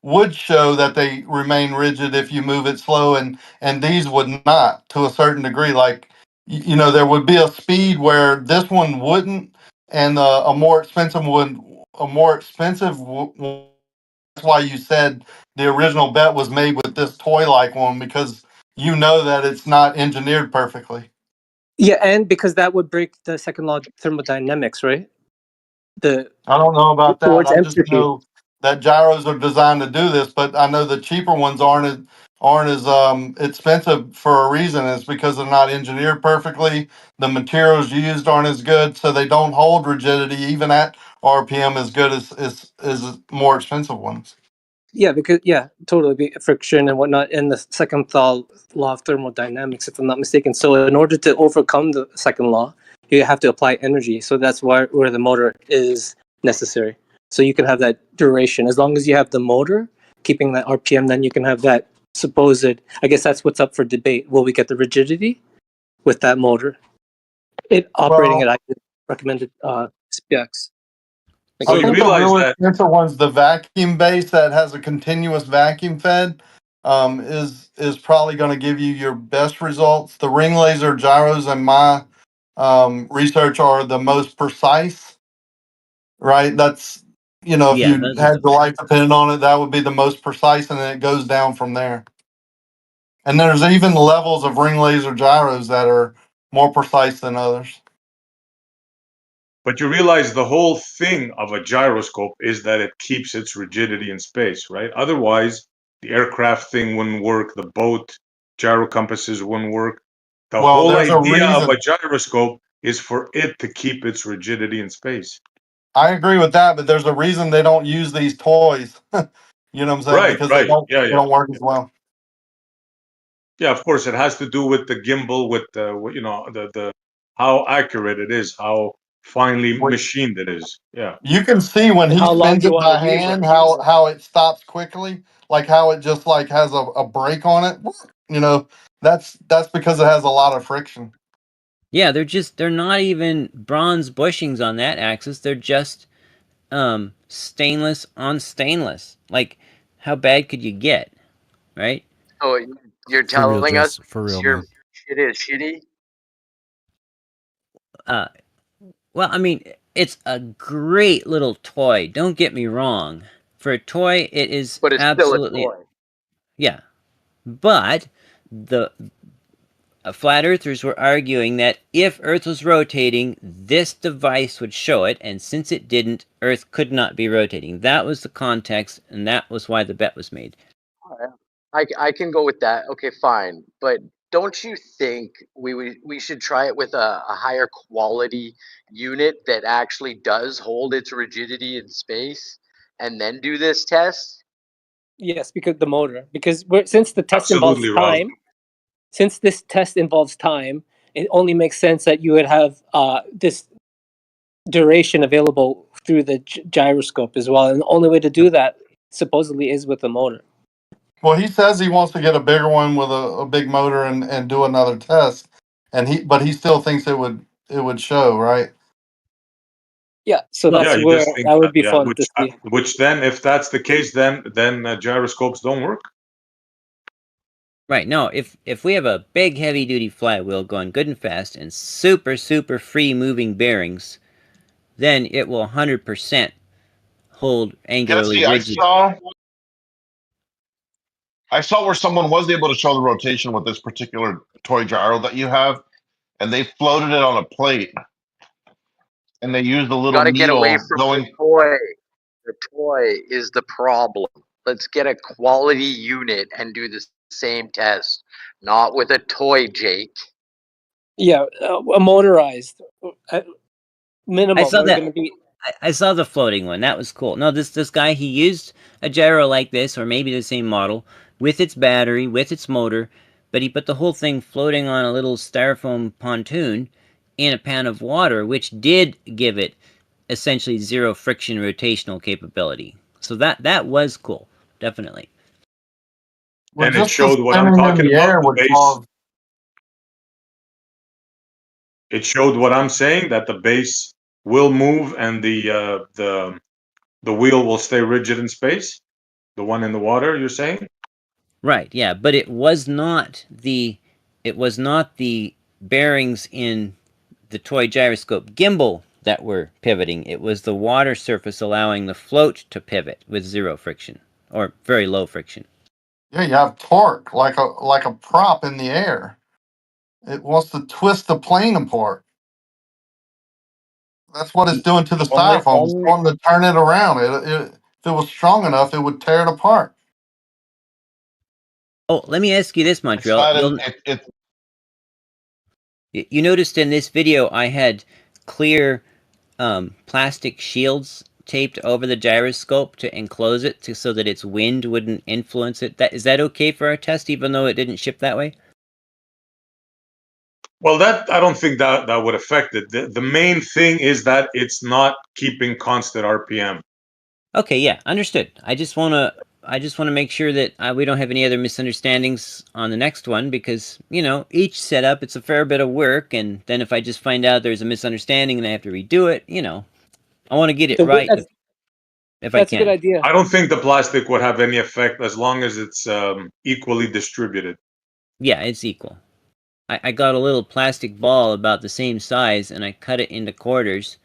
would show that they remain rigid if you move it slow, and these would not to a certain degree. Like you know, there would be a speed where this one wouldn't, and a more expensive would a more expensive. That's why you said the original bet was made with this toy-like one because you know that it's not engineered perfectly. Yeah, and because that would break the second law of thermodynamics, right? I don't know about that. Towards I just entropy. know that gyros are designed to do this, but I know the cheaper ones aren't as expensive for a reason. It's because they're not engineered perfectly. The materials used aren't as good, so they don't hold rigidity even at RPM as good as more expensive ones. Yeah, because totally be friction and whatnot, and the second law of thermodynamics, if I'm not mistaken. So in order to overcome the second law, you have to apply energy. So that's where the motor is necessary. So you can have that duration as long as you have the motor keeping that RPM. Then you can have that supposed. I guess that's what's up for debate. Will we get the rigidity with that motor? It operating Well, at recommended specs. I think the real expensive one's the vacuum base that has a continuous vacuum fed. Is probably going to give you your best results. The ring laser gyros in my research are the most precise. Right, that's if Yeah, you those are had the the best. life dependent on it, that would be the most precise, and then it goes down from there. And there's even levels of ring laser gyros that are more precise than others. But you realize the whole thing of a gyroscope is that it keeps its rigidity in space, right? Otherwise, the aircraft thing wouldn't work. The boat gyro compasses wouldn't work. The Well, whole there's a idea of a reason. gyroscope is for it to keep its rigidity in space. I agree with that, but there's a reason they don't use these toys. You know what I'm saying? Right, Because right. Yeah, they yeah. don't work as well. Yeah, of course, it has to do with the gimbal, with the how accurate it is, how finely machined it is. Yeah. You can see when And he how long spins you it want by to use it. hand how it stops quickly, like how it just like has a brake on it. That's because it has a lot of friction. Yeah, they're not even bronze bushings on that axis. They're just stainless on stainless. Like, how bad could you get, right? So you're For real, telling us Jess. For real, your man. shit is shitty? Uh, well, I mean, it's a great little toy. Don't get me wrong. For a toy, it is But it's still a absolutely, toy. yeah. But the flat earthers were arguing that if Earth was rotating, this device would show it, and since it didn't, Earth could not be rotating. That was the context, and that was why the bet was made. I can go with that. Okay, fine. But don't you think we should try it with a higher quality unit that actually does hold its rigidity in space and then do this test? Yes, because the motor. Because since the test involves Absolutely, Ralph. time, since this test involves time, it only makes sense that you would have this duration available through the gyroscope as well. And the only way to do that supposedly is with the motor. Well, he says he wants to get a bigger one with a big motor and do another test, but he still thinks it would show, right? Yeah, so Well, that's Yeah, you where just think that that. would be Yeah, fun to see. which then, if that's the case, then gyroscopes don't work. right. No, if we have a big heavy duty flywheel going good and fast and super free moving bearings, then it will 100% hold angularly Jesse, rigid. I saw where someone was able to show the rotation with this particular toy gyro that you have, and they floated it on a plate, and they used a little Got to get away needle from the going. toy. The toy is the problem. Let's get a quality unit and do the same test, not with a toy, Jake. Yeah, a motorized minimum. I saw We're that. going to be. I saw the floating one. That was cool. No, this guy, he used a gyro like this, or maybe the same model, with its battery, with its motor, but he put the whole thing floating on a little styrofoam pontoon in a pan of water, which did give it essentially zero friction rotational capability. So that was cool, definitely. Well, And it just the showed what I'm spinning in talking the about. air The would base. cause. It showed what I'm saying, that the base will move and the wheel will stay rigid in space. The one in the water, you're saying? Right, yeah, but it was not the bearings in the toy gyroscope gimbal that were pivoting. It was the water surface allowing the float to pivot with zero friction or very low friction. Yeah, you have torque like a prop in the air. It wants to twist the plane apart. That's what it's doing to the styrofoam. It's wanting to turn it around. If it was strong enough, it would tear it apart. Oh, let me ask you this, Montreal. You noticed in this video I had clear plastic shields taped over the gyroscope to enclose it so that its wind wouldn't influence it. Is that okay for our test, even though it didn't ship that way? Well, I don't think that would affect it. The main thing is that it's not keeping constant RPM. Okay, yeah, understood. I just want to make sure that we don't have any other misunderstandings on the next one, because each setup, it's a fair bit of work, and then if I just find out there's a misunderstanding and I have to redo it, I want to get it right if I can. That's a good idea. I don't think the plastic would have any effect as long as it's equally distributed. Yeah, it's equal. I got a little plastic ball about the same size, and I cut it into quarters,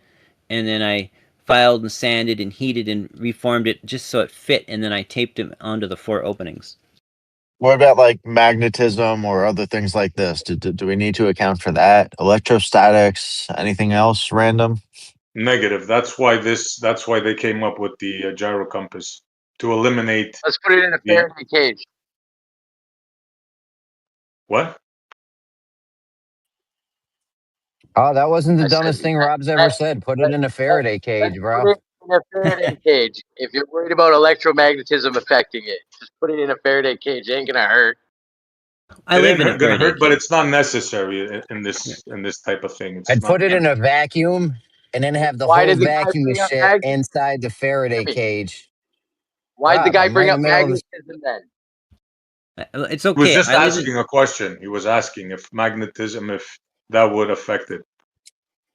and then I filed and sanded and heated and reformed it just so it fit, and then I taped it onto the 4 openings. What about like magnetism or other things like this? Do we need to account for that? Electrostatics? Anything else random? Negative. That's why they came up with the gyro compass to eliminate. Let's put it in a Faraday cage. What? Oh, that wasn't the dumbest thing Rob's ever said. Put it in a Faraday cage, bro. Put it in a Faraday cage. If you're worried about electromagnetism affecting it, just put it in a Faraday cage. It ain't gonna hurt. I live in a gonna Faraday hurt, but cage. it's not necessary in this type of thing. I'd put it in a vacuum and then have the Why whole did the guy vacuum of bring up shit inside the Faraday cage. Why'd the guy I'm bring right up in the middle of the- magnetism then? It's He okay. was just asking a question. He was asking if magnetism, if that would affect it.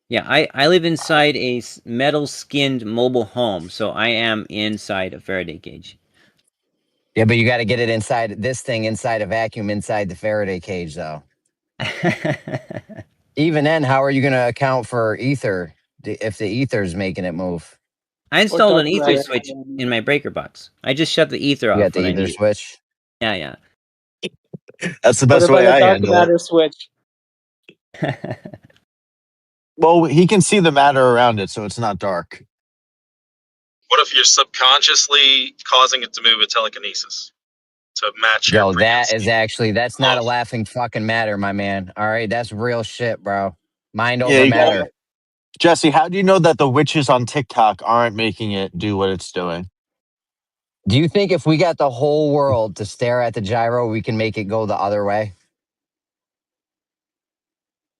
Yeah, I live inside a metal-skinned mobile home, so I am inside a Faraday cage. Yeah, but you got to get it inside this thing, inside a vacuum, inside the Faraday cage, though. Even then, how are you going to account for ether if the ether's making it move? I installed an ether switch in my breaker box. I just shut the ether off. You got the ether switch? Yeah. That's the best way I handle it. Matter switch. Well, he can see the matter around it, so it's not dark. What if you're subconsciously causing it to move with telekinesis to match your Yo, that's not a laughing fucking matter, my man. All right, that's real shit, bro. Mind over matter. Jesse, how do you know that the witches on TikTok aren't making it do what it's doing? Do you think if we got the whole world to stare at the gyro, we can make it go the other way?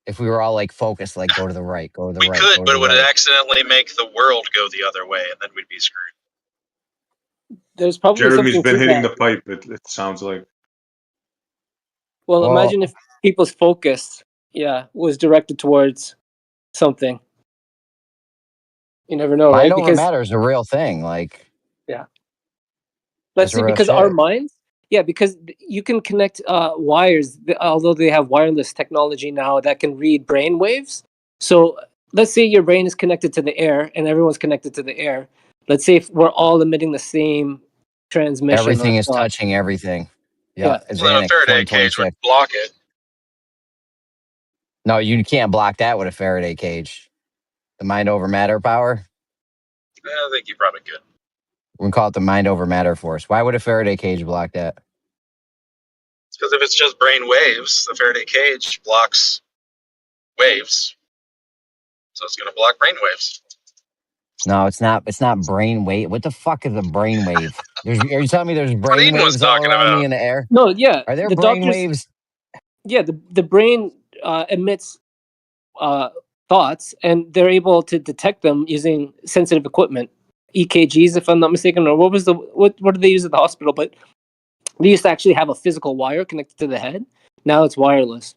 If we were all like focused, like go to the right, go to the right. We could, but it would accidentally make the world go the other way, and then we'd be screwed. There's probably Jeremy's been hitting the the pipe. It sounds like. Well, imagine if people's focus, was directed towards something. You never know, right? Mind over matter is a real thing. Like, let's see, because our minds, because you can connect wires, although they have wireless technology now that can read brain waves. So let's say your brain is connected to the air and everyone's connected to the air. Let's say if we're all emitting the same transmission. Everything is touching everything. Yeah. Well, a Faraday cage would block it. No, you can't block that with a Faraday cage. The mind over matter power? I think you probably could. We can call it the mind over matter force. Why would a Faraday cage block that? It's because if it's just brain waves, the Faraday cage blocks waves. So it's going to block brain waves. No, it's not. It's not brain wave. What the fuck is a brain wave? Are you telling me there's brain waves all around me in the air? No, yeah. Are there brain waves? Yeah, the brain emits thoughts, and they're able to detect them using sensitive equipment, EKGs, if I'm not mistaken. Or what did they use at the hospital? But they used to actually have a physical wire connected to the head. Now it's wireless.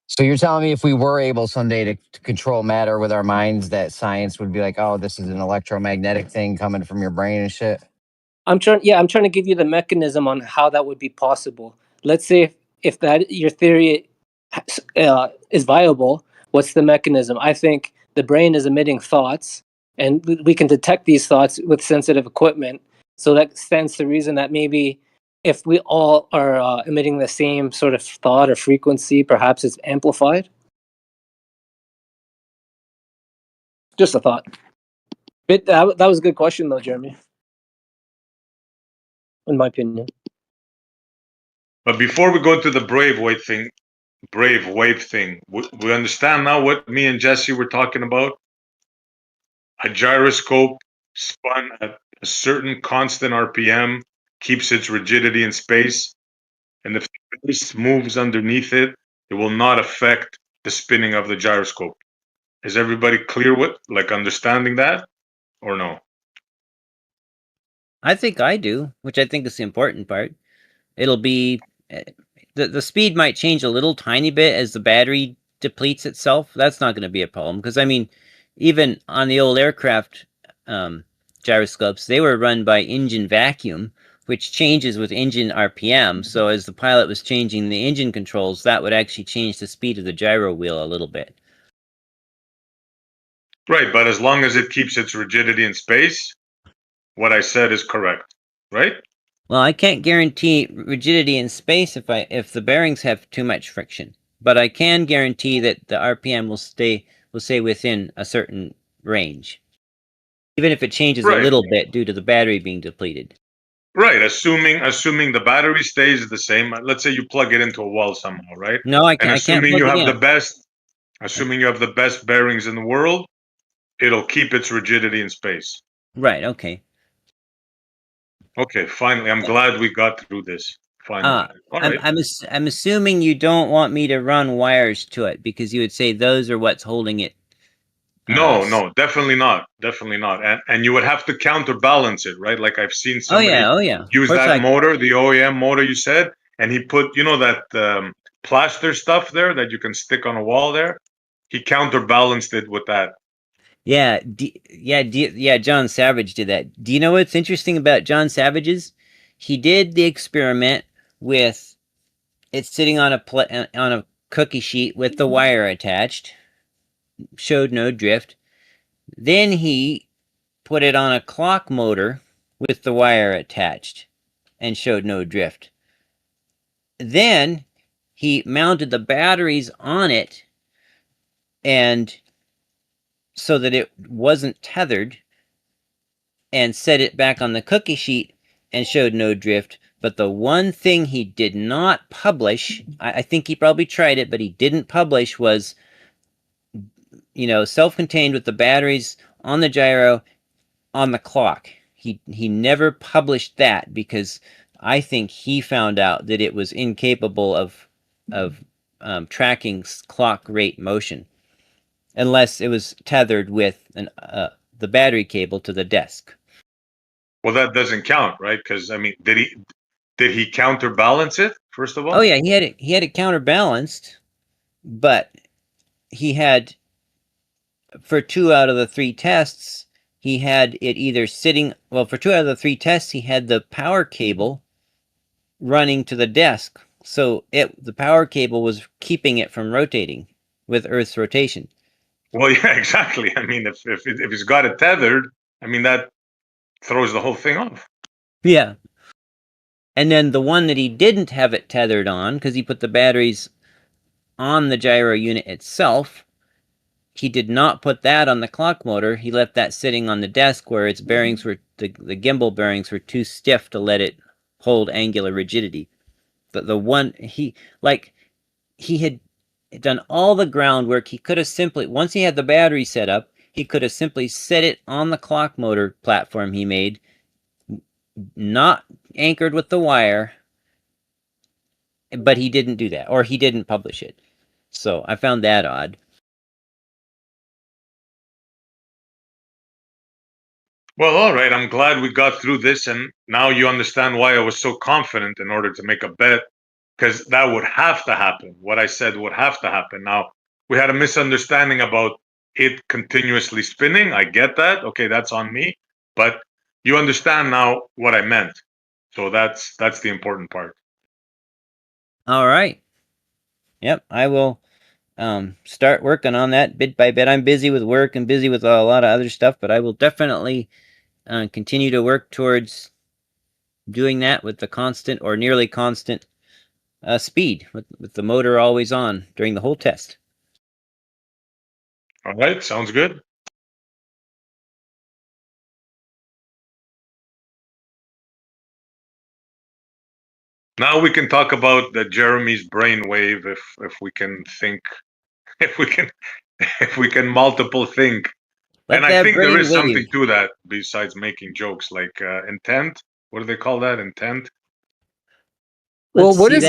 So you're telling me if we were able someday to control matter with our minds, that science would be like, oh, this is an electromagnetic thing coming from your brain and shit? I'm trying to give you the mechanism on how that would be possible. Let's say if that your theory is viable, what's the mechanism? I think the brain is emitting thoughts, and we can detect these thoughts with sensitive equipment. So that stands to reason that maybe if we all are emitting the same sort of thought or frequency, perhaps it's amplified. Just a thought. But that was a good question, though, Jeremy. In my opinion. But before we go to the brave wave thing, we understand now what me and Jesse were talking about. A gyroscope spun at a certain constant RPM keeps its rigidity in space, and if the space moves underneath it, it will not affect the spinning of the gyroscope. Is everybody clear with, like, understanding that, or no? I think I do, which I think is the important part. It'll be the speed might change a little tiny bit as the battery depletes itself. That's not going to be a problem because I mean, even on the old aircraft gyroscopes, they were run by engine vacuum, which changes with engine RPM. So as the pilot was changing the engine controls, that would actually change the speed of the gyro wheel a little bit. Right, but as long as it keeps its rigidity in space, what I said is correct, right? Well, I can't guarantee rigidity in space if the bearings have too much friction, but I can guarantee that the RPM will stay within a certain range, even if it changes a little bit due to the battery being depleted. Right, assuming the battery stays the same. Let's say you plug it into a wall somehow, right? No, I And can't plug it in. Assuming you have the best bearings in the world, it'll keep its rigidity in space. Right. Okay. Okay. Finally, I'm glad we got through this. Finally. All right. I'm assuming you don't want me to run wires to it because you would say those are what's holding it. No, definitely not. Definitely not. And you would have to counterbalance it, right? Like I've seen somebody use that motor, the OEM motor you said, and he put, that plaster stuff there that you can stick on a wall there. He counterbalanced it with that. Yeah, John Savage did that. Do you know what's interesting about John Savage's? He did the experiment with it sitting on a cookie sheet with the wire attached, showed no drift. Then he put it on a clock motor with the wire attached and showed no drift. Then he mounted the batteries on it and so that it wasn't tethered and set it back on the cookie sheet and showed no drift. But the one thing he did not publish, I think he probably tried it, but he didn't publish, was, self-contained with the batteries on the gyro on the clock. He never published that because I think he found out that it was incapable of tracking clock rate motion unless it was tethered with the battery cable to the desk. Well, that doesn't count, right? Because I mean, did he counterbalance it first of all? Oh yeah, he had it counterbalanced, but he had for 2 out of the 3 tests he had it either sitting. Well, for 2 out of the 3 tests he had the power cable running to the desk, so the power cable was keeping it from rotating with Earth's rotation. Well, yeah, exactly. I mean, if he's got it tethered, I mean that throws the whole thing off. Yeah. And then the one that he didn't have it tethered on, because he put the batteries on the gyro unit itself, he did not put that on the clock motor. He left that sitting on the desk where its bearings were, the gimbal bearings were too stiff to let it hold angular rigidity. But the one, he had done all the groundwork. He could have simply, once he had the battery set up, he could have simply set it on the clock motor platform he made, not anchored with the wire, but he didn't do that, or he didn't publish it. So I found that odd. Well, all right. I'm glad we got through this, and now you understand why I was so confident in order to make a bet, because that would have to happen. What I said would have to happen. Now, we had a misunderstanding about it continuously spinning. I get that. Okay, that's on me. But You understand now what I meant. So that's the important part. All right. Yep, I will start working on that bit by bit. I'm busy with work and busy with a lot of other stuff, but I will definitely continue to work towards doing that with the constant or nearly constant speed, with the motor always on during the whole test. All right, sounds good. Now we can talk about the Jeremy's brainwave if we can think, if we can multiple think. And I think there is something to that besides making jokes, like intent. What do they call that? Intent. Well, what if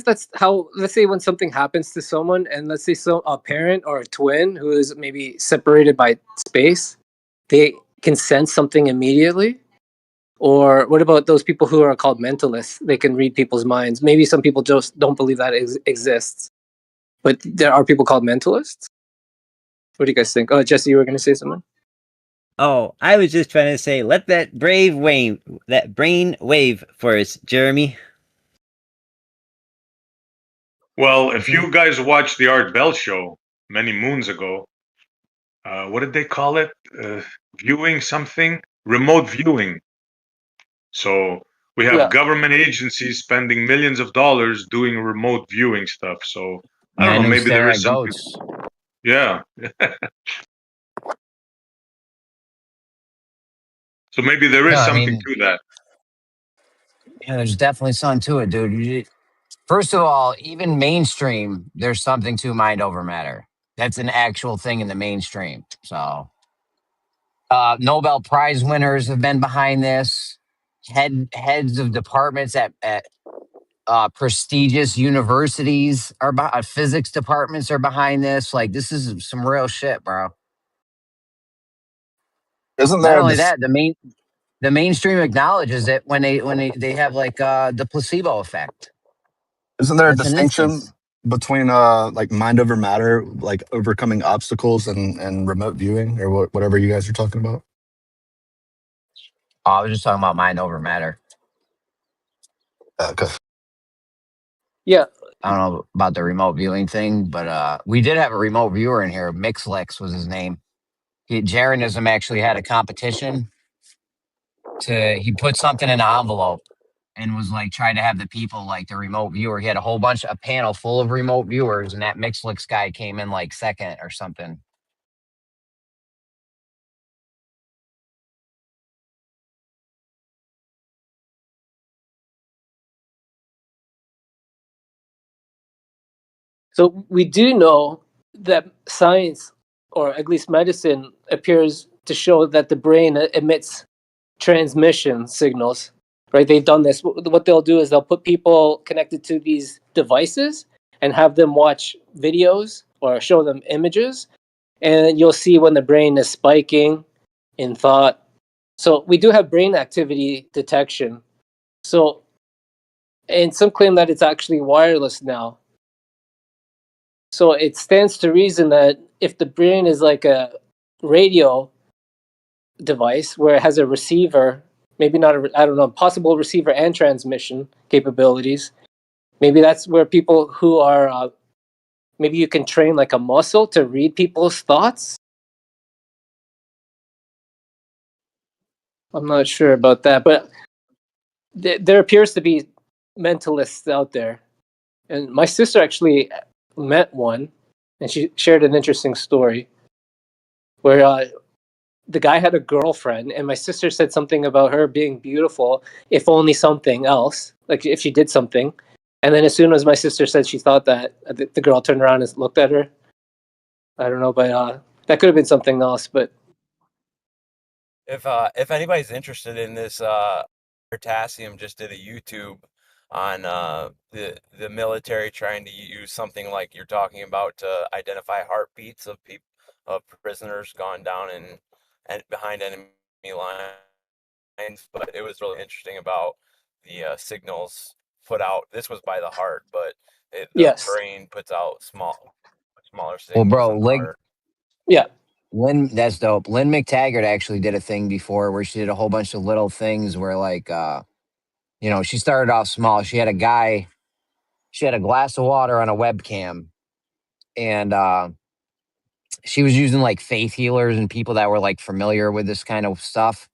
that's how? Let's say when something happens to someone, and let's say a parent or a twin who is maybe separated by space, they can sense something immediately. Or what about those people who are called mentalists? They can read people's minds. Maybe some people just don't believe that exists, but there are people called mentalists. What do you guys think? Oh, Jesse, you were going to say something? Oh, I was just trying to say, let that brain wave for us, Jeremy. Well, if you guys watched the Art Bell show many moons ago, what did they call it? Viewing something? Remote viewing. So we have government agencies spending millions of dollars doing remote viewing stuff. So I don't know, maybe there is something. Yeah. So maybe there is something to that. Yeah, there's definitely something to it, dude. First of all, even mainstream, there's something to mind over matter. That's an actual thing in the mainstream. So, Nobel Prize winners have been behind this. Heads of departments at prestigious universities physics departments are behind this. Like, this is some real shit, bro. Isn't Not there only that, the mainstream acknowledges it when they have like the placebo effect. Isn't there a That's an distinction instance. between like mind over matter, like overcoming obstacles, and remote viewing, or whatever you guys are talking about? Oh, I was just talking about mind over matter. Okay. Yeah. I don't know about the remote viewing thing, but we did have a remote viewer in here. Mixlex was his name. Jeranism actually had a competition he put something in an envelope and was like trying to have the people, like the remote viewer. He had a panel full of remote viewers, and that Mixlex guy came in like second or something. So we do know that science, or at least medicine, appears to show that the brain emits transmission signals, right? They've done this. What they'll do is they'll put people connected to these devices and have them watch videos or show them images, and you'll see when the brain is spiking in thought. So we do have brain activity detection. So, and some claim that it's actually wireless now. So it stands to reason that if the brain is like a radio device where it has a receiver, maybe not I don't know, possible receiver and transmission capabilities, maybe that's where people who are, maybe you can train like a muscle to read people's thoughts. I'm not sure about that, but there appears to be mentalists out there. And my sister actually met one, and she shared an interesting story where the guy had a girlfriend, and my sister said something about her being beautiful, if only something else, like if she did something. And then as soon as my sister said she thought that, the girl turned around and looked at her. I don't know, but that could have been something else. But if anybody's interested in this, Potassium just did a YouTube on the military trying to use something like you're talking about to identify heartbeats of prisoners gone down and behind enemy lines. But it was really interesting about the signals put out. This was by the heart, but the yes, brain puts out smaller Well, signals bro, than the heart. Yeah. That's dope. Lynn McTaggart actually did a thing before where she did a whole bunch of little things where, like, she started off small. She had a glass of water on a webcam, and she was using like faith healers and people that were like familiar with this kind of stuff.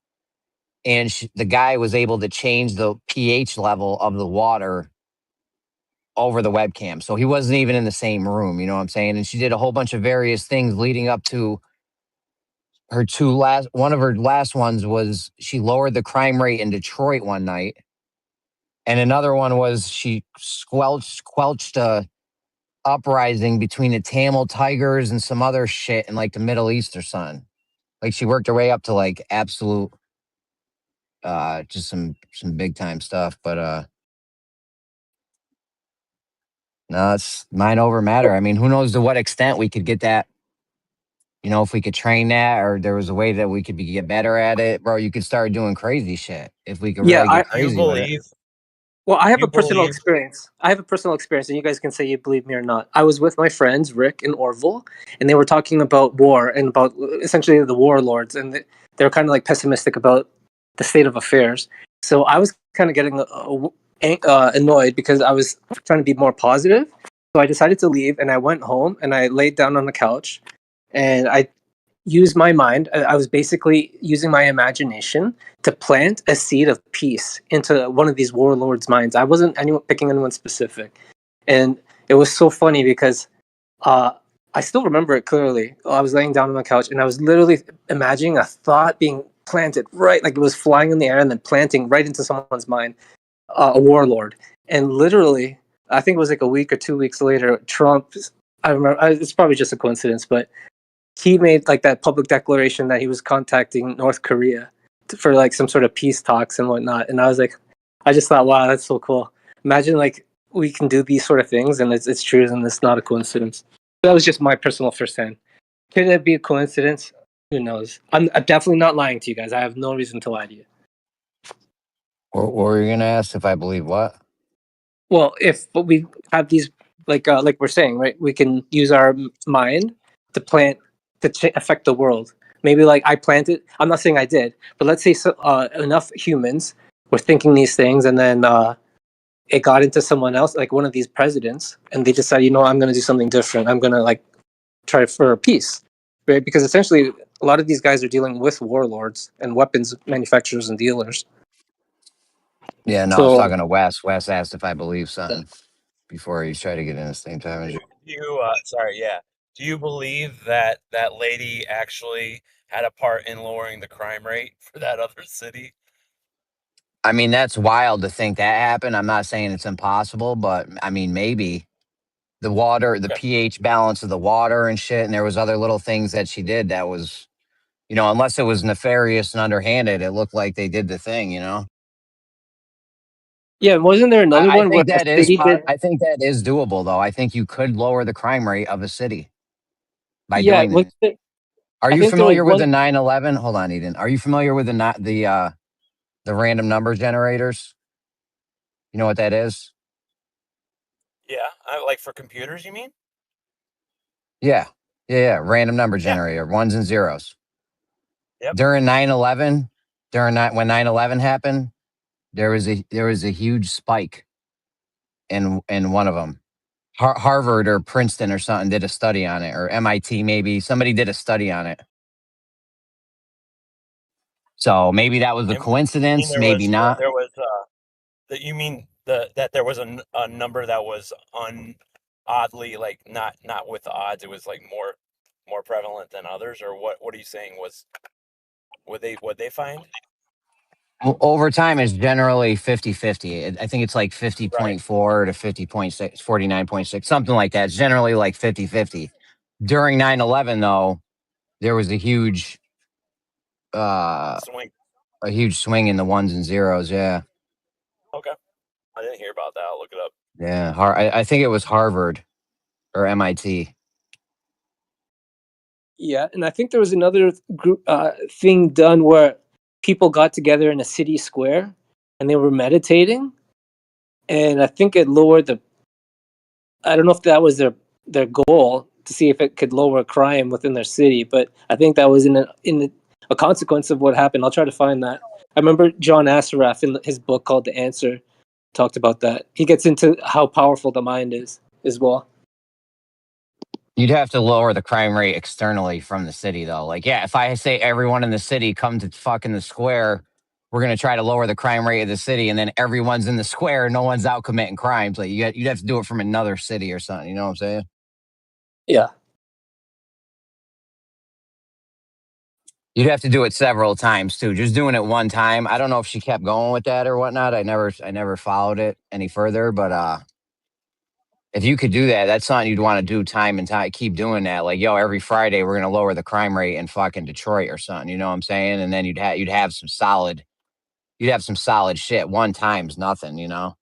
And the guy was able to change the pH level of the water over the webcam. So he wasn't even in the same room, you know what I'm saying? And she did a whole bunch of various things leading up to one of her last ones was she lowered the crime rate in Detroit one night. And another one was she quelched a uprising between the Tamil Tigers and some other shit in like the Middle East or something. Like she worked her way up to like absolute just some big time stuff. But no, it's mind over matter. I mean, who knows to what extent we could get that, if we could train that or there was a way that we could get better at it, bro, you could start doing crazy shit if we could Yeah, really get Do you crazy with it. believe? Well, I have You a personal believe? experience. And you guys can say you believe me or not. I was with my friends Rick and Orville, and they were talking about war and about essentially the warlords, and they were kind of like pessimistic about the state of affairs. So I was kind of getting annoyed because I was trying to be more positive. So I decided to leave, and I went home and I laid down on the couch, and I use my mind. I was basically using my imagination to plant a seed of peace into one of these warlords' minds. I wasn't picking anyone specific, and it was so funny because I still remember it clearly. I was laying down on the couch and I was literally imagining a thought being planted right, like it was flying in the air and then planting right into someone's mind, a warlord. And literally, I think it was like a week or 2 weeks later, Trump. I remember it's probably just a coincidence, but he made like that public declaration that he was contacting North Korea for like some sort of peace talks and whatnot. And I was like, I just thought, wow, that's so cool. Imagine like we can do these sort of things and it's true and it's not a coincidence. That was just my personal firsthand. Could it be a coincidence? Who knows? I'm definitely not lying to you guys. I have no reason to lie to you. What were you gonna ask if I believe what? Well, if but we have these like we're saying, right? We can use our mind to plant to affect the world. Maybe like I planted. I'm not saying I did, but let's say enough humans were thinking these things, and then it got into someone else, like one of these presidents, and they decided, I'm going to do something different. I'm going to like try for peace, right? Because essentially, a lot of these guys are dealing with warlords and weapons manufacturers and dealers. Yeah, no, I was So talking to Wes. Wes asked if I believe something before he tried to get in the same time as you. Sorry, yeah. Do you believe that that lady actually had a part in lowering the crime rate for that other city? I mean, that's wild to think that happened. I'm not saying it's impossible, but I mean, maybe the water, the Okay. pH balance of the water and shit. And there was other little things that she did that was, unless it was nefarious and underhanded, it looked like they did the thing. yeah, wasn't there another I one where think a that is, city did? I think that is doable though. I think you could lower the crime rate of a city by Yeah, doing that. Are I you think there was familiar with the one. 9/11? Hold on, Eden. Are you familiar with the random number generators? You know what that is? Yeah, like for computers, you mean? Yeah. Yeah. Random number Yeah. generator, ones and zeros. Yep. During 9/11, when 9/11 happened, there was a huge spike in one of them. Harvard or Princeton or something did a study on it, or MIT maybe. Somebody did a study on it. So maybe that was a And you mean coincidence, maybe not. there was that you mean that there was a number that was oddly like not with the odds, it was like more prevalent than others, or what are you saying was what they find? Over time is generally 50-50. I think it's like Right. 50.4 to 50.6, 49.6, something like that. It's generally like 50-50. During 9/11, though, there was uh, Swing. a huge swing in the ones and zeros. Yeah. Okay. I didn't hear about that. I'll look it up. Yeah. I think it was Harvard or MIT. Yeah, and I think there was another group thing done where people got together in a city square and they were meditating, and I think it lowered the. I don't know if that was their goal to see if it could lower crime within their city. But I think that was in a consequence of what happened. I'll try to find that. I remember John Assaraf in his book called The Answer talked about that. He gets into how powerful the mind is as well. You'd have to lower the crime rate externally from the city, though. Like, yeah, if I say everyone in the city come to fucking the square, we're gonna try to lower the crime rate of the city, and then everyone's in the square, no one's out committing crimes. Like, you'd have to do it from another city or something. You know what I'm saying? Yeah. You'd have to do it several times too. Just doing it one time, I don't know if she kept going with that or whatnot. I never followed it any further, but if you could do that, that's something you'd want to do time and time. Keep doing that. Like, yo, every Friday we're gonna lower the crime rate in fucking Detroit or something. You know what I'm saying? And then you'd have some solid shit. One time's nothing. You know.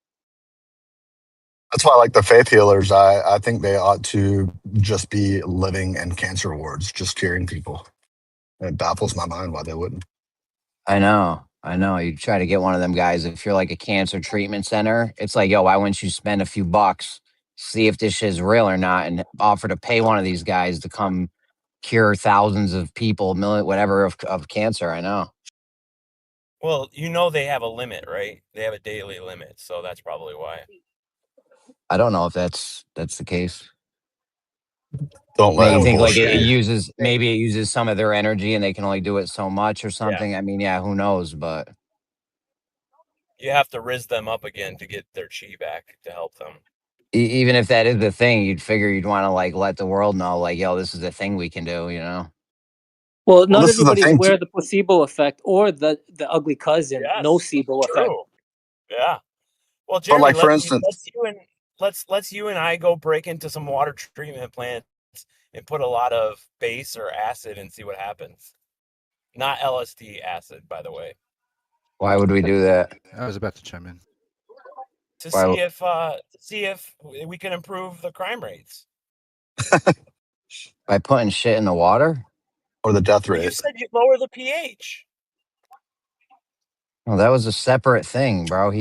That's why, like the faith healers, I think they ought to just be living in cancer wards, just curing people. It baffles my mind why they wouldn't. I know. You try to get one of them guys. If you're like a cancer treatment center, it's like, yo, why wouldn't you spend a few bucks, see if this shit's real or not, and offer to pay one of these guys to come cure thousands of people, whatever of cancer. I know. Well, you know they have a limit, right? They have a daily limit, so that's probably why. I don't know if that's the case. Don't let Maybe him think like bullshit you. maybe it uses some of their energy and they can only do it so much or something. I mean, yeah, who knows? But You have to riz them up again to get their chi back to help them. even if that is the thing, you'd figure you'd want to like let the world know, like, yo, this is a thing we can do, you know? Well, not this is the everybody's thing aware too. of the placebo effect or the ugly cousin nocebo effect. True. Yeah. Well, But Jeremy, like for instance, let's you and I go break into some water treatment plants and put a lot of base or acid and see what happens. Not LSD acid, by the way. Why would we do that? I was about to chime in. To Why? see if we can improve the crime rates. By putting shit in the water? Or the death Well, you rate. said you lower the pH. Well, that was a separate thing, bro.